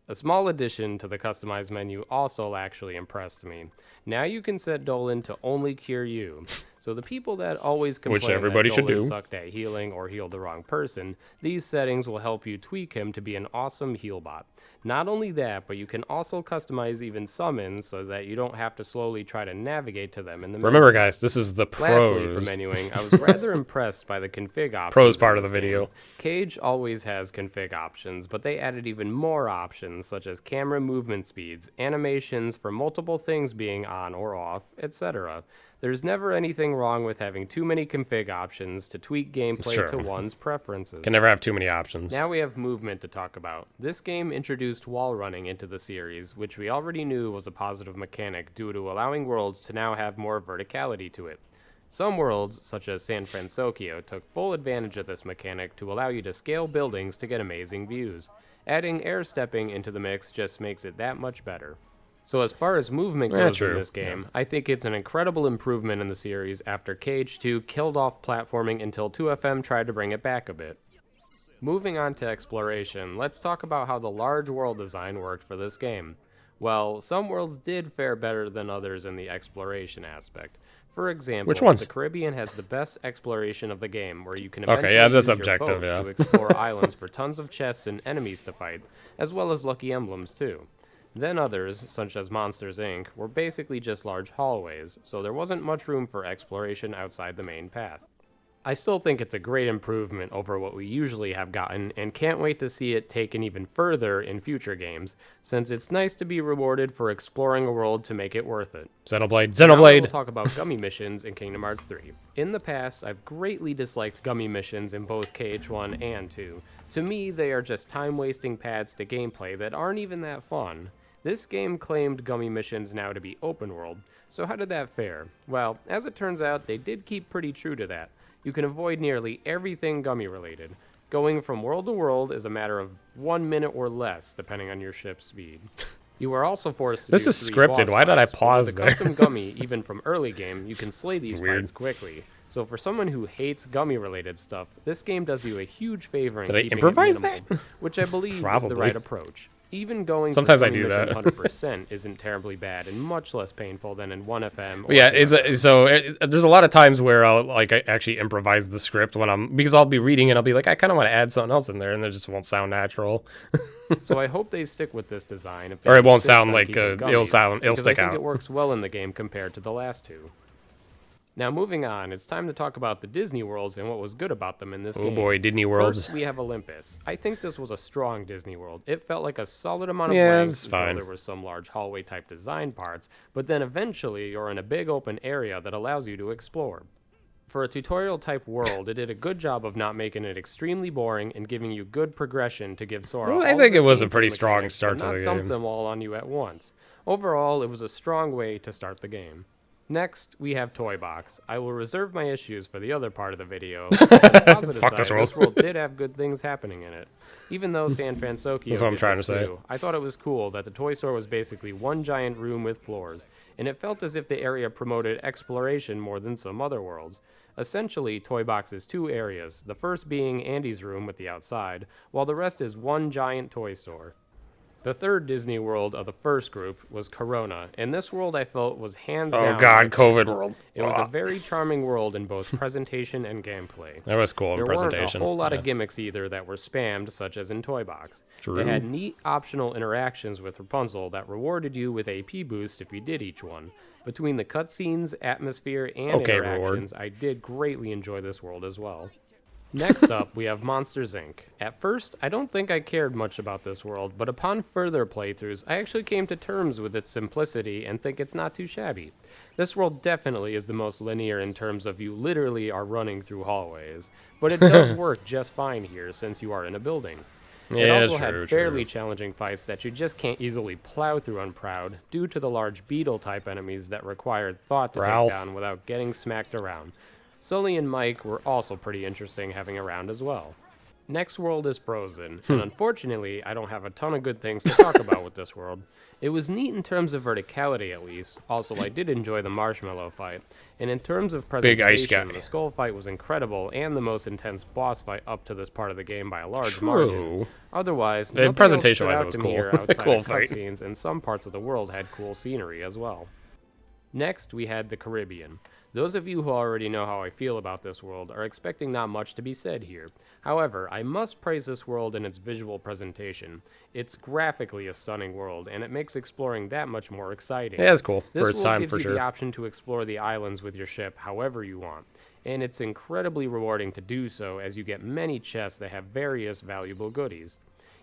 Speaker 2: A small addition to the customized menu also actually impressed me. Now you can set Dolan to only cure you. So So the people that always complain
Speaker 1: Which everybody
Speaker 2: that
Speaker 1: should
Speaker 2: Dolan
Speaker 1: do.
Speaker 2: sucked at healing or healed the wrong person, these settings will help you tweak him to be an awesome heal bot. Not only that, but you can also customize even summons so that you don't have to slowly try to navigate to them in the
Speaker 1: Remember,
Speaker 2: menu.
Speaker 1: guys, this is the
Speaker 2: Lastly, for
Speaker 1: pros.
Speaker 2: menuing, I was rather impressed by the config options.
Speaker 1: Pros
Speaker 2: in
Speaker 1: part of
Speaker 2: this
Speaker 1: the video.
Speaker 2: game. KH always has config options, but they added even more options such as camera movement speeds, animations for multiple things being on or off, etc. There's never anything wrong with having too many config options to tweak gameplay to
Speaker 1: true.
Speaker 2: one's preferences.
Speaker 1: Can never have too many options.
Speaker 2: Now we have movement to talk about. This game introduced wall running into the series, which we already knew was a positive mechanic due to allowing worlds to now have more verticality to it. Some worlds, such as San Francisco, took full advantage of this mechanic to allow you to scale buildings to get amazing views. Adding air stepping into the mix just makes it that much better. So as far as movement goes in this game, I think it's an incredible improvement in the series after KH2 killed off platforming until 2FM tried to bring it back a bit. Moving on to exploration, let's talk about how the large world design worked for this game. Well, some worlds did fare better than others in the exploration aspect. For example,
Speaker 1: Which ones?
Speaker 2: the Caribbean has the best exploration of the game, where you can
Speaker 1: Okay,
Speaker 2: eventually
Speaker 1: yeah, that's
Speaker 2: use your
Speaker 1: objective,
Speaker 2: boat
Speaker 1: yeah.
Speaker 2: to explore islands for tons of chests and enemies to fight, as well as lucky emblems too. Then others, such as Monsters Inc., were basically just large hallways, so there wasn't much room for exploration outside the main path. I still think it's a great improvement over what we usually have gotten, and can't wait to see it taken even further in future games, since it's nice to be rewarded for exploring a world to make it worth it.
Speaker 1: Xenoblade.
Speaker 2: Now we'll
Speaker 1: Xenoblade.
Speaker 2: talk about gummy missions in Kingdom Hearts 3. In the past, I've greatly disliked gummy missions in both KH1 and 2. To me, they are just time-wasting pads to gameplay that aren't even that fun. This game claimed gummy missions now to be open world, so how did that fare? Well, as it turns out, they did keep pretty true to that. You can avoid nearly everything gummy related. Going from world to world is a matter of 1 minute or less, depending on your ship's speed. You are also forced to
Speaker 1: This
Speaker 2: do
Speaker 1: is
Speaker 2: 3
Speaker 1: scripted.
Speaker 2: boss
Speaker 1: Why did I
Speaker 2: fights, but
Speaker 1: pause
Speaker 2: with a
Speaker 1: there?
Speaker 2: custom gummy, even from early game, you can slay these
Speaker 1: Weird.
Speaker 2: fights quickly. So for someone who hates gummy-related stuff, this game does you a huge favor in
Speaker 1: Did I
Speaker 2: keeping
Speaker 1: improvise
Speaker 2: it minimal,
Speaker 1: that?
Speaker 2: which I believe is the
Speaker 1: Probably.
Speaker 2: right approach. Even going
Speaker 1: Sometimes
Speaker 2: for
Speaker 1: I
Speaker 2: gummy
Speaker 1: do
Speaker 2: missions
Speaker 1: that.
Speaker 2: 100% isn't terribly bad and much less painful than in 1FM. Or
Speaker 1: Yeah,
Speaker 2: 2FM.
Speaker 1: there's a lot of times where I actually improvise the script because I'll be reading and I'll be like, I kind of want to add something else in there, and it just won't sound natural.
Speaker 2: So I hope they stick with this design. If they
Speaker 1: Or it won't
Speaker 2: insist
Speaker 1: sound
Speaker 2: on
Speaker 1: like,
Speaker 2: keeping
Speaker 1: it'll
Speaker 2: gummies, because
Speaker 1: stick
Speaker 2: I think
Speaker 1: out.
Speaker 2: it works well in the game compared to the last two. Now moving on, it's time to talk about the Disney worlds and what was good about them in this game.
Speaker 1: Oh boy, Disney worlds.
Speaker 2: First, we have Olympus. I think this was a strong Disney world. It felt like a solid amount of
Speaker 1: Yeah,
Speaker 2: length
Speaker 1: it's
Speaker 2: until
Speaker 1: fine.
Speaker 2: there were some large hallway type design parts, but then eventually you're in a big open area that allows you to explore. For a tutorial type world, it did a good job of not making it extremely boring and giving you good progression to give Sora
Speaker 1: Well,
Speaker 2: all
Speaker 1: I
Speaker 2: of
Speaker 1: think
Speaker 2: his
Speaker 1: it was a
Speaker 2: gameplay
Speaker 1: pretty strong
Speaker 2: mechanics,
Speaker 1: start
Speaker 2: but
Speaker 1: to
Speaker 2: not
Speaker 1: the
Speaker 2: dump
Speaker 1: game.
Speaker 2: them all on you at once. Overall, it was a strong way to start the game. Next, we have Toy Box. I will reserve my issues for the other part of the video. But on the positive
Speaker 1: Fuck
Speaker 2: side,
Speaker 1: this
Speaker 2: this
Speaker 1: world.
Speaker 2: world did have good things happening in it. Even though San Francisco
Speaker 1: That's what I'm
Speaker 2: did
Speaker 1: trying
Speaker 2: this
Speaker 1: to say.
Speaker 2: too, I thought it was cool that the toy store was basically one giant room with floors, and it felt as if the area promoted exploration more than some other worlds. Essentially, Toy Box is 2 areas, the first being Andy's room with the outside, while the rest is one giant toy store. The third Disney world of the first group was Corona, and this world I felt was hands down.
Speaker 1: Oh god,
Speaker 2: my
Speaker 1: COVID
Speaker 2: favorite.
Speaker 1: world.
Speaker 2: It was a
Speaker 1: Ugh.
Speaker 2: very charming world in both presentation and gameplay.
Speaker 1: That was cool in
Speaker 2: There
Speaker 1: presentation.
Speaker 2: weren't a whole lot
Speaker 1: Yeah.
Speaker 2: of gimmicks either that were spammed, such as in Toy Box.
Speaker 1: True.
Speaker 2: It had neat optional interactions with Rapunzel that rewarded you with AP boosts if you did each one. Between the cutscenes, atmosphere, and
Speaker 1: Okay,
Speaker 2: interactions, I did greatly enjoy this world as well. Next up, we have Monsters Inc. At first, I don't think I cared much about this world, but upon further playthroughs, I actually came to terms with its simplicity and think it's not too shabby. This world definitely is the most linear in terms of you literally are running through hallways, but it does work just fine here since you are in a building. It
Speaker 1: Yeah,
Speaker 2: also
Speaker 1: true,
Speaker 2: had fairly
Speaker 1: true.
Speaker 2: challenging fights that you just can't easily plow through on Proud due to the large beetle-type enemies that required thought to
Speaker 1: Ralph.
Speaker 2: take down without getting smacked around. Sully and Mike were also pretty interesting having around as well. Next world is Frozen, and unfortunately, I don't have a ton of good things to talk about with this world. It was neat in terms of verticality at least, also I did enjoy the marshmallow fight, and in terms of
Speaker 1: Big ice
Speaker 2: presentation,
Speaker 1: guy.
Speaker 2: the skull fight was incredible and the most intense boss fight up to this part of the game by a large margin.
Speaker 1: True.
Speaker 2: Otherwise,
Speaker 1: Yeah,
Speaker 2: nothing
Speaker 1: presentation-wise,
Speaker 2: else stood
Speaker 1: it
Speaker 2: out
Speaker 1: was
Speaker 2: to
Speaker 1: cool.
Speaker 2: me here outside
Speaker 1: Cool
Speaker 2: of
Speaker 1: fight.
Speaker 2: cutscenes, and some parts of the world had cool scenery as well. Next, we had the Caribbean. Those of you who already know how I feel about this world are expecting not much to be said here. However, I must praise this world in its visual presentation. It's graphically a stunning world, and it makes exploring that much more exciting.
Speaker 1: Yeah, it's cool
Speaker 2: This
Speaker 1: for its
Speaker 2: world
Speaker 1: time,
Speaker 2: gives
Speaker 1: for
Speaker 2: you
Speaker 1: sure.
Speaker 2: the option to explore the islands with your ship however you want, and it's incredibly rewarding to do so as you get many chests that have various valuable goodies.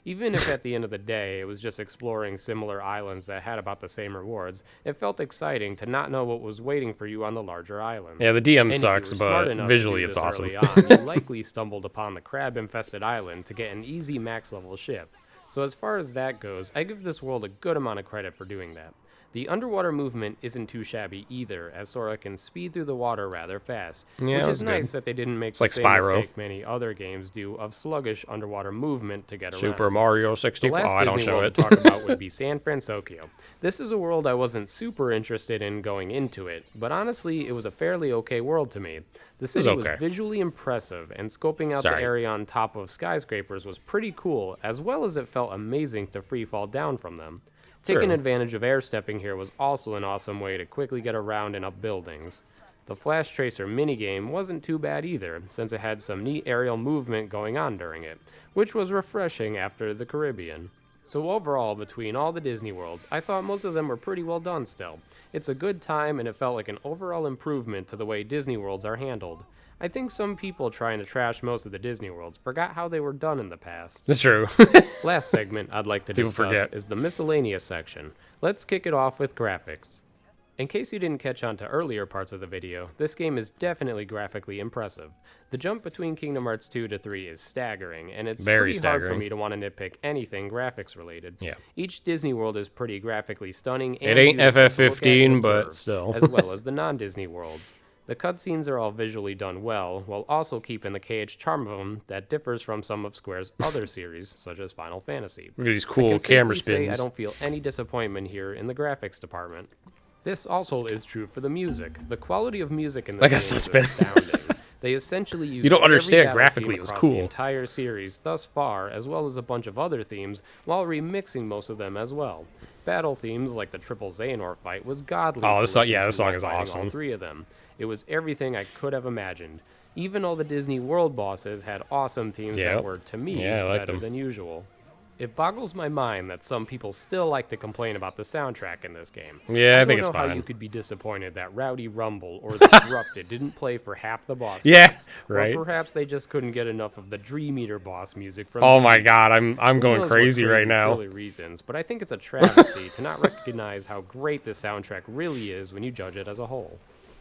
Speaker 2: Even if at the end of the day it was just exploring similar islands that had about the same rewards, it felt exciting to not know what was waiting for you on the larger islands.
Speaker 1: Yeah, the DM
Speaker 2: And
Speaker 1: sucks,
Speaker 2: if you were smart
Speaker 1: but
Speaker 2: enough
Speaker 1: visually
Speaker 2: to do
Speaker 1: it's
Speaker 2: this
Speaker 1: awesome.
Speaker 2: early on, you likely stumbled upon the crab-infested island to get an easy max level ship. So as far as that goes, I give this world a good amount of credit for doing that. The underwater movement isn't too shabby either, as Sora can speed through the water rather fast,
Speaker 1: Yeah,
Speaker 2: which
Speaker 1: it
Speaker 2: is
Speaker 1: was
Speaker 2: nice
Speaker 1: good.
Speaker 2: that they didn't make
Speaker 1: It's
Speaker 2: the
Speaker 1: like
Speaker 2: same
Speaker 1: Spyro.
Speaker 2: mistake many other games do of sluggish underwater movement to get around.
Speaker 1: Super Mario
Speaker 2: The
Speaker 1: 64.
Speaker 2: last
Speaker 1: Oh, I don't
Speaker 2: Disney
Speaker 1: show
Speaker 2: world
Speaker 1: it.
Speaker 2: to talk about would be San Francisco. This is a world I wasn't super interested in going into it, but honestly, it was a fairly okay world to me. The city was
Speaker 1: okay.
Speaker 2: visually impressive, and scoping out
Speaker 1: Sorry.
Speaker 2: the area on top of skyscrapers was pretty cool, as well as it felt amazing to free fall down from them. Taking
Speaker 1: True.
Speaker 2: advantage of air stepping here was also an awesome way to quickly get around and up buildings. The Flash Tracer minigame wasn't too bad either, since it had some neat aerial movement going on during it, which was refreshing after the Caribbean. So overall, between all the Disney worlds, I thought most of them were pretty well done still. It's a good time, and it felt like an overall improvement to the way Disney worlds are handled. I think some people trying to trash most of the Disney worlds forgot how they were done in the past.
Speaker 1: That's true.
Speaker 2: Last segment I'd like to
Speaker 1: People
Speaker 2: discuss
Speaker 1: forget.
Speaker 2: is the miscellaneous section. Let's kick it off with graphics. In case you didn't catch on to earlier parts of the video, this game is definitely graphically impressive. The jump between Kingdom Hearts 2 to 3 is staggering, and it's
Speaker 1: Very
Speaker 2: pretty hard for
Speaker 1: staggering.
Speaker 2: me to want to nitpick anything graphics related.
Speaker 1: Yeah.
Speaker 2: Each Disney world is pretty graphically stunning and
Speaker 1: It ain't
Speaker 2: beautiful to look at and
Speaker 1: FF15, but
Speaker 2: observe,
Speaker 1: still.
Speaker 2: as well as the non-Disney worlds. The cutscenes are all visually done well, while also keeping the KH charm of them that differs from some of Square's other series, such as Final Fantasy.
Speaker 1: Look at these
Speaker 2: I
Speaker 1: cool
Speaker 2: can
Speaker 1: camera
Speaker 2: safely say I
Speaker 1: spins.
Speaker 2: don't feel any disappointment here in the graphics department. This also is true for the music. The quality of music in this
Speaker 1: I
Speaker 2: game
Speaker 1: guess
Speaker 2: is
Speaker 1: that's
Speaker 2: astounding. They essentially use
Speaker 1: You don't
Speaker 2: every
Speaker 1: understand,
Speaker 2: battle
Speaker 1: graphically
Speaker 2: theme
Speaker 1: it was
Speaker 2: across
Speaker 1: cool.
Speaker 2: the entire series thus far, as well as a bunch of other themes, while remixing most of them as well. Battle themes like the Triple Xehanort fight was godly.
Speaker 1: Oh,
Speaker 2: to
Speaker 1: this song-
Speaker 2: listen
Speaker 1: yeah,
Speaker 2: to
Speaker 1: this song
Speaker 2: while
Speaker 1: is
Speaker 2: fighting
Speaker 1: awesome.
Speaker 2: All three of them. It was everything I could have imagined. Even all the Disney World bosses had awesome themes
Speaker 1: Yeah.
Speaker 2: that were, to me,
Speaker 1: Yeah, I liked
Speaker 2: better
Speaker 1: them.
Speaker 2: than usual. It boggles my mind that some people still like to complain about the soundtrack in this game.
Speaker 1: Yeah, I think
Speaker 2: don't
Speaker 1: it's
Speaker 2: know how
Speaker 1: fine.
Speaker 2: you could be disappointed that Rowdy Rumble or the Corrupted didn't play for half the boss
Speaker 1: Yeah,
Speaker 2: fights.
Speaker 1: right.
Speaker 2: Or perhaps they just couldn't get enough of the Dream Eater boss music from
Speaker 1: Oh my
Speaker 2: Dream.
Speaker 1: god, I'm
Speaker 2: Who
Speaker 1: going
Speaker 2: knows what
Speaker 1: crazy right now.
Speaker 2: Silly reasons, but I think it's a travesty to not recognize how great this soundtrack really is when you judge it as a whole.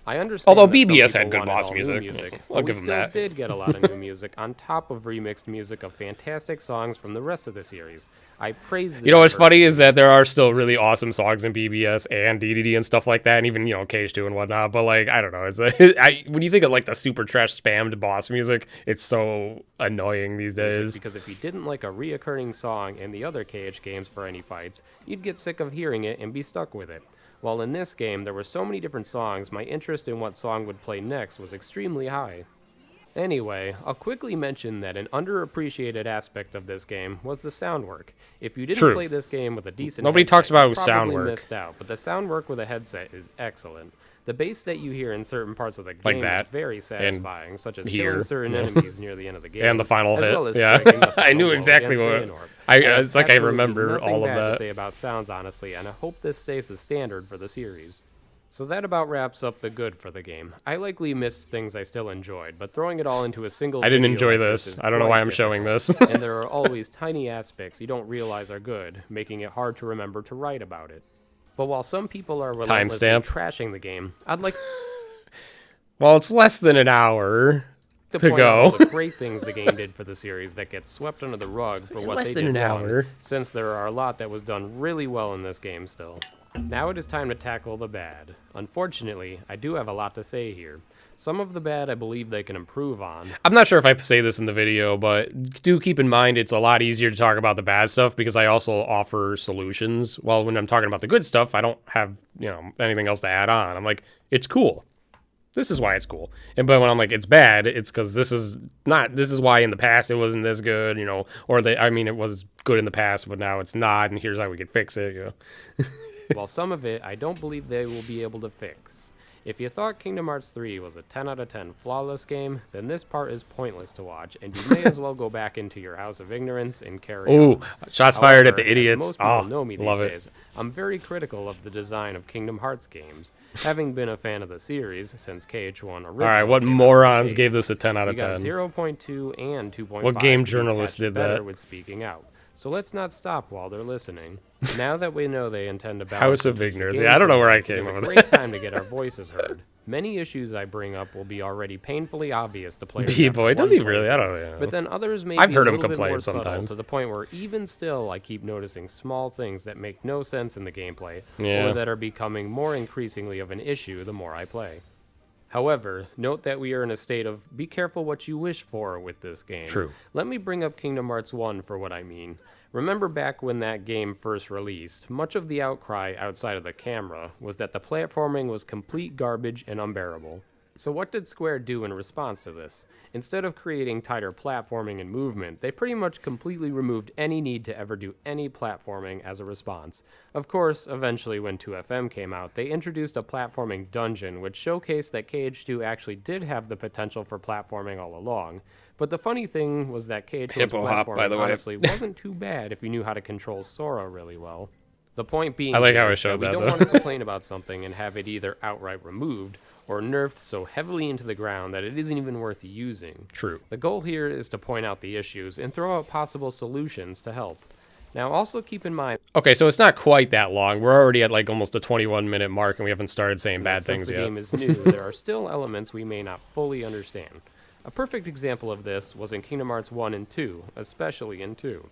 Speaker 2: I understand.
Speaker 1: Although
Speaker 2: that some
Speaker 1: BBS had
Speaker 2: people
Speaker 1: good
Speaker 2: wanted
Speaker 1: boss
Speaker 2: all new
Speaker 1: music.
Speaker 2: music,
Speaker 1: I'll
Speaker 2: but we
Speaker 1: give 'em
Speaker 2: still
Speaker 1: that.
Speaker 2: did get a lot of new music on top of remixed music of fantastic songs from the rest of the series. I praise the
Speaker 1: You know what's funny
Speaker 2: diversity.
Speaker 1: is that there are still really awesome songs in BBS and DDD and stuff like that, and even, KH2 and whatnot. But like, I don't know. It's like, when you think of like the super trash spammed boss music, it's so annoying these
Speaker 2: music,
Speaker 1: days.
Speaker 2: because if you didn't like a reoccurring song in the other KH games for any fights, you'd get sick of hearing it and be stuck with it. While in this game there were so many different songs, my interest in what song would play next was extremely high. Anyway, I'll quickly mention that an underappreciated aspect of this game was the sound work. If you didn't
Speaker 1: True.
Speaker 2: play this game with a decent
Speaker 1: Nobody
Speaker 2: headset,
Speaker 1: talks about
Speaker 2: you
Speaker 1: sound
Speaker 2: probably
Speaker 1: work.
Speaker 2: missed out, but the sound work with a headset is excellent. The bass that you hear in certain parts of the
Speaker 1: Like
Speaker 2: game
Speaker 1: that,
Speaker 2: is very satisfying, such as
Speaker 1: here,
Speaker 2: killing certain
Speaker 1: yeah.
Speaker 2: enemies near the end of the game,
Speaker 1: And the final
Speaker 2: as
Speaker 1: hit,
Speaker 2: well as
Speaker 1: yeah.
Speaker 2: striking the
Speaker 1: I
Speaker 2: final
Speaker 1: knew
Speaker 2: blow
Speaker 1: exactly
Speaker 2: against
Speaker 1: what-
Speaker 2: Xehanort.
Speaker 1: it's like I
Speaker 2: Absolutely
Speaker 1: remember
Speaker 2: nothing
Speaker 1: all of
Speaker 2: bad
Speaker 1: that.
Speaker 2: to say about sounds, honestly, and I hope this stays the standard for the series. So that about wraps up the good for the game. I likely missed things I still enjoyed, but throwing it all into a single
Speaker 1: I didn't
Speaker 2: video
Speaker 1: enjoy
Speaker 2: like
Speaker 1: this.
Speaker 2: is
Speaker 1: I don't know
Speaker 2: quite
Speaker 1: why I'm showing
Speaker 2: difficult.
Speaker 1: this.
Speaker 2: And there are always tiny aspects you don't realize are good, making it hard to remember to write about it. But while some people are relentless in
Speaker 1: Timestamp.
Speaker 2: trashing the game, I'd like
Speaker 1: Well, it's less than an hour
Speaker 2: to
Speaker 1: to
Speaker 2: point out all
Speaker 1: go.
Speaker 2: the great things the game did for the series that get swept under the rug for what
Speaker 1: Less
Speaker 2: they
Speaker 1: than
Speaker 2: did
Speaker 1: an
Speaker 2: wrong,
Speaker 1: hour.
Speaker 2: since there are a lot that was done really well in this game still. Now it is time to tackle the bad. Unfortunately, I do have a lot to say here. Some of the bad I believe they can improve on.
Speaker 1: I'm not sure if I say this in the video, but do keep in mind it's a lot easier to talk about the bad stuff because I also offer solutions. While when I'm talking about the good stuff, I don't have, anything else to add on. I'm like, it's cool. This is why it's cool. But when I'm like, it's bad, it's because this is why in the past it wasn't this good, or it was good in the past, but now it's not, and here's how we could fix it,
Speaker 2: While some of it I don't believe they will be able to fix. If you thought Kingdom Hearts 3 was a 10 out of 10 flawless game, then this part is pointless to watch, and you may as well go back into your house of ignorance and carry
Speaker 1: Ooh,
Speaker 2: on.
Speaker 1: shots fired at
Speaker 2: However,
Speaker 1: the
Speaker 2: as
Speaker 1: idiots.
Speaker 2: most people
Speaker 1: Oh,
Speaker 2: know me these
Speaker 1: love it.
Speaker 2: days, I'm very critical of the design of Kingdom Hearts games, having been a fan of the series since KH1 originally.
Speaker 1: All right, what
Speaker 2: came out in the
Speaker 1: morons
Speaker 2: States.
Speaker 1: gave this a 10 out
Speaker 2: We
Speaker 1: of
Speaker 2: got
Speaker 1: 10?
Speaker 2: 0.2 and 2.5.
Speaker 1: What game
Speaker 2: to be
Speaker 1: journalist
Speaker 2: patched
Speaker 1: did
Speaker 2: better
Speaker 1: that?
Speaker 2: with speaking out. So let's not stop while they're listening. Now that we know they intend to balance
Speaker 1: House of
Speaker 2: the
Speaker 1: Ignorance.
Speaker 2: game
Speaker 1: Yeah, I don't know where I
Speaker 2: it
Speaker 1: came
Speaker 2: is
Speaker 1: up
Speaker 2: a
Speaker 1: with
Speaker 2: great time to get our voices heard. Many issues I bring up will be already painfully obvious to players.
Speaker 1: B-boy,
Speaker 2: after
Speaker 1: does
Speaker 2: one
Speaker 1: he really? I
Speaker 2: playthrough,
Speaker 1: don't know.
Speaker 2: But then others may
Speaker 1: I've
Speaker 2: be
Speaker 1: heard
Speaker 2: a
Speaker 1: him
Speaker 2: little bit
Speaker 1: complain
Speaker 2: more subtle,
Speaker 1: sometimes.
Speaker 2: to the point where even still I keep noticing small things that make no sense in the gameplay,
Speaker 1: Yeah.
Speaker 2: or that are becoming more increasingly of an issue the more I play. However, note that we are in a state of be careful what you wish for with this game.
Speaker 1: True.
Speaker 2: Let me bring up Kingdom Hearts 1 for what I mean. Remember back when that game first released, much of the outcry outside of the camera was that the platforming was complete garbage and unbearable. So what did Square do in response to this? Instead of creating tighter platforming and movement, they pretty much completely removed any need to ever do any platforming as a response. Of course, eventually when 2FM came out, they introduced a platforming dungeon which showcased that KH2 actually did have the potential for platforming all along. But the funny thing was that KH2's
Speaker 1: Hippo hop, by
Speaker 2: platforming
Speaker 1: the way.
Speaker 2: honestly wasn't too bad if you knew how to control Sora really well. The point being
Speaker 1: I like how
Speaker 2: here
Speaker 1: it
Speaker 2: is
Speaker 1: showed
Speaker 2: we
Speaker 1: that,
Speaker 2: don't
Speaker 1: though.
Speaker 2: want to complain about something and have it either outright removed or nerfed so heavily into the ground that it isn't even worth using.
Speaker 1: True.
Speaker 2: The goal here is to point out the issues and throw out possible solutions to help. Now also keep in mind
Speaker 1: Okay, so it's not quite that long. We're already at like almost a 21-minute mark, and we haven't started saying
Speaker 2: that
Speaker 1: bad
Speaker 2: since
Speaker 1: things
Speaker 2: the
Speaker 1: yet.
Speaker 2: game is new, there are still elements we may not fully understand. A perfect example of this was in Kingdom Hearts 1 and 2, especially in 2.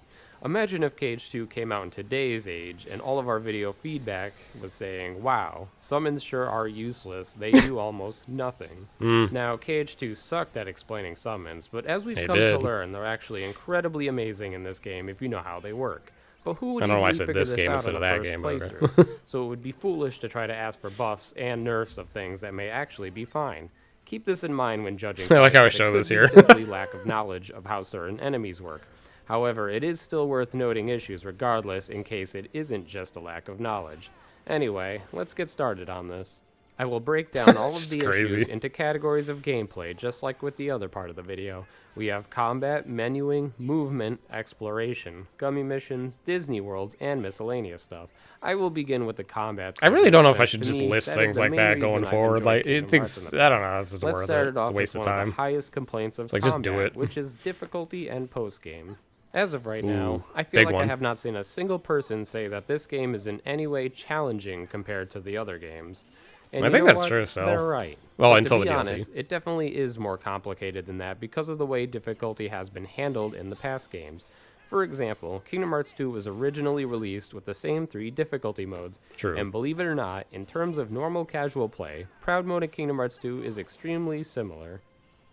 Speaker 2: Imagine if KH2 came out in today's age and all of our video feedback was saying, wow, summons sure are useless, they do almost nothing. Now, KH2 sucked at explaining summons, but as we've
Speaker 1: They
Speaker 2: come to
Speaker 1: did.
Speaker 2: learn, they're actually incredibly amazing in this game if you know how they work. But who would
Speaker 1: I don't know why I
Speaker 2: easily
Speaker 1: said
Speaker 2: figure
Speaker 1: this
Speaker 2: this
Speaker 1: game
Speaker 2: out
Speaker 1: instead
Speaker 2: on
Speaker 1: of
Speaker 2: the
Speaker 1: that
Speaker 2: first
Speaker 1: game, but okay.
Speaker 2: playthrough? So it would be foolish to try to ask for buffs and nerfs of things that may actually be fine. Keep this in mind when judging.
Speaker 1: I like how I
Speaker 2: guys, that it
Speaker 1: show
Speaker 2: could
Speaker 1: this
Speaker 2: be
Speaker 1: here.
Speaker 2: simply lack of knowledge of how certain enemies work. However, it is still worth noting issues regardless in case it isn't just a lack of knowledge. Anyway, let's get started on this. I will break down all of
Speaker 1: Just
Speaker 2: the
Speaker 1: crazy.
Speaker 2: issues into categories of gameplay, just like with the other part of the video. We have combat, menuing, movement, exploration, gummy missions, Disney worlds, and miscellaneous stuff. I will begin with the combat.
Speaker 1: I really
Speaker 2: segment,
Speaker 1: don't know if I
Speaker 2: since
Speaker 1: should
Speaker 2: to
Speaker 1: just
Speaker 2: me,
Speaker 1: list
Speaker 2: that is
Speaker 1: things
Speaker 2: the
Speaker 1: like
Speaker 2: main
Speaker 1: that
Speaker 2: reason
Speaker 1: going
Speaker 2: I've
Speaker 1: forward.
Speaker 2: enjoyed
Speaker 1: Like,
Speaker 2: Kingdom
Speaker 1: it thinks,
Speaker 2: Hearts in the
Speaker 1: I don't
Speaker 2: past.
Speaker 1: know if it's
Speaker 2: Let's
Speaker 1: worth
Speaker 2: start
Speaker 1: it.
Speaker 2: it off
Speaker 1: It's a waste
Speaker 2: with
Speaker 1: of
Speaker 2: one of
Speaker 1: time.
Speaker 2: the highest complaints of
Speaker 1: like,
Speaker 2: combat,
Speaker 1: just do it.
Speaker 2: which is difficulty and post-game. As of right now,
Speaker 1: Ooh,
Speaker 2: I feel
Speaker 1: big
Speaker 2: like I
Speaker 1: one.
Speaker 2: have not seen a single person say that this game is in any way challenging compared to the other games. And
Speaker 1: I
Speaker 2: you
Speaker 1: think
Speaker 2: know
Speaker 1: that's
Speaker 2: what?
Speaker 1: true, so-
Speaker 2: They're right.
Speaker 1: Well,
Speaker 2: But
Speaker 1: until
Speaker 2: to be
Speaker 1: the DLC.
Speaker 2: honest, it definitely is more complicated than that because of the way difficulty has been handled in the past games. For example, Kingdom Hearts 2 was originally released with the same 3 difficulty modes.
Speaker 1: True.
Speaker 2: And believe it or not, in terms of normal casual play, Proud Mode in Kingdom Hearts 2 is extremely similar.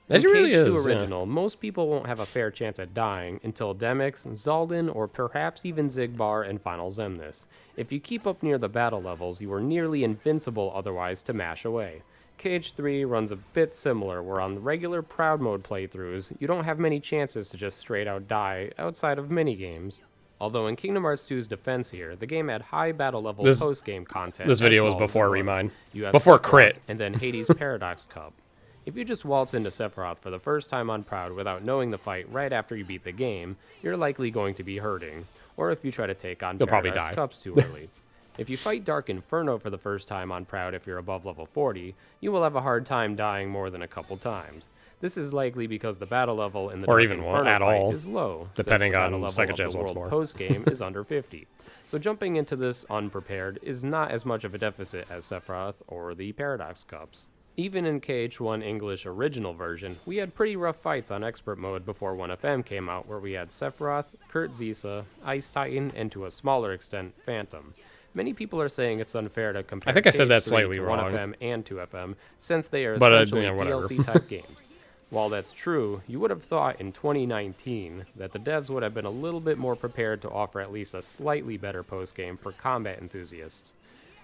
Speaker 1: It
Speaker 2: In
Speaker 1: really
Speaker 2: KH2
Speaker 1: is, yeah.
Speaker 2: original, most people won't have a fair chance at dying until Demix, Zaldin, or perhaps even Zigbar and Final Zemnis. If you keep up near the battle levels, you are nearly invincible otherwise to mash away. KH3 runs a bit similar, where on the regular Proud Mode playthroughs, you don't have many chances to just straight out die outside of minigames. Although in Kingdom Hearts 2's defense here, the game had high battle level
Speaker 1: This-
Speaker 2: post-game content.
Speaker 1: this
Speaker 2: as
Speaker 1: video was
Speaker 2: small as it
Speaker 1: before
Speaker 2: was.
Speaker 1: Remind.
Speaker 2: You have
Speaker 1: Before
Speaker 2: Sephiroth
Speaker 1: Crit.
Speaker 2: and then Hades' Paradox Cup. If you just waltz into Sephiroth for the first time on Proud without knowing the fight right after you beat the game, you're likely going to be hurting. Or if you try to take on
Speaker 1: You'll probably
Speaker 2: Paradise
Speaker 1: die.
Speaker 2: Cups too early. If you fight Dark Inferno for the first time on Proud if you're above level 40, you will have a hard time dying more than a couple times. This is likely because the battle level in the
Speaker 1: Or
Speaker 2: Dark
Speaker 1: even
Speaker 2: Inferno
Speaker 1: at
Speaker 2: fight
Speaker 1: all,
Speaker 2: is low,
Speaker 1: depending
Speaker 2: since the
Speaker 1: on
Speaker 2: battle level
Speaker 1: second
Speaker 2: of
Speaker 1: chance
Speaker 2: the
Speaker 1: once
Speaker 2: world
Speaker 1: more.
Speaker 2: post-game is under 50. So jumping into this unprepared is not as much of a deficit as Sephiroth or the Paradox Cups. Even in KH1 English original version, we had pretty rough fights on Expert Mode before 1FM came out, where we had Sephiroth, Kurt Zisa, Ice Titan, and to a smaller extent, Phantom. Many people are saying it's unfair to compare
Speaker 1: I think I said that
Speaker 2: KH3
Speaker 1: slightly
Speaker 2: to
Speaker 1: wrong.
Speaker 2: 1FM and 2FM, since they are
Speaker 1: But,
Speaker 2: essentially
Speaker 1: yeah, whatever.
Speaker 2: DLC-type games. While that's true, you would have thought in 2019 that the devs would have been a little bit more prepared to offer at least a slightly better post-game for combat enthusiasts.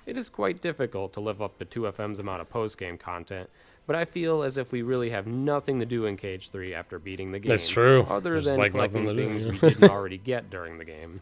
Speaker 2: It is quite difficult to live up to 2FM's amount of post-game content, but I feel as if we really have nothing to do in KH3 after beating the game.
Speaker 1: That's true.
Speaker 2: Other
Speaker 1: There's,
Speaker 2: than
Speaker 1: like,
Speaker 2: collecting
Speaker 1: nothing to do,
Speaker 2: things
Speaker 1: yeah.
Speaker 2: we didn't already get during the game.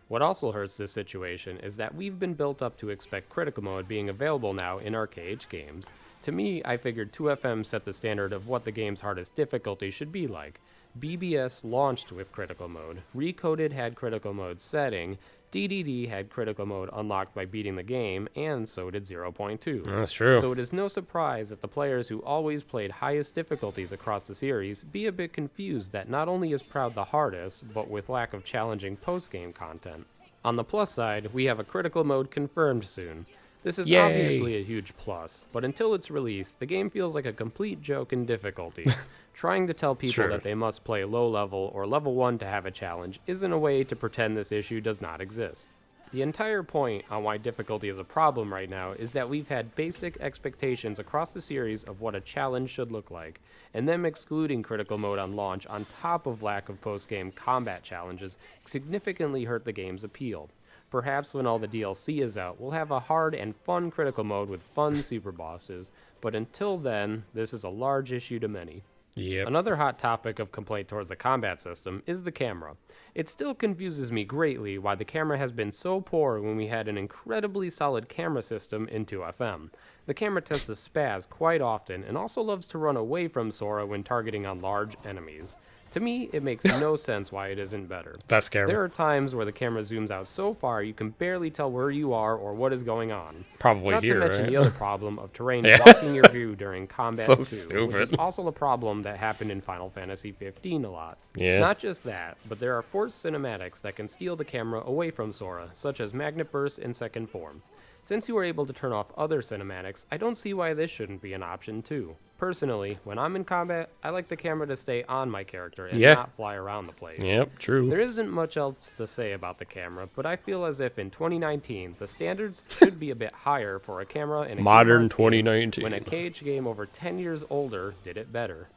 Speaker 2: What also hurts this situation is that we've been built up to expect critical mode being available now in our KH games. To me, I figured 2FM set the standard of what the game's hardest difficulty should be like. BBS launched with critical mode, Recoded had critical mode setting, DDD had critical mode unlocked by beating the game, and so did 0.2.
Speaker 1: That's true.
Speaker 2: So it is no surprise that the players who always played highest difficulties across the series be a bit confused that not only is Proud the hardest, but with lack of challenging post-game content. On the plus side, we have a critical mode confirmed soon. This is
Speaker 1: Yay.
Speaker 2: obviously a huge plus, but until its release, the game feels like a complete joke in difficulty. Trying to tell people that they must play low level or level 1 to have a challenge isn't a way to pretend this issue does not exist. The entire point on why difficulty is a problem right now is that we've had basic expectations across the series of what a challenge should look like, and them excluding critical mode on launch on top of lack of post-game combat challenges significantly hurt the game's appeal. Perhaps when all the DLC is out, we'll have a hard and fun critical mode with fun super bosses, but until then, this is a large issue to many.
Speaker 1: Yep.
Speaker 2: Another hot topic of complaint towards the combat system is the camera. It still confuses me greatly why the camera has been so poor when we had an incredibly solid camera system in 2FM. The camera tends to spaz quite often and also loves to run away from Sora when targeting on large enemies. To me, it makes no sense why it isn't better.
Speaker 1: That's scary.
Speaker 2: There are times where the camera zooms out so far you can barely tell where you are or what is going on.
Speaker 1: Probably
Speaker 2: Not
Speaker 1: here,
Speaker 2: to mention
Speaker 1: right?
Speaker 2: the other problem of terrain blocking your view during combat
Speaker 1: So
Speaker 2: too, which is
Speaker 1: stupid.
Speaker 2: also a problem that happened in Final Fantasy 15 a lot.
Speaker 1: Yeah.
Speaker 2: Not just that, but there are forced cinematics that can steal the camera away from Sora, such as Magnet Burst in second form. Since you are able to turn off other cinematics, I don't see why this shouldn't be an option too. Personally, when I'm in combat, I like the camera to stay on my character and not fly around the place.
Speaker 1: Yep, true.
Speaker 2: There isn't much else to say about the camera, but I feel as if in 2019, the standards should be a bit higher for a camera in a
Speaker 1: Modern
Speaker 2: Kingdom Hearts
Speaker 1: 2019.
Speaker 2: game when a KH game over 10 years older did it better.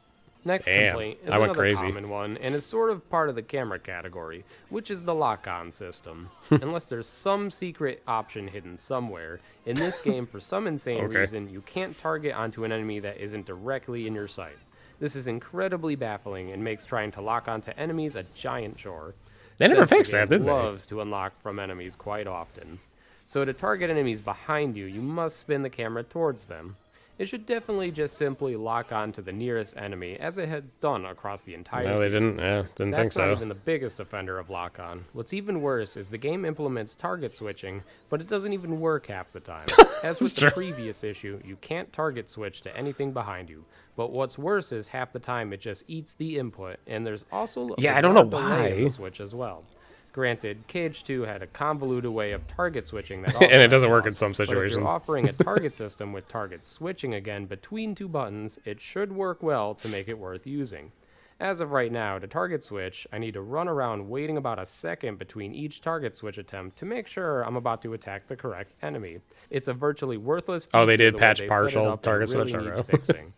Speaker 2: Next
Speaker 1: Damn,
Speaker 2: complaint is
Speaker 1: I went
Speaker 2: another
Speaker 1: crazy.
Speaker 2: common one, and is sort of part of the camera category, which is the lock-on system. Unless there's some secret option hidden somewhere, in this game, for some insane reason, you can't target onto an enemy that isn't directly in your sight. This is incredibly baffling and makes trying to lock onto enemies a giant chore.
Speaker 1: They never
Speaker 2: since the
Speaker 1: fixed that,
Speaker 2: game
Speaker 1: did they?
Speaker 2: loves to unlock from enemies quite often. So to target enemies behind you, you must spin the camera towards them. It should definitely just simply lock on to the nearest enemy, as it has done across the entire
Speaker 1: No, they
Speaker 2: series.
Speaker 1: didn't. Yeah, didn't think
Speaker 2: That's not
Speaker 1: so.
Speaker 2: even the biggest offender of lock-on. What's even worse is the game implements target switching, but it doesn't even work half the time. As with the previous issue, you can't target switch to anything behind you. But what's worse is half the time it just eats the input, and there's also a
Speaker 1: I don't know
Speaker 2: bizarre delay in
Speaker 1: why.
Speaker 2: the switch as well. Granted, KH2 had a convoluted way of target switching that also
Speaker 1: And it
Speaker 2: had
Speaker 1: doesn't work in
Speaker 2: flaws,
Speaker 1: some
Speaker 2: but if
Speaker 1: situations.
Speaker 2: you're offering a target system with target switching again between two buttons, it should work well to make it worth using. As of right now, to target switch, I need to run around waiting about a second between each target switch attempt to make sure I'm about to attack the correct enemy. It's a virtually worthless feature.
Speaker 1: Oh, they did
Speaker 2: the way
Speaker 1: patch
Speaker 2: they set it
Speaker 1: partial
Speaker 2: up and
Speaker 1: target
Speaker 2: really
Speaker 1: switch?
Speaker 2: needs
Speaker 1: Okay.
Speaker 2: fixing.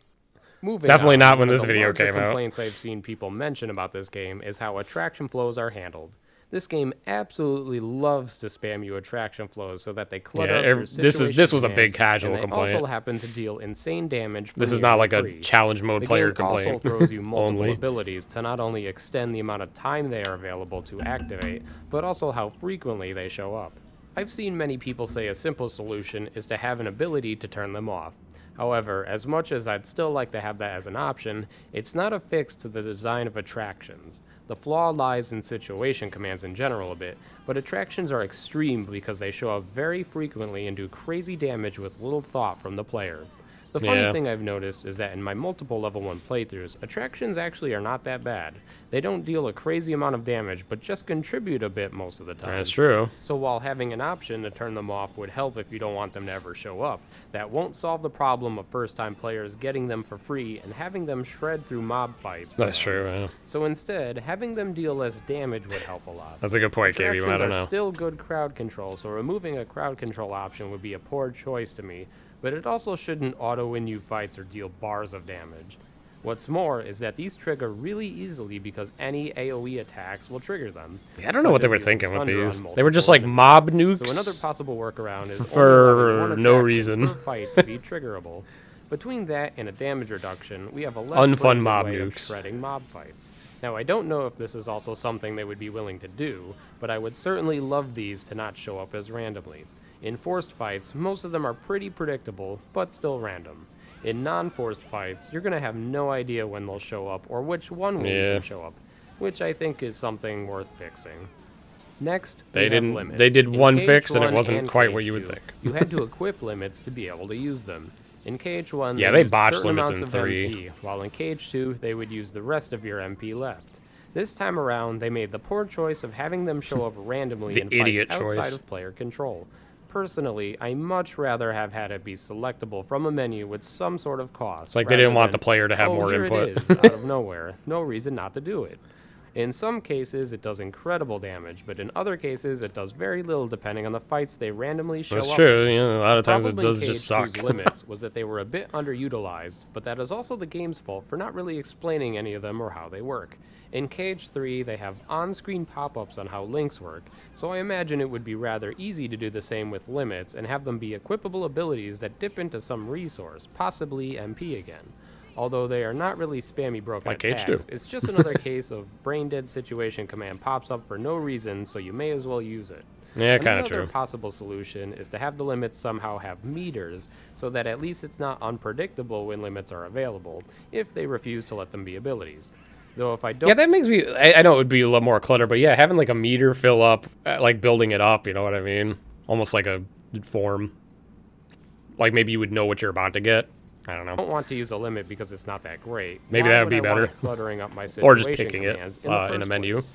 Speaker 2: Moving
Speaker 1: Definitely
Speaker 2: on,
Speaker 1: not when
Speaker 2: one of
Speaker 1: this
Speaker 2: the
Speaker 1: video
Speaker 2: larger
Speaker 1: came out.
Speaker 2: complaints I've seen people mention about this game is how attraction flows are handled. This game absolutely loves to spam you attraction flows so that they clutter up your
Speaker 1: this was a
Speaker 2: situation
Speaker 1: big
Speaker 2: commands,
Speaker 1: casual
Speaker 2: and they
Speaker 1: complaint.
Speaker 2: also happen to deal insane damage.
Speaker 1: This is
Speaker 2: nearly
Speaker 1: not like
Speaker 2: free.
Speaker 1: a challenge mode
Speaker 2: The
Speaker 1: player
Speaker 2: game
Speaker 1: complaint.
Speaker 2: also throws you multiple
Speaker 1: Only.
Speaker 2: abilities to not only extend the amount of time they are available to activate, but also how frequently they show up. I've seen many people say a simple solution is to have an ability to turn them off. However, as much as I'd still like to have that as an option, it's not a fix to the design of attractions. The flaw lies in situation commands in general a bit, but attractions are extreme because they show up very frequently and do crazy damage with little thought from the player. The funny thing I've noticed is that in my multiple level 1 playthroughs, attractions actually are not that bad. They don't deal a crazy amount of damage, but just contribute a bit most of the time.
Speaker 1: That's true.
Speaker 2: So while having an option to turn them off would help if you don't want them to ever show up, that won't solve the problem of first-time players getting them for free and having them shred through mob fights.
Speaker 1: That's true. Yeah.
Speaker 2: So instead, having them deal less damage would help a lot.
Speaker 1: That's a good point, KB. I
Speaker 2: Attractions
Speaker 1: don't
Speaker 2: are
Speaker 1: know.
Speaker 2: still good crowd control, so removing a crowd control option would be a poor choice to me, but it also shouldn't auto-win you fights or deal bars of damage. What's more is that these trigger really easily because any AoE attacks will trigger them.
Speaker 1: Yeah, I don't know what
Speaker 2: such
Speaker 1: they
Speaker 2: as
Speaker 1: were
Speaker 2: using
Speaker 1: thinking with
Speaker 2: thunder on
Speaker 1: these. They were
Speaker 2: multiple
Speaker 1: just like
Speaker 2: enemies.
Speaker 1: mob nukes.
Speaker 2: So another possible workaround is
Speaker 1: for
Speaker 2: only allowing
Speaker 1: no
Speaker 2: one
Speaker 1: reason.
Speaker 2: attraction per fight to be triggerable. Between that and a damage reduction, we have a less
Speaker 1: Unfun
Speaker 2: branded
Speaker 1: mob
Speaker 2: way of
Speaker 1: nukes.
Speaker 2: shredding mob fights. Now, I don't know if this is also something they would be willing to do, but I would certainly love these to not show up as randomly. In forced fights, most of them are pretty predictable, but still random. In non-forced fights, you're going to have no idea when they'll show up or which one will even show up, which I think is something worth fixing. Next,
Speaker 1: They
Speaker 2: have limits.
Speaker 1: They did
Speaker 2: In
Speaker 1: one fix and it
Speaker 2: KH1
Speaker 1: wasn't
Speaker 2: and
Speaker 1: quite what you would
Speaker 2: KH2,
Speaker 1: think.
Speaker 2: You had to equip limits to be able to use them. In KH1,
Speaker 1: Yeah, they
Speaker 2: used
Speaker 1: botched
Speaker 2: certain
Speaker 1: limits
Speaker 2: amounts
Speaker 1: in
Speaker 2: of
Speaker 1: 3.
Speaker 2: MP, while in KH2, they would use the rest of your MP left. This time around, they made the poor choice of having them show up randomly
Speaker 1: The
Speaker 2: in fights
Speaker 1: idiot
Speaker 2: outside
Speaker 1: choice.
Speaker 2: of player control. Personally, I much rather have had it be selectable from a menu with some sort of cost.
Speaker 1: It's like they didn't want the player to have more
Speaker 2: here
Speaker 1: input.
Speaker 2: It is, out of nowhere. No reason not to do it. In some cases, it does incredible damage, but in other cases, it does very little depending on the fights they randomly show
Speaker 1: That's
Speaker 2: up.
Speaker 1: true. You know, a lot of times it
Speaker 2: Problem
Speaker 1: does just
Speaker 2: KH2's
Speaker 1: suck.
Speaker 2: limits was that they were a bit underutilized, but that is also the game's fault for not really explaining any of them or how they work. In KH3, they have on-screen pop-ups on how links work, so I imagine it would be rather easy to do the same with limits and have them be equipable abilities that dip into some resource, possibly MP again. Although they are not really spammy broken
Speaker 1: Like
Speaker 2: attacks,
Speaker 1: KH2.
Speaker 2: it's just another case of brain-dead situation command pops up for no reason, so you may as well use it.
Speaker 1: Yeah, kind of
Speaker 2: Another
Speaker 1: true.
Speaker 2: possible solution is to have the limits somehow have meters, so that at least it's not unpredictable when limits are available, if they refuse to let them be abilities. Though if I don't...
Speaker 1: Yeah, that makes me... I know it would be a lot more clutter, but yeah, having like a meter fill up, like building it up, you know what I mean? Almost like a form. Like maybe you would know what you're about to get. I don't know.
Speaker 2: I don't want to use a limit because it's not that great.
Speaker 1: Maybe
Speaker 2: Why
Speaker 1: that would be
Speaker 2: I want
Speaker 1: better.
Speaker 2: it cluttering up my
Speaker 1: Or just
Speaker 2: situation
Speaker 1: picking it,
Speaker 2: commands in the
Speaker 1: in a
Speaker 2: first
Speaker 1: menu.
Speaker 2: place?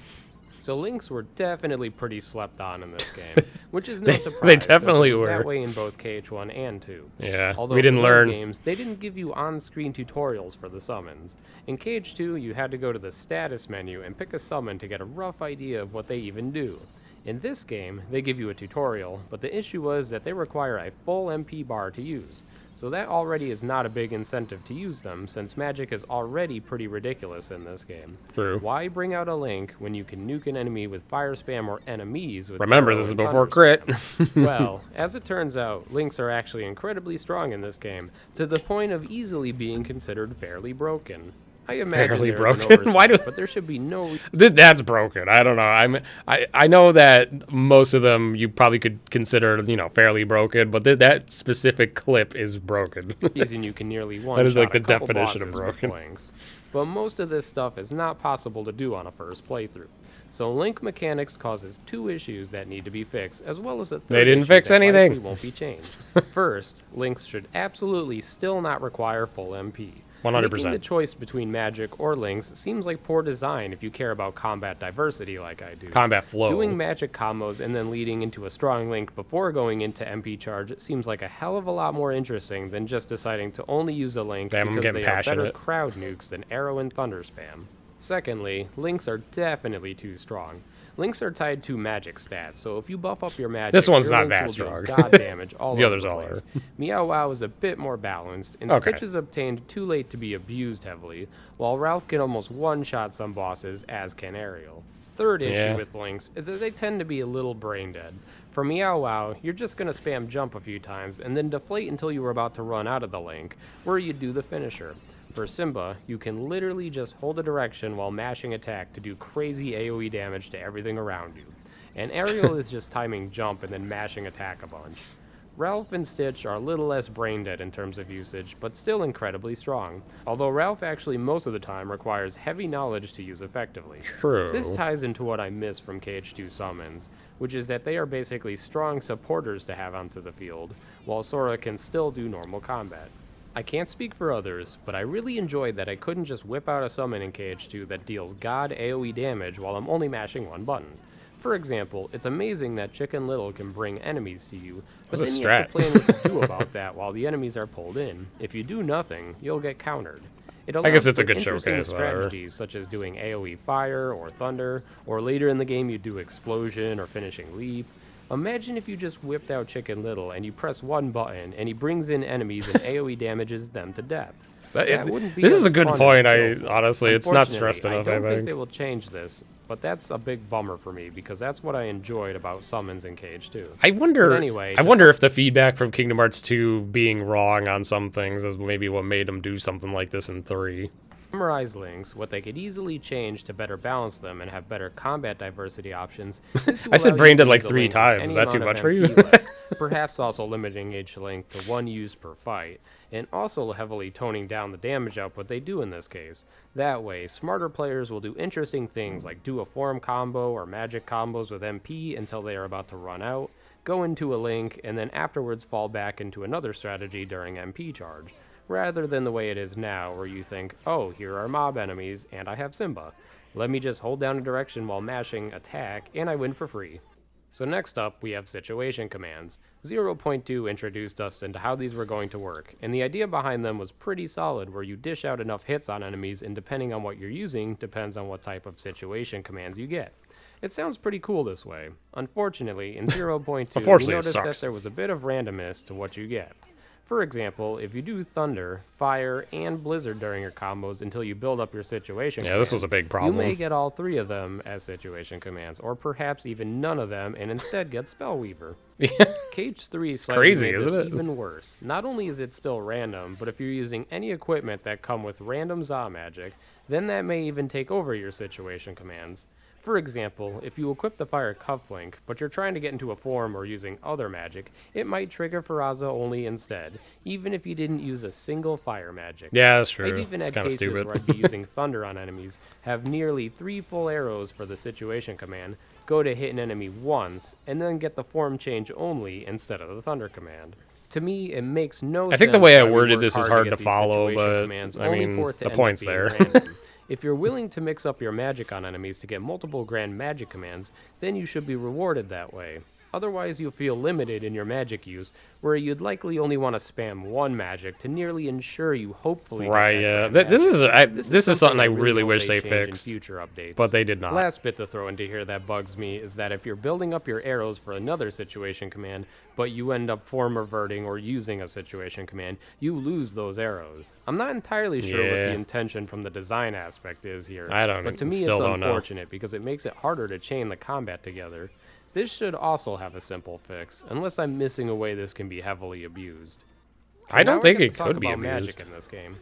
Speaker 2: So links were definitely pretty slept on in this game, which is no
Speaker 1: They
Speaker 2: surprise.
Speaker 1: definitely
Speaker 2: since it was
Speaker 1: were.
Speaker 2: that way in both KH1 and 2.
Speaker 1: Yeah,
Speaker 2: Although
Speaker 1: we didn't
Speaker 2: for those
Speaker 1: learn.
Speaker 2: games, they didn't give you on-screen tutorials for the summons. In KH2, you had to go to the status menu and pick a summon to get a rough idea of what they even do. In this game, they give you a tutorial, but the issue was that they require a full MP bar to use. So that already is not a big incentive to use them, since magic is already pretty ridiculous in this game.
Speaker 1: True.
Speaker 2: Why bring out a link when you can nuke an enemy with fire spam or enemies with
Speaker 1: Remember,
Speaker 2: arrow
Speaker 1: this is
Speaker 2: and
Speaker 1: before
Speaker 2: thunder
Speaker 1: crit.
Speaker 2: spam? Well, as it turns out, links are actually incredibly strong in this game, to the point of easily being considered fairly broken. I imagine
Speaker 1: Fairly
Speaker 2: there is an
Speaker 1: broken? Why
Speaker 2: oversight,
Speaker 1: do-
Speaker 2: but there should be no
Speaker 1: That's broken. I don't know. I know that most of them you probably could consider, you know, fairly broken, but that specific clip is broken.
Speaker 2: reason you can nearly one
Speaker 1: That is like
Speaker 2: shot a
Speaker 1: the
Speaker 2: couple
Speaker 1: definition of
Speaker 2: bosses with
Speaker 1: broken.
Speaker 2: links. But most of this stuff is not possible to do on a first playthrough. So link mechanics causes two issues that need to be fixed, as well as a third
Speaker 1: They didn't
Speaker 2: issue
Speaker 1: fix
Speaker 2: that
Speaker 1: anything.
Speaker 2: likely won't be changed. First, links should absolutely still not require full MP.
Speaker 1: 100%.
Speaker 2: Making the choice between magic or links seems like poor design if you care about combat diversity like I do.
Speaker 1: Combat flow.
Speaker 2: Doing magic combos and then leading into a strong link before going into MP charge seems like a hell of a lot more interesting than just deciding to only use a link
Speaker 1: Damn, I'm
Speaker 2: because
Speaker 1: getting
Speaker 2: they are better
Speaker 1: passionate.
Speaker 2: crowd nukes than arrow and thunder spam. Secondly, links are definitely too strong. Links are tied to magic stats, so if you buff up your magic,
Speaker 1: This one's
Speaker 2: your
Speaker 1: not
Speaker 2: links
Speaker 1: that
Speaker 2: will deal
Speaker 1: strong.
Speaker 2: god damage all
Speaker 1: The
Speaker 2: over
Speaker 1: others
Speaker 2: the
Speaker 1: all
Speaker 2: place. Meow Wow is a bit more balanced, and
Speaker 1: Okay.
Speaker 2: Stitch is obtained too late to be abused heavily, while Ralph can almost one-shot some bosses, as can Ariel. Third issue
Speaker 1: Yeah.
Speaker 2: with links is that they tend to be a little brain dead. For Meow Wow, you're just going to spam jump a few times and then deflate until you are about to run out of the link, where you do the finisher. For Simba, you can literally just hold a direction while mashing attack to do crazy AoE damage to everything around you. And Ariel is just timing jump and then mashing attack a bunch. Ralph and Stitch are a little less brain dead in terms of usage, but still incredibly strong, although Ralph actually most of the time requires heavy knowledge to use effectively.
Speaker 1: True.
Speaker 2: This ties into what I miss from KH2 summons, which is that they are basically strong supporters to have onto the field, while Sora can still do normal combat. I can't speak for others, but I really enjoyed that I couldn't just whip out a summon in KH2 that deals god AoE damage while I'm only mashing one button. For example, it's amazing that Chicken Little can bring enemies to you, but
Speaker 1: That's a
Speaker 2: then you have to
Speaker 1: strat.
Speaker 2: plan what to do about that while the enemies are pulled in. If you do nothing, you'll get countered. It
Speaker 1: I guess
Speaker 2: allows
Speaker 1: it's a
Speaker 2: for
Speaker 1: good
Speaker 2: interesting
Speaker 1: showcase, whatever.
Speaker 2: strategies such as doing AoE fire or thunder, or later in the game you do explosion or finishing leap. Imagine if you just whipped out Chicken Little and you press one button and he brings in enemies and AoE damages them to death. That wouldn't be
Speaker 1: This is
Speaker 2: as
Speaker 1: a good
Speaker 2: fun
Speaker 1: point.
Speaker 2: and
Speaker 1: Honestly, it's not stressed enough.
Speaker 2: I don't
Speaker 1: I
Speaker 2: think
Speaker 1: think.
Speaker 2: they will change this, but that's a big bummer for me because that's what I enjoyed about summons in KH2.
Speaker 1: I wonder.
Speaker 2: But anyway,
Speaker 1: I
Speaker 2: just-
Speaker 1: wonder if the feedback from Kingdom Hearts 2 being wrong on some things is maybe what made them do something like this in 3.
Speaker 2: Memorize links, what they could easily change to better balance them and have better combat diversity options is to
Speaker 1: I said
Speaker 2: allow
Speaker 1: brain
Speaker 2: you
Speaker 1: dead
Speaker 2: to
Speaker 1: like
Speaker 2: use a
Speaker 1: 3
Speaker 2: link with
Speaker 1: times.
Speaker 2: any
Speaker 1: Is that too
Speaker 2: amount
Speaker 1: much
Speaker 2: of
Speaker 1: for you?
Speaker 2: MP left, perhaps also limiting each link to 1 use per fight, and also heavily toning down the damage output they do in this case. That way, smarter players will do interesting things like do a form combo or magic combos with MP until they are about to run out, go into a link, and then afterwards fall back into another strategy during MP charge, rather than the way it is now where you think, oh, here are mob enemies and I have Simba. Let me just hold down a direction while mashing attack and I win for free. So next up, we have situation commands. 0.2 introduced us into how these were going to work, and the idea behind them was pretty solid, where you dish out enough hits on enemies, and depending on what you're using, depends on what type of situation commands you get. It sounds pretty cool this way. Unfortunately, in 0.2, we
Speaker 1: Unfortunately, it
Speaker 2: noticed that
Speaker 1: sucks.
Speaker 2: there was a bit of randomness to what you get. For example, if you do Thunder, Fire, and Blizzard during your combos until you build up your situation
Speaker 1: Yeah, this
Speaker 2: command,
Speaker 1: was a big
Speaker 2: you
Speaker 1: problem.
Speaker 2: may get all 3 of them as situation commands, or perhaps even none of them and instead get Spellweaver. KH3 slightly
Speaker 1: crazy,
Speaker 2: made
Speaker 1: isn't
Speaker 2: this
Speaker 1: it?
Speaker 2: even worse. Not only is it still random, but if you're using any equipment that come with random Za magic, then that may even take over your situation commands. For example, if you equip the Fire Cufflink, but you're trying to get into a form or using other magic, it might trigger Faraza only instead, even if you didn't use a single fire magic.
Speaker 1: Yeah, that's true.
Speaker 2: I've even
Speaker 1: It's
Speaker 2: had
Speaker 1: kind of
Speaker 2: cases
Speaker 1: stupid.
Speaker 2: where I'd be using Thunder on enemies, have nearly 3 full arrows for the situation command, go to hit an enemy once, and then get the form change only instead of the Thunder command. To me, it makes no sense.
Speaker 1: I think the way I
Speaker 2: why we
Speaker 1: worded
Speaker 2: work
Speaker 1: this is
Speaker 2: to
Speaker 1: hard
Speaker 2: get
Speaker 1: to
Speaker 2: these
Speaker 1: follow,
Speaker 2: situation
Speaker 1: but,
Speaker 2: commands
Speaker 1: I
Speaker 2: only
Speaker 1: mean,
Speaker 2: for it to
Speaker 1: the
Speaker 2: end up
Speaker 1: point's
Speaker 2: being
Speaker 1: there.
Speaker 2: random. If you're willing to mix up your magic on enemies to get multiple grand magic commands, then you should be rewarded that way. Otherwise, you'll feel limited in your magic use, where you'd likely only want to spam one magic to nearly ensure you hopefully
Speaker 1: Right,
Speaker 2: get that
Speaker 1: yeah.
Speaker 2: grand
Speaker 1: This is something I really
Speaker 2: hope
Speaker 1: wish they
Speaker 2: change in
Speaker 1: fixed,
Speaker 2: future updates.
Speaker 1: but they did not.
Speaker 2: Last bit to throw into here that bugs me is that if you're building up your arrows for another situation command, but you end up form reverting or using a situation command, you lose those arrows. I'm not entirely sure what the
Speaker 1: Yeah.
Speaker 2: intention from the design aspect is here,
Speaker 1: I don't
Speaker 2: but to me
Speaker 1: still
Speaker 2: it's
Speaker 1: don't know.
Speaker 2: unfortunate because it makes it harder to chain the combat together. This should also have a simple fix, unless I'm missing a way this can be heavily abused. So
Speaker 1: I don't
Speaker 2: now we
Speaker 1: think
Speaker 2: get
Speaker 1: it
Speaker 2: to talk
Speaker 1: could be
Speaker 2: about magic
Speaker 1: abused.
Speaker 2: in this game.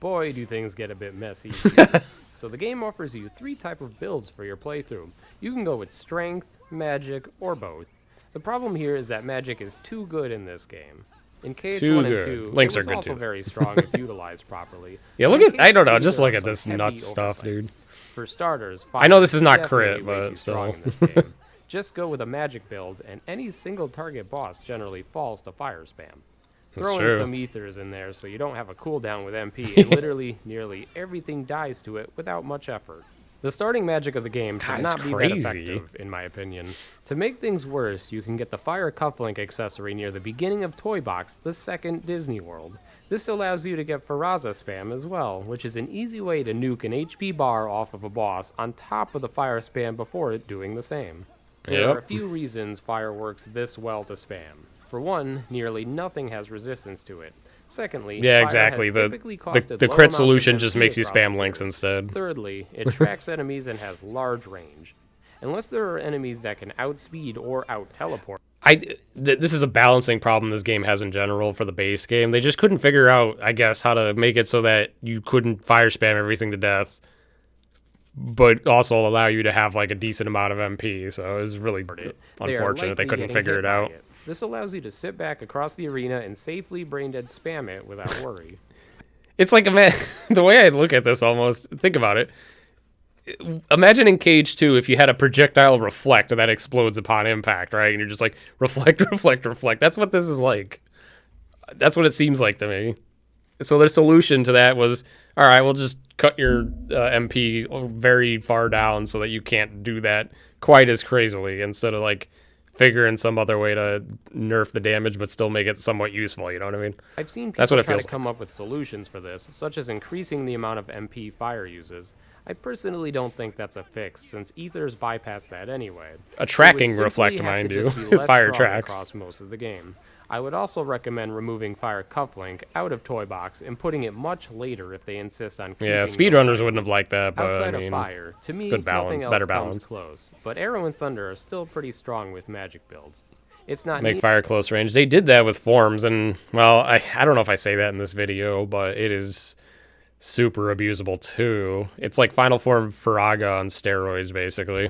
Speaker 2: Boy, do things get a bit messy. So the game offers you 3 types of builds for your playthrough. You can go with strength, magic, or both. The problem here is that magic is too good in this game. In KH1
Speaker 1: Too
Speaker 2: and
Speaker 1: good.
Speaker 2: 2,
Speaker 1: Links
Speaker 2: it was
Speaker 1: are good
Speaker 2: also
Speaker 1: too.
Speaker 2: very strong if utilized properly.
Speaker 1: Yeah,
Speaker 2: But
Speaker 1: look
Speaker 2: in
Speaker 1: at- I don't know,
Speaker 2: KH3,
Speaker 1: just
Speaker 2: there
Speaker 1: look
Speaker 2: are
Speaker 1: at
Speaker 2: some
Speaker 1: this
Speaker 2: heavy
Speaker 1: nuts stuff, dude.
Speaker 2: oversights. For starters,
Speaker 1: I know this is not
Speaker 2: definitely
Speaker 1: crit,
Speaker 2: way
Speaker 1: but
Speaker 2: too strong
Speaker 1: still.
Speaker 2: in this game. Just go with a magic build, and any single target boss generally falls to fire spam.
Speaker 1: That's
Speaker 2: Throw in
Speaker 1: true.
Speaker 2: some ethers in there so you don't have a cooldown with MP, and literally nearly everything dies to it without much effort. The starting magic of the game should
Speaker 1: God,
Speaker 2: not
Speaker 1: it's
Speaker 2: be that
Speaker 1: crazy.
Speaker 2: effective, in my opinion. To make things worse, you can get the Fire Cufflink accessory near the beginning of Toy Box, the second Disney World. This allows you to get Faraza spam as well, which is an easy way to nuke an HP bar off of a boss on top of the fire spam before it doing the same. There
Speaker 1: Yep.
Speaker 2: are a few reasons fire works this well to spam. For one, nearly nothing has resistance to it. Secondly,
Speaker 1: Yeah,
Speaker 2: fire
Speaker 1: exactly.
Speaker 2: has
Speaker 1: The
Speaker 2: typically costed
Speaker 1: the
Speaker 2: low
Speaker 1: crit
Speaker 2: amounts of
Speaker 1: solution just
Speaker 2: MP
Speaker 1: makes you
Speaker 2: across
Speaker 1: spam
Speaker 2: the
Speaker 1: links
Speaker 2: servers.
Speaker 1: instead.
Speaker 2: Thirdly, it tracks enemies and has large range. Unless there are enemies that can outspeed or out-teleport,
Speaker 1: This is a balancing problem this game has in general for the base game. They just couldn't figure out, I guess, how to make it so that you couldn't fire spam everything to death, but also allow you to have like a decent amount of MP. So it was really
Speaker 2: they are
Speaker 1: unfortunate they
Speaker 2: likely
Speaker 1: couldn't
Speaker 2: getting
Speaker 1: figure
Speaker 2: hit
Speaker 1: it
Speaker 2: by
Speaker 1: out.
Speaker 2: it. This allows you to sit back across the arena and safely brain-dead spam it without worry.
Speaker 1: It's like the way I look at this almost, think about it. Imagine in KH2 if you had a projectile reflect that explodes upon impact, right? And you're just like, reflect, reflect, reflect. That's what this is like. That's what it seems like to me. So their solution to that was, all right, we'll just cut your MP very far down so that you can't do that quite as crazily, instead of like figuring some other way to nerf the damage but still make it somewhat useful, you know what I mean?
Speaker 2: I've seen
Speaker 1: That's
Speaker 2: people
Speaker 1: what it
Speaker 2: try to
Speaker 1: feels like.
Speaker 2: come up with solutions for this, such as increasing the amount of MP fire uses. I personally don't think that's a fix, since ethers bypass that anyway.
Speaker 1: A
Speaker 2: It would
Speaker 1: tracking
Speaker 2: simply
Speaker 1: reflect,
Speaker 2: have
Speaker 1: mind
Speaker 2: to
Speaker 1: you.
Speaker 2: just be less
Speaker 1: Fire
Speaker 2: strong
Speaker 1: tracks.
Speaker 2: across most of the game. I would also recommend removing Fire Cufflink out of Toy Box and putting it much later if they insist on keeping
Speaker 1: Yeah,
Speaker 2: those
Speaker 1: speedrunners wouldn't have
Speaker 2: items.
Speaker 1: liked that, but
Speaker 2: Outside
Speaker 1: I mean,
Speaker 2: of Fire, to me,
Speaker 1: good balance,
Speaker 2: nothing else
Speaker 1: better
Speaker 2: comes
Speaker 1: balance.
Speaker 2: close. But Arrow and Thunder are still pretty strong with magic builds. It's not
Speaker 1: make fire close range. They did that with forms, and well, I don't know if I say that in this video, but it is super abusable too. It's like Final Form Faraga on steroids, basically.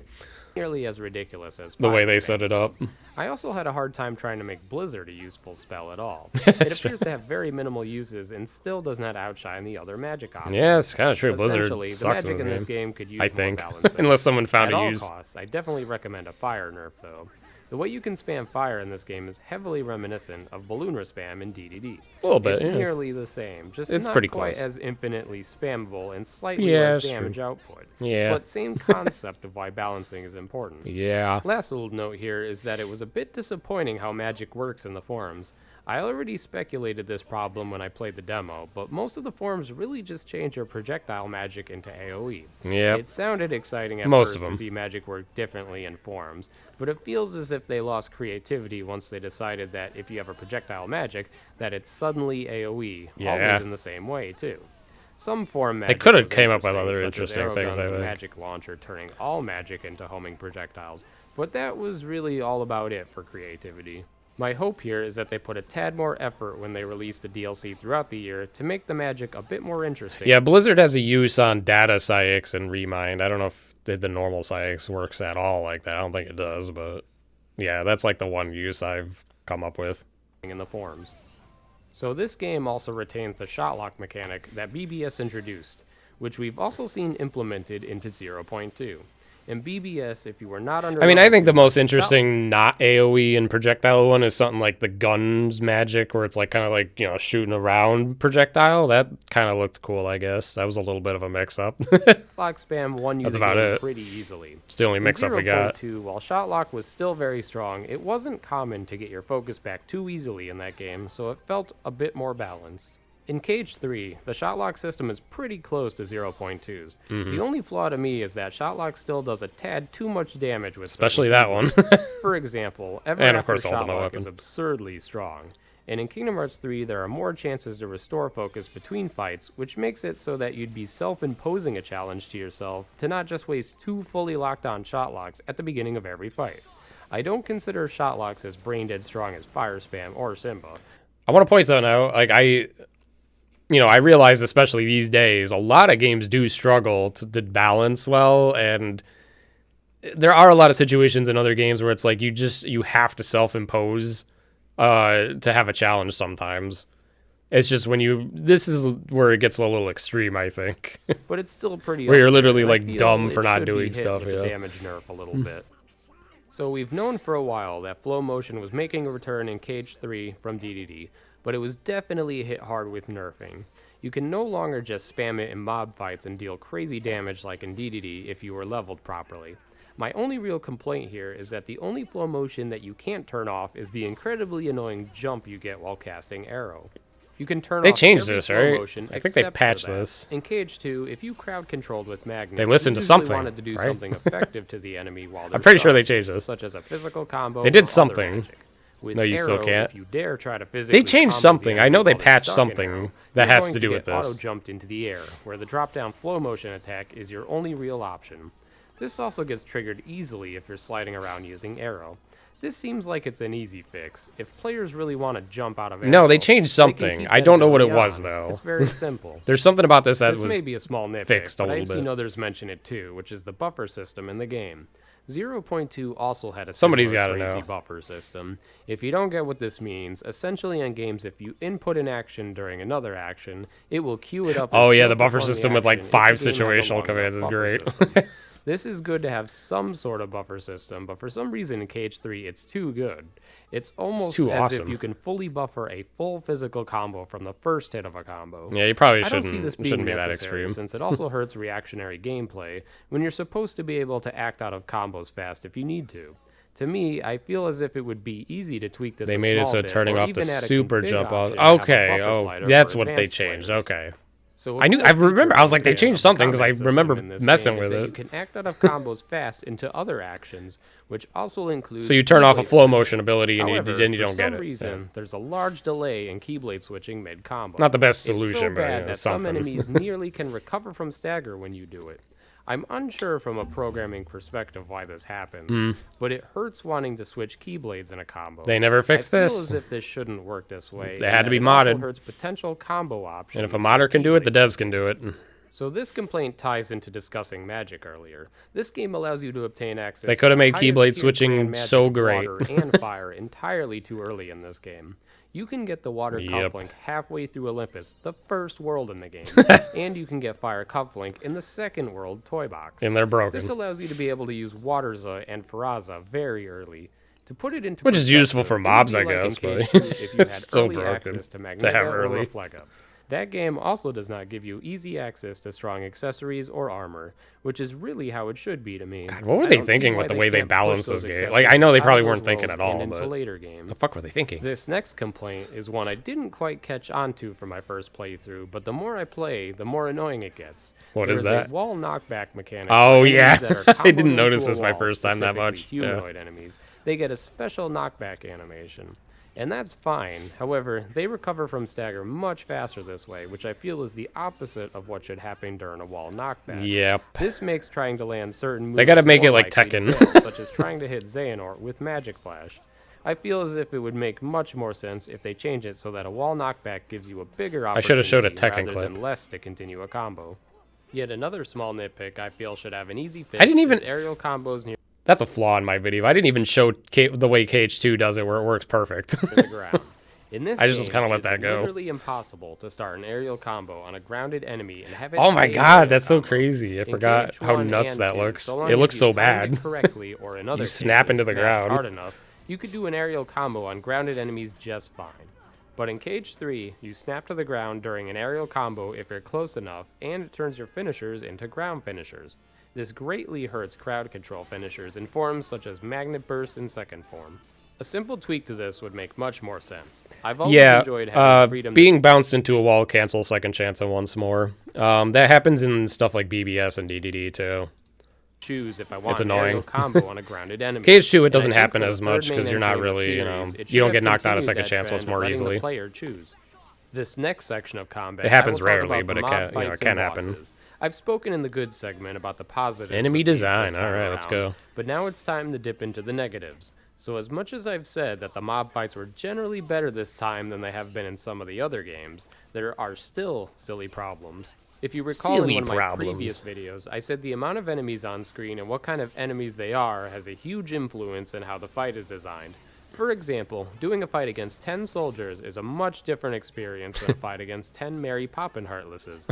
Speaker 2: Nearly as ridiculous as
Speaker 1: The way they
Speaker 2: Fire
Speaker 1: set
Speaker 2: Spam.
Speaker 1: it up.
Speaker 2: I also had a hard time trying to make Blizzard a useful spell at all. It
Speaker 1: That's
Speaker 2: appears to have very minimal uses and still does not outshine the other magic options.
Speaker 1: Yeah, it's kind of true. Blizzard
Speaker 2: Essentially, the
Speaker 1: sucks
Speaker 2: magic in
Speaker 1: in
Speaker 2: this game could use
Speaker 1: I
Speaker 2: more
Speaker 1: think.
Speaker 2: balancing.
Speaker 1: Unless someone found
Speaker 2: At
Speaker 1: a
Speaker 2: all
Speaker 1: use.
Speaker 2: costs, I definitely recommend a fire nerf, though. The way you can spam fire in this game is heavily reminiscent of Balloonra spam in DDD.
Speaker 1: A little bit,
Speaker 2: It's
Speaker 1: yeah.
Speaker 2: nearly the same, just
Speaker 1: It's
Speaker 2: not
Speaker 1: pretty
Speaker 2: quite
Speaker 1: close.
Speaker 2: as infinitely spammable and slightly
Speaker 1: Yeah,
Speaker 2: less
Speaker 1: that's
Speaker 2: damage
Speaker 1: true.
Speaker 2: output.
Speaker 1: Yeah.
Speaker 2: But same concept of why balancing is important.
Speaker 1: Yeah.
Speaker 2: Last little note here is that it was a bit disappointing how magic works in the forums. I already speculated this problem when I played the demo, but most of the forums really just change your projectile magic into AoE.
Speaker 1: Yep.
Speaker 2: It sounded exciting at
Speaker 1: Most of
Speaker 2: first to
Speaker 1: them.
Speaker 2: see magic work differently in forums, but it feels as if they lost creativity once they decided that if you have a projectile magic, that it's suddenly AoE,
Speaker 1: Yeah.
Speaker 2: always in the same way too. Some form magic
Speaker 1: coulda
Speaker 2: was
Speaker 1: came up with
Speaker 2: interesting,
Speaker 1: other
Speaker 2: such as
Speaker 1: interesting
Speaker 2: arrow
Speaker 1: things,
Speaker 2: guns
Speaker 1: I
Speaker 2: and
Speaker 1: think.
Speaker 2: magic launcher turning all magic into homing projectiles, but that was really all about it for creativity. My hope here is that they put a tad more effort when they release the DLC throughout the year to make the magic a bit more interesting.
Speaker 1: Yeah, Blizzard has a use on data Psyx and Remind. I don't know if the normal Psyx works at all like that. I don't think it does, but yeah, that's like the one use I've come up with.
Speaker 2: In the forms. So this game also retains the shot lock mechanic that BBS introduced, which we've also seen implemented into 0.2. In BBS, if you were not under...
Speaker 1: I mean, I
Speaker 2: level
Speaker 1: think the
Speaker 2: 2,
Speaker 1: most interesting not AoE and projectile one is something like the guns magic, where it's like kind of like, you know, shooting around projectile. That kind of looked cool, I guess. That was a little bit of a mix-up.
Speaker 2: Lock spam won you
Speaker 1: That's
Speaker 2: the
Speaker 1: about
Speaker 2: game
Speaker 1: it.
Speaker 2: pretty easily.
Speaker 1: It's the only
Speaker 2: In
Speaker 1: mix-up we got.
Speaker 2: 0.2, while shot lock was still very strong, it wasn't common to get your focus back too easily in that game, so it felt a bit more balanced. In KH3, the shot lock system is pretty close to 0.2's.
Speaker 1: Mm-hmm.
Speaker 2: The only flaw to me is that shot lock still does a tad too much damage with
Speaker 1: Especially
Speaker 2: certain
Speaker 1: that one.
Speaker 2: keyboards. For example, ever
Speaker 1: And, of
Speaker 2: after
Speaker 1: course,
Speaker 2: shot
Speaker 1: ultimate
Speaker 2: lock
Speaker 1: weapon.
Speaker 2: is absurdly strong. And in Kingdom Hearts 3, there are more chances to restore focus between fights, which makes it so that you'd be self-imposing a challenge to yourself to not just waste 2 fully locked-on shot locks at the beginning of every fight. I don't consider shot locks as brain-dead strong as Fire Spam or Simba.
Speaker 1: I want to point something out. Like, I realize, especially these days, a lot of games do struggle to balance well, and there are a lot of situations in other games where it's like you have to self-impose to have a challenge sometimes. It's just this is where it gets a little extreme, I think.
Speaker 2: But it's still pretty
Speaker 1: Where you're
Speaker 2: up there,
Speaker 1: literally,
Speaker 2: and I
Speaker 1: like,
Speaker 2: feel
Speaker 1: dumb
Speaker 2: it
Speaker 1: for not
Speaker 2: should be
Speaker 1: doing
Speaker 2: hit
Speaker 1: stuff,
Speaker 2: with the
Speaker 1: yeah.
Speaker 2: damage nerf a little bit. So we've known for a while that flow motion was making a return in KH3 from DDD, but it was definitely hit hard with nerfing. You can no longer just spam it in mob fights and deal crazy damage like in DDD if you were leveled properly. My only real complaint here is that the only flow motion that you can't turn off is the incredibly annoying jump you get while casting arrow. You can turn
Speaker 1: They
Speaker 2: off
Speaker 1: changed
Speaker 2: every
Speaker 1: this,
Speaker 2: flow
Speaker 1: right?
Speaker 2: motion
Speaker 1: I think they
Speaker 2: except for
Speaker 1: patched
Speaker 2: that.
Speaker 1: this.
Speaker 2: In KH2, if you crowd controlled with Magnet,
Speaker 1: They listened
Speaker 2: you
Speaker 1: to
Speaker 2: usually
Speaker 1: something,
Speaker 2: wanted to do
Speaker 1: right?
Speaker 2: something effective to the enemy while they're
Speaker 1: I'm pretty sure they
Speaker 2: stuck,
Speaker 1: changed this.
Speaker 2: such as a physical combo.
Speaker 1: They did
Speaker 2: or other
Speaker 1: something.
Speaker 2: magic. With
Speaker 1: No, you still
Speaker 2: arrow,
Speaker 1: can't.
Speaker 2: If you dare try to physically
Speaker 1: They changed
Speaker 2: combo
Speaker 1: something.
Speaker 2: the
Speaker 1: I know
Speaker 2: enemy
Speaker 1: they
Speaker 2: while they're
Speaker 1: patched
Speaker 2: stuck in
Speaker 1: something
Speaker 2: arrow,
Speaker 1: that
Speaker 2: you're
Speaker 1: has
Speaker 2: going
Speaker 1: to do with
Speaker 2: get
Speaker 1: this.
Speaker 2: auto-jumped into the air, where the drop-down flow motion attack is your only real option. This also gets triggered easily if you're sliding around using arrow. This seems like it's an easy fix. If players really want to jump out of arrow,
Speaker 1: No, they changed
Speaker 2: they can
Speaker 1: something.
Speaker 2: keep
Speaker 1: I
Speaker 2: that
Speaker 1: don't know what it
Speaker 2: ability
Speaker 1: was,
Speaker 2: on.
Speaker 1: though.
Speaker 2: It's very simple.
Speaker 1: There's something about this that
Speaker 2: This
Speaker 1: was
Speaker 2: may be a small nitpick,
Speaker 1: fixed a
Speaker 2: but
Speaker 1: little
Speaker 2: I've seen
Speaker 1: bit.
Speaker 2: others mention it too, which is the buffer system in the game. 0.2 also had a
Speaker 1: Somebody's
Speaker 2: similar
Speaker 1: gotta
Speaker 2: crazy
Speaker 1: know.
Speaker 2: buffer system. If you don't get what this means, essentially in games, if you input an action during another action, it will queue it up. and
Speaker 1: Oh, yeah,
Speaker 2: still
Speaker 1: the buffer
Speaker 2: perform the
Speaker 1: system with, like,
Speaker 2: action if
Speaker 1: 5
Speaker 2: the game has a
Speaker 1: situational
Speaker 2: long enough
Speaker 1: commands is
Speaker 2: buffer
Speaker 1: great.
Speaker 2: system. This is good to have some sort of buffer system, but for some reason in KH3 it's too good. It's almost
Speaker 1: too
Speaker 2: as if
Speaker 1: awesome.
Speaker 2: you can fully buffer a full physical combo from the first hit of a combo.
Speaker 1: Yeah, you probably
Speaker 2: I don't see
Speaker 1: shouldn't.
Speaker 2: this
Speaker 1: It
Speaker 2: being
Speaker 1: shouldn't be that
Speaker 2: necessary,
Speaker 1: extreme.
Speaker 2: since it also hurts reactionary gameplay when you're supposed to be able to act out of combos fast if you need to. To me, I feel as if it would be easy to tweak this.
Speaker 1: They
Speaker 2: a
Speaker 1: made it
Speaker 2: small
Speaker 1: so
Speaker 2: bit,
Speaker 1: turning
Speaker 2: or
Speaker 1: off the
Speaker 2: even add a
Speaker 1: super
Speaker 2: config
Speaker 1: jump off.
Speaker 2: option to have a
Speaker 1: Okay,
Speaker 2: buffer
Speaker 1: oh,
Speaker 2: slider
Speaker 1: that's
Speaker 2: for
Speaker 1: what they
Speaker 2: advanced
Speaker 1: changed.
Speaker 2: players.
Speaker 1: Okay.
Speaker 2: So
Speaker 1: I remember. I was like, they changed something because I remember messing with
Speaker 2: You
Speaker 1: it.
Speaker 2: can act out of combos fast into other actions, which also includes.
Speaker 1: So you turn off a
Speaker 2: keyblade
Speaker 1: flow
Speaker 2: switching.
Speaker 1: motion ability and
Speaker 2: However,
Speaker 1: then you
Speaker 2: for
Speaker 1: don't get
Speaker 2: some
Speaker 1: it.
Speaker 2: reason,
Speaker 1: Yeah.
Speaker 2: there's a large delay in keyblade switching mid-combo.
Speaker 1: Not the best
Speaker 2: It's so
Speaker 1: solution, but
Speaker 2: bad
Speaker 1: yeah,
Speaker 2: that some
Speaker 1: something.
Speaker 2: enemies nearly can recover from stagger when you do it. I'm unsure from a programming perspective why this happens, but it hurts wanting to switch keyblades in a combo.
Speaker 1: They never fixed
Speaker 2: I feel
Speaker 1: this.
Speaker 2: as if this shouldn't work this way.
Speaker 1: They had to be
Speaker 2: and it also
Speaker 1: modded.
Speaker 2: hurts potential combo options.
Speaker 1: And if a modder can do it, the devs can do it.
Speaker 2: So this complaint ties into discussing magic earlier. This game allows you to obtain access
Speaker 1: They could have
Speaker 2: to
Speaker 1: made
Speaker 2: the highest
Speaker 1: keyblade
Speaker 2: tier
Speaker 1: switching
Speaker 2: grand magic,
Speaker 1: so great.
Speaker 2: water, and fire entirely too early in this game. You can get the water
Speaker 1: Yep.
Speaker 2: cufflink halfway through Olympus, the first world in the game, and you can get fire cufflink in the second world toy box.
Speaker 1: And they're broken.
Speaker 2: This allows you to be able to use Waterza and Faraza very early. To put it into
Speaker 1: Which is useful for
Speaker 2: perspective,
Speaker 1: mobs,
Speaker 2: it
Speaker 1: I
Speaker 2: would be like in
Speaker 1: guess, but
Speaker 2: KH3 if you had
Speaker 1: it's still
Speaker 2: early
Speaker 1: broken
Speaker 2: access to
Speaker 1: to have
Speaker 2: Magneto or
Speaker 1: early.
Speaker 2: Reflega. That game also does not give you easy access to strong accessories or armor, which is really how it should be to me.
Speaker 1: God, what were
Speaker 2: I
Speaker 1: they
Speaker 2: don't see
Speaker 1: thinking
Speaker 2: why
Speaker 1: with the way they
Speaker 2: can't push
Speaker 1: balanced
Speaker 2: those
Speaker 1: this game? Like, I know they
Speaker 2: accessories
Speaker 1: probably
Speaker 2: out of
Speaker 1: weren't
Speaker 2: those
Speaker 1: thinking
Speaker 2: roles
Speaker 1: at all,
Speaker 2: and into
Speaker 1: but
Speaker 2: later games.
Speaker 1: the fuck were they thinking?
Speaker 2: This next complaint is one I didn't quite catch onto for my first playthrough, but the more I play, the more annoying it gets.
Speaker 1: What
Speaker 2: There
Speaker 1: is
Speaker 2: is
Speaker 1: that?
Speaker 2: A wall knockback mechanic.
Speaker 1: Oh,
Speaker 2: for
Speaker 1: yeah.
Speaker 2: enemies that are
Speaker 1: I
Speaker 2: comboed
Speaker 1: didn't notice
Speaker 2: into a
Speaker 1: this my
Speaker 2: wall,
Speaker 1: first time that
Speaker 2: specifically
Speaker 1: much. Yeah.
Speaker 2: Humanoid enemies. They get a special knockback animation. And that's fine. However, they recover from stagger much faster this way, which I feel is the opposite of what should happen during a wall knockback.
Speaker 1: Yep.
Speaker 2: This makes trying to land certain moves
Speaker 1: They gotta make
Speaker 2: more
Speaker 1: it like
Speaker 2: likely to
Speaker 1: Tekken.
Speaker 2: fail, such as trying to hit Xehanort with Magic Flash. I feel as if it would make much more sense if they change it so that a wall knockback gives you a bigger opportunity
Speaker 1: should have showed a Tekken
Speaker 2: rather
Speaker 1: clip.
Speaker 2: than less to continue a combo. Yet another small nitpick I feel should have an easy fix
Speaker 1: I didn't even-
Speaker 2: is aerial combos near
Speaker 1: That's a flaw in my video. I didn't even show the way KH2 does it, where it works perfect.
Speaker 2: the ground. In this
Speaker 1: I just
Speaker 2: game,
Speaker 1: kinda let
Speaker 2: it is
Speaker 1: that go.
Speaker 2: literally impossible to start an aerial combo on a grounded enemy and have it
Speaker 1: Oh my
Speaker 2: stay an
Speaker 1: god,
Speaker 2: aerial
Speaker 1: that's so
Speaker 2: combo.
Speaker 1: crazy. I
Speaker 2: In
Speaker 1: forgot how
Speaker 2: KH1
Speaker 1: nuts
Speaker 2: and
Speaker 1: that
Speaker 2: 2,
Speaker 1: looks.
Speaker 2: so long
Speaker 1: It
Speaker 2: as
Speaker 1: looks
Speaker 2: you
Speaker 1: so
Speaker 2: timed it
Speaker 1: bad.
Speaker 2: correctly, or in other
Speaker 1: snap
Speaker 2: cases,
Speaker 1: into the
Speaker 2: smashed
Speaker 1: ground.
Speaker 2: hard enough, you could do an aerial combo on grounded enemies just fine. But in KH3, you snap to the ground during an aerial combo if you're close enough, and it turns your finishers into ground finishers. This greatly hurts crowd control finishers in forms such as Magnet Burst in second form. A simple tweak to this would make much more sense. I've always enjoyed having freedom to
Speaker 1: being bounced into a wall cancel second chance and once more. That happens in stuff like BBS and DDD too.
Speaker 2: choose if I want an
Speaker 1: annoying.
Speaker 2: aerial combo on a grounded enemy.
Speaker 1: KH2, it
Speaker 2: And
Speaker 1: doesn't
Speaker 2: I think
Speaker 1: happen
Speaker 2: for the
Speaker 1: as much
Speaker 2: third main
Speaker 1: because you're not
Speaker 2: entry in the
Speaker 1: really, you know,
Speaker 2: series, it
Speaker 1: you
Speaker 2: should
Speaker 1: don't
Speaker 2: have
Speaker 1: get knocked out a
Speaker 2: continued
Speaker 1: second
Speaker 2: that
Speaker 1: chance
Speaker 2: trend
Speaker 1: once
Speaker 2: of
Speaker 1: more
Speaker 2: letting
Speaker 1: easily.
Speaker 2: The player choose. This next section of combat,
Speaker 1: It happens
Speaker 2: I will talk
Speaker 1: rarely,
Speaker 2: about
Speaker 1: but
Speaker 2: the
Speaker 1: it
Speaker 2: mob
Speaker 1: can- you know,
Speaker 2: fights
Speaker 1: it can
Speaker 2: and
Speaker 1: happen.
Speaker 2: bosses. I've spoken in the good segment about the positives.
Speaker 1: Enemy
Speaker 2: of these
Speaker 1: design,
Speaker 2: this time
Speaker 1: alright, let's
Speaker 2: around,
Speaker 1: go.
Speaker 2: But now it's time to dip into the negatives. So as much as I've said that the mob fights were generally better this time than they have been in some of the other games, there are still silly problems. If you recall
Speaker 1: Silly
Speaker 2: in one of my
Speaker 1: problems.
Speaker 2: previous videos, I said the amount of enemies on screen and what kind of enemies they are has a huge influence in how the fight is designed. For example, doing a fight against 10 soldiers is a much different experience than a fight against 10 Mary Poppin Heartlesses.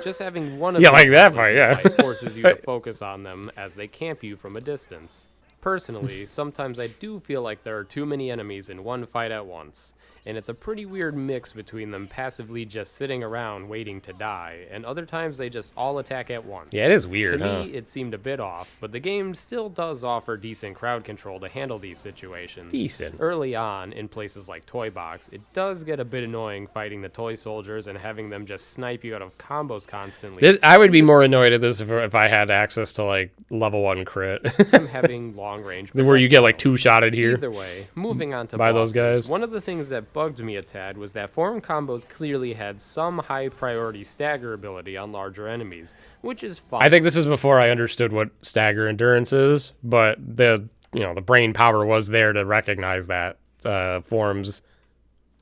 Speaker 2: Just having one of
Speaker 1: Yeah,
Speaker 2: these
Speaker 1: like that
Speaker 2: Heartless
Speaker 1: fight, yeah.
Speaker 2: fight forces you to focus on them as they camp you from a distance. Personally, sometimes I do feel like there are too many enemies in one fight at once, and it's a pretty weird mix between them passively just sitting around waiting to die, and other times they just all attack at once.
Speaker 1: Yeah, it is weird,
Speaker 2: To
Speaker 1: huh?
Speaker 2: me, it seemed a bit off, but the game still does offer decent crowd control to handle these situations.
Speaker 1: Decent.
Speaker 2: Early on, in places like Toy Box, it does get a bit annoying fighting the toy soldiers and having them just snipe you out of combos constantly.
Speaker 1: I would be more annoyed at this if I had access to like level 1 crit,
Speaker 2: Them having long range
Speaker 1: where you get like
Speaker 2: projectiles.
Speaker 1: 2-shotted here.
Speaker 2: Either way, moving on to
Speaker 1: by those
Speaker 2: bosses,
Speaker 1: guys.
Speaker 2: one of the things that bugged me a tad was that form combos clearly had some high priority stagger ability on larger enemies, which is fine.
Speaker 1: I think this is before I understood what stagger endurance is, but the brain power was there to recognize that forms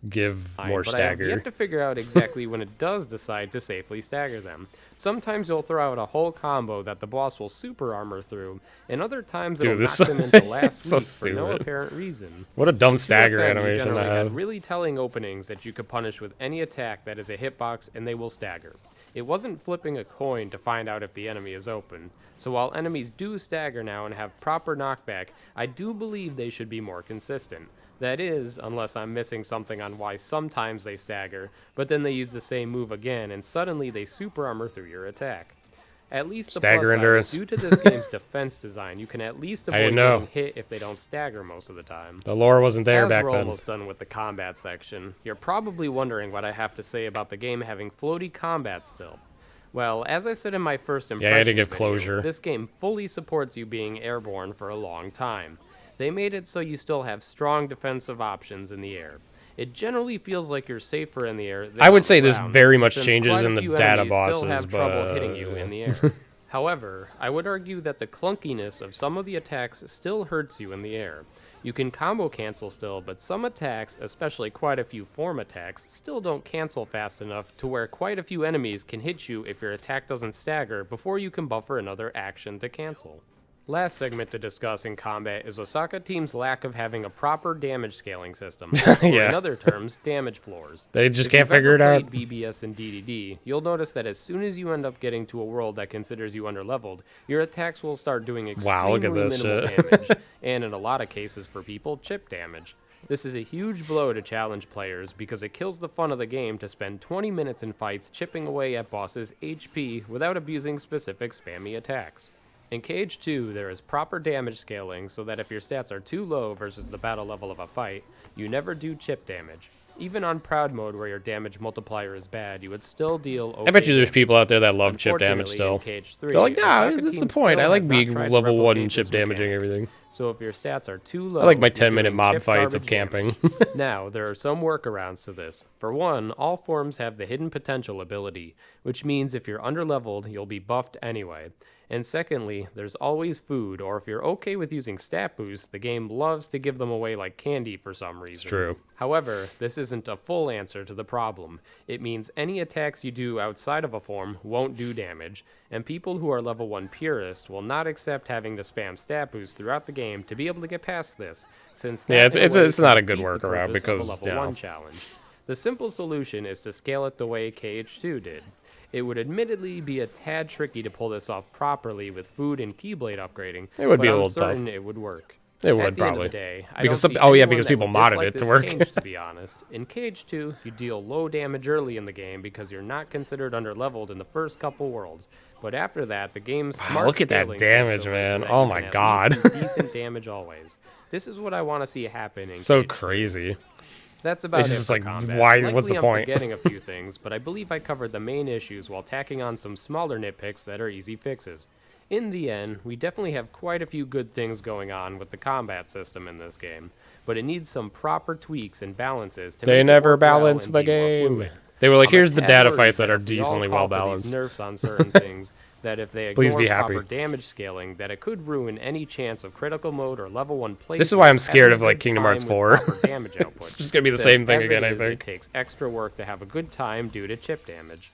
Speaker 1: give more
Speaker 2: but I have
Speaker 1: stagger.
Speaker 2: yet to figure out exactly when it does decide to safely stagger them. Sometimes you'll throw out a whole combo that the boss will super armor through, and other times it'll
Speaker 1: Dude, this
Speaker 2: knock them into last
Speaker 1: so
Speaker 2: week for no
Speaker 1: stupid.
Speaker 2: apparent reason.
Speaker 1: What a dumb stagger
Speaker 2: 2FM
Speaker 1: animation
Speaker 2: generally
Speaker 1: I
Speaker 2: had
Speaker 1: have.
Speaker 2: really telling openings that you could punish with any attack that is a hitbox, and they will stagger. It wasn't flipping a coin to find out if the enemy is open. So while enemies do stagger now and have proper knockback, I do believe they should be more consistent. That is, unless I'm missing something on why sometimes they stagger, but then they use the same move again and suddenly they super armor through your attack. At least the
Speaker 1: Stagger
Speaker 2: plus side
Speaker 1: endurance.
Speaker 2: is due to this game's defense design, you can at least avoid
Speaker 1: didn't know.
Speaker 2: getting hit if they don't stagger most of the time.
Speaker 1: The lore wasn't there
Speaker 2: As
Speaker 1: back
Speaker 2: we're
Speaker 1: then.
Speaker 2: almost done with the combat section, you're probably wondering what I have to say about the game having floaty combat still. Well, as I said in my first impression,
Speaker 1: I had to give closure.
Speaker 2: This game fully supports you being airborne for a long time. They made it so you still have strong defensive options in the air. It generally feels like you're safer in the air than
Speaker 1: I would
Speaker 2: on
Speaker 1: say
Speaker 2: the
Speaker 1: this
Speaker 2: ground,
Speaker 1: very much
Speaker 2: since
Speaker 1: changes
Speaker 2: quite a
Speaker 1: in the
Speaker 2: few
Speaker 1: data
Speaker 2: enemies still
Speaker 1: bosses,
Speaker 2: have trouble hitting
Speaker 1: but
Speaker 2: you in the air. However, I would argue that the clunkiness of some of the attacks still hurts you in the air. You can combo cancel still, but some attacks, especially quite a few form attacks, still don't cancel fast enough to where quite a few enemies can hit you if your attack doesn't stagger before you can buffer another action to cancel. Last segment to discuss in combat is Osaka Team's lack of having a proper damage scaling system, or in other terms, damage floors.
Speaker 1: They just can't figure it out.
Speaker 2: If you've ever played BBS and DDD, you'll notice that as soon as you end up getting to a world that considers you underleveled, your attacks will start doing extremely minimal damage, and in a lot of cases for people, chip damage. This is a huge blow to challenge players because it kills the fun of the game to spend 20 minutes in fights chipping away at bosses' HP without abusing specific spammy attacks. In KH2, there is proper damage scaling so that if your stats are too low versus the battle level of a fight, you never do chip damage. Even on Proud mode where your damage multiplier is bad, you would still deal okay.
Speaker 1: I bet you there's people out there that love chip damage still.
Speaker 2: KH3,
Speaker 1: they're like, nah, that's the point. I like being level 1 and chip damaging everything.
Speaker 2: So if your stats are too low,
Speaker 1: I like my 10-minute mob fights of camping.
Speaker 2: Now, there are some workarounds to this. For one, all forms have the hidden potential ability, which means if you're underleveled, you'll be buffed anyway. And secondly, there's always food, or if you're okay with using stat boosts, the game loves to give them away like candy for some reason.
Speaker 1: It's true.
Speaker 2: However, this isn't a full answer to the problem. It means any attacks you do outside of a form won't do damage, and people who are level 1 purists will not accept having to spam stat boosts throughout the game to be able to get past this, since
Speaker 1: it's not a good workaround because
Speaker 2: of a level 1 challenge. The simple solution is to scale it the way KH2 did. It would admittedly be a tad tricky to pull this off properly with food and Keyblade upgrading.
Speaker 1: It would be a little
Speaker 2: tough.
Speaker 1: It
Speaker 2: would work.
Speaker 1: It would
Speaker 2: At the
Speaker 1: probably.
Speaker 2: End of the day,
Speaker 1: because
Speaker 2: because
Speaker 1: people modded it to work.
Speaker 2: Change, to be honest, in KH2, you deal low damage early in the game because you're not considered underleveled in the first couple worlds. But after that, the game's smart
Speaker 1: look at that damage, man! Oh my god!
Speaker 2: Decent damage always. This is what I want to see happen in
Speaker 1: so
Speaker 2: KH2.
Speaker 1: Crazy.
Speaker 2: That's about
Speaker 1: it's
Speaker 2: it
Speaker 1: just
Speaker 2: for
Speaker 1: like,
Speaker 2: combat.
Speaker 1: why?
Speaker 2: Likely
Speaker 1: What's the
Speaker 2: I'm
Speaker 1: point?
Speaker 2: Forgetting a few things, but I believe I covered the main issues while tacking on some smaller nitpicks that are easy fixes. In the end, we definitely have quite a few good things going on with the combat system in this game, but it needs some proper tweaks and balances to make it
Speaker 1: never
Speaker 2: work well
Speaker 1: balance
Speaker 2: and
Speaker 1: the
Speaker 2: be more
Speaker 1: game.
Speaker 2: fluid.
Speaker 1: They were like,
Speaker 2: I'm a
Speaker 1: here's the
Speaker 2: tad
Speaker 1: data
Speaker 2: worried
Speaker 1: fights that are
Speaker 2: if we all
Speaker 1: decently
Speaker 2: call
Speaker 1: well
Speaker 2: for these
Speaker 1: balanced.
Speaker 2: Nerfs on certain things, that if they
Speaker 1: Please
Speaker 2: ignore
Speaker 1: be happy.
Speaker 2: proper damage scaling, that it could ruin any chance of critical mode or level 1 play.
Speaker 1: This is why I'm scared of like Kingdom Hearts 4. It's just gonna be the same thing again, I think.
Speaker 2: It takes extra work to have a good time due to chip damage.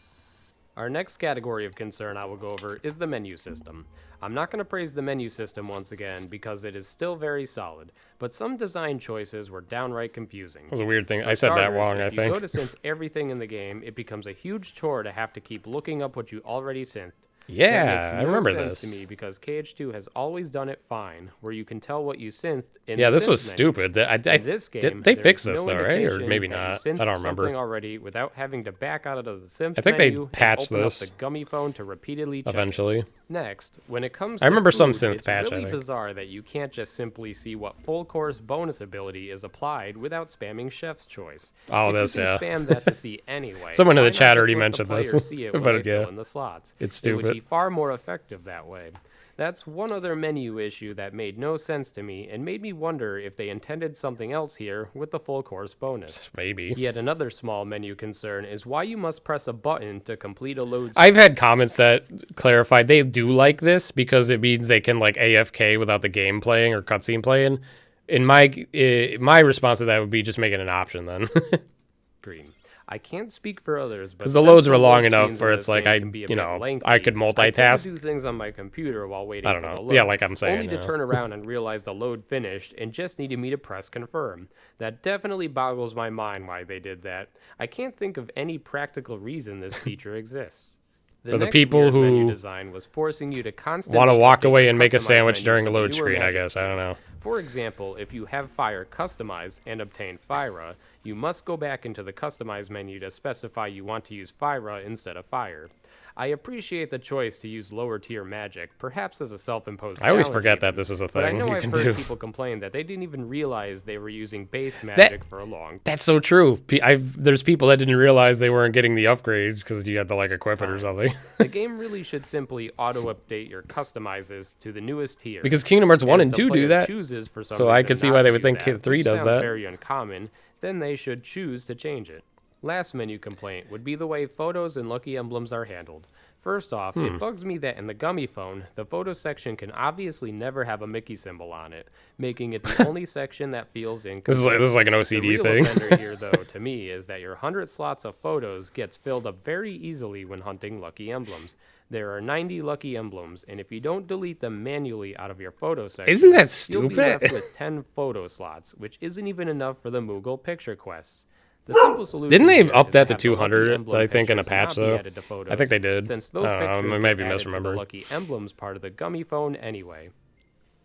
Speaker 2: Our next category of concern I will go over is the menu system. I'm not going to praise the menu system once again because it is still very solid, but some design choices were downright confusing.
Speaker 1: That was a weird thing.
Speaker 2: For
Speaker 1: I said that
Speaker 2: starters,
Speaker 1: wrong, I
Speaker 2: if
Speaker 1: think.
Speaker 2: you go to synth everything in the game, it becomes a huge chore to have to keep looking up what you already synthed.
Speaker 1: Yeah,
Speaker 2: That makes
Speaker 1: I
Speaker 2: no
Speaker 1: remember
Speaker 2: sense
Speaker 1: this.
Speaker 2: to me because KH2 has always done it fine, where you can tell what you synthed in
Speaker 1: Yeah,
Speaker 2: the
Speaker 1: this
Speaker 2: synth
Speaker 1: was
Speaker 2: menu.
Speaker 1: stupid.
Speaker 2: In this game,
Speaker 1: They
Speaker 2: there's
Speaker 1: fixed this
Speaker 2: no
Speaker 1: though, right? Or
Speaker 2: indication
Speaker 1: maybe
Speaker 2: that you
Speaker 1: not.
Speaker 2: synthed
Speaker 1: I don't remember.
Speaker 2: something already without having to back out of the synth
Speaker 1: I think they
Speaker 2: menu and
Speaker 1: patched
Speaker 2: open
Speaker 1: this
Speaker 2: up the gummy phone to repeatedly check it.
Speaker 1: Eventually.
Speaker 2: Next, when it comes
Speaker 1: I
Speaker 2: to
Speaker 1: remember some
Speaker 2: food,
Speaker 1: synth
Speaker 2: it's
Speaker 1: patch, I
Speaker 2: really
Speaker 1: think.
Speaker 2: bizarre that you can't just simply see what full course bonus ability is applied without spamming Chef's Choice.
Speaker 1: Oh,
Speaker 2: If
Speaker 1: this,
Speaker 2: you can
Speaker 1: yeah.
Speaker 2: spam that to see anyway.
Speaker 1: Someone in
Speaker 2: why
Speaker 1: the chat
Speaker 2: not
Speaker 1: already
Speaker 2: just let the
Speaker 1: mentioned this,
Speaker 2: player see it when
Speaker 1: but
Speaker 2: they
Speaker 1: yeah.
Speaker 2: fill in the slots?
Speaker 1: It's
Speaker 2: It would be
Speaker 1: stupid.
Speaker 2: far more effective that way. That's one other menu issue that made no sense to me and made me wonder if they intended something else here with the full course bonus.
Speaker 1: Maybe.
Speaker 2: Yet another small menu concern is why you must press a button to complete a load.
Speaker 1: I've had comments that clarify they do like this because it means they can like AFK without the game playing or cutscene playing. In my response to that would be just make it an option then.
Speaker 2: Green. I can't speak for others, but
Speaker 1: Because the
Speaker 2: since
Speaker 1: loads were
Speaker 2: load
Speaker 1: long enough
Speaker 2: screens
Speaker 1: where
Speaker 2: in
Speaker 1: it's
Speaker 2: this
Speaker 1: like
Speaker 2: game can be a bit lengthy,
Speaker 1: I could
Speaker 2: I tend
Speaker 1: multitask.
Speaker 2: to do things on my computer while waiting
Speaker 1: I don't
Speaker 2: for the
Speaker 1: know.
Speaker 2: load.
Speaker 1: Yeah, like I'm saying.
Speaker 2: Only to turn around and realize the load finished and just needed me to press confirm. That definitely boggles my mind why they did that. I can't think of any practical reason this feature exists.
Speaker 1: For the
Speaker 2: next
Speaker 1: people
Speaker 2: weird menu
Speaker 1: who
Speaker 2: design was forcing you to constantly
Speaker 1: want to walk
Speaker 2: update
Speaker 1: away
Speaker 2: the
Speaker 1: and make a
Speaker 2: customized
Speaker 1: sandwich
Speaker 2: menu
Speaker 1: during a
Speaker 2: for the
Speaker 1: load
Speaker 2: newer
Speaker 1: screen, I
Speaker 2: magic
Speaker 1: guess. I don't
Speaker 2: skills.
Speaker 1: know.
Speaker 2: For example, if you have Fire customized and obtain Fyra, you must go back into the Customize menu to specify you want to use Fyra instead of Fire. I appreciate the choice to use lower tier magic, perhaps as a self-imposed
Speaker 1: I always
Speaker 2: challenge
Speaker 1: forget
Speaker 2: even,
Speaker 1: that this is a
Speaker 2: but I
Speaker 1: thing
Speaker 2: know
Speaker 1: you
Speaker 2: I've
Speaker 1: can
Speaker 2: heard
Speaker 1: do.
Speaker 2: people complain that they didn't even realize they were using base magic for a long
Speaker 1: That's so true. There's people that didn't realize they weren't getting the upgrades because you had to like equip it or something.
Speaker 2: The game really should simply auto-update your customizes to the newest tier.
Speaker 1: Because Kingdom Hearts 1
Speaker 2: if
Speaker 1: and
Speaker 2: the
Speaker 1: 2 do
Speaker 2: player
Speaker 1: that.
Speaker 2: chooses for some
Speaker 1: So I
Speaker 2: reason
Speaker 1: could see
Speaker 2: not
Speaker 1: why
Speaker 2: to
Speaker 1: they would
Speaker 2: do
Speaker 1: think
Speaker 2: that,
Speaker 1: 3
Speaker 2: which
Speaker 1: does
Speaker 2: sounds
Speaker 1: that.
Speaker 2: very uncommon, then they should choose to change it. Last menu complaint would be the way photos and lucky emblems are handled. First off, it bugs me that in the Gummy phone, the photo section can obviously never have a Mickey symbol on it, making it the only section that feels incomplete.
Speaker 1: This is like an
Speaker 2: The
Speaker 1: OCD
Speaker 2: real
Speaker 1: thing.
Speaker 2: offender here, though, to me, is that your 100 slots of photos gets filled up very easily when hunting lucky emblems. There are 90 lucky emblems, and if you don't delete them manually out of your photo section,
Speaker 1: Isn't that
Speaker 2: you'll be
Speaker 1: stupid?
Speaker 2: left with 10 photo slots, which isn't even enough for the Moogle picture quests. The simple solution
Speaker 1: Didn't they
Speaker 2: here
Speaker 1: up
Speaker 2: is
Speaker 1: that to
Speaker 2: have the lucky
Speaker 1: 200,
Speaker 2: emblem
Speaker 1: I think, in a
Speaker 2: pictures
Speaker 1: patch,
Speaker 2: not be
Speaker 1: though?
Speaker 2: added to photos,
Speaker 1: I think they did.
Speaker 2: since those
Speaker 1: I don't know,
Speaker 2: pictures
Speaker 1: I
Speaker 2: get
Speaker 1: might be
Speaker 2: added to the
Speaker 1: misremembering.
Speaker 2: lucky emblems part of the Gummy phone anyway.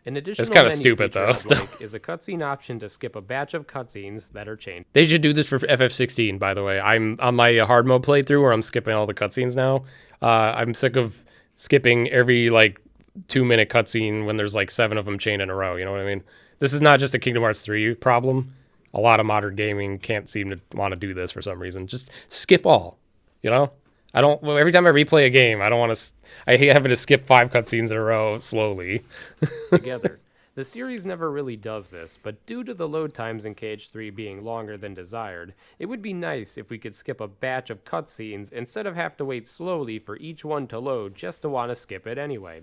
Speaker 2: An additional
Speaker 1: kinda
Speaker 2: menu
Speaker 1: stupid,
Speaker 2: feature
Speaker 1: though,
Speaker 2: I'd
Speaker 1: still.
Speaker 2: like is a cutscene option to skip a batch of cutscenes that are changed.
Speaker 1: They should do this for FF16, by the way. I'm on my hard mode playthrough where I'm skipping all the cutscenes now. I'm sick of skipping every, like, 2-minute cutscene when there's, like, 7 of them chained in a row. You know what I mean? This is not just a Kingdom Hearts 3 problem. A lot of modern gaming can't seem to want to do this for some reason. Just skip all, you know? Every time I replay a game, I don't want to, I hate having to skip 5 cutscenes in a row slowly.
Speaker 2: Together. The series never really does this, but due to the load times in KH3 being longer than desired, it would be nice if we could skip a batch of cutscenes instead of have to wait slowly for each one to load just to want to skip it anyway.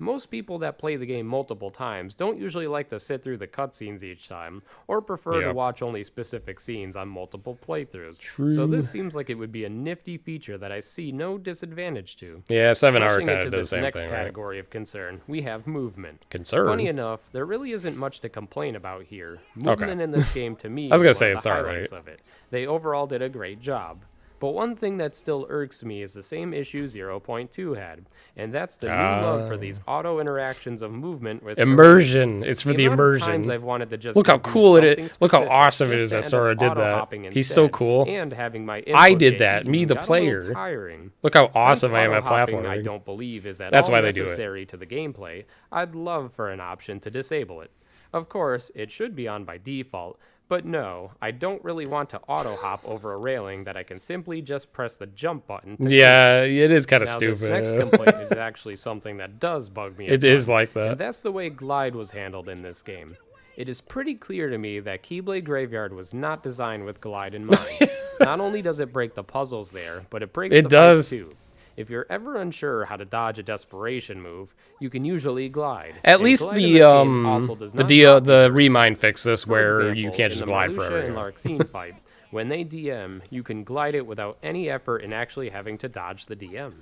Speaker 2: Most people that play the game multiple times don't usually like to sit through the cutscenes each time, or prefer to
Speaker 1: Yep.
Speaker 2: watch only specific scenes on multiple playthroughs. So this seems like it would be a nifty feature that I see no disadvantage to.
Speaker 1: Yeah, 7 hour
Speaker 2: Rushing
Speaker 1: kind
Speaker 2: into
Speaker 1: of does
Speaker 2: this
Speaker 1: the same
Speaker 2: next
Speaker 1: thing, right?
Speaker 2: category of concern, we have movement.
Speaker 1: Concern?
Speaker 2: Funny enough, there really isn't much to complain about here. Movement in this game, to me,
Speaker 1: I was gonna
Speaker 2: is
Speaker 1: say
Speaker 2: one of
Speaker 1: it's
Speaker 2: the
Speaker 1: alright.
Speaker 2: highlights of it. They overall did a great job. But one thing that still irks me is the same issue 0.2 had, and that's the new love for these auto interactions of movement with
Speaker 1: Immersion. It's for the
Speaker 2: amount of times
Speaker 1: immersion.
Speaker 2: I've wanted to just
Speaker 1: Look how
Speaker 2: do
Speaker 1: cool it
Speaker 2: something
Speaker 1: is. Look how
Speaker 2: specific
Speaker 1: awesome it
Speaker 2: just
Speaker 1: is
Speaker 2: to
Speaker 1: that
Speaker 2: end
Speaker 1: Sora
Speaker 2: up
Speaker 1: did that.
Speaker 2: auto-hopping
Speaker 1: He's so
Speaker 2: instead,
Speaker 1: cool.
Speaker 2: and having my
Speaker 1: I
Speaker 2: input
Speaker 1: did
Speaker 2: get
Speaker 1: that.
Speaker 2: eaten
Speaker 1: Me, the
Speaker 2: got a little
Speaker 1: player.
Speaker 2: tiring.
Speaker 1: Look how
Speaker 2: Since
Speaker 1: awesome I am at
Speaker 2: auto-hopping,
Speaker 1: platforming.
Speaker 2: I don't believe is at
Speaker 1: That's
Speaker 2: all
Speaker 1: why they do it.
Speaker 2: necessary to the gameplay. I'd love for an option to disable it. Of course, it should be on by default, but no, I don't really want to auto-hop over a railing that I can simply just press the jump button to
Speaker 1: Yeah, it is kind of
Speaker 2: now, this next
Speaker 1: stupid.
Speaker 2: complaint is actually something that does bug me.
Speaker 1: It is like that.
Speaker 2: And that's the way glide was handled in this game. It is pretty clear to me that Keyblade Graveyard was not designed with glide in mind. Not only does it break the puzzles there, but it breaks
Speaker 1: It
Speaker 2: the
Speaker 1: does.
Speaker 2: fights too. If you're ever unsure how to dodge a desperation move, you can usually glide.
Speaker 1: At
Speaker 2: And
Speaker 1: least
Speaker 2: glide in
Speaker 1: the
Speaker 2: this game also does not drop
Speaker 1: the Remind fixed this
Speaker 2: for
Speaker 1: where
Speaker 2: example,
Speaker 1: you can't just
Speaker 2: in the
Speaker 1: glide
Speaker 2: Marluxia
Speaker 1: forever.
Speaker 2: and Larxene fight, when they DM, you can glide it without any effort in actually having to dodge the DM.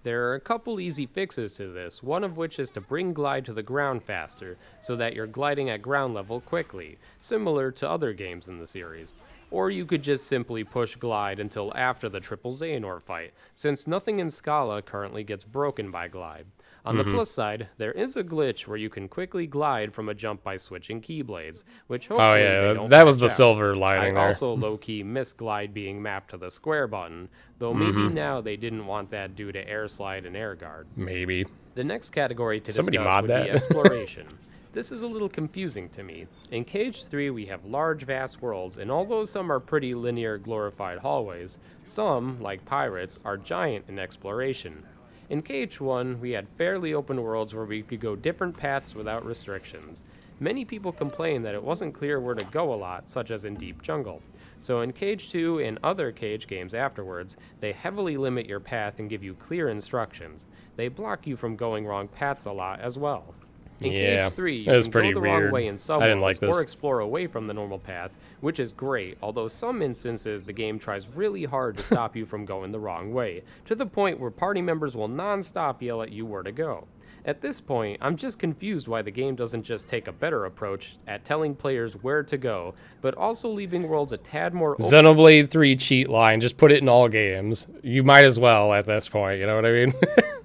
Speaker 2: There are a couple easy fixes to this, one of which is to bring glide to the ground faster, so that you're gliding at ground level quickly, similar to other games in the series. Or you could just simply push glide until after the triple Xehanort fight, since nothing in Scala currently gets broken by glide. On the plus side, there is a glitch where you can quickly glide from a jump by switching keyblades, which hopefully
Speaker 1: Oh
Speaker 2: they
Speaker 1: yeah,
Speaker 2: don't
Speaker 1: that was
Speaker 2: patch
Speaker 1: the
Speaker 2: out.
Speaker 1: silver
Speaker 2: I
Speaker 1: lining there.
Speaker 2: also low-key miss glide being mapped to the square button, though maybe now they didn't want that due to air slide and air guard.
Speaker 1: Maybe.
Speaker 2: The next category to
Speaker 1: Somebody
Speaker 2: discuss
Speaker 1: mod
Speaker 2: would
Speaker 1: that.
Speaker 2: be exploration. This is a little confusing to me. In KH3, we have large, vast worlds, and although some are pretty linear, glorified hallways, some, like Pirates, are giant in exploration. In KH1, we had fairly open worlds where we could go different paths without restrictions. Many people complain that it wasn't clear where to go a lot, such as in Deep Jungle. So in KH2 and other KH games afterwards, they heavily limit your path and give you clear instructions. They block you from going wrong paths a lot as well. In
Speaker 1: Yeah,
Speaker 2: KH3, you
Speaker 1: that was
Speaker 2: can
Speaker 1: pretty
Speaker 2: go the wrong
Speaker 1: weird.
Speaker 2: way in some
Speaker 1: I didn't
Speaker 2: worlds
Speaker 1: like this.
Speaker 2: or explore away from the normal path, which is great, although some instances the game tries really hard to stop you from going the wrong way, to the point where party members will non-stop yell at you where to go. At this point, I'm just confused why the game doesn't just take a better approach at telling players where to go, but also leaving worlds a tad more open.
Speaker 1: Xenoblade 3 cheat line, just put it in all games. You might as well at this point, you know what I mean?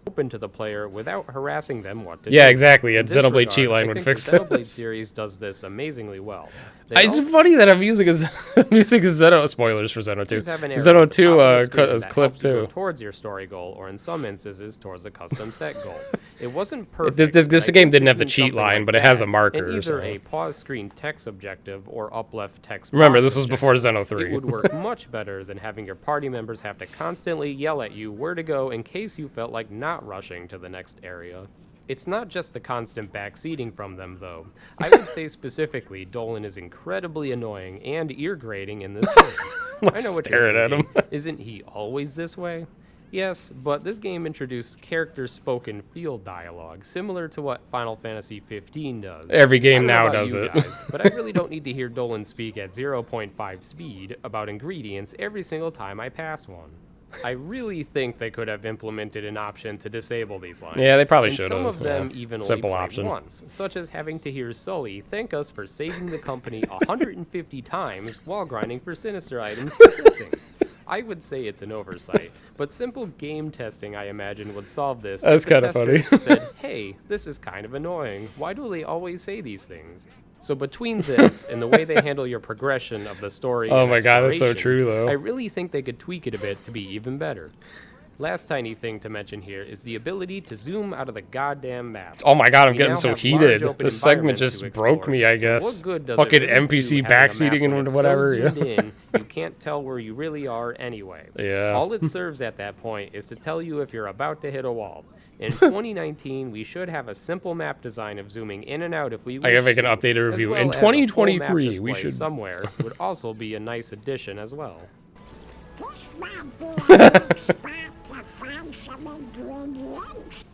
Speaker 2: Open to the player without harassing them what to do.
Speaker 1: Yeah, exactly. A
Speaker 2: In this
Speaker 1: Xenoblade
Speaker 2: regard,
Speaker 1: cheat line
Speaker 2: I
Speaker 1: would
Speaker 2: think
Speaker 1: fix
Speaker 2: the Xenoblade
Speaker 1: this.
Speaker 2: series does this amazingly well. They
Speaker 1: It's funny that I'm using a Xeno spoilers for Xeno
Speaker 2: always
Speaker 1: 2.
Speaker 2: have an arrow
Speaker 1: Xeno
Speaker 2: at the
Speaker 1: 2
Speaker 2: top of the screen
Speaker 1: is
Speaker 2: that
Speaker 1: clip
Speaker 2: helps you go
Speaker 1: 2.
Speaker 2: towards your story goal, or in some instances towards a custom set goal. It wasn't perfect.
Speaker 1: This
Speaker 2: but I
Speaker 1: game
Speaker 2: think
Speaker 1: didn't have the
Speaker 2: doing
Speaker 1: cheat
Speaker 2: something
Speaker 1: line,
Speaker 2: like
Speaker 1: but it has
Speaker 2: that
Speaker 1: a marker,
Speaker 2: in either
Speaker 1: so.
Speaker 2: a pause screen text objective or up left text.
Speaker 1: Remember,
Speaker 2: box
Speaker 1: this was before
Speaker 2: objective.
Speaker 1: Xeno
Speaker 2: It
Speaker 1: 3.
Speaker 2: would work much better than having your party members have to constantly yell at you where to go in case you felt like not rushing to the next area. It's not just the constant backseating from them, though. I would say specifically, Dolan is incredibly annoying and ear-grating in this game. I know what you're
Speaker 1: Staring at
Speaker 2: thinking.
Speaker 1: him.
Speaker 2: Isn't he always this way? Yes, but this game introduced character-spoken field dialogue, similar to what Final Fantasy 15 does.
Speaker 1: Every
Speaker 2: I
Speaker 1: game
Speaker 2: don't know
Speaker 1: now
Speaker 2: about
Speaker 1: does
Speaker 2: you
Speaker 1: it.
Speaker 2: guys, but I really don't need to hear Dolan speak at 0.5 speed about ingredients every single time I pass one. I really think they could have implemented an option to disable these lines.
Speaker 1: Yeah, they probably
Speaker 2: and
Speaker 1: should
Speaker 2: some
Speaker 1: have.
Speaker 2: of them
Speaker 1: Yeah.
Speaker 2: even
Speaker 1: Simple
Speaker 2: only played
Speaker 1: option.
Speaker 2: once, such as having to hear Sully thank us for saving the company 150 times while grinding for sinister items for sifting. I would say it's an oversight, but simple game testing, I imagine, would solve this.
Speaker 1: That's
Speaker 2: if the
Speaker 1: kinda funny.
Speaker 2: testers said, hey, this is kind of annoying. Why do they always say these things? So between this and the way they handle your progression of the story
Speaker 1: Oh
Speaker 2: and
Speaker 1: my God, that's so
Speaker 2: exploration,
Speaker 1: true, though.
Speaker 2: I really think they could tweak it a bit to be even better. Last tiny thing to mention here is the ability to zoom out of the goddamn map.
Speaker 1: Oh my God, I'm
Speaker 2: We
Speaker 1: getting
Speaker 2: now
Speaker 1: so
Speaker 2: have
Speaker 1: heated.
Speaker 2: large open
Speaker 1: This segment
Speaker 2: environments
Speaker 1: just
Speaker 2: to
Speaker 1: broke
Speaker 2: explore.
Speaker 1: me, I
Speaker 2: So
Speaker 1: guess.
Speaker 2: what good does
Speaker 1: Fucking
Speaker 2: it really
Speaker 1: NPC
Speaker 2: do having a map
Speaker 1: backseating
Speaker 2: when
Speaker 1: and
Speaker 2: it's
Speaker 1: whatever.
Speaker 2: So
Speaker 1: Yeah.
Speaker 2: zoomed in, you can't tell where you really are anyway.
Speaker 1: Yeah.
Speaker 2: All it serves at that point is to tell you if you're about to hit a wall. In 2019, we should have a simple map design of zooming in and out if we wish
Speaker 1: I gotta make an
Speaker 2: to,
Speaker 1: updated
Speaker 2: as
Speaker 1: review.
Speaker 2: well
Speaker 1: In
Speaker 2: as a full map
Speaker 1: 2023, we
Speaker 2: display
Speaker 1: should.
Speaker 2: somewhere would also be a nice addition as well.
Speaker 3: This might be a good spot to find some ingredients.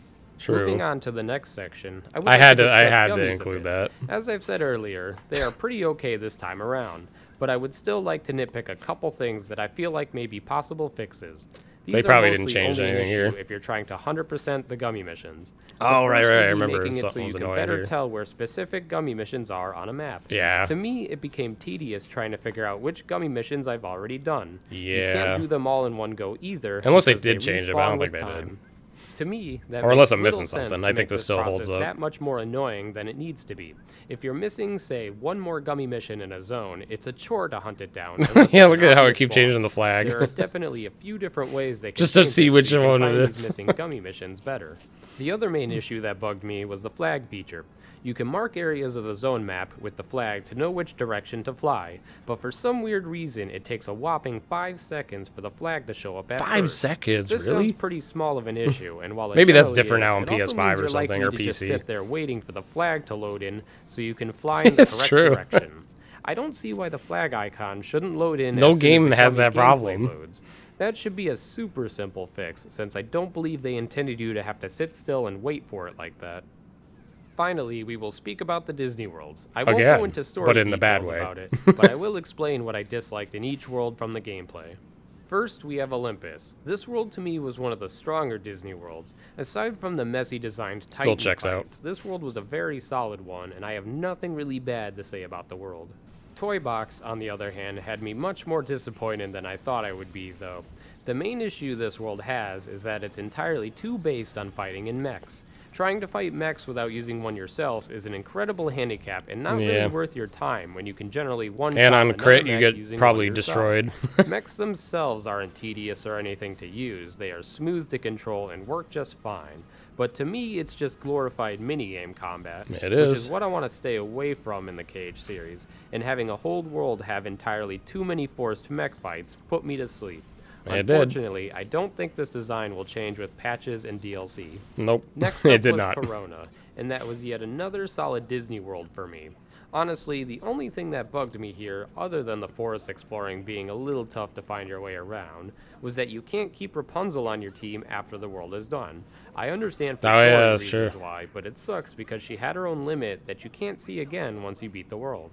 Speaker 2: Moving
Speaker 1: True.
Speaker 2: on to the next section, I would
Speaker 1: I
Speaker 2: like
Speaker 1: had
Speaker 2: to
Speaker 1: to. I
Speaker 2: discuss
Speaker 1: had to
Speaker 2: gummies a
Speaker 1: include
Speaker 2: bit.
Speaker 1: that.
Speaker 2: As I've said earlier, they are pretty okay this time around, but I would still like to nitpick a couple things that I feel like may be possible fixes. These
Speaker 1: They
Speaker 2: are
Speaker 1: probably didn't
Speaker 2: mostly
Speaker 1: change
Speaker 2: only an
Speaker 1: anything
Speaker 2: issue
Speaker 1: here.
Speaker 2: If you're trying to 100% the gummy missions. The
Speaker 1: Oh, right,
Speaker 2: first
Speaker 1: right,
Speaker 2: would
Speaker 1: I
Speaker 2: be
Speaker 1: remember
Speaker 2: making it so
Speaker 1: something
Speaker 2: you
Speaker 1: was
Speaker 2: can
Speaker 1: annoying
Speaker 2: better
Speaker 1: here.
Speaker 2: tell where specific gummy missions are on a map.
Speaker 1: Yeah.
Speaker 2: To me, it became tedious trying to figure out which gummy missions I've already done. You
Speaker 1: Yeah.
Speaker 2: can't do them all in one go either.
Speaker 1: Unless they
Speaker 2: because
Speaker 1: did change it, but I
Speaker 2: respawn
Speaker 1: don't think
Speaker 2: with
Speaker 1: they did.
Speaker 2: time. To me, that
Speaker 1: Or unless
Speaker 2: makes
Speaker 1: I'm missing
Speaker 2: little sense
Speaker 1: something.
Speaker 2: to
Speaker 1: I think
Speaker 2: make
Speaker 1: this still holds
Speaker 2: process
Speaker 1: up.
Speaker 2: that much more annoying than it needs to be. If you're missing, say, one more gummy mission in a zone, it's a chore to hunt it down. unless
Speaker 1: Yeah,
Speaker 2: it's
Speaker 1: look
Speaker 2: an
Speaker 1: at how it
Speaker 2: obvious
Speaker 1: keep
Speaker 2: boss.
Speaker 1: changing the flag.
Speaker 2: There are definitely a few different ways they can
Speaker 1: Just to
Speaker 2: change
Speaker 1: see
Speaker 2: it
Speaker 1: which
Speaker 2: so you can
Speaker 1: one it
Speaker 2: find these
Speaker 1: is.
Speaker 2: missing gummy missions better. The other main issue that bugged me was the flag feature. You can mark areas of the zone map with the flag to know which direction to fly, but for some weird reason, it takes a whopping 5 seconds for the flag to show up at
Speaker 1: 5
Speaker 2: first.
Speaker 1: seconds,
Speaker 2: This
Speaker 1: really?
Speaker 2: sounds pretty small of an issue, and while it
Speaker 1: Maybe that's
Speaker 2: generally
Speaker 1: different
Speaker 2: is,
Speaker 1: now on
Speaker 2: it also
Speaker 1: PS5
Speaker 2: means
Speaker 1: or
Speaker 2: you're
Speaker 1: something,
Speaker 2: likely
Speaker 1: or
Speaker 2: to just
Speaker 1: PC.
Speaker 2: sit there waiting for the flag to load in so you can fly in the
Speaker 1: It's
Speaker 2: correct
Speaker 1: true.
Speaker 2: direction. I don't see why the flag icon shouldn't load in
Speaker 1: No
Speaker 2: as soon
Speaker 1: game
Speaker 2: as the
Speaker 1: has
Speaker 2: gummy
Speaker 1: that
Speaker 2: gameplay
Speaker 1: problem.
Speaker 2: loads. That should be a super simple fix, since I don't believe they intended you to have to sit still and wait for it like that. Finally, we will speak about the Disney worlds. I won't
Speaker 1: Again,
Speaker 2: go into story
Speaker 1: but in the bad
Speaker 2: details
Speaker 1: way.
Speaker 2: about it, but I will explain what I disliked in each world from the gameplay. First, we have Olympus. This world to me was one of the stronger Disney worlds. Aside from the messy designed Titan
Speaker 1: checks out.
Speaker 2: fights, this world was a very solid one, and I have nothing really bad to say about the world. Toy Box, on the other hand, had me much more disappointed than I thought I would be, though. The main issue this world has is that it's entirely too based on fighting in mechs. Trying to fight mechs without using one yourself is an incredible handicap and not
Speaker 1: Yeah.
Speaker 2: really worth your time when you can generally one-shot
Speaker 1: And on
Speaker 2: another
Speaker 1: crit, you
Speaker 2: mech
Speaker 1: get
Speaker 2: using
Speaker 1: probably
Speaker 2: one yourself.
Speaker 1: destroyed.
Speaker 2: Mechs themselves aren't tedious or anything to use. They are smooth to control and work just fine. But to me, it's just glorified minigame combat,
Speaker 1: It
Speaker 2: which
Speaker 1: is.
Speaker 2: is what I want to stay away from in the KH series, and having a whole world have entirely too many forced mech fights put me to sleep.
Speaker 1: It did.
Speaker 2: Unfortunately, I don't think this design will change with patches and DLC.
Speaker 1: Nope.
Speaker 2: Next
Speaker 1: it
Speaker 2: up
Speaker 1: did
Speaker 2: was
Speaker 1: not.
Speaker 2: Corona, and that was yet another solid Disney World for me. Honestly, the only thing that bugged me here, other than the forest exploring being a little tough to find your way around, was that you can't keep Rapunzel on your team after the world is done. I understand for
Speaker 1: Oh,
Speaker 2: story
Speaker 1: yeah, that's
Speaker 2: reasons
Speaker 1: true.
Speaker 2: why, but it sucks because she had her own limit that you can't see again once you beat the world.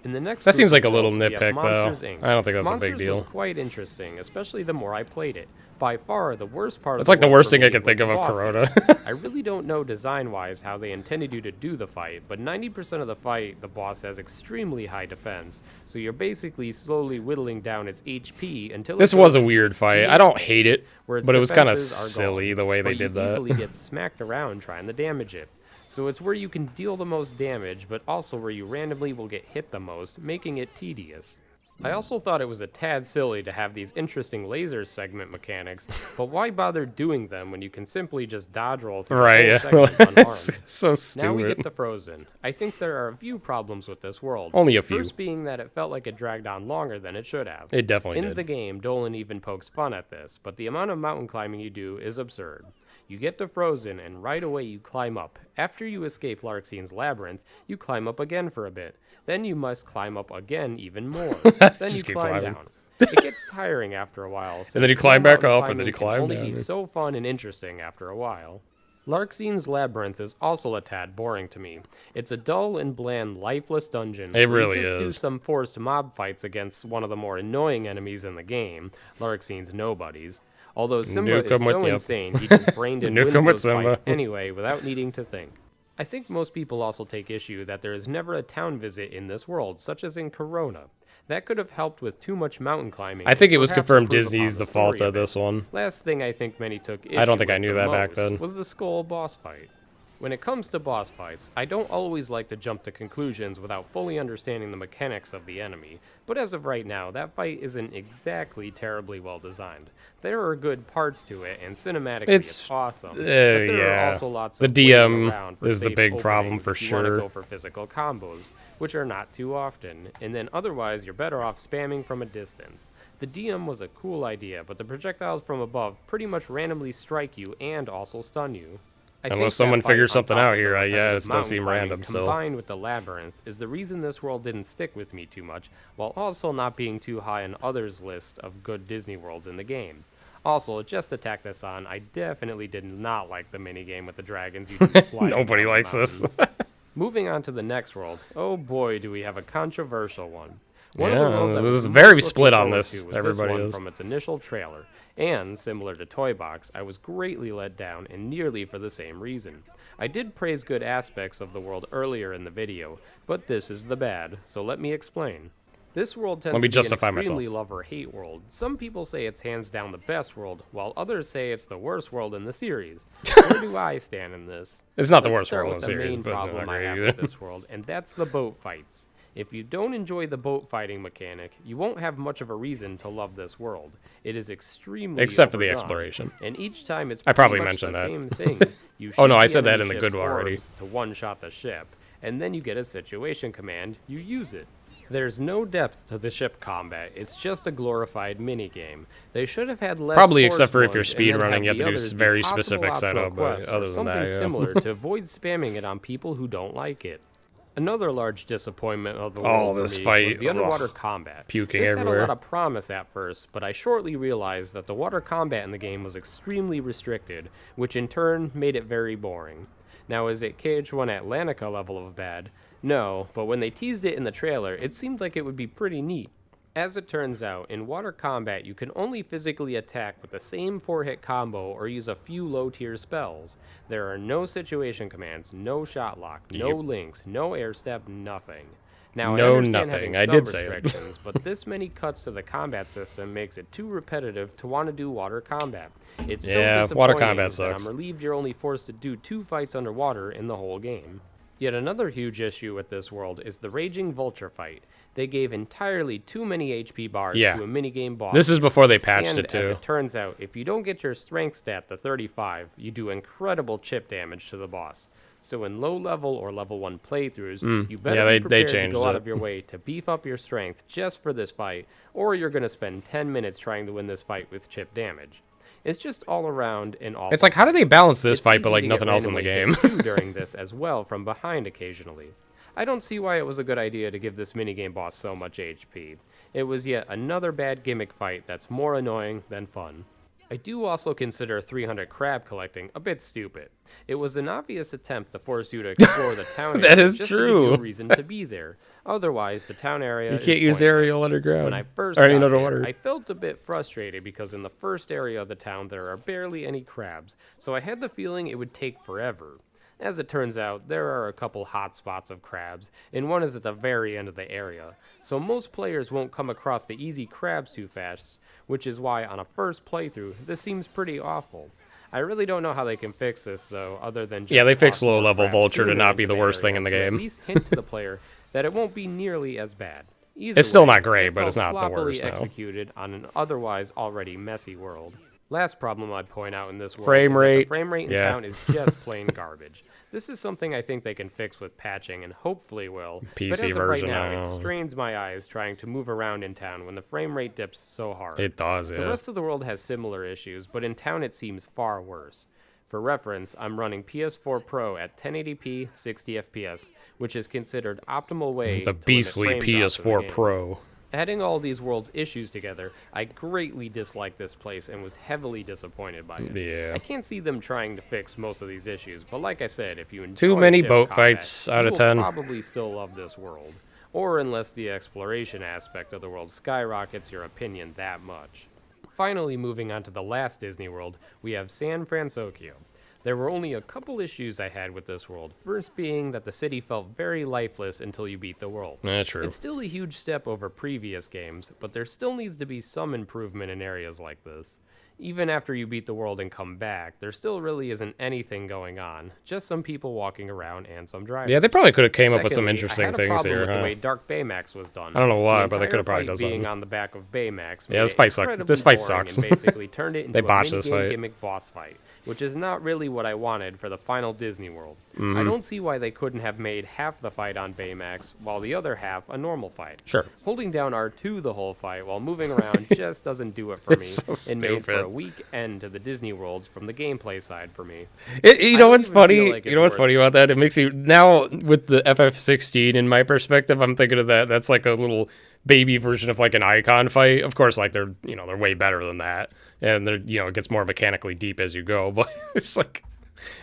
Speaker 2: In the next
Speaker 1: That
Speaker 2: group
Speaker 1: seems like
Speaker 2: of
Speaker 1: a little
Speaker 2: worlds, we have
Speaker 1: nitpick, though.
Speaker 2: Monsters, Inc.
Speaker 1: I don't think that's a big
Speaker 2: Monsters
Speaker 1: deal.
Speaker 2: was quite interesting, especially the more I played it. By far, the worst part
Speaker 1: That's
Speaker 2: of
Speaker 1: like the
Speaker 2: world
Speaker 1: worst
Speaker 2: for
Speaker 1: thing I
Speaker 2: me
Speaker 1: can
Speaker 2: was
Speaker 1: think
Speaker 2: the
Speaker 1: of
Speaker 2: boss
Speaker 1: Corona.
Speaker 2: I really don't know design-wise how they intended you to do the fight, but 90% of the fight, the boss has extremely high defense, so you're basically slowly whittling down its HP until
Speaker 1: This
Speaker 2: it
Speaker 1: was a
Speaker 2: goes
Speaker 1: weird
Speaker 2: into
Speaker 1: fight.
Speaker 2: deep
Speaker 1: I don't hate it,
Speaker 2: where its
Speaker 1: but it was kind of
Speaker 2: defenses are
Speaker 1: silly
Speaker 2: gone,
Speaker 1: the way they
Speaker 2: but
Speaker 1: did
Speaker 2: you
Speaker 1: that.
Speaker 2: easily get smacked around trying to damage it. So it's where you can deal the most damage, but also where you randomly will get hit the most, making it tedious. I also thought it was a tad silly to have these interesting laser segment mechanics, but why bother doing them when you can simply just dodge roll through
Speaker 1: Right,
Speaker 2: the
Speaker 1: yeah.
Speaker 2: whole segment
Speaker 1: It's
Speaker 2: unharmed?
Speaker 1: so stupid.
Speaker 2: Now we get to Frozen. I think there are a few problems with this world.
Speaker 1: Only a few.
Speaker 2: First being that it felt like it dragged on longer than it should have.
Speaker 1: It definitely
Speaker 2: In
Speaker 1: did.
Speaker 2: the game, Dolan even pokes fun at this, but the amount of mountain climbing you do is absurd. You get to Frozen, and right away you climb up. After you escape Larxine's labyrinth, you climb up again for a bit. Then you must climb up again even more. Then you
Speaker 1: Just keep
Speaker 2: climb
Speaker 1: climbing.
Speaker 2: down. It gets tiring after a while.
Speaker 1: And then you
Speaker 2: since
Speaker 1: climb
Speaker 2: snow
Speaker 1: back
Speaker 2: mountain
Speaker 1: up, and then you
Speaker 2: climbing
Speaker 1: climb
Speaker 2: can
Speaker 1: down.
Speaker 2: only be so fun and interesting after a while. Larxine's Labyrinth is also a tad boring to me. It's a dull and bland, lifeless dungeon.
Speaker 1: It
Speaker 2: where
Speaker 1: really
Speaker 2: you just do
Speaker 1: is.
Speaker 2: some forced mob fights against one of the more annoying enemies in the game, Larxine's Nobodies. Although Simba
Speaker 1: Nuke 'em
Speaker 2: is
Speaker 1: with
Speaker 2: so
Speaker 1: ya.
Speaker 2: insane, he just brained and
Speaker 1: Nuke 'em
Speaker 2: wins
Speaker 1: with
Speaker 2: those
Speaker 1: Simba.
Speaker 2: fights anyway without needing to think. I think most people also take issue that there is never a town visit in this world, such as in Corona. That could have helped with too much mountain climbing.
Speaker 1: I think
Speaker 2: and
Speaker 1: it was
Speaker 2: perhaps
Speaker 1: confirmed
Speaker 2: improve upon
Speaker 1: Disney's
Speaker 2: the
Speaker 1: the fault
Speaker 2: story a
Speaker 1: of
Speaker 2: bit.
Speaker 1: this one.
Speaker 2: Last thing I think many took issue
Speaker 1: I don't think I
Speaker 2: with
Speaker 1: knew
Speaker 2: the
Speaker 1: that back
Speaker 2: most
Speaker 1: then.
Speaker 2: was the skull boss fight. When it comes to boss fights, I don't always like to jump to conclusions without fully understanding the mechanics of the enemy, but as of right now, that fight isn't exactly terribly well designed. There are good parts to it, and cinematically it's awesome, but there are
Speaker 1: yeah.
Speaker 2: also lots
Speaker 1: The
Speaker 2: of waiting
Speaker 1: DM
Speaker 2: around for
Speaker 1: is the
Speaker 2: safe
Speaker 1: big problem
Speaker 2: openings
Speaker 1: for
Speaker 2: if you want to
Speaker 1: sure.
Speaker 2: go for physical combos, which are not too often, and then otherwise you're better off spamming from a distance. The DM was a cool idea, but the projectiles from above pretty much randomly strike you and also stun you. I think
Speaker 1: Unless
Speaker 2: that
Speaker 1: someone
Speaker 2: fight
Speaker 1: figures
Speaker 2: on
Speaker 1: something
Speaker 2: top
Speaker 1: out
Speaker 2: of the
Speaker 1: here, yeah,
Speaker 2: repetitive
Speaker 1: it does
Speaker 2: mountain
Speaker 1: seem
Speaker 2: climbing
Speaker 1: random still.
Speaker 2: combined with the labyrinth is the reason this world didn't stick with me too much, while also not being too high on others' list of good Disney worlds in the game. Also, just to tack this on, I definitely did not like the minigame with the dragons you do sliding
Speaker 1: Nobody
Speaker 2: down the
Speaker 1: likes this.
Speaker 2: mountain. Moving on to the next world, oh boy do we have a controversial one. One of
Speaker 1: Yeah,
Speaker 2: the worlds I
Speaker 1: this
Speaker 2: was
Speaker 1: is very
Speaker 2: most
Speaker 1: split
Speaker 2: looking
Speaker 1: on
Speaker 2: forward
Speaker 1: this.
Speaker 2: to was
Speaker 1: Everybody
Speaker 2: this one
Speaker 1: is.
Speaker 2: from its initial trailer, and similar to Toy Box, I was greatly let down, and nearly for the same reason. I did praise good aspects of the world earlier in the video, but this is the bad, so let me explain. This world tends
Speaker 1: Let me
Speaker 2: to be an
Speaker 1: justify
Speaker 2: extremely
Speaker 1: myself.
Speaker 2: love or hate world. Some people say it's hands down the best world, while others say it's the worst world in the series. Where do I stand in this?
Speaker 1: It's not the
Speaker 2: Let's
Speaker 1: worst
Speaker 2: start
Speaker 1: world in
Speaker 2: with
Speaker 1: the series,
Speaker 2: main
Speaker 1: but it's not
Speaker 2: problem I
Speaker 1: great
Speaker 2: have
Speaker 1: either.
Speaker 2: with this world, and that's the boat fights. If you don't enjoy the boat fighting mechanic, you won't have much of a reason to love this world. It is extremely
Speaker 1: Except for the
Speaker 2: overdone,
Speaker 1: exploration.
Speaker 2: and each time it's
Speaker 1: I probably
Speaker 2: pretty much
Speaker 1: mentioned
Speaker 2: the
Speaker 1: that.
Speaker 2: same thing. You
Speaker 1: Oh, no,
Speaker 2: shoot
Speaker 1: I
Speaker 2: the
Speaker 1: said that
Speaker 2: enemy
Speaker 1: in the
Speaker 2: ship's
Speaker 1: good one already.
Speaker 2: orbs to one-shot the ship, and then you get a situation command, you use it. There's no depth to the ship combat, it's just a glorified minigame. They should have had less
Speaker 1: Probably
Speaker 2: forced
Speaker 1: except for if you're
Speaker 2: ones, and then
Speaker 1: speedrunning,
Speaker 2: have
Speaker 1: you have
Speaker 2: the
Speaker 1: to do
Speaker 2: others be
Speaker 1: very
Speaker 2: possible
Speaker 1: specific
Speaker 2: optional
Speaker 1: setup, but
Speaker 2: quests or
Speaker 1: other than
Speaker 2: something
Speaker 1: that, yeah.
Speaker 2: similar to avoid spamming it on people who don't like it. Another large disappointment of the
Speaker 1: Oh,
Speaker 2: world for
Speaker 1: this
Speaker 2: me
Speaker 1: fight,
Speaker 2: was the underwater
Speaker 1: ugh.
Speaker 2: combat.
Speaker 1: Puking
Speaker 2: this
Speaker 1: everywhere.
Speaker 2: had a lot of promise at first, but I shortly realized that the water combat in the game was extremely restricted, which in turn made it very boring. Now, is it KH1 Atlantica level of bad? No, but when they teased it in the trailer, it seemed like it would be pretty neat. As it turns out, in water combat, you can only physically attack with the same 4-hit combo or use a few low-tier spells. There are no situation commands, no shot lock, no
Speaker 1: Yep.
Speaker 2: links, no air step, nothing. Now,
Speaker 1: No
Speaker 2: I understand
Speaker 1: nothing.
Speaker 2: having
Speaker 1: I
Speaker 2: some
Speaker 1: did say it.
Speaker 2: restrictions, but this many cuts to the combat system makes it too repetitive to want to do water combat. It's
Speaker 1: Yeah,
Speaker 2: so
Speaker 1: water
Speaker 2: disappointing
Speaker 1: combat
Speaker 2: that
Speaker 1: sucks.
Speaker 2: I'm relieved you're only forced to do 2 fights underwater in the whole game. Yet another huge issue with this world is the Raging Vulture fight. They gave entirely too many HP bars
Speaker 1: Yeah.
Speaker 2: to a minigame boss.
Speaker 1: This is before they patched
Speaker 2: And
Speaker 1: it
Speaker 2: as
Speaker 1: too.
Speaker 2: it turns out, if you don't get your strength stat to 35, you do incredible chip damage to the boss. So in low level or level 1 playthroughs, you better
Speaker 1: Yeah,
Speaker 2: be
Speaker 1: they
Speaker 2: prepared to
Speaker 1: changed
Speaker 2: go out
Speaker 1: it.
Speaker 2: of your way to beef up your strength just for this fight, or you're going to spend 10 minutes trying to win this fight with chip damage. It's just all around an awful.
Speaker 1: It's like, how do they balance this
Speaker 2: It's
Speaker 1: fight but
Speaker 2: easy
Speaker 1: like
Speaker 2: to get
Speaker 1: nothing else in the
Speaker 2: randomly
Speaker 1: game?
Speaker 2: hit, too, during this as well from behind occasionally. I don't see why it was a good idea to give this minigame boss so much HP. It was yet another bad gimmick fight that's more annoying than fun. I do also consider 300 crab collecting a bit stupid. It was an obvious attempt to force you to explore the town
Speaker 1: That
Speaker 2: area
Speaker 1: is
Speaker 2: just to give you a
Speaker 1: true.
Speaker 2: reason to be there. Otherwise, the town area
Speaker 1: You
Speaker 2: is
Speaker 1: can't use
Speaker 2: pointless.
Speaker 1: aerial underground.
Speaker 2: When I first
Speaker 1: Or, I mean,
Speaker 2: got
Speaker 1: underwater.
Speaker 2: there, I felt a bit frustrated because in the first area of the town there are barely any crabs, so I had the feeling it would take forever. As it turns out, there are a couple hot spots of crabs, and one is at the very end of the area, so most players won't come across the easy crabs too fast, which is why on a first playthrough, this seems pretty awful. I really don't know how they can fix this, though, other than just
Speaker 1: Yeah, they fixed
Speaker 2: toss more
Speaker 1: low-level
Speaker 2: crabs
Speaker 1: Vulture to
Speaker 2: sooner
Speaker 1: not be
Speaker 2: into
Speaker 1: the worst thing
Speaker 2: area
Speaker 1: in the
Speaker 2: to
Speaker 1: game.
Speaker 2: At least hint to the player that it won't be nearly as bad. Either
Speaker 1: It's still
Speaker 2: way,
Speaker 1: not great,
Speaker 2: it
Speaker 1: but it's
Speaker 2: felt
Speaker 1: not the
Speaker 2: sloppily
Speaker 1: worst, no.
Speaker 2: executed on an otherwise already messy world. Last problem I'd point out in this world
Speaker 1: Frame
Speaker 2: is that
Speaker 1: rate.
Speaker 2: the frame rate in
Speaker 1: Yeah.
Speaker 2: town is just plain garbage. This is something I think they can fix with patching, and hopefully will. But
Speaker 1: PC
Speaker 2: as of right
Speaker 1: version,
Speaker 2: now,
Speaker 1: I
Speaker 2: it
Speaker 1: don't know.
Speaker 2: strains my eyes trying to move around in town when the frame rate dips so hard.
Speaker 1: It does,
Speaker 2: The
Speaker 1: yeah.
Speaker 2: rest of the world has similar issues, but in town it seems far worse. For reference, I'm running PS4 Pro at 1080p 60 FPS, which is considered optimal way
Speaker 1: The
Speaker 2: to limit
Speaker 1: beastly
Speaker 2: frame drops in the
Speaker 1: PS4
Speaker 2: game.
Speaker 1: Pro.
Speaker 2: Adding all these world's issues together, I greatly disliked this place and was heavily disappointed by it.
Speaker 1: Yeah.
Speaker 2: I can't see them trying to fix most of these issues, but like I said, if you enjoy
Speaker 1: Too many
Speaker 2: ship
Speaker 1: boat
Speaker 2: combat,
Speaker 1: fights out
Speaker 2: you
Speaker 1: of
Speaker 2: will
Speaker 1: 10.
Speaker 2: probably still love this world. Or unless the exploration aspect of the world skyrockets your opinion that much. Finally, moving on to the last Disney World, we have San Francisco. There were only a couple issues I had with this world, first being that the city felt very lifeless until you beat the world.
Speaker 1: That's true.
Speaker 2: It's still a huge step over previous games, but there still needs to be some improvement in areas like this. Even after you beat the world and come back, there still really isn't anything going on, just some people walking around and some driving.
Speaker 1: Yeah, they probably could have came up with some
Speaker 2: Secondly,
Speaker 1: interesting
Speaker 2: I had a
Speaker 1: things
Speaker 2: problem
Speaker 1: here,
Speaker 2: with the
Speaker 1: huh?
Speaker 2: way Dark Baymax was done.
Speaker 1: I don't know why,
Speaker 2: The
Speaker 1: but they could have probably
Speaker 2: entire
Speaker 1: done
Speaker 2: fight being
Speaker 1: something.
Speaker 2: on the back of Baymax
Speaker 1: Yeah,
Speaker 2: made
Speaker 1: this
Speaker 2: it
Speaker 1: fight sucks.
Speaker 2: incredibly
Speaker 1: This fight
Speaker 2: boring
Speaker 1: sucks.
Speaker 2: and basically turned it into
Speaker 1: They botched
Speaker 2: a
Speaker 1: this
Speaker 2: minigame
Speaker 1: fight.
Speaker 2: gimmick boss fight, which is not really what I wanted for the final Disney World.
Speaker 1: Mm-hmm.
Speaker 2: I don't see why they couldn't have made half the fight on Baymax, while the other half a normal fight.
Speaker 1: Sure.
Speaker 2: Holding down R2 the whole fight while moving around just doesn't do it for me,
Speaker 1: It's so
Speaker 2: and made for
Speaker 1: stupid.
Speaker 2: a weak end to the Disney Worlds from the gameplay side for me.
Speaker 1: You
Speaker 2: I
Speaker 1: know
Speaker 2: don't
Speaker 1: what's
Speaker 2: even feel
Speaker 1: funny?
Speaker 2: like
Speaker 1: You
Speaker 2: it's
Speaker 1: know what's
Speaker 2: worth
Speaker 1: funny about that? It makes you now with the FF16 in my perspective. I'm thinking of that. That's like a little baby version of like an icon fight. Of course, like they're way better than that, and they're it gets more mechanically deep as you go. But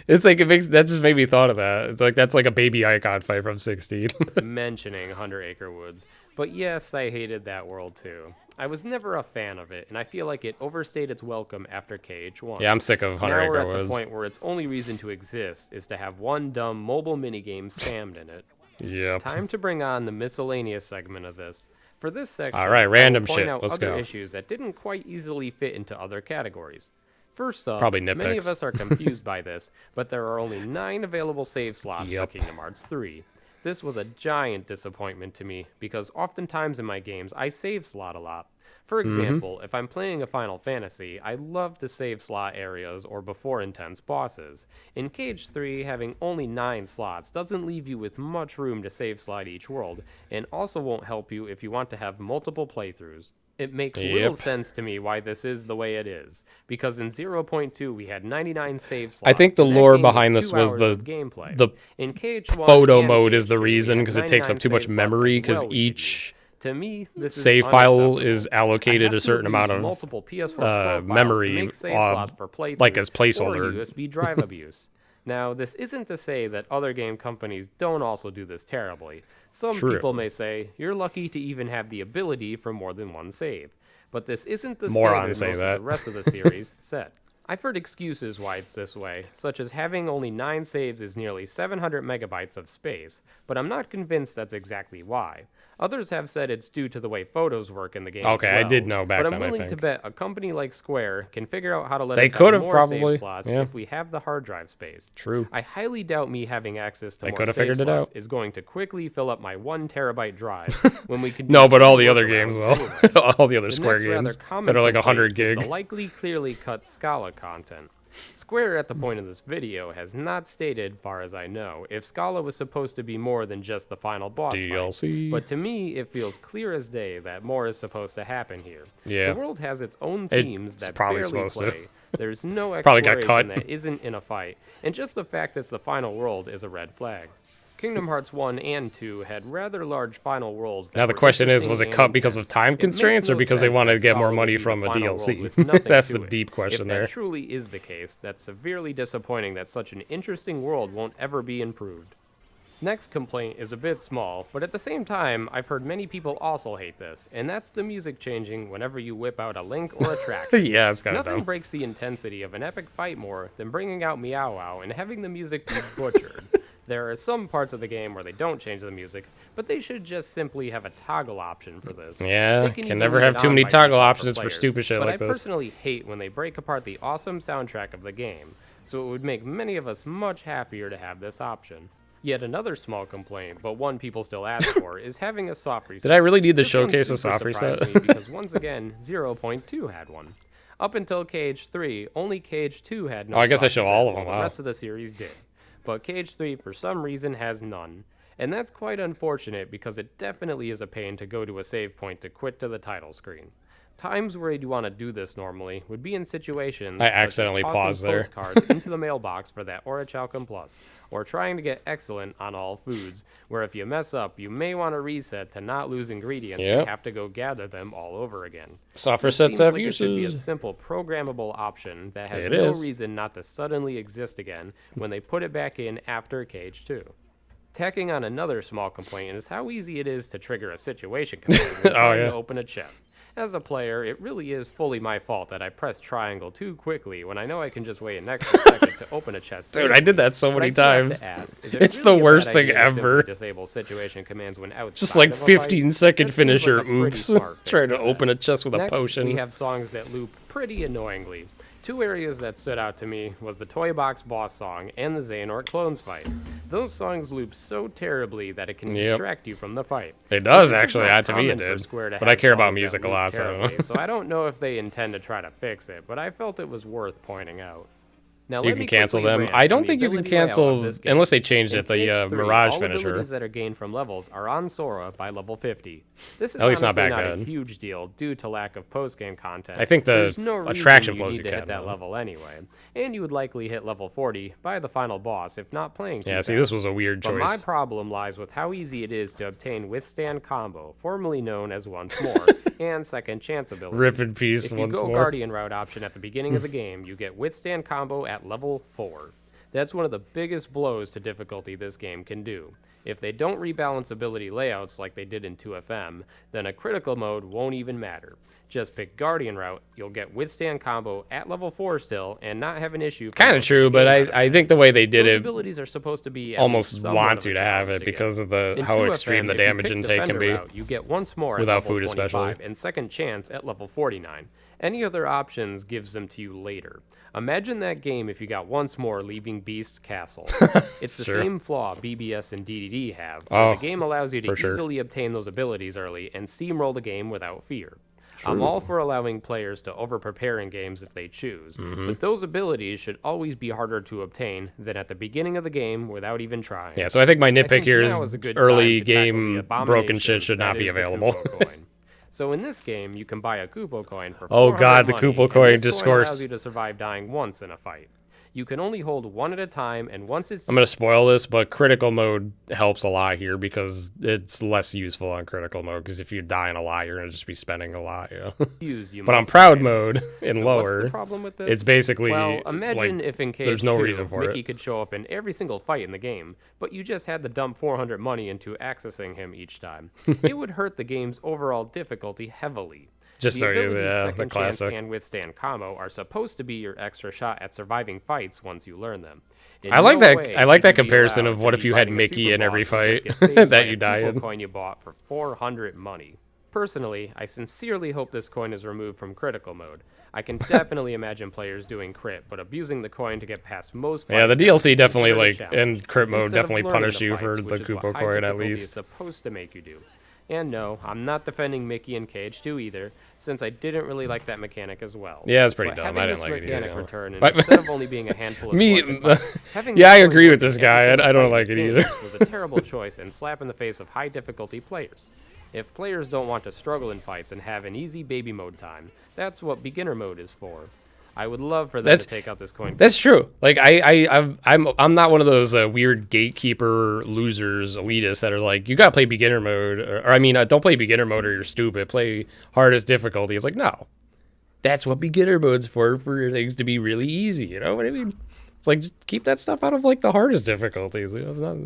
Speaker 1: it makes that just made me thought of that. It's like that's like a baby icon fight from 16.
Speaker 2: Mentioning 100 Acre Woods. But yes, I hated that world too. I was never a fan of it, and I feel like it overstayed its welcome after KH1.
Speaker 1: Yeah, I'm sick of 100
Speaker 2: Now we're
Speaker 1: Acre
Speaker 2: at the
Speaker 1: Woods.
Speaker 2: point where its only reason to exist is to have one dumb mobile minigame spammed in it.
Speaker 1: Yep.
Speaker 2: Time to bring on the miscellaneous segment of this. For this section,
Speaker 1: All right,
Speaker 2: I will
Speaker 1: random
Speaker 2: point
Speaker 1: shit.
Speaker 2: out
Speaker 1: Let's
Speaker 2: other
Speaker 1: go.
Speaker 2: issues that didn't quite easily fit into other categories. First up,
Speaker 1: Probably
Speaker 2: many of
Speaker 1: nitpicks.
Speaker 2: us are confused by this, but there are only 9 available save slots
Speaker 1: Yep.
Speaker 2: for Kingdom Hearts 3. This was a giant disappointment to me, because oftentimes in my games, I save slot a lot. For example, if I'm playing a Final Fantasy, I love to save slot areas or before intense bosses. In KH3, having only 9 slots doesn't leave you with much room to save slot each world, and also won't help you if you want to have multiple playthroughs. It makes little
Speaker 1: Yep.
Speaker 2: sense to me why this is the way it is, because in 0.2 we had 99 save slots.
Speaker 1: I think the
Speaker 2: and that
Speaker 1: lore
Speaker 2: game was
Speaker 1: behind this
Speaker 2: 2
Speaker 1: was
Speaker 2: hours of gameplay.
Speaker 1: the
Speaker 2: In KH1
Speaker 1: photo
Speaker 2: and
Speaker 1: mode is the
Speaker 2: KH2,
Speaker 1: reason
Speaker 2: we
Speaker 1: because
Speaker 2: had
Speaker 1: it takes up
Speaker 2: 99
Speaker 1: too much
Speaker 2: save slots
Speaker 1: memory
Speaker 2: as
Speaker 1: because
Speaker 2: well each
Speaker 1: each
Speaker 2: to me, this
Speaker 1: save
Speaker 2: is
Speaker 1: file
Speaker 2: unacceptable.
Speaker 1: is
Speaker 2: I
Speaker 1: allocated
Speaker 2: have
Speaker 1: a
Speaker 2: to
Speaker 1: certain
Speaker 2: abuse
Speaker 1: amount of
Speaker 2: multiple PS4 profiles
Speaker 1: memory,
Speaker 2: to make save slots for playthroughs
Speaker 1: like as
Speaker 2: or
Speaker 1: placeholder.
Speaker 2: USB drive abuse. Now, this isn't to say that other game companies don't also do this terribly. Some
Speaker 1: True.
Speaker 2: people may say, you're lucky to even have the ability for more than one save. But this isn't the
Speaker 1: Morons
Speaker 2: standard
Speaker 1: say
Speaker 2: most
Speaker 1: that.
Speaker 2: of the rest of the series set. I've heard excuses why it's this way, such as having only 9 saves is nearly 700 megabytes of space, but I'm not convinced that's exactly why. Others have said it's due to the way photos work in the game.
Speaker 1: Okay,
Speaker 2: as
Speaker 1: I
Speaker 2: well,
Speaker 1: did know back
Speaker 2: but
Speaker 1: then,
Speaker 2: I'm
Speaker 1: I
Speaker 2: willing to
Speaker 1: think.
Speaker 2: bet a company like Square can figure out how to let
Speaker 1: They
Speaker 2: us
Speaker 1: could
Speaker 2: have
Speaker 1: have
Speaker 2: more
Speaker 1: probably,
Speaker 2: save slots
Speaker 1: yeah.
Speaker 2: if we have the hard drive space.
Speaker 1: True.
Speaker 2: I highly doubt me having access to
Speaker 1: They
Speaker 2: more
Speaker 1: could have
Speaker 2: save
Speaker 1: figured it
Speaker 2: slots
Speaker 1: out.
Speaker 2: is going to quickly fill up my 1 terabyte drive when we can
Speaker 1: No,
Speaker 2: use
Speaker 1: but all
Speaker 2: some
Speaker 1: the other games,
Speaker 2: workarounds
Speaker 1: though.
Speaker 2: anyway.
Speaker 1: All the other
Speaker 2: The
Speaker 1: Square
Speaker 2: next rather
Speaker 1: games
Speaker 2: common
Speaker 1: that are like
Speaker 2: complaint
Speaker 1: 100
Speaker 2: is
Speaker 1: gig.
Speaker 2: the likely clearly cut Scala content. Square at the point of this video has not stated, far as I know, if Scala was supposed to be more than just the final boss fight.
Speaker 1: DLC.
Speaker 2: But to me, it feels clear as day that more is supposed to happen here.
Speaker 1: Yeah.
Speaker 2: The world has its own
Speaker 1: It's
Speaker 2: themes that
Speaker 1: probably
Speaker 2: barely
Speaker 1: supposed to.
Speaker 2: play. There's no
Speaker 1: Probably got
Speaker 2: exploration
Speaker 1: cut.
Speaker 2: that isn't in a fight, and just the fact it's the final world is a red flag. Kingdom Hearts 1 and 2 had rather large final worlds. That
Speaker 1: Now the
Speaker 2: were
Speaker 1: question is,
Speaker 2: interesting
Speaker 1: was it
Speaker 2: and
Speaker 1: cut because of
Speaker 2: intense.
Speaker 1: time
Speaker 2: It makes
Speaker 1: constraints or
Speaker 2: no
Speaker 1: because they
Speaker 2: sense
Speaker 1: wanted
Speaker 2: that
Speaker 1: to get more
Speaker 2: Scala
Speaker 1: money
Speaker 2: would be
Speaker 1: from
Speaker 2: the
Speaker 1: a
Speaker 2: final
Speaker 1: DLC?
Speaker 2: world with nothing
Speaker 1: That's
Speaker 2: to
Speaker 1: the
Speaker 2: it.
Speaker 1: deep question
Speaker 2: If
Speaker 1: there.
Speaker 2: that truly is the case, that's severely disappointing that such an interesting world won't ever be improved. Next complaint is a bit small, but at the same time, I've heard many people also hate this, and that's the music changing whenever you whip out a Link or a track.
Speaker 1: Yeah, it's kind of
Speaker 2: Nothing
Speaker 1: dumb.
Speaker 2: breaks the intensity of an epic fight more than bringing out Meow Wow and having the music be butchered. There are some parts of the game where they don't change the music, but they should just simply have a toggle option for this.
Speaker 1: Yeah,
Speaker 2: They
Speaker 1: can
Speaker 2: even
Speaker 1: never
Speaker 2: leave
Speaker 1: have
Speaker 2: it
Speaker 1: too
Speaker 2: on
Speaker 1: many
Speaker 2: by
Speaker 1: toggle
Speaker 2: default
Speaker 1: options for
Speaker 2: players,
Speaker 1: stupid shit
Speaker 2: but
Speaker 1: like
Speaker 2: I
Speaker 1: this.
Speaker 2: personally hate when they break apart the awesome soundtrack of the game, so it would make many of us much happier to have this option. Yet another small complaint, but one people still ask for, is having a soft reset.
Speaker 1: Did I really need to
Speaker 2: This one
Speaker 1: showcase a
Speaker 2: super
Speaker 1: soft reset?
Speaker 2: surprised me because once again, 0.2 had one. Up until KH3, only KH2 had no
Speaker 1: Oh, I guess I
Speaker 2: soft
Speaker 1: show
Speaker 2: reset,
Speaker 1: all of
Speaker 2: while
Speaker 1: them,
Speaker 2: The
Speaker 1: wow.
Speaker 2: rest of the series did. But KH3, for some reason, has none. And that's quite unfortunate because it definitely is a pain to go to a save point to quit to the title screen. Times where you'd want to do this normally would be in situations
Speaker 1: I
Speaker 2: such as
Speaker 1: accidentally
Speaker 2: tossing
Speaker 1: paused there.
Speaker 2: postcards into the mailbox for that Orichalcum Plus, or trying to get excellent on all foods, where if you mess up, you may want to reset to not lose ingredients
Speaker 1: Yep.
Speaker 2: and have to go gather them all over again.
Speaker 1: Software
Speaker 2: This
Speaker 1: sets
Speaker 2: seems
Speaker 1: have
Speaker 2: like it should be a
Speaker 1: uses.
Speaker 2: simple programmable option that has
Speaker 1: It
Speaker 2: no
Speaker 1: is.
Speaker 2: reason not to suddenly exist again when they put it back in after KH2. Tacking on another small complaint is how easy it is to trigger a situation command when trying
Speaker 1: yeah.
Speaker 2: to open a chest. As a player, it really is fully my fault that I pressed triangle too quickly when I know I can just wait an extra second to open a chest.
Speaker 1: Dude, I did that so
Speaker 2: But
Speaker 1: many
Speaker 2: I do have
Speaker 1: times.
Speaker 2: to ask, is it
Speaker 1: It's
Speaker 2: really
Speaker 1: the
Speaker 2: a
Speaker 1: worst
Speaker 2: bad
Speaker 1: thing
Speaker 2: idea to simply
Speaker 1: ever.
Speaker 2: disable situation commands when outside
Speaker 1: Just like
Speaker 2: of a fight?
Speaker 1: 15 second
Speaker 2: That seems
Speaker 1: finisher.
Speaker 2: like a pretty
Speaker 1: Oops.
Speaker 2: smart fix
Speaker 1: Trying to
Speaker 2: for that.
Speaker 1: open a chest with a
Speaker 2: Next,
Speaker 1: potion.
Speaker 2: we have songs that loop pretty annoyingly. Two areas that stood out to me was the Toy Box boss song and the Xehanort clones fight. Those songs loop so terribly that it can
Speaker 1: Yep.
Speaker 2: distract you from the fight.
Speaker 1: It does,
Speaker 2: This is
Speaker 1: actually.
Speaker 2: not
Speaker 1: To me, it
Speaker 2: common for
Speaker 1: did.
Speaker 2: Square to
Speaker 1: But I
Speaker 2: have
Speaker 1: care about
Speaker 2: songs that
Speaker 1: music a
Speaker 2: loop
Speaker 1: lot, so.
Speaker 2: terribly, so I don't know if they intend to try to fix it, but I felt it was worth pointing out. Now,
Speaker 1: You
Speaker 2: let
Speaker 1: can
Speaker 2: me
Speaker 1: cancel
Speaker 2: quickly
Speaker 1: them.
Speaker 2: rant
Speaker 1: I
Speaker 2: on
Speaker 1: don't
Speaker 2: the
Speaker 1: think you can
Speaker 2: ability layout of
Speaker 1: cancel,
Speaker 2: this game.
Speaker 1: unless they changed
Speaker 2: In
Speaker 1: it, the
Speaker 2: KH3,
Speaker 1: Mirage
Speaker 2: all
Speaker 1: finisher.
Speaker 2: abilities that are gained from levels are on Sora by level 50. This is
Speaker 1: At least not
Speaker 2: honestly
Speaker 1: back
Speaker 2: not a
Speaker 1: then.
Speaker 2: huge deal due to lack of post-game content.
Speaker 1: I think the
Speaker 2: There's no reason
Speaker 1: attraction
Speaker 2: you
Speaker 1: flows
Speaker 2: need
Speaker 1: you
Speaker 2: to hit
Speaker 1: can,
Speaker 2: that
Speaker 1: though.
Speaker 2: level anyway, and you would likely hit level 40 by the final boss if not playing too
Speaker 1: Yeah, see,
Speaker 2: fast.
Speaker 1: this was a weird
Speaker 2: But my
Speaker 1: choice.
Speaker 2: problem lies with how easy it is to obtain Withstand Combo, formerly known as Once More, and Second Chance abilities.
Speaker 1: Rip in peace
Speaker 2: If you
Speaker 1: once
Speaker 2: go
Speaker 1: more.
Speaker 2: Guardian route option at the beginning of the game, you get Withstand Combo at level 4. That's one of the biggest blows to difficulty this game can do. If they don't rebalance ability layouts like they did in 2FM, then a critical mode won't even matter. Just pick Guardian route, you'll get Withstand Combo at level 4 still, and not have an issue. for
Speaker 1: Kind of
Speaker 2: most
Speaker 1: true,
Speaker 2: the
Speaker 1: but
Speaker 2: game
Speaker 1: I think the way they did
Speaker 2: Those
Speaker 1: it
Speaker 2: abilities are supposed to be at least
Speaker 1: almost
Speaker 2: somewhat
Speaker 1: wants
Speaker 2: of a
Speaker 1: you to have
Speaker 2: challenge
Speaker 1: it
Speaker 2: to
Speaker 1: because
Speaker 2: get.
Speaker 1: of the
Speaker 2: In
Speaker 1: how
Speaker 2: 2FM,
Speaker 1: extreme the
Speaker 2: if you
Speaker 1: damage
Speaker 2: pick
Speaker 1: intake can
Speaker 2: Defender
Speaker 1: be.
Speaker 2: route, you get once more
Speaker 1: Without
Speaker 2: at level
Speaker 1: food, especially.
Speaker 2: 25 and second chance at level 49. Any other options gives them to you later. Imagine that game if you got once more leaving Beast Castle. It's the
Speaker 1: Sure.
Speaker 2: same flaw BBS and DDD have, where
Speaker 1: Oh,
Speaker 2: the game allows you to
Speaker 1: for sure.
Speaker 2: easily obtain those abilities early and steamroll the game without fear. I'm all for allowing players to over-prepare in games if they choose,
Speaker 1: Mm-hmm.
Speaker 2: but those abilities should always be harder to obtain than at the beginning of the game without even trying.
Speaker 1: Yeah, so I think my
Speaker 2: I
Speaker 1: nitpick
Speaker 2: think
Speaker 1: here
Speaker 2: now
Speaker 1: is
Speaker 2: a good
Speaker 1: early
Speaker 2: time to tackle the
Speaker 1: game
Speaker 2: abomination
Speaker 1: broken shit should
Speaker 2: that
Speaker 1: not be
Speaker 2: is the
Speaker 1: available.
Speaker 2: Kupo coin. So in this game, you can buy a Kupo coin for
Speaker 1: Oh
Speaker 2: 400
Speaker 1: God, the
Speaker 2: money,
Speaker 1: Kupo
Speaker 2: and
Speaker 1: coin
Speaker 2: this
Speaker 1: discourse.
Speaker 2: allows you to survive dying once in a fight. You can only hold one at a time, and once it's
Speaker 1: I'm going to spoil this, but critical mode helps a lot here because it's less useful on critical mode because if you die in a lot, you're going to just be spending a lot, you know?
Speaker 2: used, you
Speaker 1: But on
Speaker 2: must
Speaker 1: proud
Speaker 2: buy it.
Speaker 1: mode in
Speaker 2: So
Speaker 1: lower,
Speaker 2: what's the problem with this?
Speaker 1: it's basically
Speaker 2: Well, imagine
Speaker 1: like,
Speaker 2: if in KH2,
Speaker 1: there's no reason for
Speaker 2: Mickey
Speaker 1: it.
Speaker 2: could show up in every single fight in the game, but you just had to dump 400 money into accessing him each time. It would hurt the game's overall difficulty heavily.
Speaker 1: Just
Speaker 2: The
Speaker 1: so you,
Speaker 2: abilities
Speaker 1: yeah, the
Speaker 2: Second Chance
Speaker 1: classic.
Speaker 2: and Withstand Combo are supposed to be your extra shot at surviving fights once you learn them. In
Speaker 1: I like
Speaker 2: no
Speaker 1: that-
Speaker 2: way
Speaker 1: I like
Speaker 2: should
Speaker 1: that
Speaker 2: you be
Speaker 1: comparison
Speaker 2: allowed
Speaker 1: of
Speaker 2: to
Speaker 1: what
Speaker 2: be
Speaker 1: if you had
Speaker 2: fighting a
Speaker 1: Mickey
Speaker 2: super
Speaker 1: in every
Speaker 2: boss and just
Speaker 1: fight
Speaker 2: get saved by
Speaker 1: that
Speaker 2: a
Speaker 1: you die
Speaker 2: Kupo
Speaker 1: in.
Speaker 2: coin you bought for 400 money. Personally, I sincerely hope this coin is removed from critical mode. I can definitely imagine players doing crit, but abusing the coin to get past most fights
Speaker 1: Yeah, the
Speaker 2: is
Speaker 1: DLC definitely,
Speaker 2: considered a
Speaker 1: like,
Speaker 2: challenge,
Speaker 1: and crit mode
Speaker 2: instead of
Speaker 1: definitely
Speaker 2: learning
Speaker 1: punish
Speaker 2: the
Speaker 1: you for
Speaker 2: fights,
Speaker 1: the
Speaker 2: which is what
Speaker 1: Kupo
Speaker 2: high
Speaker 1: coin at
Speaker 2: difficulty
Speaker 1: least.
Speaker 2: is supposed to make you do. And no, I'm not defending Mickey and KH2 either, since I didn't really like that mechanic as well.
Speaker 1: Yeah, it's pretty
Speaker 2: But
Speaker 1: dumb.
Speaker 2: having
Speaker 1: I
Speaker 2: this
Speaker 1: didn't like it
Speaker 2: mechanic
Speaker 1: either.
Speaker 2: return, and
Speaker 1: But-
Speaker 2: instead of only being a handful of
Speaker 1: Me-
Speaker 2: selected fights, having
Speaker 1: Yeah,
Speaker 2: this
Speaker 1: I
Speaker 2: coin
Speaker 1: agree with
Speaker 2: work
Speaker 1: this
Speaker 2: in every
Speaker 1: guy.
Speaker 2: single
Speaker 1: I don't
Speaker 2: fight
Speaker 1: like
Speaker 2: in
Speaker 1: it
Speaker 2: the
Speaker 1: either.
Speaker 2: game was a terrible choice and slap in the face of high difficulty players. If players don't want to struggle in fights and have an easy baby mode time, that's what beginner mode is for. I would love for them
Speaker 1: That's-
Speaker 2: to take out this coin.
Speaker 1: That's true. Like I'm not one of those weird gatekeeper losers, elitists that are like, you gotta play beginner mode, or I mean, don't play beginner mode or you're stupid. Play hardest difficulty. It's like, no, that's what beginner mode's for things to be really easy. You know what I mean? It's like, just keep that stuff out of like the hardest difficulties. You know, it's not.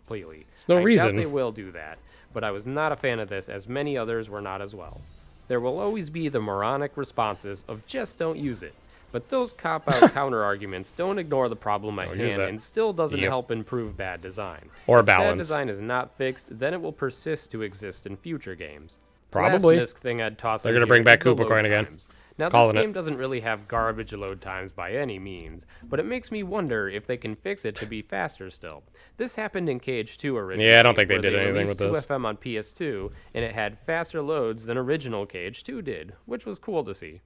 Speaker 2: Completely.
Speaker 1: no
Speaker 2: I
Speaker 1: reason.
Speaker 2: doubt they will do that, but I was not a fan of this, as many others were not as well. There will always be the moronic responses of just don't use it, but those cop-out counter-arguments don't ignore the problem at
Speaker 1: Don't use
Speaker 2: hand
Speaker 1: it.
Speaker 2: and still doesn't
Speaker 1: Yep.
Speaker 2: help improve bad design.
Speaker 1: Or
Speaker 2: If bad
Speaker 1: balance.
Speaker 2: design is not fixed, then it will persist to exist in future games.
Speaker 1: Probably.
Speaker 2: Last misc thing I'd toss
Speaker 1: They're
Speaker 2: in
Speaker 1: gonna
Speaker 2: here
Speaker 1: bring back
Speaker 2: is the
Speaker 1: Kupo
Speaker 2: load
Speaker 1: coin again.
Speaker 2: times. Now, this
Speaker 1: Calling it.
Speaker 2: game doesn't really have garbage load times by any means, but it makes me wonder if they can fix it to be faster still. This happened in KH2 originally.
Speaker 1: Yeah, I don't think they
Speaker 2: where
Speaker 1: did anything
Speaker 2: released
Speaker 1: with this.
Speaker 2: 2FM on PS2, and it had faster loads than original KH2 did, which was cool to see.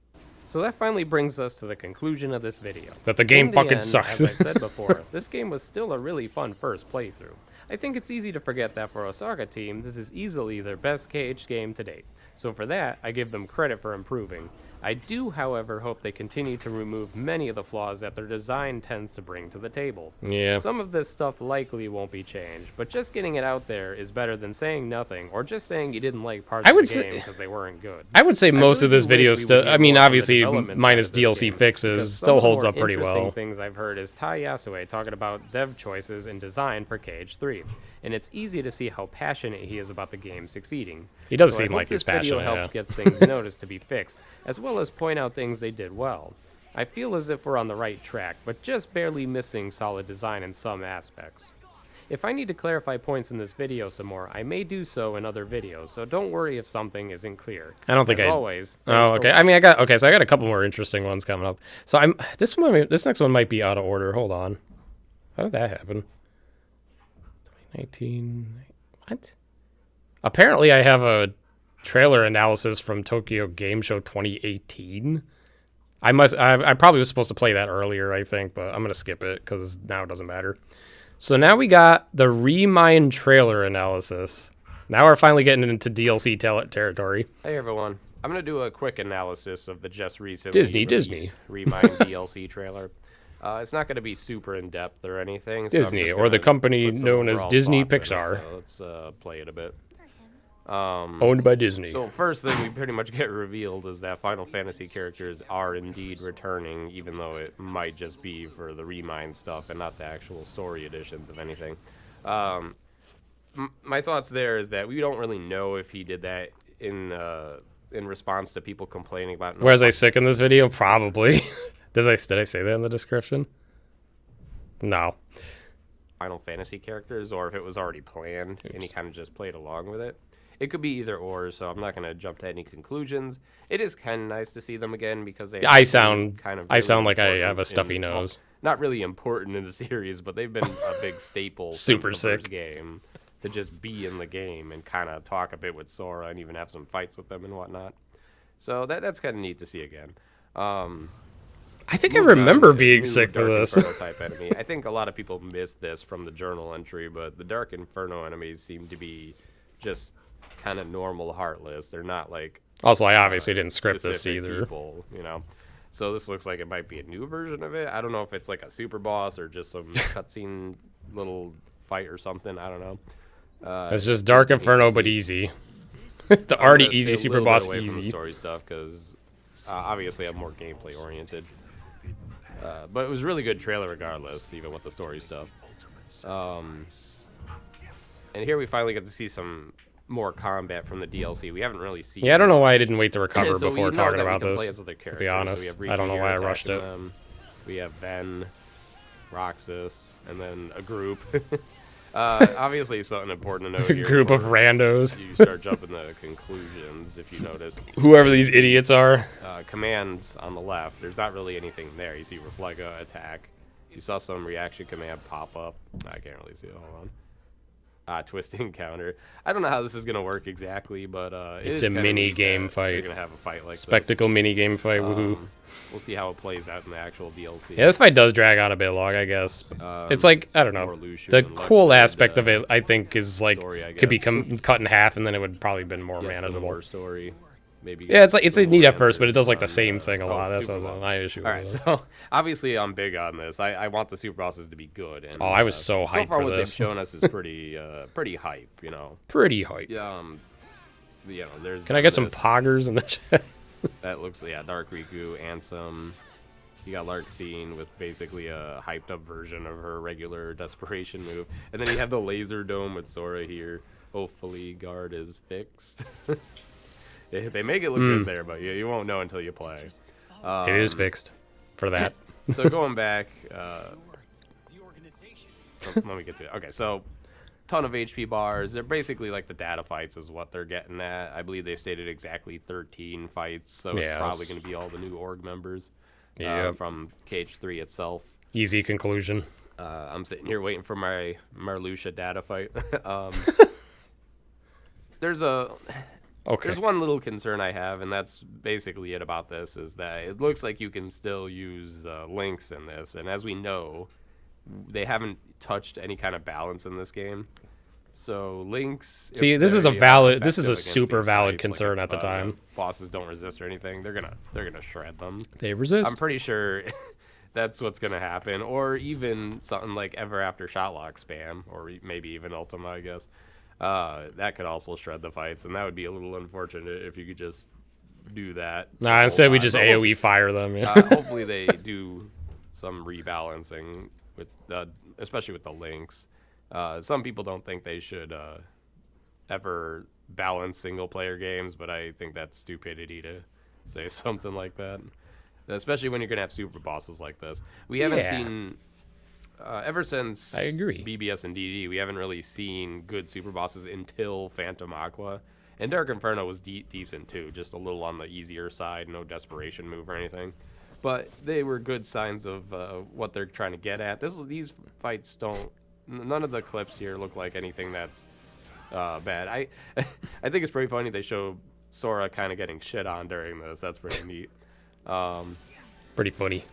Speaker 2: So that finally brings us to the conclusion of this video.
Speaker 1: That the game
Speaker 2: In
Speaker 1: fucking
Speaker 2: end,
Speaker 1: sucks.
Speaker 2: As I've said before, this game was still a really fun first playthrough. I think it's easy to forget that for Osaka Team, this is easily their best KH game to date. So for that, I give them credit for improving. I do, however, hope they continue to remove many of the flaws that their design tends to bring to the table.
Speaker 1: Yeah.
Speaker 2: Some of this stuff likely won't be changed, but just getting it out there is better than saying nothing or just saying you didn't like parts
Speaker 1: I
Speaker 2: of
Speaker 1: would
Speaker 2: the
Speaker 1: say-
Speaker 2: game because they weren't good.
Speaker 1: I would say most
Speaker 2: really
Speaker 1: of this
Speaker 2: do
Speaker 1: video
Speaker 2: wish we
Speaker 1: still,
Speaker 2: would get
Speaker 1: I mean,
Speaker 2: more on the
Speaker 1: obviously
Speaker 2: development
Speaker 1: minus
Speaker 2: side of this
Speaker 1: DLC
Speaker 2: game,
Speaker 1: fixes,
Speaker 2: because some
Speaker 1: still
Speaker 2: of the
Speaker 1: holds
Speaker 2: more
Speaker 1: up pretty
Speaker 2: interesting
Speaker 1: well.
Speaker 2: things I've heard is Tai Yasue talking about dev choices and design for KH3, and it's easy to see how passionate he is about the game succeeding.
Speaker 1: He does
Speaker 2: So I
Speaker 1: seem
Speaker 2: hope
Speaker 1: like he's
Speaker 2: this video
Speaker 1: passionate,
Speaker 2: helps
Speaker 1: yeah.
Speaker 2: get things noticed to be fixed, as well as point out things they did well. I feel as if we're on the right track, but just barely missing solid design in some aspects. If I need to clarify points in this video some more, I may do so in other videos, so don't worry if something isn't clear.
Speaker 1: I don't think
Speaker 2: As
Speaker 1: I.
Speaker 2: always, thanks
Speaker 1: Oh,
Speaker 2: for
Speaker 1: okay. I mean, so I got a couple more interesting ones coming up. So this next one might be out of order. Hold on. How did that happen? 2019. What? Apparently, I have a trailer analysis from Tokyo Game Show 2018. I probably was supposed to play that earlier, I think, but I'm gonna skip it because now it doesn't matter. So now we got the Remind trailer analysis. Now we're finally getting into DLC territory.
Speaker 2: Hey everyone, I'm going to do a quick analysis of the just recently
Speaker 1: Disney.
Speaker 2: released Remind DLC trailer. It's not going to be super in-depth or anything. So I'm
Speaker 1: Disney,
Speaker 2: just
Speaker 1: or the
Speaker 2: gonna
Speaker 1: company
Speaker 2: put some
Speaker 1: known as
Speaker 2: overall
Speaker 1: Disney
Speaker 2: thoughts in it,
Speaker 1: Pixar.
Speaker 2: so let's play it a bit.
Speaker 1: Owned by Disney.
Speaker 2: So first thing we pretty much get revealed is that Final Fantasy characters are indeed returning, even though it might just be for the Remind stuff and not the actual story editions of anything. My thoughts there is that we don't really know if he did that in response to people complaining about.
Speaker 1: Was I sick in this video? Probably. Did I say that in the description? No.
Speaker 2: Final Fantasy characters, or if it was already planned and he kind of just played along with it. It could be either or, so I'm not going to jump to any conclusions. It is kind of nice to see them again because they.
Speaker 1: I sound
Speaker 2: really
Speaker 1: like I
Speaker 2: important
Speaker 1: have a stuffy
Speaker 2: in-
Speaker 1: nose.
Speaker 2: Well, not really important in the series, but they've been a big staple
Speaker 1: Super
Speaker 2: since the first
Speaker 1: sick.
Speaker 2: game to just be in the game and kind of talk a bit with Sora and even have some fights with them and whatnot. So that's kind of neat to see again.
Speaker 1: I think I
Speaker 2: Moving on,
Speaker 1: remember
Speaker 2: a
Speaker 1: being
Speaker 2: new
Speaker 1: sick for
Speaker 2: Dark
Speaker 1: this.
Speaker 2: Inferno type enemy. I think a lot of people missed this from the journal entry, but the Dark Inferno enemies seem to be just kind of normal, heartless. They're not like
Speaker 1: Also, I obviously didn't script this
Speaker 2: specific
Speaker 1: either.
Speaker 2: people, you know. So this looks like it might be a new version of it. I don't know if it's like a super boss or just some cutscene little fight or something. I don't know.
Speaker 1: It's just Dark Inferno, but easy. The
Speaker 2: I'm
Speaker 1: already
Speaker 2: gonna
Speaker 1: easy
Speaker 2: stay a
Speaker 1: super
Speaker 2: little bit
Speaker 1: boss
Speaker 2: away from the
Speaker 1: easy.
Speaker 2: story stuff because obviously I'm more gameplay oriented. But it was really good trailer regardless, even with the story stuff. And here we finally get to see some more combat from the DLC. We haven't really seen.
Speaker 1: Yeah, I don't know why I didn't wait to recover
Speaker 2: So we
Speaker 1: before
Speaker 2: know
Speaker 1: talking
Speaker 2: that we
Speaker 1: about
Speaker 2: can play
Speaker 1: this.
Speaker 2: as other
Speaker 1: To be
Speaker 2: characters.
Speaker 1: honest,
Speaker 2: So we have
Speaker 1: I don't know
Speaker 2: Riku
Speaker 1: why I
Speaker 2: here
Speaker 1: rushed it.
Speaker 2: attacking them. We have Ven, Roxas, and then a group. Obviously, something important to note here.
Speaker 1: Group of
Speaker 2: before
Speaker 1: randos.
Speaker 2: You start jumping to conclusions, if you notice.
Speaker 1: Whoever these idiots are.
Speaker 2: Commands on the left. There's not really anything there. You see Reflega attack. You saw some reaction command pop up. I can't really see it. Hold on. Twisting counter. I don't know how this is gonna work exactly, but it
Speaker 1: It's
Speaker 2: is
Speaker 1: a
Speaker 2: kinda
Speaker 1: mini
Speaker 2: neat
Speaker 1: game
Speaker 2: that
Speaker 1: fight.
Speaker 2: You're gonna have a fight like
Speaker 1: Spectacle mini game fight.
Speaker 2: this.
Speaker 1: Woohoo.
Speaker 2: We'll see how it plays out in the actual DLC.
Speaker 1: Yeah, this fight does drag on a bit long, I guess. It's like, I don't know.
Speaker 2: more Lucius
Speaker 1: The
Speaker 2: and Lex
Speaker 1: cool
Speaker 2: side,
Speaker 1: aspect of it, I think, is like
Speaker 2: story, I
Speaker 1: could
Speaker 2: guess.
Speaker 1: become cut in half, and then it would probably been more
Speaker 2: Get some
Speaker 1: manageable.
Speaker 2: more story. Maybe
Speaker 1: Yeah, it's like it's a
Speaker 2: some
Speaker 1: neat
Speaker 2: more
Speaker 1: at first, but it does like the
Speaker 2: answers
Speaker 1: same
Speaker 2: on,
Speaker 1: thing a lot. That's
Speaker 2: Super
Speaker 1: what
Speaker 2: Boss.
Speaker 1: my issue.
Speaker 2: All right,
Speaker 1: with it.
Speaker 2: so obviously I'm big on this. I want the super bosses to be good. And,
Speaker 1: Oh, I was so hyped
Speaker 2: so far
Speaker 1: for
Speaker 2: what
Speaker 1: this.
Speaker 2: they've shown us is pretty hype. You know,
Speaker 1: Pretty hype.
Speaker 2: There's.
Speaker 1: Can I get some
Speaker 2: this-
Speaker 1: poggers in the chat?
Speaker 2: That looks Dark Riku, Ansem. You got Larxene with basically a hyped up version of her regular desperation move, and then you have the laser dome with Sora here. Hopefully, guard is fixed. They make it look good there, but you won't know until you play.
Speaker 1: It is fixed for that.
Speaker 2: So going back, let me get to it. Okay, so ton of HP bars. They're basically like the data fights is what they're getting at. I believe they stated exactly 13 fights, so
Speaker 1: Yeah,
Speaker 2: it's probably
Speaker 1: it's-
Speaker 2: going to be all the new org members
Speaker 1: Yeah.
Speaker 2: from KH3 itself.
Speaker 1: Easy conclusion.
Speaker 2: I'm sitting here waiting for my Marluxia data fight. There's a
Speaker 1: Okay.
Speaker 2: There's one little concern I have, and that's basically it about this, is that it looks like you can still use links in this, and as we know, they haven't touched any kind of balance in this game. So links.
Speaker 1: See, this is a super valid concern at the time.
Speaker 2: Bosses don't resist or anything. They're gonna shred them.
Speaker 1: They resist.
Speaker 2: I'm pretty sure that's what's gonna happen, or even something like ever after shotlock spam, or maybe even Ultima, I guess. That could also shred the fights, and that would be a little unfortunate if you could just do that.
Speaker 1: Nah, instead we just AoE fire them. Yeah.
Speaker 2: Hopefully they do some rebalancing with, especially with the links. Some people don't think they should ever balance single-player games, but I think that's stupidity to say something like that, especially when you're gonna have super bosses like this. We haven't seen. Ever since
Speaker 1: I agree.
Speaker 2: BBS and DD, we haven't really seen good super bosses until Phantom Aqua. And Dark Inferno was decent too, just a little on the easier side, no desperation move or anything. But they were good signs of what they're trying to get at. These fights don't, none of the clips here look like anything that's bad. I think it's pretty funny they show Sora kind of getting shit on during this. That's pretty neat.
Speaker 1: Pretty funny.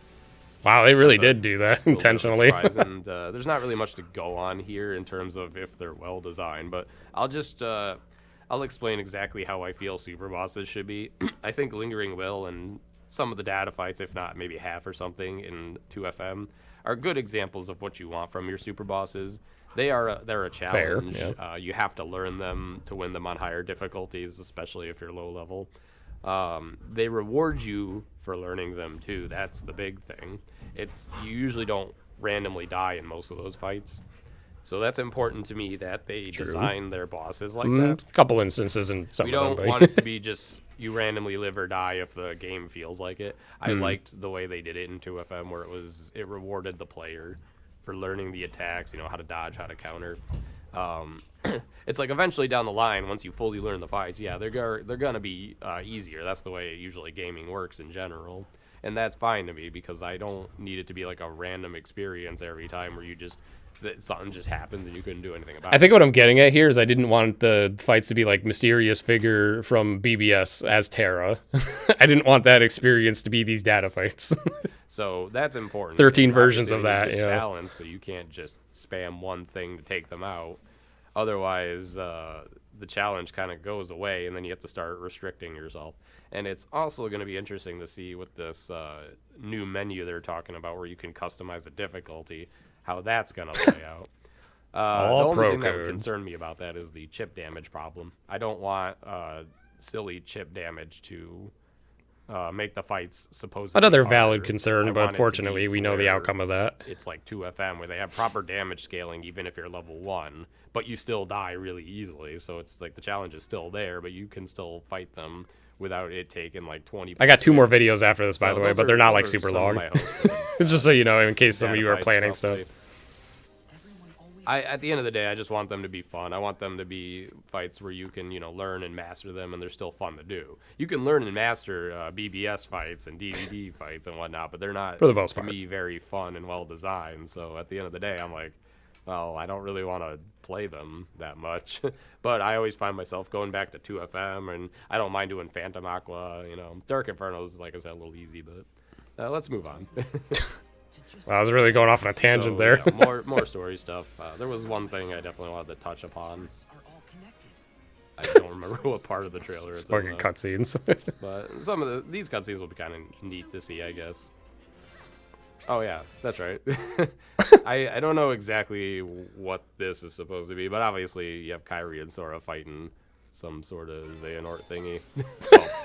Speaker 1: Wow, they really did do that intentionally.
Speaker 2: And there's not really much to go on here in terms of if they're well designed, but I'll explain exactly how I feel super bosses should be. I think Lingering Will and some of the data fights, if not maybe half or something in 2FM, are good examples of what you want from your super bosses. They're a challenge.
Speaker 1: Fair, yeah.
Speaker 2: You have to learn them to win them on higher difficulties, especially if you're low level. They reward you for learning them too. That's the big thing. You usually don't randomly die in most of those fights, so that's important to me that they design their bosses like that.
Speaker 1: A couple instances in some
Speaker 2: we
Speaker 1: of
Speaker 2: don't
Speaker 1: them,
Speaker 2: want it to be just you randomly live or die if the game feels like it. I liked the way they did it in 2FM, where it rewarded the player for learning the attacks, how to dodge, how to counter. It's like eventually down the line, once you fully learn the fights, they're gonna be easier. That's the way usually gaming works in general, and that's fine to me because I don't need it to be like a random experience every time where something just happens and you couldn't do anything about it.
Speaker 1: I think what I'm getting at here is I didn't want the fights to be like mysterious figure from BBS as Terra. I didn't want that experience to be these data fights.
Speaker 2: So that's important.
Speaker 1: 13
Speaker 2: And
Speaker 1: versions of
Speaker 2: obviously
Speaker 1: that,
Speaker 2: balance, so you can't just spam one thing to take them out. Otherwise, the challenge kind of goes away, and then you have to start restricting yourself. And it's also going to be interesting to see with this new menu they're talking about where you can customize the difficulty, how that's going to play out. The only thing that would concern me about that is the chip damage problem. I don't want silly chip damage to make the fights supposedly
Speaker 1: Another
Speaker 2: harder.
Speaker 1: valid concern,
Speaker 2: I
Speaker 1: but
Speaker 2: want it to
Speaker 1: fortunately
Speaker 2: be
Speaker 1: we know the
Speaker 2: where
Speaker 1: outcome of that.
Speaker 2: It's like 2FM where they have proper damage scaling even if you're level 1, but you still die really easily. So it's like the challenge is still there, but you can still fight them without it taking like 20.
Speaker 1: I got 2 more videos after this, by the way, but they're not like super long. Just so you know, in case some of you are planning stuff.
Speaker 2: At the end of the day, I just want them to be fun. I want them to be fights where you can, learn and master them, and they're still fun to do. You can learn and master BBS fights and DDD fights and whatnot, but they're not,
Speaker 1: for the most
Speaker 2: to
Speaker 1: part,
Speaker 2: me, very fun and well designed. So at the end of the day, I'm like, well, I don't really want to play them that much. But I always find myself going back to 2FM, and I don't mind doing Phantom Aqua. Dark Inferno is, like I said, a little easy, but let's move on.
Speaker 1: Well, I was really going off on a tangent there.
Speaker 2: Yeah, more story stuff. There was one thing I definitely wanted to touch upon. I don't remember what part of the trailer it's in.
Speaker 1: Fucking cutscenes.
Speaker 2: But some of these cutscenes will be kind of neat to see, I guess. Oh yeah, that's right. I don't know exactly what this is supposed to be, but obviously you have Kyrie and Sora fighting some sort of Xehanort thingy.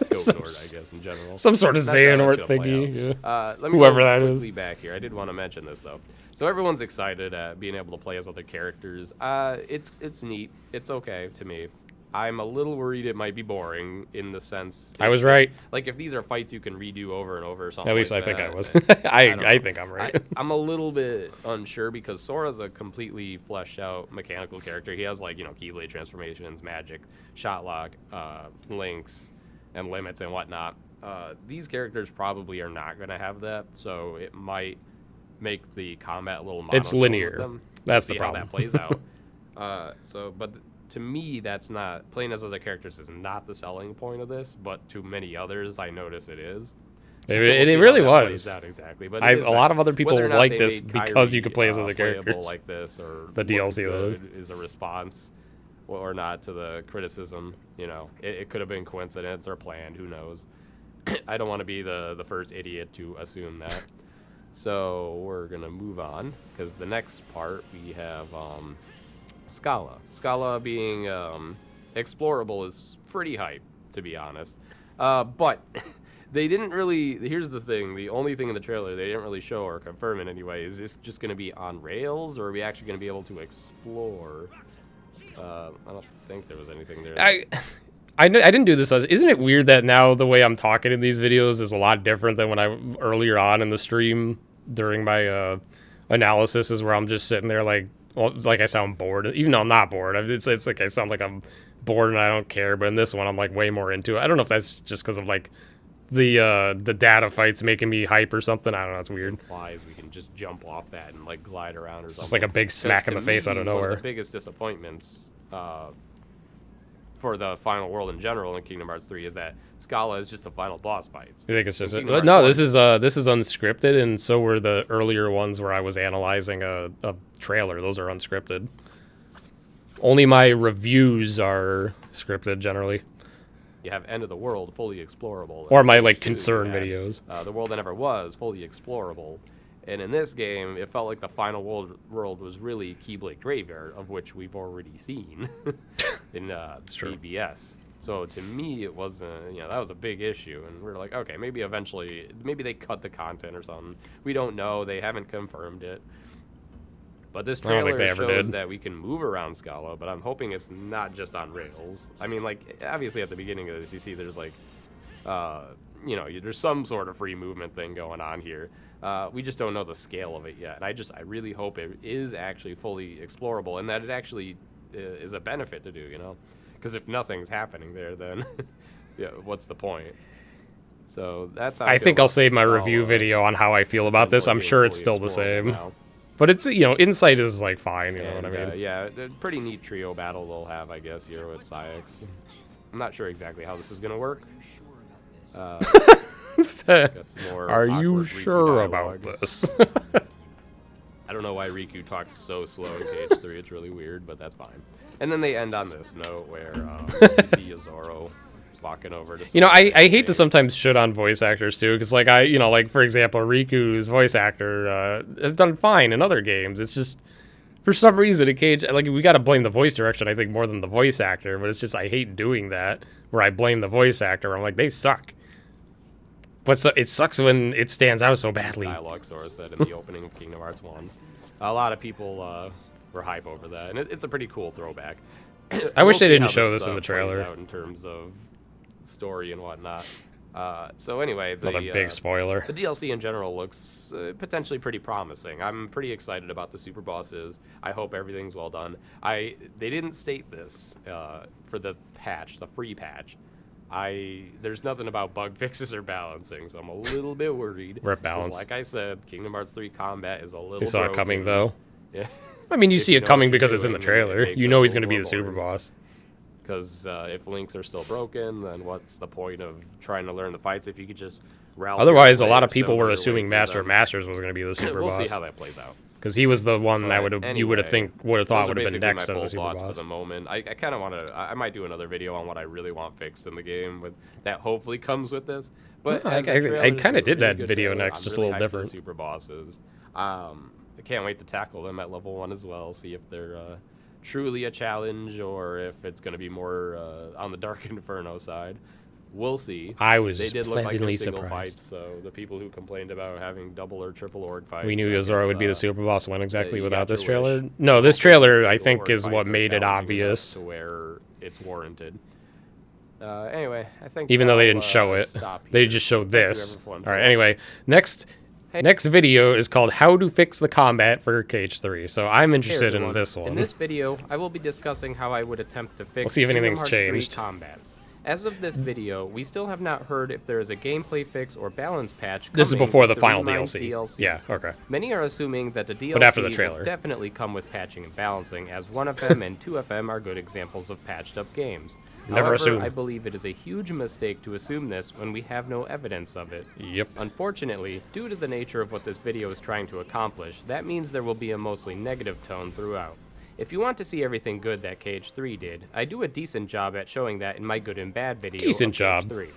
Speaker 2: Goatnort, I guess, in general.
Speaker 1: Some sort of Xehanort thingy. Yeah.
Speaker 2: Let me
Speaker 1: Whoever
Speaker 2: go
Speaker 1: that
Speaker 2: quickly
Speaker 1: is.
Speaker 2: back here. I did want to mention this, though. So everyone's excited at being able to play as other characters. It's neat. It's okay to me. I'm a little worried it might be boring in the sense...
Speaker 1: I was right.
Speaker 2: Like, if these are fights you can redo over and over or something
Speaker 1: At least
Speaker 2: like
Speaker 1: I think
Speaker 2: that,
Speaker 1: I was.
Speaker 2: then
Speaker 1: I think I'm right.
Speaker 2: I'm a little bit unsure because Sora's a completely fleshed out mechanical character. He has, like, Keyblade transformations, magic, shotlock, links, and limits and whatnot. These characters probably are not going to have that, so it might make the combat a little monotone.
Speaker 1: It's linear.
Speaker 2: With them.
Speaker 1: That's
Speaker 2: see
Speaker 1: the problem.
Speaker 2: how that plays out. But to me, that's not playing as other characters is not the selling point of this, but to many others, I notice it is.
Speaker 1: It really was.
Speaker 2: Out exactly, but
Speaker 1: a lot of other people like this
Speaker 2: made
Speaker 1: because you
Speaker 2: Kyrie,
Speaker 1: could play as other
Speaker 2: playable
Speaker 1: characters.
Speaker 2: like this, or
Speaker 1: The DLC those
Speaker 2: is a response or not to the criticism. You know, it could have been coincidence or planned. Who knows? I don't want to be the first idiot to assume that. So we're gonna move on because the next part we have Scala. Scala being explorable is pretty hype, to be honest. But they didn't really. Here's the thing: the only thing in the trailer they didn't really show or confirm in any way is this just going to be on rails, or are we actually going to be able to explore? I don't think there was anything there.
Speaker 1: I didn't do this. Isn't it weird that now the way I'm talking in these videos is a lot different than when I earlier on in the stream during my analysis is where I'm just sitting there like I sound bored, even though I'm not bored. It's like I sound like I'm bored and I don't care. But in this one, I'm like way more into it. I don't know if that's just because of like the data fights making me hype or something. I don't know. It's weird.
Speaker 2: Implies we can just jump off that and like glide around or something.
Speaker 1: It's like a big smack in the face out of nowhere.
Speaker 2: One of the biggest disappointments for the final world in general in Kingdom Hearts 3 is that Scala is just the final boss fights.
Speaker 1: You think it's just no? This is unscripted, and so were the earlier ones where I was analyzing a trailer. Those are unscripted. Only my reviews are scripted generally.
Speaker 2: You have End of the World, fully explorable.
Speaker 1: Or my like concern videos.
Speaker 2: The World That Never Was, fully explorable. And in this game, it felt like the final world was really Keyblade Graveyard, of which we've already seen in BBS. So to me, it wasn't, that was a big issue. And we were like, okay, maybe eventually, maybe they cut the content or something. We don't know. They haven't confirmed it. But this trailer shows that we can move around Scala, but I'm hoping it's not just on rails. I mean, like, obviously at the beginning of this, you see there's like, there's some sort of free movement thing going on here. We just don't know the scale of it yet. And I really hope it is actually fully explorable and that it actually is a benefit to do, Because if nothing's happening there, then what's the point? So that's how
Speaker 1: I think I'll save my review video on how I feel about this. I'm sure it's still the same. Now. But it's, Insight is like fine, you know what I mean?
Speaker 2: Yeah, a pretty neat trio battle they'll have, I guess, here with Syx. I'm not sure exactly how this is going to work.
Speaker 1: Are you sure about this?
Speaker 2: I don't know why Riku talks so slow in KH3. It's really weird, but that's fine. And then they end on this note where you see Yozoro walking over to
Speaker 1: I hate to sometimes shit on voice actors too, because for example, Riku's voice actor has done fine in other games. It's just for some reason in KH, we got to blame the voice direction, I think, more than the voice actor. But it's just I hate doing that where I blame the voice actor. I'm like, they suck. But it sucks when it stands out so badly.
Speaker 2: Dialogue Sora said in the opening of Kingdom Hearts 1. A lot of people were hype over that, and it's a pretty cool throwback.
Speaker 1: I wish they didn't show this in the trailer.
Speaker 2: Out in terms of story and whatnot. So anyway,
Speaker 1: another big spoiler.
Speaker 2: The DLC in general looks potentially pretty promising. I'm pretty excited about the super bosses. I hope everything's well done. They didn't state this for the patch, the free patch. There's nothing about bug fixes or balancing, so I'm a little bit worried.
Speaker 1: Rep balance.
Speaker 2: Like I said, Kingdom Hearts 3 combat is a little.
Speaker 1: You saw it coming though.
Speaker 2: Yeah.
Speaker 1: I mean, you see it coming because it's in the trailer. You know he's going to be the super boss.
Speaker 2: Because if links are still broken, then what's the point of trying to learn the fights if you could just rally?
Speaker 1: Otherwise, a lot of people were assuming Master of Masters was going to be the super boss.
Speaker 2: We'll see how that plays out.
Speaker 1: Because he was the one that you would have thought would have been next as a super boss.
Speaker 2: For the moment, I kind of want to. I might do another video on what I really want fixed in the game with that. Hopefully, comes with this. But
Speaker 1: I kind of did that video next, just a little different.
Speaker 2: Super bosses. I can't wait to tackle them at level 1 as well. See if they're truly a challenge or if it's going to be more on the Dark Inferno side. We'll see.
Speaker 1: They did look like single surprised.
Speaker 2: Fights, so the people who complained about having double or triple org fights.
Speaker 1: We knew Yozoro would be the super boss one exactly without this trailer. No, this trailer I think is what made it obvious.
Speaker 2: To where it's warranted. Anyway, I think
Speaker 1: even though they didn't show it, they just showed this. All right. Anyway, next video is called "How to Fix the Combat for KH3." So I'm interested in this one.
Speaker 2: In this video, I will be discussing how I would attempt to fix.
Speaker 1: We'll see if anything's changed.
Speaker 2: Combat. As of this video, we still have not heard if there is a gameplay fix or balance patch
Speaker 1: This is
Speaker 2: coming
Speaker 1: before
Speaker 2: with
Speaker 1: the final
Speaker 2: Remind
Speaker 1: DLC. Yeah, okay.
Speaker 2: Many are assuming that the DLC
Speaker 1: But after the trailer.
Speaker 2: will definitely come with patching and balancing, as 1FM and 2FM are good examples of patched up games.
Speaker 1: Never
Speaker 2: However,
Speaker 1: assume.
Speaker 2: I believe it is a huge mistake to assume this when we have no evidence of it.
Speaker 1: Yep.
Speaker 2: Unfortunately, due to the nature of what this video is trying to accomplish, that means there will be a mostly negative tone throughout. If you want to see everything good that KH3 did, I do a decent job at showing that in my good and bad video
Speaker 1: Decent
Speaker 2: of
Speaker 1: job.
Speaker 2: KH3.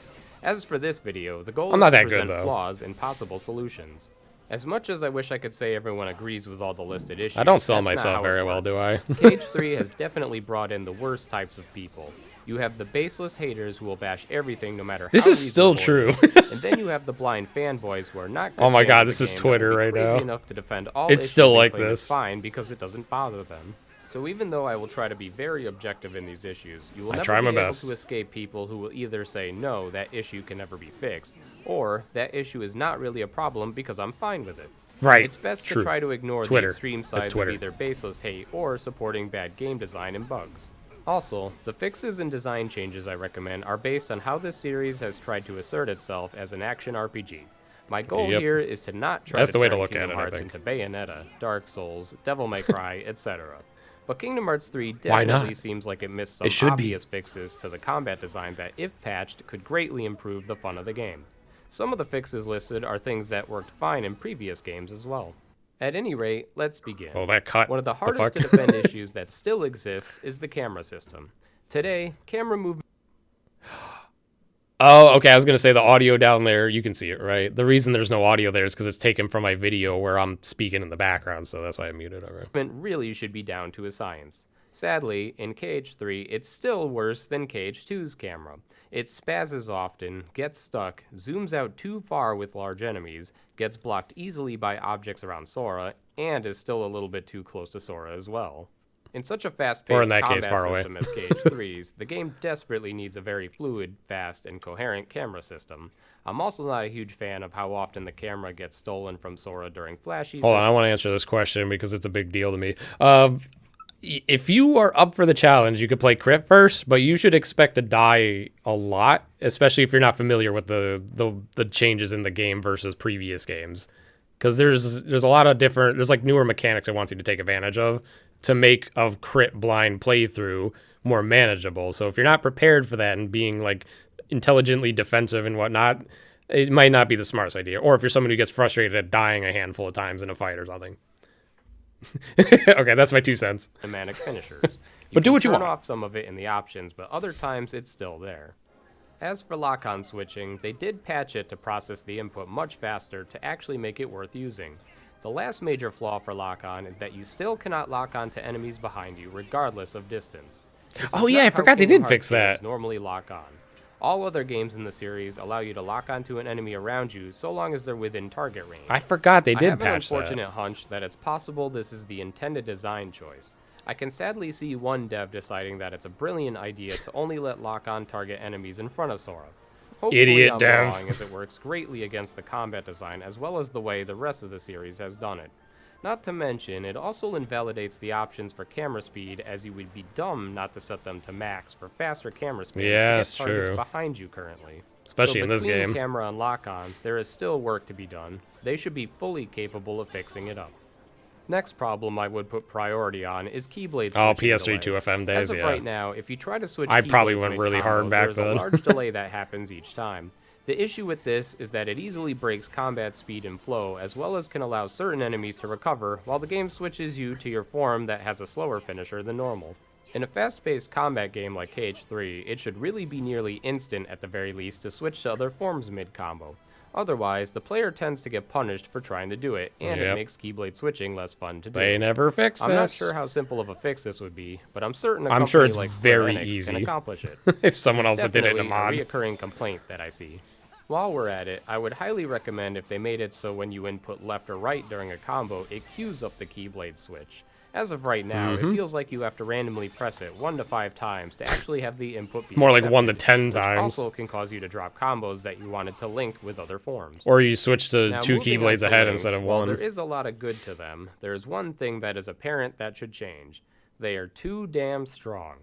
Speaker 2: As for this video, the goal
Speaker 1: I'm
Speaker 2: is
Speaker 1: not
Speaker 2: to
Speaker 1: that good,
Speaker 2: present
Speaker 1: though.
Speaker 2: flaws and possible solutions. As much as I wish I could say everyone agrees with all the listed issues,
Speaker 1: I don't sell
Speaker 2: that's not
Speaker 1: myself
Speaker 2: how it
Speaker 1: very well, do I?
Speaker 2: works. KH3 has definitely brought in the worst types of people. You have the baseless haters who will bash everything no matter
Speaker 1: This
Speaker 2: how
Speaker 1: is still
Speaker 2: reasonable it
Speaker 1: true.
Speaker 2: is. And then you have the blind fanboys who are not good
Speaker 1: Oh my
Speaker 2: fans
Speaker 1: God,
Speaker 2: of the
Speaker 1: this is
Speaker 2: game that
Speaker 1: Twitter
Speaker 2: will be
Speaker 1: right
Speaker 2: crazy
Speaker 1: now.
Speaker 2: enough to defend all
Speaker 1: It's
Speaker 2: issues
Speaker 1: still
Speaker 2: and
Speaker 1: like
Speaker 2: claim
Speaker 1: this.
Speaker 2: it's fine because it doesn't bother them. So even though I will try to be very objective in these issues, you will
Speaker 1: I
Speaker 2: never
Speaker 1: try
Speaker 2: be
Speaker 1: my
Speaker 2: able
Speaker 1: best.
Speaker 2: to escape people who will either say, no, that issue can never be fixed, or that issue is not really a problem because I'm fine with it.
Speaker 1: Right.
Speaker 2: It's best
Speaker 1: True.
Speaker 2: to try to ignore
Speaker 1: Twitter.
Speaker 2: the extreme
Speaker 1: That's
Speaker 2: sides of
Speaker 1: Twitter.
Speaker 2: either baseless hate or supporting bad game design and bugs. Also, the fixes and design changes I recommend are based on how this series has tried to assert itself as an action RPG. My goal
Speaker 1: Yep.
Speaker 2: here is to not try
Speaker 1: That's
Speaker 2: to
Speaker 1: the way to
Speaker 2: turn
Speaker 1: look
Speaker 2: Kingdom
Speaker 1: at it, I
Speaker 2: Hearts
Speaker 1: think.
Speaker 2: into Bayonetta, Dark Souls, Devil May Cry, etc. But Kingdom Hearts 3
Speaker 1: Why
Speaker 2: definitely
Speaker 1: not?
Speaker 2: seems like it missed some
Speaker 1: It should be.
Speaker 2: obvious fixes to the combat design that, if patched, could greatly improve the fun of the game. Some of the fixes listed are things that worked fine in previous games as well. At any rate, let's begin.
Speaker 1: Oh, that cut.
Speaker 2: One of the hardest
Speaker 1: fuck?
Speaker 2: to defend issues that still exists is the camera system. Today, camera movement
Speaker 1: Oh, okay. I was going to say the audio down there, you can see it, right? The reason there's no audio there is because it's taken from my video where I'm speaking in the background, so that's why I muted it. Right?
Speaker 2: really should be down to a science. Sadly, in KH3, it's still worse than KH2's camera. It spazzes often, gets stuck, zooms out too far with large enemies, gets blocked easily by objects around Sora, and is still a little bit too close to Sora as well. In such a
Speaker 1: Or
Speaker 2: fast-paced
Speaker 1: in that case,
Speaker 2: combat
Speaker 1: far away.
Speaker 2: system as KH3's, the game desperately needs a very fluid, fast, and coherent camera system. I'm also not a huge fan of how often the camera gets stolen from Sora during flashy
Speaker 1: Hold on, I want to answer this question because it's a big deal to me. If you are up for the challenge, you could play crit first, but you should expect to die a lot, especially if you're not familiar with the changes in the game versus previous games. Because there's a lot of different, there's like newer mechanics it wants you to take advantage of to make a crit blind playthrough more manageable. So if you're not prepared for that and being like intelligently defensive and whatnot, it might not be the smartest idea. Or if you're someone who gets frustrated at dying a handful of times in a fight or something. Okay, that's my 2 cents.
Speaker 2: cinematic finishers.
Speaker 1: But do what you
Speaker 2: can turn
Speaker 1: want.
Speaker 2: off some of it in the options, but other times it's still there. As for lock-on switching, they did patch it to process the input much faster to actually make it worth using. The last major flaw for lock-on is that you still cannot lock on to enemies behind you regardless of distance. This is
Speaker 1: Oh, yeah,
Speaker 2: not
Speaker 1: I
Speaker 2: how
Speaker 1: forgot they
Speaker 2: Kingdom
Speaker 1: did fix
Speaker 2: Hearts games
Speaker 1: that.
Speaker 2: normally lock on. All other games in the series allow you to lock onto an enemy around you so long as they're within target range.
Speaker 1: I forgot they
Speaker 2: I
Speaker 1: did
Speaker 2: have an
Speaker 1: patch that.
Speaker 2: unfortunate hunch that it's possible this is the intended design choice. I can sadly see one dev deciding that it's a brilliant idea to only let lock-on target enemies in front of Sora. Hopefully
Speaker 1: Idiot
Speaker 2: I'm
Speaker 1: dev.
Speaker 2: wrong, as it works greatly against the combat design as well as the way the rest of the series has done it. Not to mention, it also invalidates the options for camera speed, as you would be dumb not to set them to max for faster camera speeds
Speaker 1: Yeah,
Speaker 2: to
Speaker 1: that's
Speaker 2: get targets
Speaker 1: true.
Speaker 2: behind you currently.
Speaker 1: Especially
Speaker 2: So
Speaker 1: in this
Speaker 2: between
Speaker 1: game.
Speaker 2: camera and lock-on, there is still work to be done. They should be fully capable of fixing it up. Next problem I would put priority on is keyblade switching
Speaker 1: Oh, PS3
Speaker 2: delay.
Speaker 1: 2FM
Speaker 2: As
Speaker 1: days,
Speaker 2: of
Speaker 1: yeah.
Speaker 2: right now, if you try to switch
Speaker 1: I probably
Speaker 2: keyblades
Speaker 1: went really hard
Speaker 2: mid-combo,
Speaker 1: back
Speaker 2: there's a
Speaker 1: then.
Speaker 2: large delay that happens each time. The issue with this is that it easily breaks combat speed and flow, as well as can allow certain enemies to recover, while the game switches you to your form that has a slower finisher than normal. In a fast-paced combat game like KH3, it should really be nearly instant at the very least to switch to other forms mid-combo. Otherwise, the player tends to get punished for trying to do it, and
Speaker 1: Yep.
Speaker 2: it makes keyblade switching less fun to do.
Speaker 1: They never fix this.
Speaker 2: I'm not sure how simple of a fix this would be, but I'm certain a
Speaker 1: I'm
Speaker 2: company
Speaker 1: sure it's
Speaker 2: like Square
Speaker 1: very
Speaker 2: Enix
Speaker 1: easy.
Speaker 2: can accomplish it.
Speaker 1: If someone
Speaker 2: This
Speaker 1: else
Speaker 2: is
Speaker 1: did it in a
Speaker 2: definitely
Speaker 1: mod.
Speaker 2: a reoccurring complaint that I see. While we're at it, I would highly recommend if they made it so when you input left or right during a combo, it queues up the keyblade switch. As of right now,
Speaker 1: Mm-hmm.
Speaker 2: it feels like you have to randomly press it 1 to 5 times to actually have the input be
Speaker 1: More like
Speaker 2: accepted,
Speaker 1: 1 to 10
Speaker 2: which
Speaker 1: times.
Speaker 2: also can cause you to drop combos that you wanted to link with other forms.
Speaker 1: Or you switch to
Speaker 2: Now,
Speaker 1: 2
Speaker 2: moving on
Speaker 1: keyblades
Speaker 2: to
Speaker 1: ahead
Speaker 2: links,
Speaker 1: instead of
Speaker 2: while
Speaker 1: 1.
Speaker 2: there is a lot of good to them, there is one thing that is apparent that should change. They are too damn strong.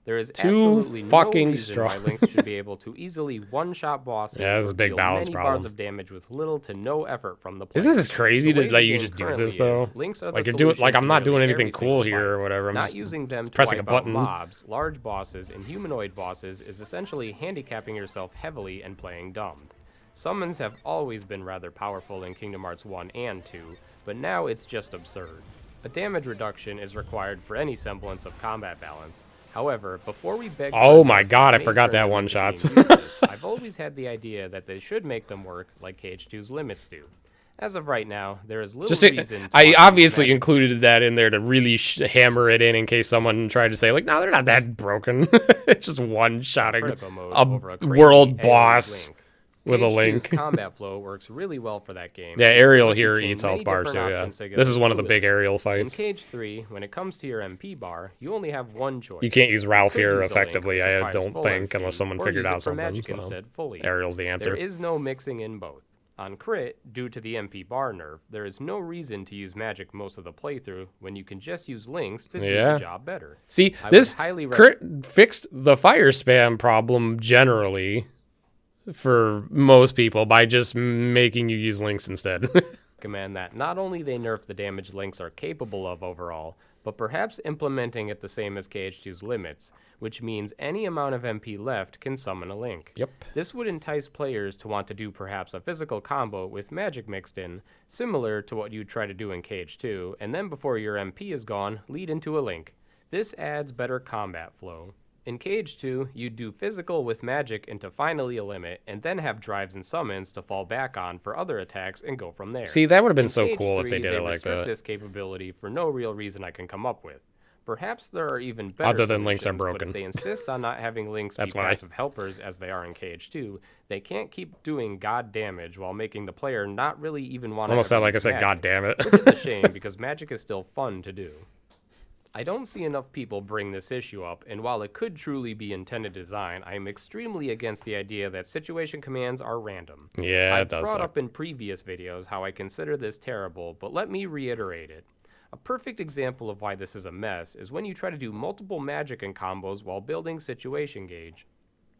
Speaker 2: There is
Speaker 1: Too
Speaker 2: absolutely no
Speaker 1: fucking
Speaker 2: reason why
Speaker 1: strong.
Speaker 2: Lynx should be able to easily one-shot bosses
Speaker 1: Yeah, this is
Speaker 2: or
Speaker 1: a big
Speaker 2: deal
Speaker 1: balance
Speaker 2: many
Speaker 1: problem.
Speaker 2: bars of damage with little to no effort from the player.
Speaker 1: Isn't this crazy
Speaker 2: The way
Speaker 1: to
Speaker 2: the
Speaker 1: let you
Speaker 2: game
Speaker 1: just do
Speaker 2: currently
Speaker 1: this though?
Speaker 2: is, Lynx are
Speaker 1: Like
Speaker 2: the
Speaker 1: you're doing, like
Speaker 2: solution
Speaker 1: I'm
Speaker 2: to
Speaker 1: not doing
Speaker 2: nearly
Speaker 1: anything
Speaker 2: every
Speaker 1: cool
Speaker 2: single
Speaker 1: here or
Speaker 2: fight.
Speaker 1: whatever. I'm
Speaker 2: Not
Speaker 1: just
Speaker 2: using them to
Speaker 1: pressing a
Speaker 2: wipe out
Speaker 1: button.
Speaker 2: mobs, large bosses, and humanoid bosses is essentially handicapping yourself heavily and playing dumb. Summons have always been rather powerful in Kingdom Hearts 1 and 2, but now it's just absurd. A damage reduction is required for any semblance of combat balance. However, before we beg
Speaker 1: Oh
Speaker 2: for
Speaker 1: my
Speaker 2: nerf
Speaker 1: god, I
Speaker 2: may
Speaker 1: forgot
Speaker 2: turn
Speaker 1: that
Speaker 2: them
Speaker 1: one
Speaker 2: into being
Speaker 1: shots.
Speaker 2: useless, I've always had the idea that they should make them work like KH2's limits do. As of right now, there is little
Speaker 1: Just
Speaker 2: reason to want
Speaker 1: I
Speaker 2: to use
Speaker 1: obviously
Speaker 2: magic.
Speaker 1: included that in there to really hammer it in case someone tried to say like, no, they're not that broken. It's just one shotting
Speaker 2: Critical mode
Speaker 1: a
Speaker 2: over a crazy
Speaker 1: world
Speaker 2: AoE
Speaker 1: boss
Speaker 2: Link.
Speaker 1: with a
Speaker 2: KH2's
Speaker 1: link.
Speaker 2: combat flow works really well for that game.
Speaker 1: Yeah,
Speaker 2: because it
Speaker 1: Ariel
Speaker 2: lets you
Speaker 1: here
Speaker 2: chain
Speaker 1: eats health
Speaker 2: many
Speaker 1: bars too.
Speaker 2: different
Speaker 1: Yeah,
Speaker 2: options together
Speaker 1: this is one of the big
Speaker 2: fluidly.
Speaker 1: aerial
Speaker 2: In
Speaker 1: fights.
Speaker 2: KH3, when it comes to your MP bar, you only have one choice.
Speaker 1: You can't use Ralph
Speaker 2: Could
Speaker 1: here
Speaker 2: use a link,
Speaker 1: effectively.
Speaker 2: which
Speaker 1: I
Speaker 2: requires
Speaker 1: don't
Speaker 2: full
Speaker 1: think,
Speaker 2: MP,
Speaker 1: unless someone
Speaker 2: or
Speaker 1: figured
Speaker 2: use it
Speaker 1: out
Speaker 2: for
Speaker 1: something.
Speaker 2: magic
Speaker 1: So
Speaker 2: instead fully.
Speaker 1: Ariel's the answer.
Speaker 2: There is no mixing in both. On crit, due to the MP bar nerf, there is no reason to use magic most of the playthrough when you can just use links to do
Speaker 1: Yeah.
Speaker 2: the job better.
Speaker 1: See,
Speaker 2: I would
Speaker 1: this
Speaker 2: highly
Speaker 1: crit fixed the fire spam problem generally for most people by just making you use links instead.
Speaker 2: recommend that not only they nerf the damage links are capable of overall, but perhaps implementing it the same as KH2's limits, which means any amount of MP left can summon a link.
Speaker 1: Yep.
Speaker 2: This would entice players to want to do perhaps a physical combo with magic mixed in, similar to what you'd try to do in KH2, and then before your MP is gone, lead into a link. This adds better combat flow. In KH2, you'd do physical with magic into finally a limit, and then have drives and summons to fall back on for other attacks and go from there.
Speaker 1: See, that would have been
Speaker 2: In
Speaker 1: so cool if they
Speaker 2: KH3,
Speaker 1: did it like
Speaker 2: restrict
Speaker 1: that.
Speaker 2: this capability for no real reason I can come up with. Perhaps there are even better
Speaker 1: Other than links are
Speaker 2: solutions, but
Speaker 1: broken.
Speaker 2: if they insist on not having links be
Speaker 1: That's why.
Speaker 2: passive helpers as they are in KH2, they can't keep doing god damage while making the player not really even want to
Speaker 1: Almost sound like I said, God damn it.
Speaker 2: which is a shame because magic is still fun to do. I don't see enough people bring this issue up, and while it could truly be intended design, I am extremely against the idea that situation commands are random.
Speaker 1: Yeah, it
Speaker 2: I've
Speaker 1: does
Speaker 2: brought
Speaker 1: suck.
Speaker 2: up in previous videos how I consider this terrible, but let me reiterate it. A perfect example of why this is a mess is when you try to do multiple magic and combos while building situation gauge.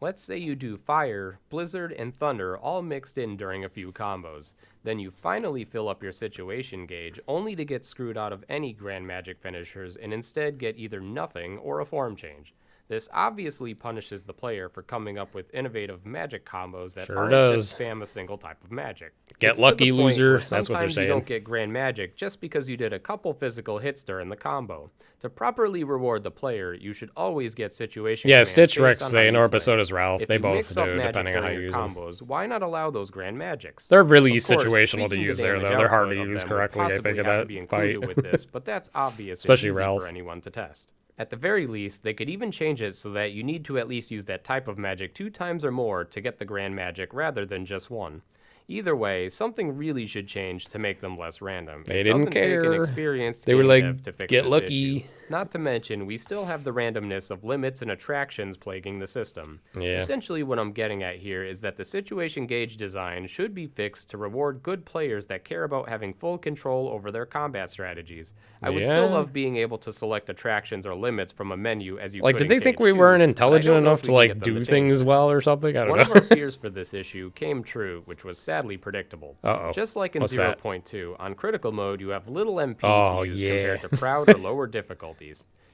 Speaker 2: Let's say you do fire, blizzard, and thunder all mixed in during a few combos. Then you finally fill up your situation gauge, only to get screwed out of any grand magic finishers and instead get either nothing or a form change. This obviously punishes the player for coming up with innovative magic combos that
Speaker 1: Sure
Speaker 2: aren't
Speaker 1: does.
Speaker 2: just spam a single type of magic.
Speaker 1: Get
Speaker 2: It's to the
Speaker 1: lucky,
Speaker 2: point
Speaker 1: loser.
Speaker 2: where
Speaker 1: That's what they're
Speaker 2: sometimes
Speaker 1: saying.
Speaker 2: You don't get grand magic just because you did a couple physical hits during the combo. To properly reward the player, you should always get situation
Speaker 1: Yeah,
Speaker 2: commands
Speaker 1: Stitch
Speaker 2: based
Speaker 1: Rex
Speaker 2: on how
Speaker 1: saying,
Speaker 2: you
Speaker 1: or
Speaker 2: play.
Speaker 1: so does Ralph.
Speaker 2: If
Speaker 1: They
Speaker 2: you
Speaker 1: both
Speaker 2: mix up
Speaker 1: do,
Speaker 2: magic
Speaker 1: depending on how
Speaker 2: during
Speaker 1: you
Speaker 2: your
Speaker 1: use them.
Speaker 2: combos, why not allow those grand magics?
Speaker 1: They're really
Speaker 2: Of course,
Speaker 1: situational to
Speaker 2: tweaking
Speaker 1: use
Speaker 2: the
Speaker 1: there,
Speaker 2: damage
Speaker 1: though. They're hard to
Speaker 2: output of
Speaker 1: use
Speaker 2: them would
Speaker 1: correctly, I
Speaker 2: possibly
Speaker 1: think, in
Speaker 2: have to
Speaker 1: that
Speaker 2: be
Speaker 1: fight.
Speaker 2: included with this, but that's obvious
Speaker 1: Especially
Speaker 2: and easy
Speaker 1: Ralph.
Speaker 2: for anyone to test. At the very least, they could even change it so that you need to at least use that type of magic 2 times or more to get the grand magic rather than just one. Either way, something really should change to make them less random.
Speaker 1: They
Speaker 2: It
Speaker 1: didn't
Speaker 2: doesn't take an
Speaker 1: care.
Speaker 2: experienced
Speaker 1: They were
Speaker 2: game
Speaker 1: like,
Speaker 2: dev to fix
Speaker 1: "Get
Speaker 2: this
Speaker 1: lucky."
Speaker 2: issue. Not to mention, we still have the randomness of limits and attractions plaguing the system.
Speaker 1: Yeah.
Speaker 2: Essentially, what I'm getting at here is that the situation gauge design should be fixed to reward good players that care about having full control over their combat strategies. I would still
Speaker 1: Yeah.
Speaker 2: love being able to select attractions or limits from a menu as you
Speaker 1: Like,
Speaker 2: could
Speaker 1: did
Speaker 2: in
Speaker 1: they think we
Speaker 2: KH2,
Speaker 1: weren't
Speaker 2: but I
Speaker 1: intelligent
Speaker 2: don't know
Speaker 1: enough
Speaker 2: if
Speaker 1: to,
Speaker 2: we can
Speaker 1: like,
Speaker 2: get them
Speaker 1: do
Speaker 2: to change
Speaker 1: things
Speaker 2: that.
Speaker 1: well or something? I don't
Speaker 2: One
Speaker 1: know.
Speaker 2: of our fears for this issue came true, which was sadly predictable.
Speaker 1: Uh-oh.
Speaker 2: Just like in
Speaker 1: What's that?
Speaker 2: 0.2, on critical mode you have little MP
Speaker 1: Oh,
Speaker 2: to use
Speaker 1: yeah.
Speaker 2: compared to proud or lower difficulties.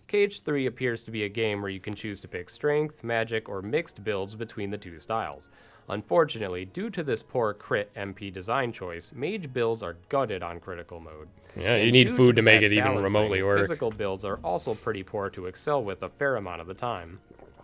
Speaker 2: KH3 appears to be a game where you can choose to pick strength, magic, or mixed builds between the two styles. Unfortunately, due to this poor crit MP design choice, mage builds are gutted on critical mode.
Speaker 1: Yeah, you
Speaker 2: And
Speaker 1: need
Speaker 2: due
Speaker 1: food to
Speaker 2: the
Speaker 1: make
Speaker 2: bad
Speaker 1: it even
Speaker 2: balancing,
Speaker 1: remotely work.
Speaker 2: Physical builds are also pretty poor to excel with a fair amount of the time.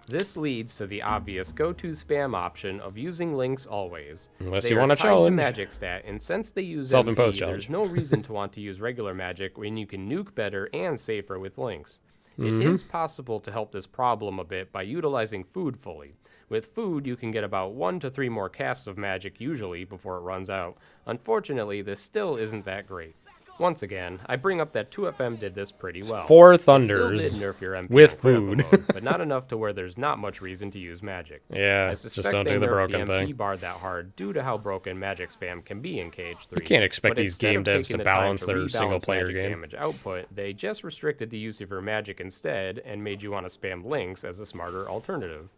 Speaker 2: This leads to the obvious go-to spam option of using links always.
Speaker 1: Unless
Speaker 2: They
Speaker 1: you
Speaker 2: are
Speaker 1: want a
Speaker 2: tied to
Speaker 1: challenge.
Speaker 2: magic stat, and since they use
Speaker 1: Self-imposed
Speaker 2: MP,
Speaker 1: challenge.
Speaker 2: there's no reason to want to use regular magic when you can nuke better and safer with links.
Speaker 1: Mm-hmm.
Speaker 2: It is possible to help this problem a bit by utilizing food fully. With food, you can get about 1 to 3 more casts of magic usually before it runs out. Unfortunately, this still isn't that great. Once again, I bring up that 2FM did this pretty well.
Speaker 1: 4
Speaker 2: It still
Speaker 1: thunders
Speaker 2: did nerf your MP
Speaker 1: with
Speaker 2: on critical
Speaker 1: food.
Speaker 2: mode, but not enough to where there's not much reason to use magic.
Speaker 1: Yeah,
Speaker 2: I
Speaker 1: just
Speaker 2: suspect
Speaker 1: don't
Speaker 2: they
Speaker 1: do the
Speaker 2: nerfed
Speaker 1: broken
Speaker 2: the MP
Speaker 1: thing.
Speaker 2: bar that hard due to how broken magic spam can be in KH3.
Speaker 1: You can't expect
Speaker 2: But
Speaker 1: these
Speaker 2: instead
Speaker 1: game
Speaker 2: of
Speaker 1: devs
Speaker 2: taking
Speaker 1: to
Speaker 2: the time
Speaker 1: balance their
Speaker 2: rebalance
Speaker 1: single-player
Speaker 2: magic
Speaker 1: game.
Speaker 2: damage output, they just restricted the use of your magic instead and made you want to spam links as a smarter alternative.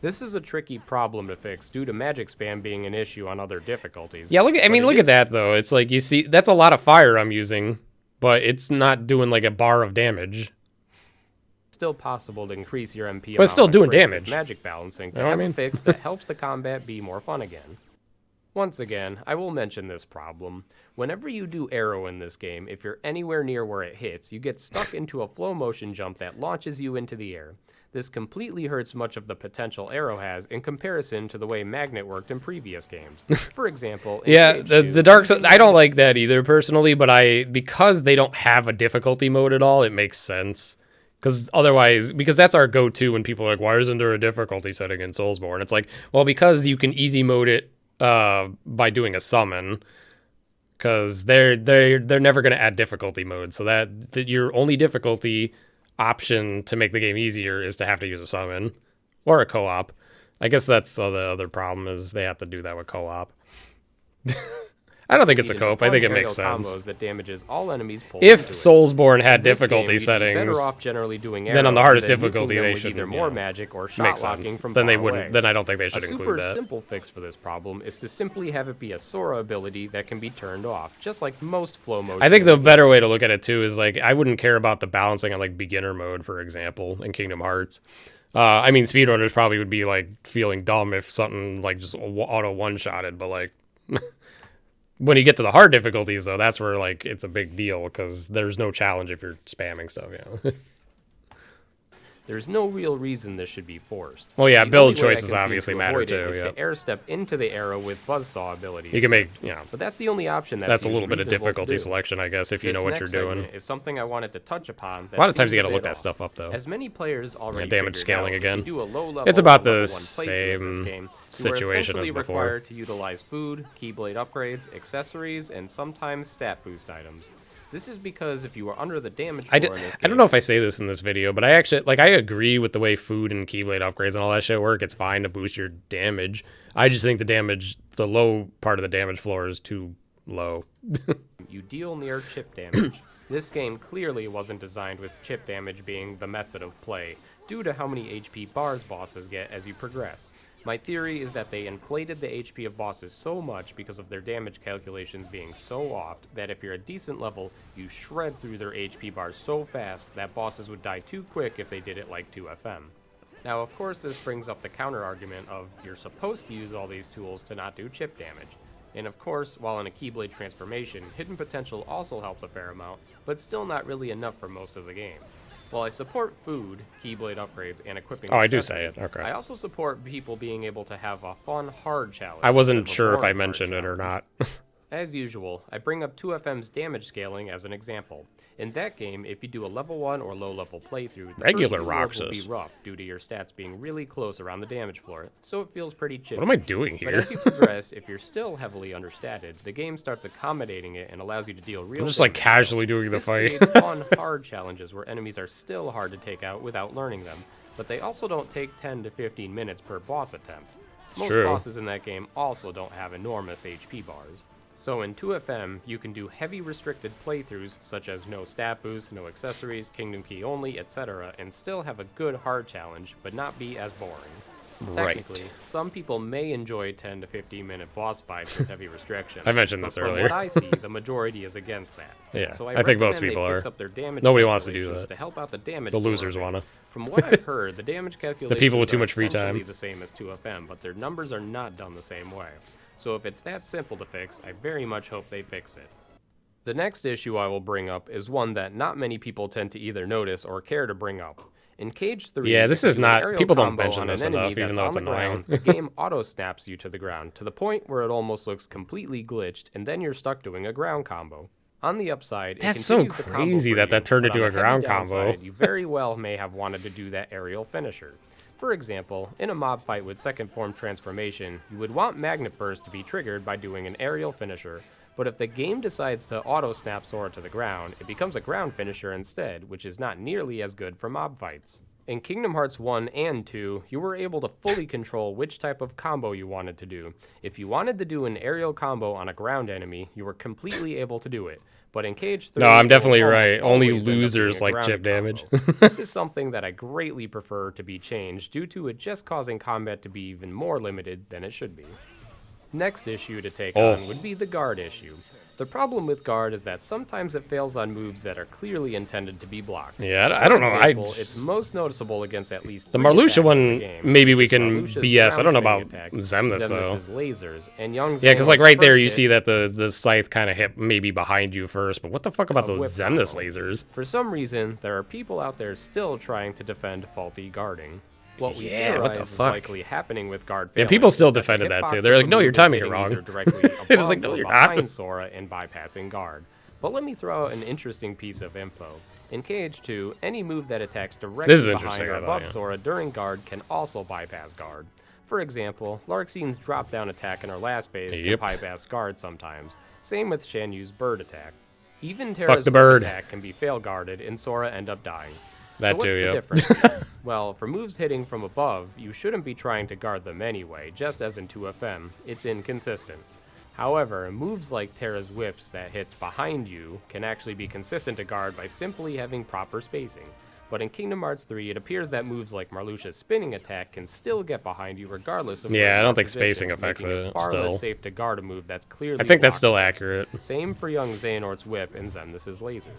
Speaker 2: This is a tricky problem to fix due to magic spam being an issue on other difficulties.
Speaker 1: Yeah, look at, I
Speaker 2: but
Speaker 1: mean,
Speaker 2: it
Speaker 1: look
Speaker 2: is
Speaker 1: at that, though. It's like, you see, that's a lot of fire I'm using, but it's not doing, like, a bar of damage.
Speaker 2: still possible to increase your MP
Speaker 1: But it's still
Speaker 2: amount
Speaker 1: doing
Speaker 2: on crit with
Speaker 1: damage.
Speaker 2: magic balancing to
Speaker 1: You know what I
Speaker 2: have
Speaker 1: mean?
Speaker 2: a fix that helps the combat be more fun again. Once again, I will mention this problem. Whenever you do arrow in this game, if you're anywhere near where it hits, you get stuck into a flow motion jump that launches you into the air. This completely hurts much of the potential arrow has in comparison to the way magnet worked in previous games. For example, in
Speaker 1: Yeah,
Speaker 2: KH2,
Speaker 1: the Dark Souls,
Speaker 2: using
Speaker 1: I don't like that either, personally, but because they don't have a difficulty mode at all, it makes sense. Because otherwise, because that's our go-to when people are like, why isn't there a difficulty setting in Soulsborne? It's like, well, because you can easy mode it by doing a summon, because they're never going to add difficulty mode, so that your only difficulty option to make the game easier is to have to use a summon or a co-op. I guess that's the other problem, is they have to do that with co-op. I don't think it's a
Speaker 2: into
Speaker 1: co-op. I
Speaker 2: fun
Speaker 1: think it
Speaker 2: aerial
Speaker 1: makes sense.
Speaker 2: combos that damages all enemies pulled
Speaker 1: If
Speaker 2: into it.
Speaker 1: Soulsborne had
Speaker 2: In this game,
Speaker 1: difficulty
Speaker 2: you'd be
Speaker 1: settings,
Speaker 2: better off generally doing
Speaker 1: then on the
Speaker 2: arrows
Speaker 1: hardest
Speaker 2: and then nuking
Speaker 1: difficulty,
Speaker 2: them
Speaker 1: they
Speaker 2: with
Speaker 1: shouldn't,
Speaker 2: either more magic or shot
Speaker 1: makes
Speaker 2: locking
Speaker 1: sense.
Speaker 2: from
Speaker 1: Then they
Speaker 2: far
Speaker 1: wouldn't.
Speaker 2: away.
Speaker 1: Then I don't think they should
Speaker 2: A
Speaker 1: include
Speaker 2: super
Speaker 1: that.
Speaker 2: simple fix for this problem is to simply have it be a Sora ability that can be turned off, just like most flow motion.
Speaker 1: I think the better way to look at it too is like, I wouldn't care about the balancing on like beginner mode, for example, in Kingdom Hearts. I mean, speedrunners probably would be like feeling dumb if something like just auto one-shotted, but like when you get to the hard difficulties, though, that's where like it's a big deal, because there's no challenge if you're spamming stuff, you know.
Speaker 2: There's no real reason this should be forced.
Speaker 1: Well, yeah,
Speaker 2: The
Speaker 1: build
Speaker 2: only way I
Speaker 1: choices
Speaker 2: can see
Speaker 1: obviously
Speaker 2: to
Speaker 1: matter
Speaker 2: avoid it
Speaker 1: too,
Speaker 2: is
Speaker 1: yeah.
Speaker 2: to air step into the arrow with buzzsaw ability.
Speaker 1: You can make, you know,
Speaker 2: But that's the only option
Speaker 1: that's a
Speaker 2: seems
Speaker 1: little bit of
Speaker 2: reasonable to
Speaker 1: difficulty
Speaker 2: do.
Speaker 1: selection, I guess, if you
Speaker 2: This
Speaker 1: know what you're
Speaker 2: next
Speaker 1: doing.
Speaker 2: segment is something I wanted to touch upon.
Speaker 1: A lot of times you got to look that stuff up, though.
Speaker 2: As many players already
Speaker 1: damage
Speaker 2: figured
Speaker 1: scaling
Speaker 2: out,
Speaker 1: again.
Speaker 2: if you do a low level
Speaker 1: It's about
Speaker 2: or level
Speaker 1: the
Speaker 2: 1 playthrough of this
Speaker 1: same
Speaker 2: game, you are
Speaker 1: situation as
Speaker 2: essentially
Speaker 1: before.
Speaker 2: required to utilize food, keyblade upgrades, accessories, and sometimes stat boost items. This is because if you are under the damage floor in this game,
Speaker 1: I don't know if I say this in this video, but I actually, like, I agree with the way food and keyblade upgrades and all that shit work. It's fine to boost your damage. I just think the low part of the damage floor is too low.
Speaker 2: you deal near chip damage. This game clearly wasn't designed with chip damage being the method of play, due to how many HP bars bosses get as you progress. My theory is that they inflated the HP of bosses so much because of their damage calculations being so off that if you're a decent level, you shred through their HP bars so fast that bosses would die too quick if they did it like 2FM. Now, of course, this brings up the counter-argument of you're supposed to use all these tools to not do chip damage. And of course, while in a Keyblade transformation, hidden potential also helps a fair amount, but still not really enough for most of the game. While I support food, Keyblade upgrades, and equipping
Speaker 1: Oh, I do say
Speaker 2: accessories,
Speaker 1: it, okay.
Speaker 2: I also support people being able to have a fun, hard challenge.
Speaker 1: I wasn't
Speaker 2: instead of a
Speaker 1: sure if I
Speaker 2: boring, hard
Speaker 1: mentioned it or
Speaker 2: challenge.
Speaker 1: not.
Speaker 2: As usual, I bring up 2FM's damage scaling as an example. In that game, if you do a level 1 or low level playthrough, the
Speaker 1: Regular
Speaker 2: first few worlds will be
Speaker 1: Roxas.
Speaker 2: rough due to your stats being really close around the damage floor, so it feels pretty chippy.
Speaker 1: What am I doing
Speaker 2: But
Speaker 1: here?
Speaker 2: as you progress, if you're still heavily understated, the game starts accommodating it and allows you to deal real
Speaker 1: I'm just like
Speaker 2: damage.
Speaker 1: casually doing the
Speaker 2: This
Speaker 1: fight.
Speaker 2: creates fun, hard challenges where enemies are still hard to take out without learning them, but they also don't take 10 to 15 minutes per boss attempt. Most
Speaker 1: true.
Speaker 2: bosses in that game also don't have enormous HP bars. So in 2FM, you can do heavy restricted playthroughs such as no stat boost, no accessories, kingdom key only, etc., and still have a good hard challenge, but not be as boring.
Speaker 1: Right.
Speaker 2: Technically, some people may enjoy 10 to 15 minute boss fights with heavy restrictions.
Speaker 1: I mentioned
Speaker 2: but
Speaker 1: this
Speaker 2: from
Speaker 1: earlier.
Speaker 2: what I see, the majority is against that.
Speaker 1: Yeah,
Speaker 2: So
Speaker 1: I think most
Speaker 2: recommend
Speaker 1: people
Speaker 2: they
Speaker 1: are.
Speaker 2: fix up their damage
Speaker 1: Nobody wants to do
Speaker 2: calculations
Speaker 1: that.
Speaker 2: to help out the damage.
Speaker 1: The
Speaker 2: floor
Speaker 1: losers
Speaker 2: a bit.
Speaker 1: wanna.
Speaker 2: From what I've heard, the damage calculations
Speaker 1: people with too
Speaker 2: are
Speaker 1: much free
Speaker 2: essentially
Speaker 1: time.
Speaker 2: the same as 2FM, but their numbers are not done the same way. So if it's that simple to fix, I very much hope they fix it. The next issue I will bring up is one that not many people tend to either notice or care to bring up. In KH3,
Speaker 1: Yeah, this
Speaker 2: if you
Speaker 1: is
Speaker 2: do an
Speaker 1: not-
Speaker 2: aerial
Speaker 1: people don't
Speaker 2: combo
Speaker 1: mention
Speaker 2: on an
Speaker 1: this
Speaker 2: enemy
Speaker 1: enough, even
Speaker 2: that's
Speaker 1: though
Speaker 2: on
Speaker 1: it's
Speaker 2: the ground,
Speaker 1: annoying.
Speaker 2: the game auto-snaps you to the ground, to the point where it almost looks completely glitched, and then you're stuck doing a ground combo. On the upside,
Speaker 1: That's
Speaker 2: it
Speaker 1: so
Speaker 2: continues the combo
Speaker 1: crazy
Speaker 2: for
Speaker 1: that
Speaker 2: you,
Speaker 1: turned
Speaker 2: but
Speaker 1: into
Speaker 2: on
Speaker 1: a
Speaker 2: the heavy
Speaker 1: ground combo.
Speaker 2: downside, you very well may have wanted to do that aerial finisher. For example, in a mob fight with second form transformation, you would want Magnet Burst to be triggered by doing an aerial finisher, But if the game decides to auto-snap Sora to the ground, it becomes a ground finisher instead, which is not nearly as good for mob fights. In Kingdom Hearts 1 and 2, you were able to fully control which type of combo you wanted to do. If you wanted to do an aerial combo on a ground enemy, you were completely able to do it. But in KH3,
Speaker 1: No, I'm definitely
Speaker 2: you'll
Speaker 1: right.
Speaker 2: almost
Speaker 1: Only
Speaker 2: always end up
Speaker 1: losers
Speaker 2: doing a
Speaker 1: like chip
Speaker 2: grounded
Speaker 1: damage.
Speaker 2: combo. This is something that I greatly prefer to be changed due to it just causing combat to be even more limited than it should be. Next issue to take on would be the guard issue. The problem with guard is that sometimes it fails on moves that are clearly intended to be blocked.
Speaker 1: Yeah, I don't know.
Speaker 2: It's most noticeable against at least
Speaker 1: The
Speaker 2: three
Speaker 1: Marluxia
Speaker 2: attacks in
Speaker 1: one,
Speaker 2: the game,
Speaker 1: maybe we
Speaker 2: which is
Speaker 1: can
Speaker 2: Marluxia's
Speaker 1: BS. I don't know
Speaker 2: ground
Speaker 1: about
Speaker 2: spinning attack,
Speaker 1: Xemnas, though.
Speaker 2: Xemnas' lasers, and young
Speaker 1: Yeah, because like
Speaker 2: Xehanort's
Speaker 1: right there,
Speaker 2: first
Speaker 1: you
Speaker 2: hit
Speaker 1: see that the scythe kind of hit maybe behind you first. But what the fuck about
Speaker 2: of
Speaker 1: those
Speaker 2: whip
Speaker 1: Xemnas
Speaker 2: combo.
Speaker 1: lasers?
Speaker 2: For some reason, there are people out there still trying to defend faulty guarding. What we
Speaker 1: Yeah, what the
Speaker 2: theorize is
Speaker 1: fuck?
Speaker 2: likely happening with guard
Speaker 1: Yeah,
Speaker 2: failing
Speaker 1: people
Speaker 2: is
Speaker 1: still
Speaker 2: that the
Speaker 1: defended that, too.
Speaker 2: hitbox
Speaker 1: They're
Speaker 2: of
Speaker 1: like,
Speaker 2: the
Speaker 1: no, you're
Speaker 2: move is
Speaker 1: timing it
Speaker 2: hitting
Speaker 1: wrong.
Speaker 2: either directly above
Speaker 1: It's like, no,
Speaker 2: or
Speaker 1: you're not.
Speaker 2: behind Sora and bypassing guard. But let me throw out an interesting piece of info. In KH2, any move that attacks directly
Speaker 1: This is
Speaker 2: behind
Speaker 1: interesting,
Speaker 2: or
Speaker 1: I thought,
Speaker 2: above
Speaker 1: yeah.
Speaker 2: Sora during guard can also bypass guard. For example, Larxine's drop-down attack in her last phase
Speaker 1: Yep.
Speaker 2: can bypass guard sometimes. Same with Shan Yu's bird attack. Even
Speaker 1: Fuck
Speaker 2: Terra's
Speaker 1: the
Speaker 2: whip
Speaker 1: bird.
Speaker 2: attack can be fail-guarded and Sora end up dying.
Speaker 1: That
Speaker 2: so what's
Speaker 1: too,
Speaker 2: the
Speaker 1: yep.
Speaker 2: difference here? Well, for moves hitting from above, you shouldn't be trying to guard them anyway, just as in 2FM. It's inconsistent. However, moves like Terra's whips that hit behind you can actually be consistent to guard by simply having proper spacing. But in Kingdom Hearts 3, it appears that moves like Marluxia's spinning attack can still get behind you regardless of where
Speaker 1: Yeah, I
Speaker 2: you
Speaker 1: don't
Speaker 2: are
Speaker 1: think
Speaker 2: positioned,
Speaker 1: spacing affects
Speaker 2: making
Speaker 1: it
Speaker 2: far
Speaker 1: still.
Speaker 2: less safe to guard a move that's clearly
Speaker 1: I think that's still
Speaker 2: blockable.
Speaker 1: accurate.
Speaker 2: Same for young Xehanort's whip and Xemnas' lasers.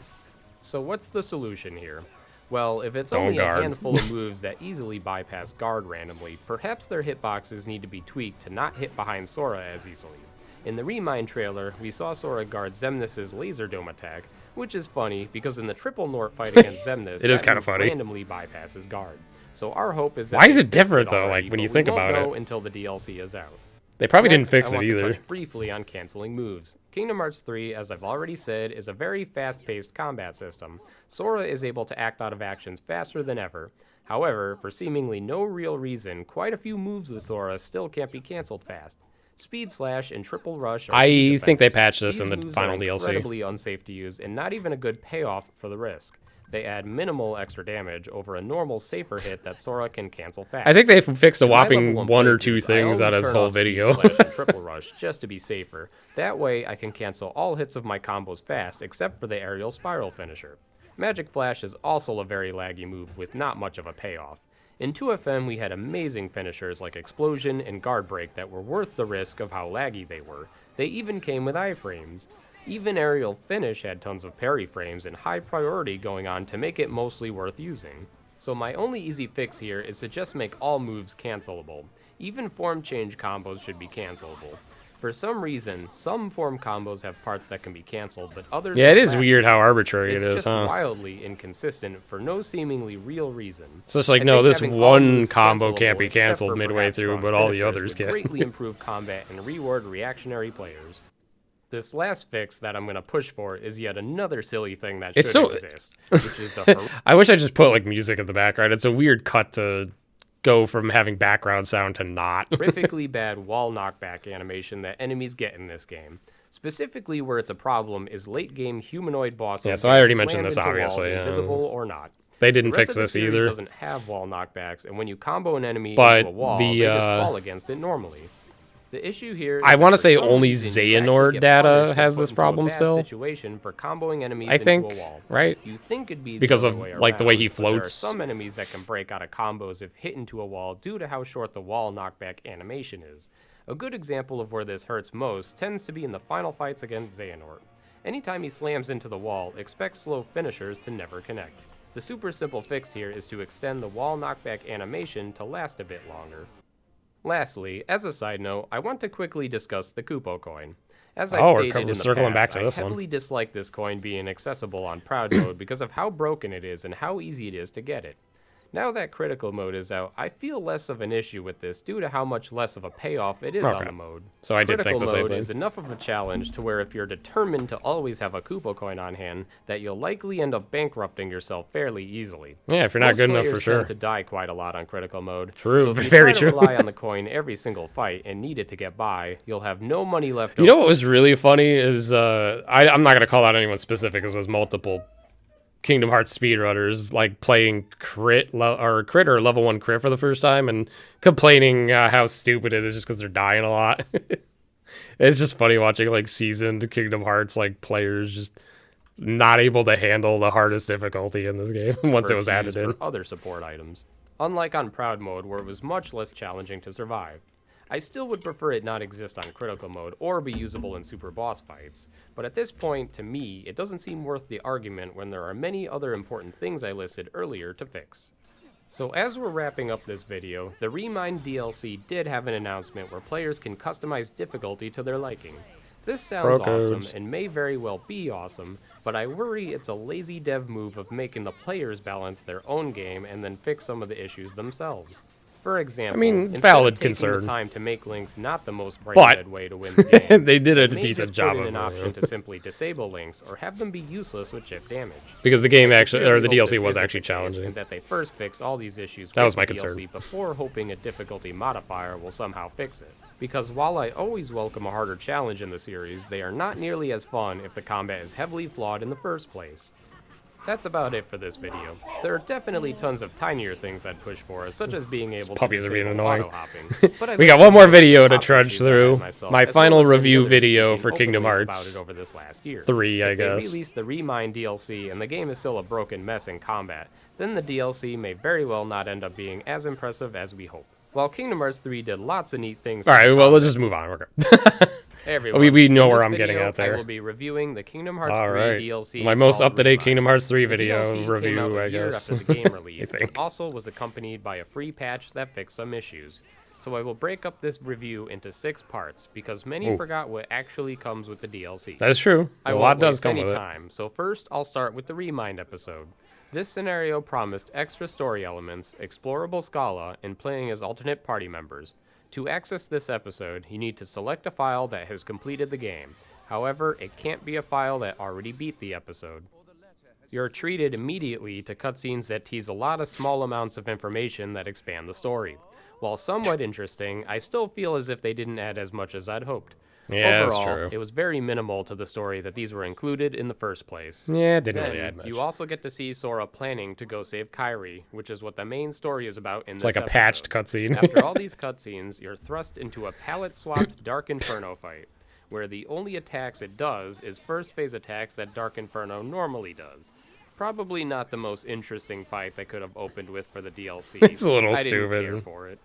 Speaker 2: So what's the solution here? Well, if it's
Speaker 1: Don't
Speaker 2: only
Speaker 1: guard.
Speaker 2: a handful of moves that easily bypass guard randomly, perhaps their hitboxes need to be tweaked to not hit behind Sora as easily. In the Remind trailer, we saw Sora guard Xemnas' laser dome attack, which is funny because in the triple Nort fight against Xemnas,
Speaker 1: It is
Speaker 2: that
Speaker 1: kinda
Speaker 2: move
Speaker 1: funny.
Speaker 2: randomly bypasses guard. So our hope is that
Speaker 1: Why is
Speaker 2: they
Speaker 1: it
Speaker 2: fixed
Speaker 1: different, though,
Speaker 2: already,
Speaker 1: like, when
Speaker 2: but
Speaker 1: you
Speaker 2: we
Speaker 1: think
Speaker 2: won't
Speaker 1: about
Speaker 2: know
Speaker 1: it?
Speaker 2: until the DLC is out.
Speaker 1: They probably didn't
Speaker 2: Next,
Speaker 1: fix
Speaker 2: I
Speaker 1: it
Speaker 2: want
Speaker 1: either.
Speaker 2: to touch briefly on canceling moves. Kingdom Hearts 3, as I've already said, is a very fast-paced combat system. Sora is able to act out of actions faster than ever. However, for seemingly no real reason, quite a few moves with Sora still can't be canceled fast. Speed Slash and Triple Rush are
Speaker 1: I
Speaker 2: huge
Speaker 1: think they
Speaker 2: offenders.
Speaker 1: patched this in
Speaker 2: These
Speaker 1: the
Speaker 2: moves
Speaker 1: final
Speaker 2: are
Speaker 1: DLC.
Speaker 2: incredibly unsafe to use and not even a good payoff for the risk. They add minimal extra damage over a normal safer hit that Sora can cancel fast.
Speaker 1: I think they fixed a
Speaker 2: In my
Speaker 1: whopping
Speaker 2: level 1
Speaker 1: one or two
Speaker 2: playthroughs, I
Speaker 1: things out
Speaker 2: always
Speaker 1: of this
Speaker 2: turn
Speaker 1: whole
Speaker 2: off Speed
Speaker 1: video.
Speaker 2: Slash and Triple Rush just to be safer. That way, I can cancel all hits of my combos fast except for the aerial spiral finisher. Magic Flash is also a very laggy move with not much of a payoff. In 2FM, we had amazing finishers like Explosion and Guard Break that were worth the risk of how laggy they were. They even came with iframes. Even Aerial Finish had tons of parry frames and high priority going on to make it mostly worth using. So my only easy fix here is to just make all moves cancelable. Even form change combos should be cancelable. For some reason, some form combos have parts that can be canceled, but others
Speaker 1: Yeah, it
Speaker 2: don't
Speaker 1: is
Speaker 2: last
Speaker 1: weird how
Speaker 2: long.
Speaker 1: arbitrary
Speaker 2: It's
Speaker 1: it is,
Speaker 2: just
Speaker 1: huh?
Speaker 2: wildly inconsistent for no seemingly real reason.
Speaker 1: So it's like,
Speaker 2: I
Speaker 1: no,
Speaker 2: think
Speaker 1: this
Speaker 2: having all
Speaker 1: one
Speaker 2: moves
Speaker 1: combo
Speaker 2: cancelable
Speaker 1: can't be
Speaker 2: except
Speaker 1: canceled
Speaker 2: for
Speaker 1: midway
Speaker 2: perhaps
Speaker 1: through,
Speaker 2: strong
Speaker 1: but all the
Speaker 2: finishers
Speaker 1: others
Speaker 2: would
Speaker 1: can.
Speaker 2: greatly improve combat and reward reactionary players. This last fix that I'm going to push for is yet another silly thing that
Speaker 1: It's
Speaker 2: should
Speaker 1: so-
Speaker 2: exist, which is the
Speaker 1: I wish I just put like music in the background. It's a weird cut to go from having background sound to not.
Speaker 2: horrifically bad wall knockback animation that enemies get in this game. Specifically where it's a problem is late game humanoid bosses.
Speaker 1: Yeah, so I
Speaker 2: getting
Speaker 1: already mentioned
Speaker 2: slammed
Speaker 1: this,
Speaker 2: into walls,
Speaker 1: obviously, yeah.
Speaker 2: invisible or not.
Speaker 1: They didn't
Speaker 2: The rest
Speaker 1: fix
Speaker 2: of the
Speaker 1: this
Speaker 2: series
Speaker 1: either.
Speaker 2: doesn't have wall knockbacks, and when you combo an enemy
Speaker 1: But
Speaker 2: into a wall,
Speaker 1: the,
Speaker 2: they just fall against it normally. The issue here is
Speaker 1: I
Speaker 2: that
Speaker 1: want to
Speaker 2: for
Speaker 1: say
Speaker 2: some
Speaker 1: only
Speaker 2: reason, you actually
Speaker 1: Xehanort
Speaker 2: get
Speaker 1: data
Speaker 2: punished and
Speaker 1: has
Speaker 2: put
Speaker 1: this
Speaker 2: into a
Speaker 1: problem
Speaker 2: bad
Speaker 1: still.
Speaker 2: situation for comboing enemies
Speaker 1: I think,
Speaker 2: into a wall.
Speaker 1: right?
Speaker 2: You think it'd be
Speaker 1: Because
Speaker 2: the
Speaker 1: of,
Speaker 2: other way
Speaker 1: like, the way
Speaker 2: around,
Speaker 1: he
Speaker 2: but there are
Speaker 1: floats.
Speaker 2: some enemies that can break out of combos if hit into a wall due to how short the wall knockback animation is. A good example of where this hurts most tends to be in the final fights against Xehanort. Anytime he slams into the wall, expect slow finishers to never connect. The super simple fix here is to extend the wall knockback animation to last a bit longer. Lastly, as a side note, I want to quickly discuss the Kupo coin. As I've stated in the
Speaker 1: circling
Speaker 2: past,
Speaker 1: back to this
Speaker 2: I
Speaker 1: one.
Speaker 2: heavily dislike this coin being accessible on Proud Mode because of how broken it is and how easy it is to get it. Now that critical mode is out, I feel less of an issue with this due to how much less of a payoff it is on the mode.
Speaker 1: So I did think the same
Speaker 2: Critical mode
Speaker 1: thing.
Speaker 2: is enough of a challenge to where if you're determined to always have a Koopa coin on hand, that you'll likely end up bankrupting yourself fairly easily.
Speaker 1: Yeah, if you're not
Speaker 2: Most
Speaker 1: good enough for
Speaker 2: players
Speaker 1: sure.
Speaker 2: tend to die quite a lot on critical mode.
Speaker 1: True,
Speaker 2: so if you
Speaker 1: very
Speaker 2: try
Speaker 1: true.
Speaker 2: to rely on the coin every single fight and need it to get by, you'll have no money left
Speaker 1: You
Speaker 2: over.
Speaker 1: know what was really funny is I'm not gonna call out anyone specific because it was multiple Kingdom Hearts speedrunners like playing crit or level 1 crit for the first time and complaining how stupid it is just because they're dying a lot. It's just funny watching like seasoned Kingdom Hearts like players just not able to handle the hardest difficulty in this game once it was added
Speaker 2: used
Speaker 1: in.
Speaker 2: for other support items. Unlike on Proud mode, where it was much less challenging to survive. I still would prefer it not exist on critical mode or be usable in super boss fights, but at this point, to me, it doesn't seem worth the argument when there are many other important things I listed earlier to fix. So as we're wrapping up this video, the Remind DLC did have an announcement where players can customize difficulty to their liking. This sounds awesome and may very well be awesome, but I worry it's a lazy dev move of making the players balance their own game and then fix some of the issues themselves. For example, instead
Speaker 1: valid
Speaker 2: of taking
Speaker 1: concern.
Speaker 2: the time to make links not the most
Speaker 1: But
Speaker 2: brain-dead way to win the game,
Speaker 1: they did a
Speaker 2: may
Speaker 1: decent
Speaker 2: just
Speaker 1: job
Speaker 2: put in
Speaker 1: of
Speaker 2: an
Speaker 1: it.
Speaker 2: option to simply disable links or have them be useless with chip damage.
Speaker 1: Because the game
Speaker 2: I
Speaker 1: actually, or the
Speaker 2: sincerely hope
Speaker 1: DLC
Speaker 2: this
Speaker 1: was
Speaker 2: isn't
Speaker 1: actually
Speaker 2: the case,
Speaker 1: challenging.
Speaker 2: and that they first fix all these issues
Speaker 1: That
Speaker 2: with
Speaker 1: was my
Speaker 2: the
Speaker 1: concern.
Speaker 2: DLC before hoping a difficulty modifier will somehow fix it. Because while I always welcome a harder challenge in the series, they are not nearly as fun if the combat is heavily flawed in the first place. That's about it for this video. There are definitely tons of tinier things I'd push for, such as being able
Speaker 1: puppies
Speaker 2: to
Speaker 1: are being
Speaker 2: disable
Speaker 1: annoying.
Speaker 2: auto-hopping. But I
Speaker 1: We got
Speaker 2: listed
Speaker 1: one more
Speaker 2: most of
Speaker 1: video
Speaker 2: the
Speaker 1: to
Speaker 2: top
Speaker 1: trudge
Speaker 2: issues I had
Speaker 1: through.
Speaker 2: myself,
Speaker 1: My
Speaker 2: as well
Speaker 1: final
Speaker 2: as many
Speaker 1: review
Speaker 2: others
Speaker 1: video
Speaker 2: speaking
Speaker 1: for Kingdom
Speaker 2: openly about
Speaker 1: Hearts
Speaker 2: it over this last year.
Speaker 1: 3, I
Speaker 2: If they
Speaker 1: guess.
Speaker 2: release the Remind DLC and the game is still a broken mess in combat, then the DLC may very well not end up being as impressive as we hope. While Kingdom Hearts 3 did lots of neat things.
Speaker 1: All right, well, let's just move on. We're good.
Speaker 2: Hey everyone,
Speaker 1: we know
Speaker 2: in
Speaker 1: where
Speaker 2: this
Speaker 1: I'm getting
Speaker 2: video,
Speaker 1: at there.
Speaker 2: I will be reviewing the Kingdom Hearts
Speaker 1: All
Speaker 2: 3
Speaker 1: right.
Speaker 2: DLC.
Speaker 1: My most
Speaker 2: called
Speaker 1: up-to-date
Speaker 2: Remind.
Speaker 1: Kingdom Hearts 3
Speaker 2: The
Speaker 1: video
Speaker 2: DLC came out
Speaker 1: review,
Speaker 2: a
Speaker 1: I
Speaker 2: year
Speaker 1: guess.
Speaker 2: after the game released,
Speaker 1: think.
Speaker 2: and also was accompanied by a free patch that fixed some issues. So I will break up this review into 6 parts, because many forgot what actually comes with the DLC.
Speaker 1: That is true.
Speaker 2: I
Speaker 1: A
Speaker 2: won't
Speaker 1: lot does
Speaker 2: waste
Speaker 1: come
Speaker 2: any
Speaker 1: with it.
Speaker 2: time, so first I'll start with the Remind episode. This scenario promised extra story elements, explorable Scala, and playing as alternate party members. To access this episode, you need to select a file that has completed the game. However, it can't be a file that already beat the episode. You're treated immediately to cutscenes that tease a lot of small amounts of information that expand the story. While somewhat interesting, I still feel as if they didn't add as much as I'd hoped.
Speaker 1: Yeah, that's
Speaker 2: Overall,
Speaker 1: true.
Speaker 2: it was very minimal to the story that these were included in the first place.
Speaker 1: Yeah, it didn't really
Speaker 2: Then,
Speaker 1: add much.
Speaker 2: you also get to see Sora planning to go save Kairi, which is what the main story is about in
Speaker 1: It's
Speaker 2: this
Speaker 1: like a patched
Speaker 2: episode.
Speaker 1: cutscene.
Speaker 2: After all these cutscenes, you're thrust into a palette-swapped Dark Inferno fight, where the only attacks it does is first phase attacks that Dark Inferno normally does. Probably not the most interesting fight they could have opened with for the DLC.
Speaker 1: It's a little
Speaker 2: I didn't
Speaker 1: stupid.
Speaker 2: care for it.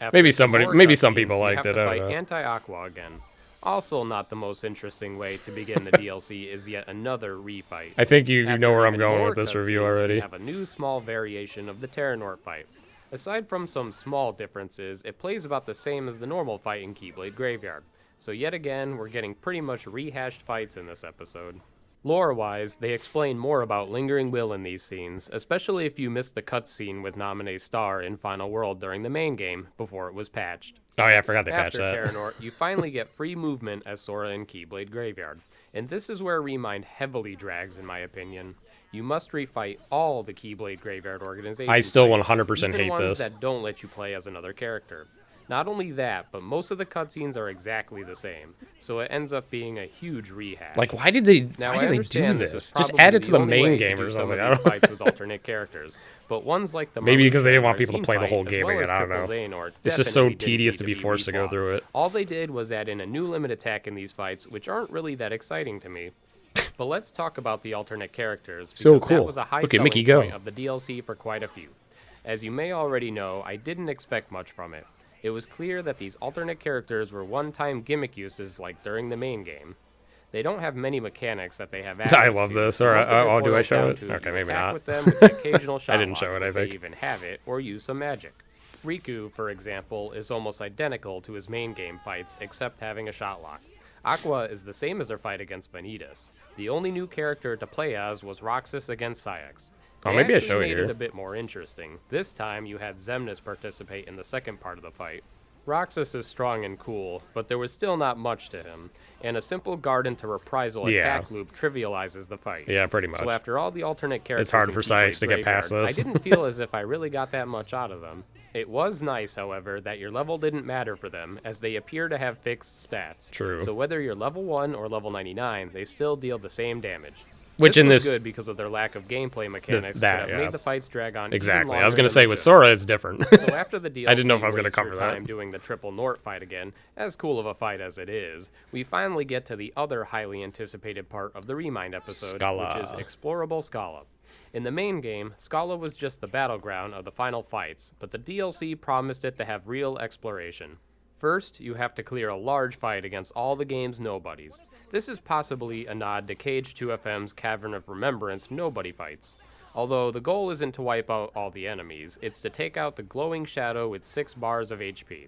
Speaker 2: After
Speaker 1: Maybe
Speaker 2: some
Speaker 1: somebody-
Speaker 2: more
Speaker 1: maybe some
Speaker 2: cutscenes,
Speaker 1: people
Speaker 2: you
Speaker 1: liked
Speaker 2: have
Speaker 1: it,
Speaker 2: to
Speaker 1: I don't
Speaker 2: fight
Speaker 1: know.
Speaker 2: Anti-Aqua again. Also not the most interesting way to begin the DLC is yet another refight.
Speaker 1: I think you know
Speaker 2: After
Speaker 1: where I'm
Speaker 2: even
Speaker 1: going
Speaker 2: more
Speaker 1: with this review
Speaker 2: cutscenes,
Speaker 1: already.
Speaker 2: We have a new small variation of the Terranort fight. Aside from some small differences, it plays about the same as the normal fight in Keyblade Graveyard. So yet again, we're getting pretty much rehashed fights in this episode. Lore-wise, they explain more about Lingering Will in these scenes, especially if you missed the cutscene with Naminé's star in Final World during the main game, before it was patched.
Speaker 1: Oh yeah, I forgot they patched
Speaker 2: After
Speaker 1: that.
Speaker 2: Terranort, you finally get free movement as Sora in Keyblade Graveyard. And this is where Remind heavily drags, in my opinion. You must refight all the Keyblade Graveyard organizations.
Speaker 1: I still
Speaker 2: fights,
Speaker 1: 100%
Speaker 2: even
Speaker 1: hate
Speaker 2: ones
Speaker 1: this.
Speaker 2: that don't let you play as another character. Not only that, but most of the cutscenes are exactly the same, so it ends up being a huge rehash.
Speaker 1: Like, why did they?
Speaker 2: Now,
Speaker 1: Why
Speaker 2: I
Speaker 1: did they do
Speaker 2: understand
Speaker 1: this?
Speaker 2: is
Speaker 1: Just
Speaker 2: probably
Speaker 1: add it to the
Speaker 2: only
Speaker 1: main
Speaker 2: way to
Speaker 1: game
Speaker 2: do
Speaker 1: or
Speaker 2: some
Speaker 1: something.
Speaker 2: of
Speaker 1: I
Speaker 2: these
Speaker 1: don't know.
Speaker 2: fights with alternate characters, but ones like the
Speaker 1: Maybe because they didn't want
Speaker 2: Monkey
Speaker 1: people to
Speaker 2: Star
Speaker 1: play the whole
Speaker 2: fight,
Speaker 1: game
Speaker 2: as well
Speaker 1: again,
Speaker 2: as
Speaker 1: I don't
Speaker 2: Triple
Speaker 1: know.
Speaker 2: Xehanort
Speaker 1: It's just so
Speaker 2: definitely did
Speaker 1: tedious
Speaker 2: need
Speaker 1: to be forced to go
Speaker 2: refought.
Speaker 1: through it.
Speaker 2: All they did was add in a new limit attack in these fights, which aren't really that exciting to me. But let's talk about the alternate characters, because
Speaker 1: So
Speaker 2: that
Speaker 1: cool.
Speaker 2: was a high
Speaker 1: Look at
Speaker 2: selling
Speaker 1: Mickey go.
Speaker 2: point of the DLC for quite a few. As you may already know, I didn't expect much from it. It was clear that these alternate characters were one-time gimmick uses like during the main game. They don't have many mechanics that they have access
Speaker 1: I love
Speaker 2: to.
Speaker 1: this.
Speaker 2: so
Speaker 1: Or
Speaker 2: most of it
Speaker 1: do I
Speaker 2: boils
Speaker 1: show
Speaker 2: down
Speaker 1: it?
Speaker 2: to
Speaker 1: Okay,
Speaker 2: you
Speaker 1: maybe
Speaker 2: attack
Speaker 1: not.
Speaker 2: with them with the occasional shot
Speaker 1: didn't show
Speaker 2: lock,
Speaker 1: it, I
Speaker 2: if they
Speaker 1: think.
Speaker 2: even have it, or use some magic. Riku, for example, is almost identical to his main game fights, except having a shot lock. Aqua is the same as her fight against Vanitas. The only new character to play as was Roxas against Sayax.
Speaker 1: Oh,
Speaker 2: They
Speaker 1: maybe I
Speaker 2: actually
Speaker 1: show it
Speaker 2: made
Speaker 1: here.
Speaker 2: it a bit more interesting. This time you had Xemnas participate in the second part of the fight. Roxas is strong and cool, but there was still not much to him, and a simple guard into reprisal
Speaker 1: Yeah.
Speaker 2: attack loop trivializes the fight.
Speaker 1: Yeah, pretty much.
Speaker 2: So after all the alternate characters,
Speaker 1: hard
Speaker 2: in
Speaker 1: for
Speaker 2: Keyblade
Speaker 1: Sykes to get past
Speaker 2: Graveyard,
Speaker 1: this.
Speaker 2: I didn't feel as if I really got that much out of them. It was nice, however, that your level didn't matter for them, as they appear to have fixed stats.
Speaker 1: True.
Speaker 2: So whether you're level 1 or level 99, they still deal the same damage.
Speaker 1: Which
Speaker 2: this
Speaker 1: in
Speaker 2: was
Speaker 1: this-
Speaker 2: good because of their lack of gameplay mechanics
Speaker 1: that,
Speaker 2: that
Speaker 1: yeah.
Speaker 2: made the fights drag on even
Speaker 1: Exactly. I
Speaker 2: longer
Speaker 1: was going to
Speaker 2: than
Speaker 1: say,
Speaker 2: they
Speaker 1: with
Speaker 2: should.
Speaker 1: Sora, it's different.
Speaker 2: So after the DLC
Speaker 1: I didn't know if I was gonna
Speaker 2: wastes
Speaker 1: cover
Speaker 2: your
Speaker 1: that.
Speaker 2: time doing the triple Nort fight again, as cool of a fight as it is, we finally get to the other highly anticipated part of the Remind episode,
Speaker 1: Scala.
Speaker 2: which is Explorable Scala. In the main game, Scala was just the battleground of the final fights, but the DLC promised it to have real exploration. First, you have to clear a large fight against all the game's nobodies. This is possibly a nod to KH2FM's Cavern of Remembrance nobody fights. Although the goal isn't to wipe out all the enemies, it's to take out the glowing shadow with 6 bars of HP.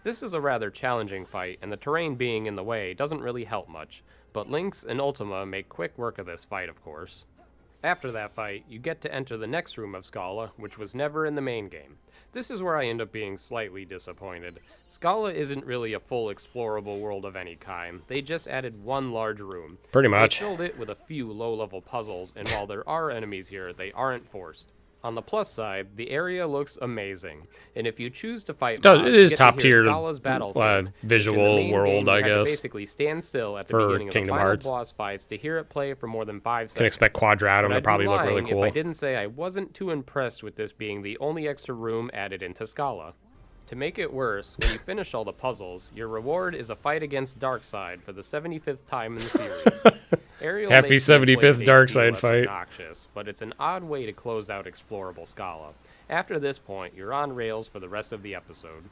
Speaker 2: This is a rather challenging fight, and the terrain being in the way doesn't really help much, but Lynx and Ultima make quick work of this fight, of course. After that fight, you get to enter the next room of Scala, which was never in the main game. This is where I end up being slightly disappointed. Scala isn't really a full explorable world of any kind. They just added one large room.
Speaker 1: Pretty much.
Speaker 2: They filled it with a few low-level puzzles, and while there are enemies here, they aren't forced. On the plus side, the area looks amazing, and if you choose to fight
Speaker 1: does-
Speaker 2: mobs,
Speaker 1: it
Speaker 2: you
Speaker 1: is
Speaker 2: get to
Speaker 1: top
Speaker 2: hear
Speaker 1: tier,
Speaker 2: Scala's battle theme, which
Speaker 1: visual
Speaker 2: in the main
Speaker 1: world,
Speaker 2: game,
Speaker 1: I
Speaker 2: you had to
Speaker 1: guess,
Speaker 2: basically stand still at the
Speaker 1: for
Speaker 2: beginning of
Speaker 1: Kingdom
Speaker 2: the final
Speaker 1: Hearts.
Speaker 2: boss fights to hear it play for more than 5 seconds.
Speaker 1: Can expect Quadratum
Speaker 2: But
Speaker 1: to
Speaker 2: I'd
Speaker 1: probably
Speaker 2: be
Speaker 1: look really
Speaker 2: lying
Speaker 1: cool.
Speaker 2: if I didn't say I wasn't too impressed with this being the only extra room added into Scala. To make it worse, when you finish all the puzzles, your reward is a fight against Darkseid for the 75th time in the series. Ariel
Speaker 1: Happy
Speaker 2: makes the
Speaker 1: 75th
Speaker 2: inflated
Speaker 1: Darkseid
Speaker 2: HP less
Speaker 1: fight.
Speaker 2: obnoxious, but it's an odd way to close out Explorable Scala. After this point, you're on rails for the rest of the episode.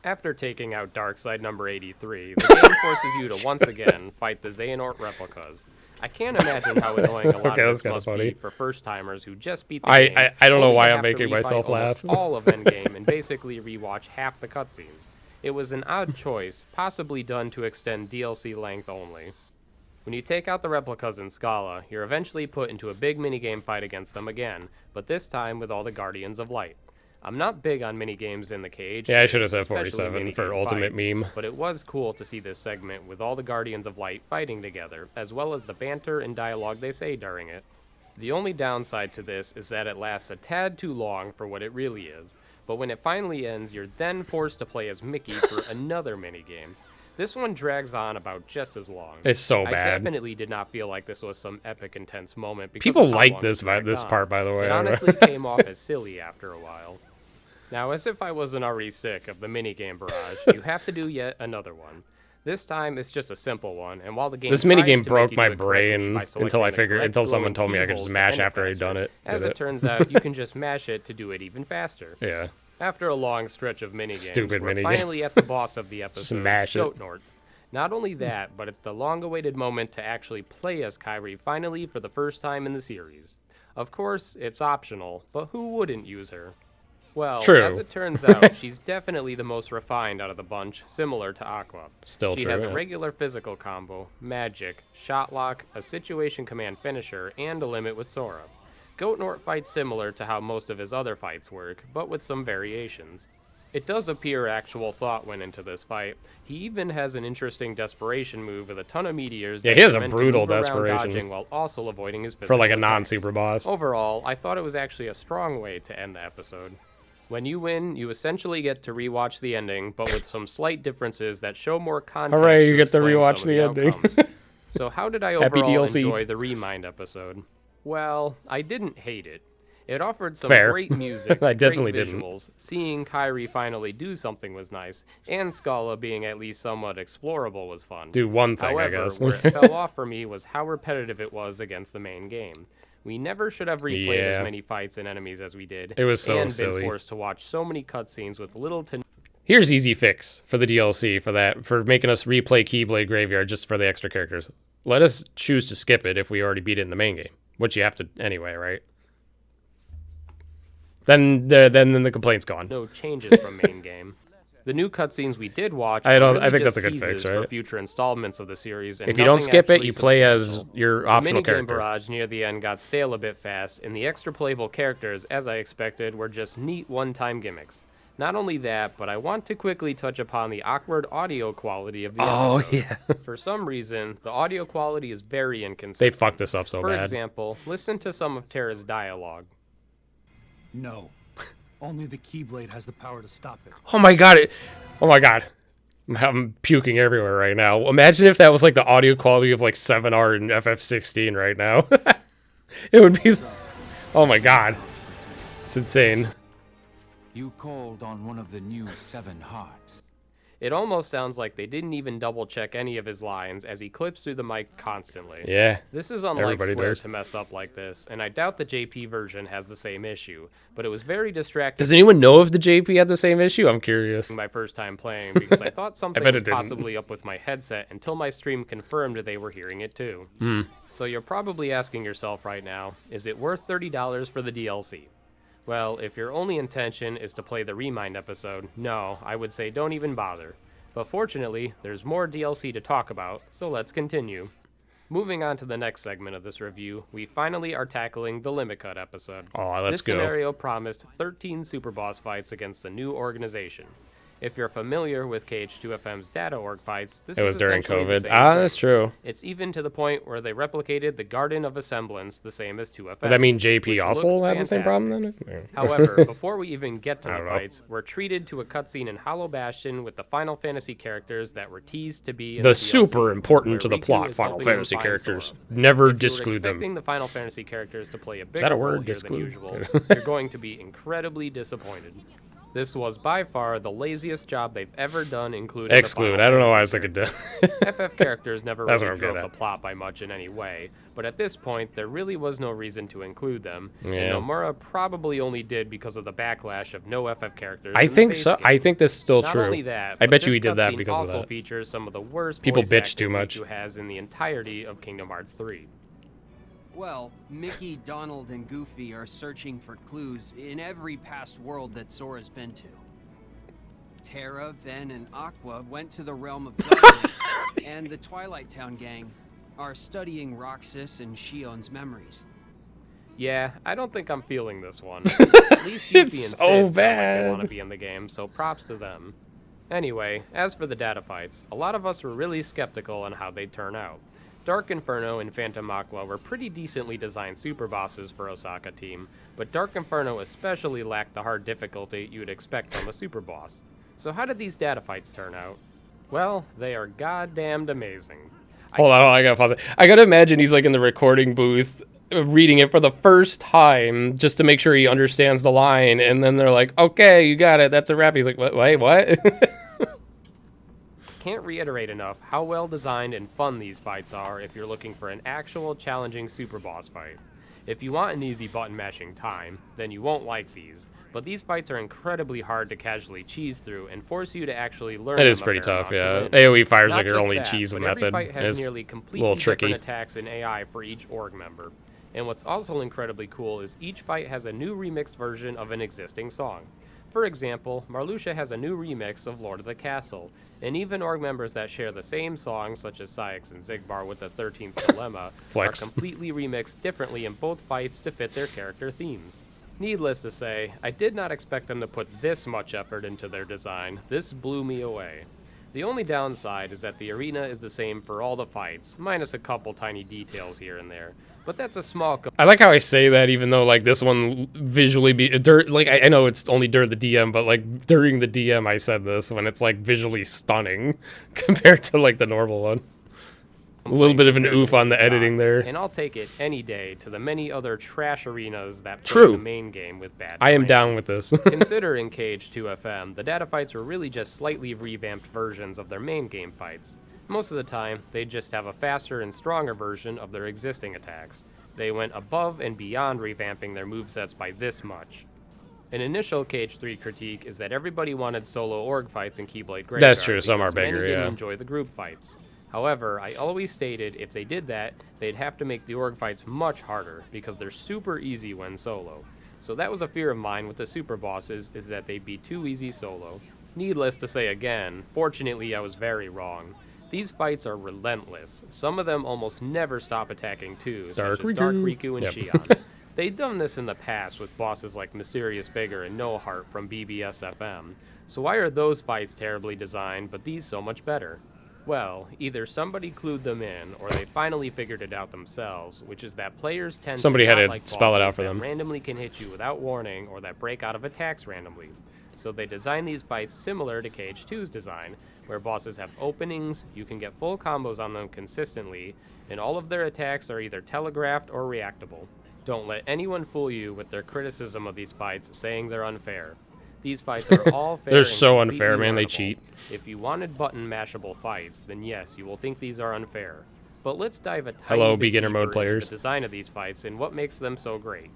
Speaker 2: After taking out Darkseid number 83, the game forces you to once again fight the Xehanort replicas. I can't imagine how annoying a lot
Speaker 1: Okay,
Speaker 2: of
Speaker 1: that's
Speaker 2: this
Speaker 1: kinda
Speaker 2: must
Speaker 1: funny.
Speaker 2: be for first-timers who just beat the
Speaker 1: I-
Speaker 2: game.
Speaker 1: I don't know
Speaker 2: only
Speaker 1: why
Speaker 2: to
Speaker 1: I'm
Speaker 2: have to
Speaker 1: making
Speaker 2: refight
Speaker 1: myself
Speaker 2: almost
Speaker 1: laugh.
Speaker 2: all of Endgame and basically rewatch half the cutscenes. It was an odd choice, possibly done to extend DLC length only. When you take out the replicas in Scala, you're eventually put into a big minigame fight against them again, but this time with all the Guardians of Light. I'm not big on minigames in the KH
Speaker 1: Yeah, I should have
Speaker 2: series,
Speaker 1: said
Speaker 2: especially
Speaker 1: 47 for
Speaker 2: minigame
Speaker 1: Ultimate
Speaker 2: fights,
Speaker 1: Meme.
Speaker 2: but it was cool to see this segment with all the Guardians of Light fighting together, as well as the banter and dialogue they say during it. The only downside to this is that it lasts a tad too long for what it really is, but when it finally ends, you're then forced to play as Mickey for another minigame. This one drags on about just as long.
Speaker 1: It's so
Speaker 2: I
Speaker 1: bad.
Speaker 2: definitely did not feel like this was some epic, intense moment. Because
Speaker 1: People
Speaker 2: of how
Speaker 1: like
Speaker 2: long
Speaker 1: this
Speaker 2: it dragged
Speaker 1: this
Speaker 2: on.
Speaker 1: part, by the way.
Speaker 2: It honestly came off as silly after a while. Now, as if I wasn't already sick of the minigame barrage, you have to do yet another one. This time, it's just a simple one, and while the game
Speaker 1: This
Speaker 2: tries
Speaker 1: minigame
Speaker 2: to
Speaker 1: broke
Speaker 2: make you
Speaker 1: my
Speaker 2: do it correctly
Speaker 1: brain
Speaker 2: by
Speaker 1: until
Speaker 2: selecting
Speaker 1: I
Speaker 2: the
Speaker 1: figured-
Speaker 2: correct
Speaker 1: until someone
Speaker 2: glowing
Speaker 1: told me I could
Speaker 2: keyholes
Speaker 1: just
Speaker 2: to
Speaker 1: mash
Speaker 2: end it
Speaker 1: after I'd
Speaker 2: faster,
Speaker 1: done it,
Speaker 2: As
Speaker 1: did
Speaker 2: it
Speaker 1: it.
Speaker 2: turns out, you can just mash it to do it even faster.
Speaker 1: Yeah.
Speaker 2: After a long stretch of minigames,
Speaker 1: Stupid
Speaker 2: we're
Speaker 1: minigame.
Speaker 2: finally at the boss of the episode,
Speaker 1: mash it.
Speaker 2: Goatnort. Not only that, but it's the long-awaited moment to actually play as Kairi finally for the first time in the series. Of course, it's optional, but who wouldn't use her? Well,
Speaker 1: True.
Speaker 2: as it turns out, she's definitely the most refined out of the bunch, similar to Aqua.
Speaker 1: Still
Speaker 2: she
Speaker 1: true,
Speaker 2: has a
Speaker 1: yeah.
Speaker 2: regular physical combo, magic, shot lock, a situation command finisher, and a limit with Sora. Goatnort fights similar to how most of his other fights work, but with some variations. It does appear actual thought went into this fight. He even has an interesting desperation move with a ton of meteors.
Speaker 1: Yeah,
Speaker 2: that
Speaker 1: he has
Speaker 2: are
Speaker 1: a
Speaker 2: meant to
Speaker 1: brutal
Speaker 2: move around
Speaker 1: desperation.
Speaker 2: dodging while also avoiding his
Speaker 1: For
Speaker 2: physical
Speaker 1: like a
Speaker 2: attacks.
Speaker 1: non-super boss.
Speaker 2: Overall, I thought it was actually a strong way to end the episode. When you win, you essentially get to rewatch the ending, but with some slight differences that show more context.
Speaker 1: Hooray, you get to
Speaker 2: explain
Speaker 1: rewatch
Speaker 2: some of
Speaker 1: the ending.
Speaker 2: outcomes. So how did I
Speaker 1: Happy
Speaker 2: overall
Speaker 1: DLC.
Speaker 2: enjoy the Remind episode? Well, I didn't hate it. It offered some
Speaker 1: Fair.
Speaker 2: great music,
Speaker 1: I
Speaker 2: great
Speaker 1: definitely didn't.
Speaker 2: visuals. Seeing Kairi finally do something was nice, and Scala being at least somewhat explorable was fun.
Speaker 1: Do one thing,
Speaker 2: However,
Speaker 1: I guess.
Speaker 2: where it fell off for me was how repetitive it was against the main game. We never should have replayed
Speaker 1: Yeah.
Speaker 2: as many fights and enemies as we did.
Speaker 1: It was so
Speaker 2: and
Speaker 1: silly.
Speaker 2: been forced to watch so many cutscenes with little to
Speaker 1: Here's easy fix for the DLC for that, for making us replay Keyblade Graveyard just for the extra characters. Let us choose to skip it if we already beat it in the main game, which you have to anyway, right? Then the complaint's gone.
Speaker 2: no changes from main game. The new cutscenes we did watch
Speaker 1: I
Speaker 2: were really
Speaker 1: think
Speaker 2: just
Speaker 1: that's a good fix,
Speaker 2: teases for
Speaker 1: right?
Speaker 2: future installments of the series. And
Speaker 1: If you don't
Speaker 2: nothing
Speaker 1: skip it,
Speaker 2: actually
Speaker 1: you play as
Speaker 2: substantial.
Speaker 1: your
Speaker 2: The
Speaker 1: optional
Speaker 2: minigame
Speaker 1: character.
Speaker 2: barrage near the end got stale a bit fast, and the extra playable characters, as I expected, were just neat one-time gimmicks. Not only that, but I want to quickly touch upon the awkward audio quality of the episode.
Speaker 1: Yeah.
Speaker 2: For some reason, the audio quality is very
Speaker 1: They
Speaker 2: inconsistent.
Speaker 1: fucked this up so
Speaker 2: For
Speaker 1: bad.
Speaker 2: example, listen to some of Terra's dialogue.
Speaker 4: No. Only the Keyblade has the power to stop it.
Speaker 1: Oh my god. Oh my god. I'm puking everywhere right now. Imagine if that was like the audio quality of like 7R and FF16 right now. It would be. Oh my god. It's insane.
Speaker 5: You called on one of the new 7 hearts.
Speaker 2: It almost sounds like they didn't even double check any of his lines as he clips through the mic constantly.
Speaker 1: Yeah.
Speaker 2: This is unlike
Speaker 1: Everybody
Speaker 2: Square
Speaker 1: does.
Speaker 2: to mess up like this, and I doubt the JP version has the same issue, but it was very distracting
Speaker 1: Does anyone know if the JP had the same issue? I'm curious.
Speaker 2: my first time playing because I thought something
Speaker 1: bet
Speaker 2: was
Speaker 1: it didn't.
Speaker 2: possibly up with my headset until my stream confirmed they were hearing it too. So you're probably asking yourself right now, is it worth $30 for the DLC? Well, if your only intention is to play the Remind episode, no, I would say don't even bother. But fortunately, there's more DLC to talk about, so let's continue. Moving on to the next segment of this review, we finally are tackling the Limit Cut episode.
Speaker 1: Oh, let's
Speaker 2: This
Speaker 1: go.
Speaker 2: scenario promised 13 super boss fights against a new organization. If you're familiar with KH2FM's data org fights, this
Speaker 1: It was
Speaker 2: is
Speaker 1: during
Speaker 2: essentially the
Speaker 1: COVID.
Speaker 2: same
Speaker 1: That's
Speaker 2: thing.
Speaker 1: true.
Speaker 2: It's even to the point where they replicated the Garden of Assemblance the same as 2FM.
Speaker 1: Does that mean
Speaker 2: which
Speaker 1: JP also
Speaker 2: looks
Speaker 1: had the same problem
Speaker 2: fantastic.
Speaker 1: then? Yeah.
Speaker 2: However, before we even get to
Speaker 1: I
Speaker 2: the
Speaker 1: don't know.
Speaker 2: fights, we're treated to a cutscene in Hollow Bastion with the Final Fantasy characters that were teased to be in
Speaker 1: The
Speaker 2: DLC,
Speaker 1: super important to the
Speaker 2: where Riku
Speaker 1: plot
Speaker 2: is
Speaker 1: Final
Speaker 2: helping them
Speaker 1: Fantasy
Speaker 2: find
Speaker 1: characters.
Speaker 2: Sora.
Speaker 1: Never
Speaker 2: If you were
Speaker 1: disclude
Speaker 2: expecting
Speaker 1: them.
Speaker 2: the Final Fantasy characters to play a bigger
Speaker 1: that a
Speaker 2: role
Speaker 1: word,
Speaker 2: here than
Speaker 1: disclude?
Speaker 2: usual, you're going to be incredibly disappointed. This was by far the laziest job they've ever done, including
Speaker 1: Exclude.
Speaker 2: The
Speaker 1: I don't know
Speaker 2: Final
Speaker 1: why I was
Speaker 2: Fantasy
Speaker 1: thinking
Speaker 2: FF characters never
Speaker 1: That's
Speaker 2: really
Speaker 1: what I'm
Speaker 2: drove
Speaker 1: good
Speaker 2: the
Speaker 1: at.
Speaker 2: plot by much in any way, but at this point, there really was no reason to include them,
Speaker 1: Yeah.
Speaker 2: and Nomura probably only did because of the backlash of no FF characters.
Speaker 1: I
Speaker 2: in the
Speaker 1: think
Speaker 2: base
Speaker 1: so.
Speaker 2: game.
Speaker 1: I think that's still
Speaker 2: Not
Speaker 1: true.
Speaker 2: only that,
Speaker 1: I
Speaker 2: but
Speaker 1: bet you
Speaker 2: this
Speaker 1: he did that
Speaker 2: cutscene
Speaker 1: because of
Speaker 2: also
Speaker 1: that.
Speaker 2: features some of the worst
Speaker 1: People
Speaker 2: voice
Speaker 1: bitch
Speaker 2: acting
Speaker 1: too much.
Speaker 2: Riku has in the entirety of Kingdom Hearts 3.
Speaker 6: Well, Mickey, Donald, and Goofy are searching for clues in every past world that Sora's been to. Terra, Ven, and Aqua went to the Realm of Darkness, and the Twilight Town gang are studying Roxas and Shion's memories.
Speaker 2: Yeah, I don't think I'm feeling this one. At least Yuffie and
Speaker 1: It's
Speaker 2: Sid
Speaker 1: so
Speaker 2: sound like they
Speaker 1: bad.
Speaker 2: want to be in the game, so props to them. Anyway, as for the data fights, a lot of us were really skeptical on how they'd turn out. Dark Inferno and Phantom Aqua were pretty decently designed super bosses for Osaka team, but Dark Inferno especially lacked the hard difficulty you'd expect from a super boss. So how did these data fights turn out? Well, they are goddamned amazing.
Speaker 1: Hold on, I gotta pause it. I gotta imagine he's like in the recording booth reading it for the first time just to make sure he understands the line, and then they're like, okay, you got it, that's a wrap. He's like, wait, what?
Speaker 2: Can't reiterate enough how well designed and fun these fights are if you're looking for an actual challenging super boss fight. If you want an easy button mashing time, then you won't like these, but these fights are incredibly hard to casually cheese through and force you to actually learn
Speaker 1: It is
Speaker 2: them a
Speaker 1: pretty
Speaker 2: fair
Speaker 1: tough,
Speaker 2: amount
Speaker 1: yeah.
Speaker 2: to win.
Speaker 1: AoE fire is
Speaker 2: Not
Speaker 1: like your
Speaker 2: just
Speaker 1: only
Speaker 2: that,
Speaker 1: cheese
Speaker 2: but
Speaker 1: method.
Speaker 2: Every fight has
Speaker 1: It's
Speaker 2: nearly
Speaker 1: a
Speaker 2: completely
Speaker 1: little tricky.
Speaker 2: different attacks and AI for each org member. And what's also incredibly cool is each fight has a new remixed version of an existing song. For example, Marluxia has a new remix of Lord of the Castle, and even org members that share the same song, such as Syx and Zigbar with the 13th Dilemma,
Speaker 1: Flex.
Speaker 2: are completely remixed differently in both fights to fit their character themes. Needless to say, I did not expect them to put this much effort into their design. This blew me away. The only downside is that the arena is the same for all the fights, minus a couple tiny details here and there. But that's a small
Speaker 1: I like how I say that, even though like this one visually like I know it's only during the DM, but like during the DM I said this when it's like visually stunning compared to like the normal one. A little bit of an oof on the editing there.
Speaker 2: And I'll take it any day to the many other trash arenas that play
Speaker 1: True.
Speaker 2: the main game with bad
Speaker 1: I am
Speaker 2: terrain.
Speaker 1: down with this.
Speaker 2: Considering KH2FM, the data fights were really just slightly revamped versions of their main game fights. Most of the time, they just have a faster and stronger version of their existing attacks. They went above and beyond revamping their movesets by this much. An initial KH3 critique is that everybody wanted solo org fights in Keyblade Graveyard.
Speaker 1: That's true, some are
Speaker 2: because many
Speaker 1: bigger,
Speaker 2: didn't
Speaker 1: yeah.
Speaker 2: enjoy the group fights. However, I always stated if they did that, they'd have to make the org fights much harder because they're super easy when solo. So that was a fear of mine with the super bosses, is that they'd be too easy solo. Needless to say again, fortunately I was very wrong. These fights are relentless. Some of them almost never stop attacking too, such as Dark Riku and
Speaker 1: Yep.
Speaker 2: Shion. They've done this in the past with bosses like Mysterious Vigor and No Heart from BBSFM. So why are those fights terribly designed, but these so much better? Well, either somebody clued them in, or they finally figured it out themselves, which is that players tend
Speaker 1: Somebody
Speaker 2: to
Speaker 1: had
Speaker 2: not
Speaker 1: to
Speaker 2: like
Speaker 1: spell it out
Speaker 2: bosses
Speaker 1: for
Speaker 2: that
Speaker 1: them.
Speaker 2: randomly can hit you without warning, or that break out of attacks randomly. So they designed these fights similar to KH2's design, where bosses have openings, you can get full combos on them consistently, and all of their attacks are either telegraphed or reactable. Don't let anyone fool you with their criticism of these fights, saying they're unfair. These fights are all fair.
Speaker 1: They're
Speaker 2: and
Speaker 1: so
Speaker 2: completely
Speaker 1: unfair, man. They
Speaker 2: learnable.
Speaker 1: cheat.
Speaker 2: If you wanted button mashable fights, then yes, you will think these are unfair. But let's dive a tiny
Speaker 1: Hello,
Speaker 2: bit
Speaker 1: beginner
Speaker 2: deeper
Speaker 1: mode
Speaker 2: into
Speaker 1: players.
Speaker 2: the design of these fights and what makes them so great.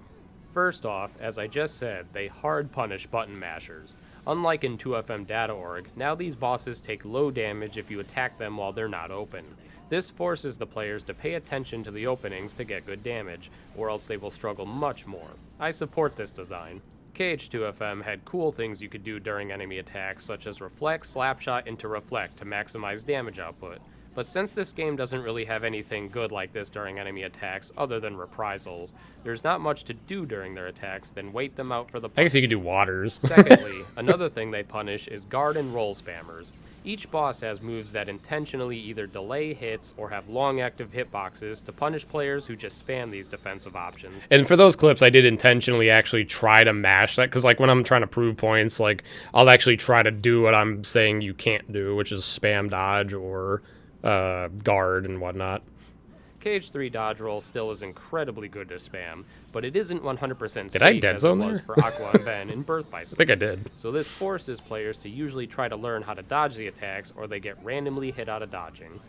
Speaker 2: First off, as I just said, they hard punish button mashers. Unlike in 2FM.org, now these bosses take low damage if you attack them while they're not open. This forces the players to pay attention to the openings to get good damage, or else they will struggle much more. I support this design. KH2FM had cool things you could do during enemy attacks, such as reflect, slapshot, into reflect to maximize damage output. But since this game doesn't really have anything good like this during enemy attacks other than reprisals, there's not much to do during their attacks than wait them out for the
Speaker 1: I guess you
Speaker 2: punch.
Speaker 1: could do waters.
Speaker 2: Secondly, another thing they punish is guard and roll spammers. Each boss has moves that intentionally either delay hits or have long active hitboxes to punish players who just spam these defensive options.
Speaker 1: And for those clips, I did intentionally actually try to mash that, because like when I'm trying to prove points, like I'll actually try to do what I'm saying you can't do, which is spam dodge or guard and whatnot.
Speaker 2: KH3 dodge roll still is incredibly good to spam, but it isn't 100% safe
Speaker 1: Did I dead
Speaker 2: as
Speaker 1: zone
Speaker 2: it was
Speaker 1: there?
Speaker 2: for Aqua and Ben in Birth by
Speaker 1: I think I did.
Speaker 2: So this forces players to usually try to learn how to dodge the attacks, or they get randomly hit out of dodging.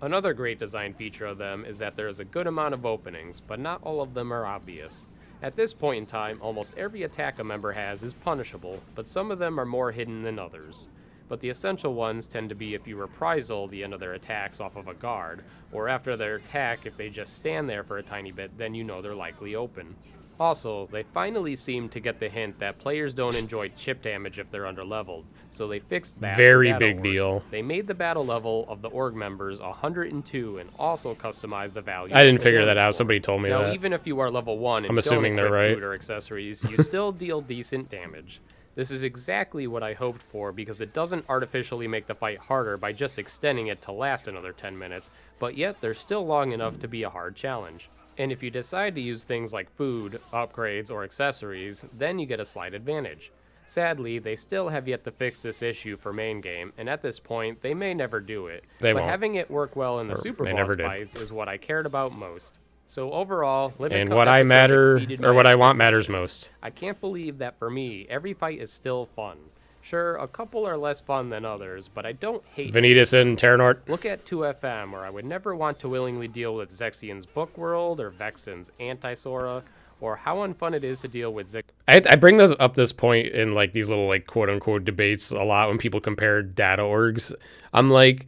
Speaker 2: Another great design feature of them is that there is a good amount of openings, but not all of them are obvious. At this point in time, almost every attack a member has is punishable, but some of them are more hidden than others. But the essential ones tend to be if you reprisal the end of their attacks off of a guard, or after their attack if they just stand there for a tiny bit, then you know they're likely open. Also, they finally seem to get the hint that players don't enjoy chip damage if they're underleveled, so they fixed that.
Speaker 1: Very
Speaker 2: in Battle
Speaker 1: big
Speaker 2: Org.
Speaker 1: deal.
Speaker 2: They made the battle level of the org members 102 and also customized the value.
Speaker 1: I didn't
Speaker 2: of the
Speaker 1: figure that
Speaker 2: damage
Speaker 1: out.
Speaker 2: score.
Speaker 1: Somebody told me
Speaker 2: Now,
Speaker 1: that.
Speaker 2: even if you are level 1 and
Speaker 1: I'm assuming
Speaker 2: don't
Speaker 1: they're
Speaker 2: equip
Speaker 1: right.
Speaker 2: food or accessories, you still deal decent damage. This is exactly what I hoped for because it doesn't artificially make the fight harder by just extending it to last another 10 minutes, but yet they're still long enough to be a hard challenge. And if you decide to use things like food, upgrades, or accessories, then you get a slight advantage. Sadly, they still have yet to fix this issue for main game, and at this point, they may never do it.
Speaker 1: They
Speaker 2: but
Speaker 1: won't.
Speaker 2: having it work well in the
Speaker 1: Or
Speaker 2: super
Speaker 1: they
Speaker 2: boss
Speaker 1: never did.
Speaker 2: fights is what I cared about most. So overall, Limit
Speaker 1: And
Speaker 2: Cup
Speaker 1: what I
Speaker 2: episodes
Speaker 1: matter,
Speaker 2: exceeded
Speaker 1: or
Speaker 2: my
Speaker 1: what I want matters
Speaker 2: expectations.
Speaker 1: most.
Speaker 2: I can't believe that for me, every fight is still fun. Sure, a couple are less fun than others, but I don't hate
Speaker 1: Vanitas and Terranort.
Speaker 2: Look at 2FM, where I would never want to willingly deal with Zexian's Book World or Vexen's Anti-Sora, or how unfun it is to deal with Zix.
Speaker 1: I bring this up this point in like these little like quote unquote debates a lot when people compare data orgs. I'm like,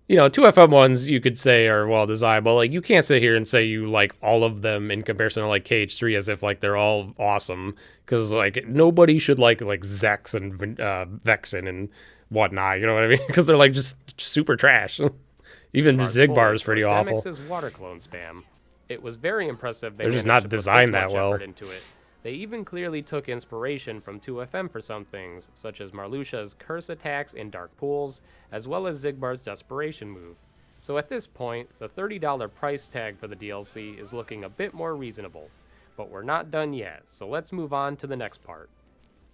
Speaker 1: you know, 2FM ones you could say are well designed, but like you can't sit here and say you like all of them in comparison to like KH3 as if like they're all awesome, because like nobody should like Zex and Vexen and whatnot. You know what I mean? Because they're like just super trash. Even Zigbar is pretty awful.
Speaker 2: Demex's water clone spam. It was very impressive.
Speaker 1: They're just
Speaker 2: managed
Speaker 1: not
Speaker 2: to put
Speaker 1: designed
Speaker 2: this
Speaker 1: that
Speaker 2: much
Speaker 1: well.
Speaker 2: effort into it. They even clearly took inspiration from 2FM for some things, such as Marluxia's curse attacks in dark pools, as well as Zigbar's desperation move. So at this point, the $30 price tag for the DLC is looking a bit more reasonable. But we're not done yet, so let's move on to the next part.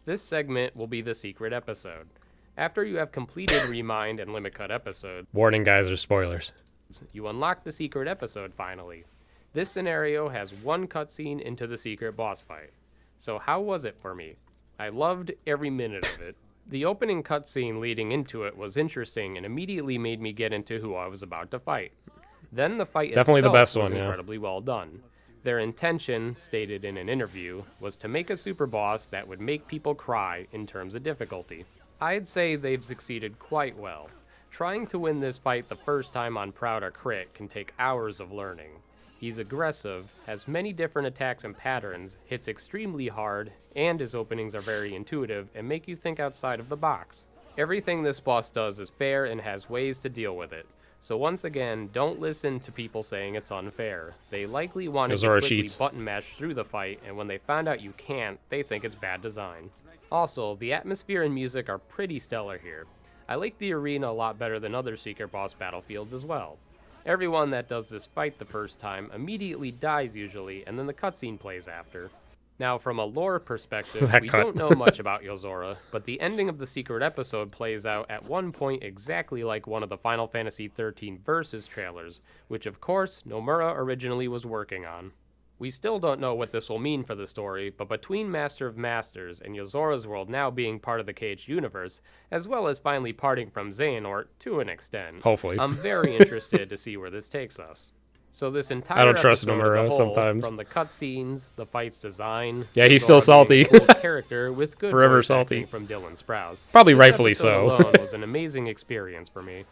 Speaker 2: This segment will be the secret episode. After you have completed Remind and Limit Cut episodes,
Speaker 1: Warning, guys, there's spoilers.
Speaker 2: you unlock the secret episode finally. This scenario has one cutscene into the secret boss fight. So how was it for me? I loved every minute of it. The opening cutscene leading into it was interesting and immediately made me get into who I was about to fight. Then the fight
Speaker 1: Definitely the
Speaker 2: itself
Speaker 1: best
Speaker 2: was
Speaker 1: one, yeah.
Speaker 2: incredibly well done. Their intention, stated in an interview, was to make a super boss that would make people cry in terms of difficulty. I'd say they've succeeded quite well. Trying to win this fight the first time on Proud or Crit can take hours of learning. He's aggressive, has many different attacks and patterns, hits extremely hard, and his openings are very intuitive and make you think outside of the box. Everything this boss does is fair and has ways to deal with it. So once again, don't listen to people saying it's unfair. They likely wanted to quickly button mash through the fight, and when they find out you can't, they think it's bad design. Also, the atmosphere and music are pretty stellar here. I like the arena a lot better than other secret boss battlefields as well. Everyone that does this fight the first time immediately dies usually, and then the cutscene plays after. Now, from a lore perspective, we don't know much about Yozora, but the ending of the secret episode plays out at one point exactly like one of the Final Fantasy XIII Versus trailers, which of course Nomura originally was working on. We still don't know what this will mean for the story, but between Master of Masters and Yozora's world now being part of the KH universe, as well as finally parting from Xehanort to an extent,
Speaker 1: Hopefully.
Speaker 2: I'm very interested to see where this takes us. So this entire
Speaker 1: I don't trust
Speaker 2: episode
Speaker 1: Nomura
Speaker 2: as a whole,
Speaker 1: sometimes.
Speaker 2: from the cutscenes, the fight's design,
Speaker 1: Yeah, he's
Speaker 2: Yozora
Speaker 1: still
Speaker 2: being
Speaker 1: salty.
Speaker 2: a cool character with good
Speaker 1: Forever
Speaker 2: voice
Speaker 1: salty.
Speaker 2: acting from Dylan Sprouse.
Speaker 1: Probably
Speaker 2: This
Speaker 1: rightfully
Speaker 2: episode
Speaker 1: so.
Speaker 2: alone was an amazing experience for me.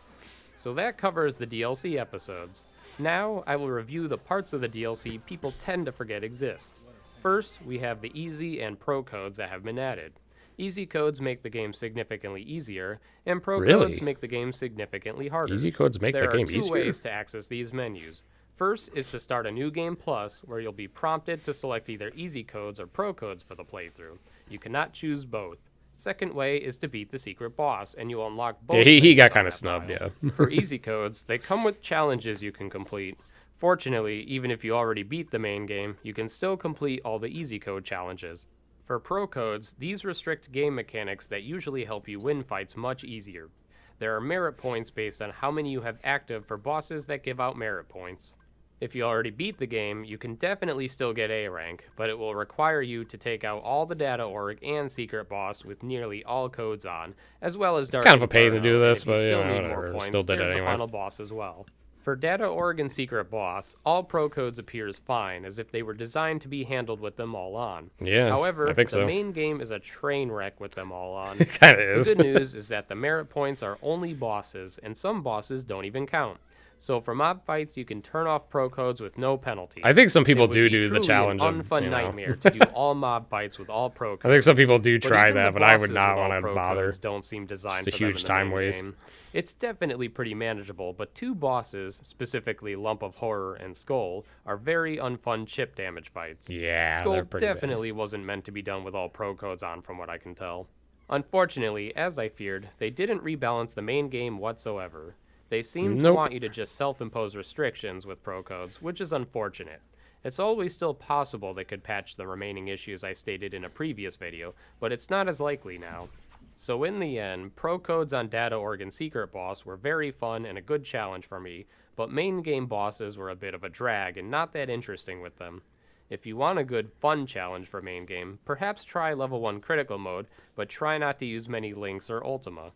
Speaker 2: So that covers the DLC episodes. Now I will review the parts of the DLC people tend to forget exist. First, we have the easy and pro codes that have been added. Easy codes make the game significantly easier, and pro codes make the game significantly harder.
Speaker 1: Easy codes make the game
Speaker 2: There are two
Speaker 1: easier?
Speaker 2: ways to access these menus. First is to start a new game plus, where you'll be prompted to select either easy codes or pro codes for the playthrough. You cannot choose both. Second way is to beat the secret boss, and you'll unlock both.
Speaker 1: Yeah, he
Speaker 2: menus
Speaker 1: got
Speaker 2: on
Speaker 1: kind of
Speaker 2: that
Speaker 1: snubbed,
Speaker 2: file.
Speaker 1: yeah.
Speaker 2: For easy codes, they come with challenges you can complete. Fortunately, even if you already beat the main game, you can still complete all the easy code challenges. For pro codes, these restrict game mechanics that usually help you win fights much easier. There are merit points based on how many you have active for bosses that give out merit points. If you already beat the game, you can definitely still get A rank, but it will require you to take out all the data org and secret boss with nearly all codes on, as well as Dark
Speaker 1: kind of a pain to
Speaker 2: Inferno,
Speaker 1: do
Speaker 2: and
Speaker 1: this,
Speaker 2: if you
Speaker 1: but, you
Speaker 2: still
Speaker 1: know,
Speaker 2: need
Speaker 1: whatever.
Speaker 2: more points,
Speaker 1: Still did it
Speaker 2: there's the
Speaker 1: anyway.
Speaker 2: final boss as well. For data org and secret boss, all pro codes appears fine, as if they were designed to be handled with them all on.
Speaker 1: Yeah,
Speaker 2: However,
Speaker 1: I think
Speaker 2: the
Speaker 1: so.
Speaker 2: main game is a train wreck with them all on.
Speaker 1: It kind of is.
Speaker 2: The good news is that the merit points are only bosses, and some bosses don't even count. So for mob fights, you can turn off pro codes with no penalty.
Speaker 1: I think some people
Speaker 2: It would
Speaker 1: do
Speaker 2: be
Speaker 1: do the
Speaker 2: truly
Speaker 1: challenge
Speaker 2: an
Speaker 1: of,
Speaker 2: unfun
Speaker 1: you know.
Speaker 2: nightmare to do all mob fights with all pro codes.
Speaker 1: I think some people do
Speaker 2: But
Speaker 1: try
Speaker 2: even
Speaker 1: that,
Speaker 2: the
Speaker 1: but I would
Speaker 2: bosses
Speaker 1: not
Speaker 2: with all
Speaker 1: want to
Speaker 2: pro
Speaker 1: bother.
Speaker 2: codes don't seem designed
Speaker 1: Just a
Speaker 2: for them
Speaker 1: huge
Speaker 2: in the
Speaker 1: time
Speaker 2: main
Speaker 1: waste.
Speaker 2: game. It's definitely pretty manageable, but two bosses, specifically Lump of Horror and Skull, are very unfun chip damage fights.
Speaker 1: Yeah,
Speaker 2: Skull
Speaker 1: they're pretty bad.
Speaker 2: definitely wasn't meant to be done with all pro codes on, from what I can tell. Unfortunately, as I feared, they didn't rebalance the main game whatsoever. They seem to
Speaker 1: Nope.
Speaker 2: want you to just self-impose restrictions with pro codes, which is unfortunate. It's always still possible they could patch the remaining issues I stated in a previous video, but it's not as likely now. So in the end, pro codes on Data Org and Secret Boss were very fun and a good challenge for me, but main game bosses were a bit of a drag and not that interesting with them. If you want a good fun challenge for main game, perhaps try level 1 critical mode, but try not to use many links or Ultima.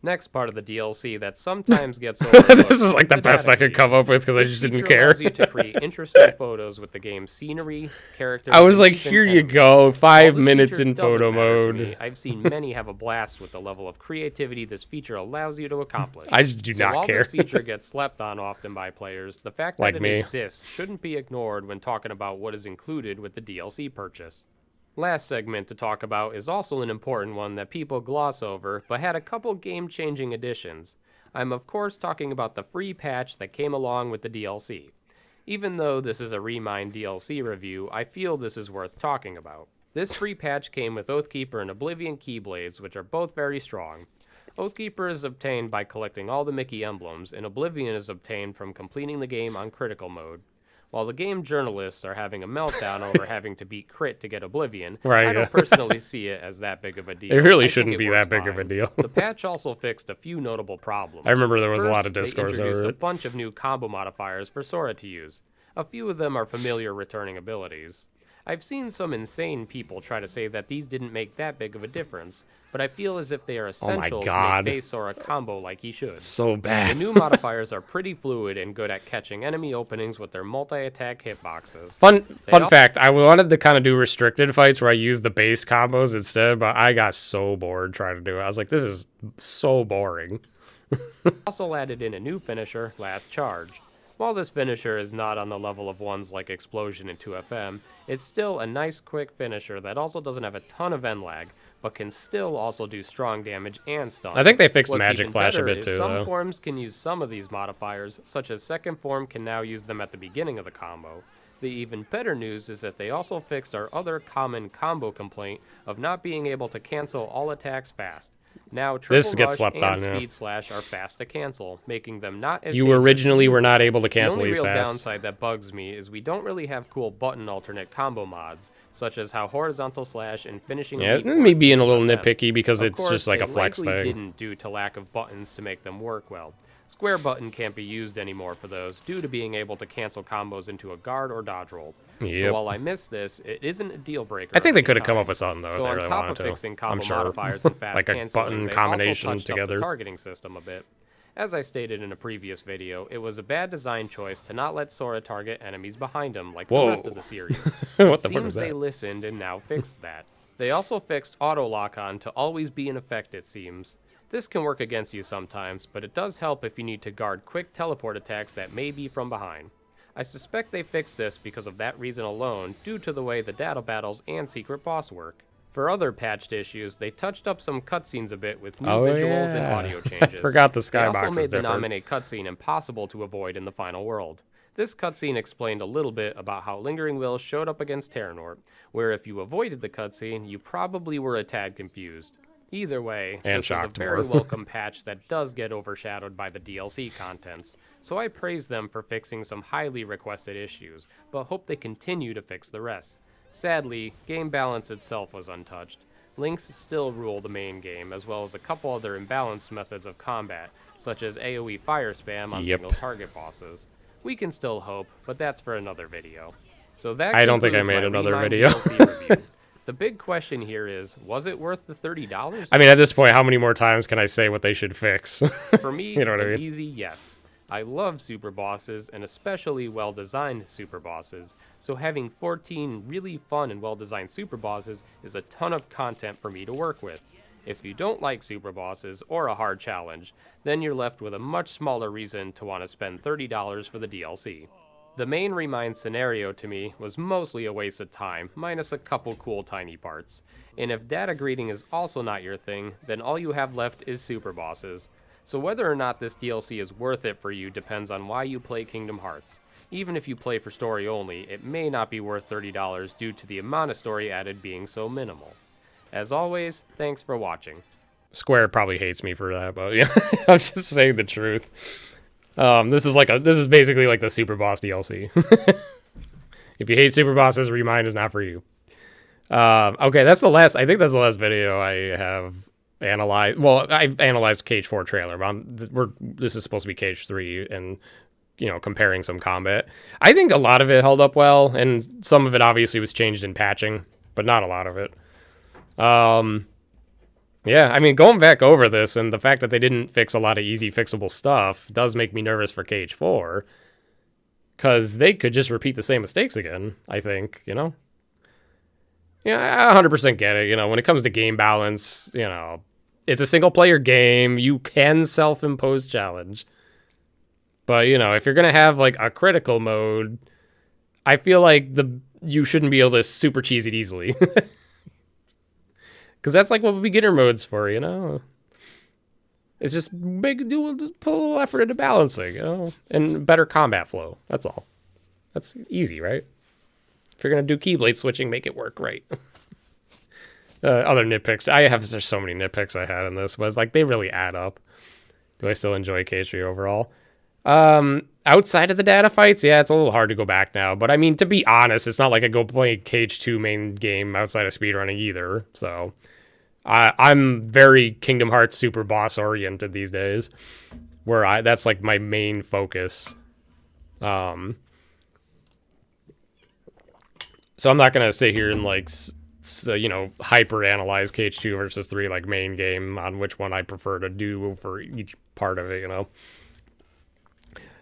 Speaker 2: Next part of the DLC that sometimes gets overlooked.
Speaker 1: This is like the best I
Speaker 2: data
Speaker 1: could come up with because I
Speaker 2: This
Speaker 1: just didn't
Speaker 2: feature
Speaker 1: care.
Speaker 2: allows you to create interesting photos with the game's scenery, characters.
Speaker 1: I was
Speaker 2: and
Speaker 1: like,
Speaker 2: even
Speaker 1: here you
Speaker 2: enemies.
Speaker 1: go,
Speaker 2: While
Speaker 1: 5
Speaker 2: this
Speaker 1: minutes
Speaker 2: feature
Speaker 1: in
Speaker 2: doesn't
Speaker 1: photo
Speaker 2: matter to
Speaker 1: mode.
Speaker 2: me, I've seen many have a blast with the level of creativity this feature allows you to accomplish.
Speaker 1: I just do
Speaker 2: So
Speaker 1: not
Speaker 2: while
Speaker 1: care.
Speaker 2: this feature gets slept on often by players, the fact
Speaker 1: Like
Speaker 2: that it
Speaker 1: me.
Speaker 2: exists shouldn't be ignored when talking about what is included with the DLC purchase. Last segment to talk about is also an important one that people gloss over, but had a couple game-changing additions. I'm of course talking about the free patch that came along with the DLC. Even though this is a Remind DLC review, I feel this is worth talking about. This free patch came with Oathkeeper and Oblivion Keyblades, which are both very strong. Oathkeeper is obtained by collecting all the Mickey emblems, and Oblivion is obtained from completing the game on critical mode. While the game journalists are having a meltdown over having to beat crit to get Oblivion,
Speaker 1: Right,
Speaker 2: I don't
Speaker 1: yeah.
Speaker 2: personally see it as that big of a deal.
Speaker 1: It really
Speaker 2: I think
Speaker 1: shouldn't
Speaker 2: it
Speaker 1: be
Speaker 2: works
Speaker 1: that big of a
Speaker 2: fine.
Speaker 1: deal.
Speaker 2: The patch also fixed a few notable problems.
Speaker 1: I remember there was a lot of
Speaker 2: First,
Speaker 1: discourse
Speaker 2: they introduced
Speaker 1: over
Speaker 2: a
Speaker 1: it.
Speaker 2: bunch of new combo modifiers for Sora to use. A few of them are familiar returning abilities. I've seen some insane people try to say that these didn't make that big of a difference, but I feel as if they are essential to
Speaker 1: God.
Speaker 2: make base Sora combo like he should.
Speaker 1: So
Speaker 2: The
Speaker 1: bad.
Speaker 2: new modifiers are pretty fluid and good at catching enemy openings with their multi-attack hitboxes.
Speaker 1: Fun
Speaker 2: all-
Speaker 1: fact, I wanted to kind of do restricted fights where I used the base combos instead, but I got so bored trying to do it. I was like, this is so boring.
Speaker 2: Also added in a new finisher, Last Charge. While this finisher is not on the level of ones like Explosion and 2FM, it's still a nice quick finisher that also doesn't have a ton of end lag, but can still also do strong damage and stun.
Speaker 1: I think they fixed
Speaker 2: What's
Speaker 1: Magic
Speaker 2: even
Speaker 1: Flash a
Speaker 2: better
Speaker 1: bit
Speaker 2: is
Speaker 1: too,
Speaker 2: some
Speaker 1: though.
Speaker 2: forms can use some of these modifiers, such as second form can now use them at the beginning of the combo. The even better news is that they also fixed our other common combo complaint of not being able to cancel all attacks fast. Now
Speaker 1: This
Speaker 2: Triple
Speaker 1: gets
Speaker 2: Rush
Speaker 1: slept
Speaker 2: and
Speaker 1: on, yeah.
Speaker 2: Speed Slash are fast to cancel, making them not as
Speaker 1: You
Speaker 2: dangerous
Speaker 1: originally
Speaker 2: to
Speaker 1: were
Speaker 2: use.
Speaker 1: not able to
Speaker 2: The
Speaker 1: cancel
Speaker 2: only
Speaker 1: these
Speaker 2: real
Speaker 1: fast.
Speaker 2: downside that bugs me is we don't really have cool button alternate combo mods, such as how Horizontal Slash and Finishing
Speaker 1: Yeah,
Speaker 2: Elite
Speaker 1: me
Speaker 2: work
Speaker 1: being a
Speaker 2: with
Speaker 1: little
Speaker 2: them.
Speaker 1: nitpicky because
Speaker 2: Of
Speaker 1: it's
Speaker 2: course,
Speaker 1: just like a
Speaker 2: it
Speaker 1: flex
Speaker 2: likely
Speaker 1: thing.
Speaker 2: didn't due to lack of buttons to make them work well. Square button can't be used anymore for those due to being able to cancel combos into a guard or dodge roll.
Speaker 1: Yep.
Speaker 2: So while I miss this, it isn't a deal breaker.
Speaker 1: I think
Speaker 2: of
Speaker 1: they
Speaker 2: any
Speaker 1: could have come
Speaker 2: kind.
Speaker 1: up with something though
Speaker 2: So
Speaker 1: if they
Speaker 2: on
Speaker 1: really
Speaker 2: top
Speaker 1: wanted
Speaker 2: of
Speaker 1: to.
Speaker 2: fixing combo
Speaker 1: I'm sure.
Speaker 2: modifiers and fast
Speaker 1: Like a
Speaker 2: canceling,
Speaker 1: button
Speaker 2: they
Speaker 1: combination
Speaker 2: also touched up
Speaker 1: together.
Speaker 2: the targeting system a bit. As I stated in a previous video, it was a bad design choice to not let Sora target enemies behind him like the
Speaker 1: Whoa.
Speaker 2: rest of the series.
Speaker 1: What the
Speaker 2: Seems
Speaker 1: fuck was
Speaker 2: they
Speaker 1: that?
Speaker 2: listened and now fixed that. They also fixed auto lock on to always be in effect, it seems. This can work against you sometimes, but it does help if you need to guard quick teleport attacks that may be from behind. I suspect they fixed this because of that reason alone, due to the way the data battles and secret boss work. For other patched issues, they touched up some cutscenes a bit with new visuals and
Speaker 1: yeah.
Speaker 2: audio changes.
Speaker 1: I forgot the
Speaker 2: They
Speaker 1: skybox
Speaker 2: also
Speaker 1: is
Speaker 2: made the
Speaker 1: different.
Speaker 2: nominate cutscene impossible to avoid in the final world. This cutscene explained a little bit about how Lingering Will showed up against Terranort, where if you avoided the cutscene, you probably were a tad confused. Either way,
Speaker 1: And
Speaker 2: this was a
Speaker 1: shocked
Speaker 2: very
Speaker 1: more.
Speaker 2: welcome patch that does get overshadowed by the DLC contents, so I praise them for fixing some highly requested issues, but hope they continue to fix the rest. Sadly, game balance itself was untouched. Links still rule the main game, as well as a couple other imbalanced methods of combat, such as AoE fire spam on
Speaker 1: Yep.
Speaker 2: single target bosses. We can still hope, but that's for another video. So that
Speaker 1: I don't think I
Speaker 2: concludes
Speaker 1: made
Speaker 2: my
Speaker 1: another
Speaker 2: Remind
Speaker 1: video.
Speaker 2: DLC review. The big question here is, was it worth the $30?
Speaker 1: I mean, at this point, how many more times can I say what they should fix?
Speaker 2: For me,
Speaker 1: You know what I
Speaker 2: an
Speaker 1: mean?
Speaker 2: easy yes. I love super bosses, and especially well-designed super bosses, so having 14 really fun and well-designed super bosses is a ton of content for me to work with. If you don't like super bosses or a hard challenge, then you're left with a much smaller reason to want to spend $30 for the DLC. The main Remind scenario to me was mostly a waste of time, minus a couple cool tiny parts. And if data greeting is also not your thing, then all you have left is super bosses. So whether or not this DLC is worth it for you depends on why you play Kingdom Hearts. Even if you play for story only, it may not be worth $30 due to the amount of story added being so minimal. As always, thanks for watching.
Speaker 1: Square probably hates me for that, but yeah, I'm just saying the truth. This is basically like the Super Boss DLC. If you hate Super Bosses, Remind is not for you. Okay, I think that's the last video I have analyzed. Well, I've analyzed KH4 trailer, but this is supposed to be KH3 and, comparing some combat. I think a lot of it held up well, and some of it obviously was changed in patching, but not a lot of it. Yeah, I mean, going back over this and the fact that they didn't fix a lot of easy fixable stuff does make me nervous for KH4, because they could just repeat the same mistakes again, I think, Yeah, I 100% get it. When it comes to game balance, it's a single-player game. You can self-impose challenge. But, if you're going to have, like, a critical mode, I feel like you shouldn't be able to super cheese it easily. Because that's like what beginner mode's for, It's just put a little effort into balancing, and better combat flow. That's all. That's easy, right? If you're going to do Keyblade switching, make it work right. Other nitpicks. There's so many nitpicks I had in this, but it's like they really add up. Do I still enjoy KH3 overall? Outside of the data fights, yeah, it's a little hard to go back now. But I mean, to be honest, it's not like I go play KH2 main game outside of speedrunning either. So I'm very Kingdom Hearts Super Boss oriented these days, where that's like my main focus. So I'm not gonna sit here and hyper analyze KH2 versus 3 like main game on which one I prefer to do for each part of it,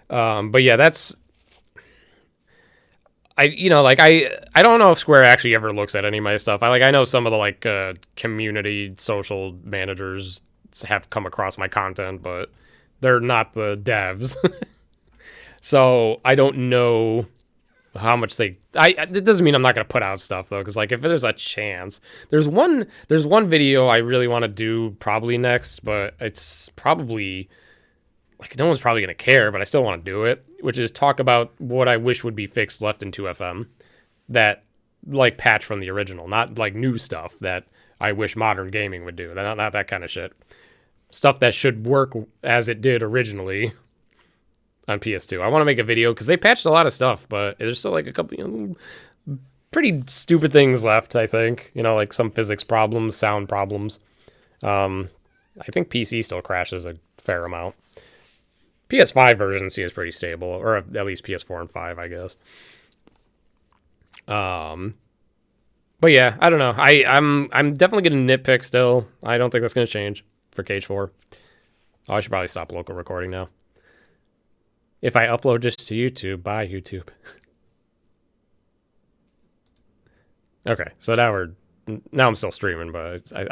Speaker 1: But yeah, that's I don't know if Square actually ever looks at any of my stuff. I know some of the community social managers have come across my content, but they're not the devs. So I don't know how much it doesn't mean I'm not gonna put out stuff though, because like if there's a chance, there's one video I really want to do probably next, but it's probably like no one's probably gonna care, but I still want to do it, which is talk about what I wish would be fixed left in 2FM, that like patch from the original, not like new stuff that I wish modern gaming would do, not that kind of shit, stuff that should work as it did originally on PS2. I want to make a video because they patched a lot of stuff, but there's still like a couple pretty stupid things left, I think. Like some physics problems, sound problems. I think PC still crashes a fair amount. PS5 version seems pretty stable, or at least PS4 and 5, I guess. But yeah, I don't know. I'm definitely gonna nitpick still. I don't think that's gonna change for KH4. Oh, I should probably stop local recording now. If I upload just to YouTube, bye YouTube. Okay, so now I'm still streaming, but I was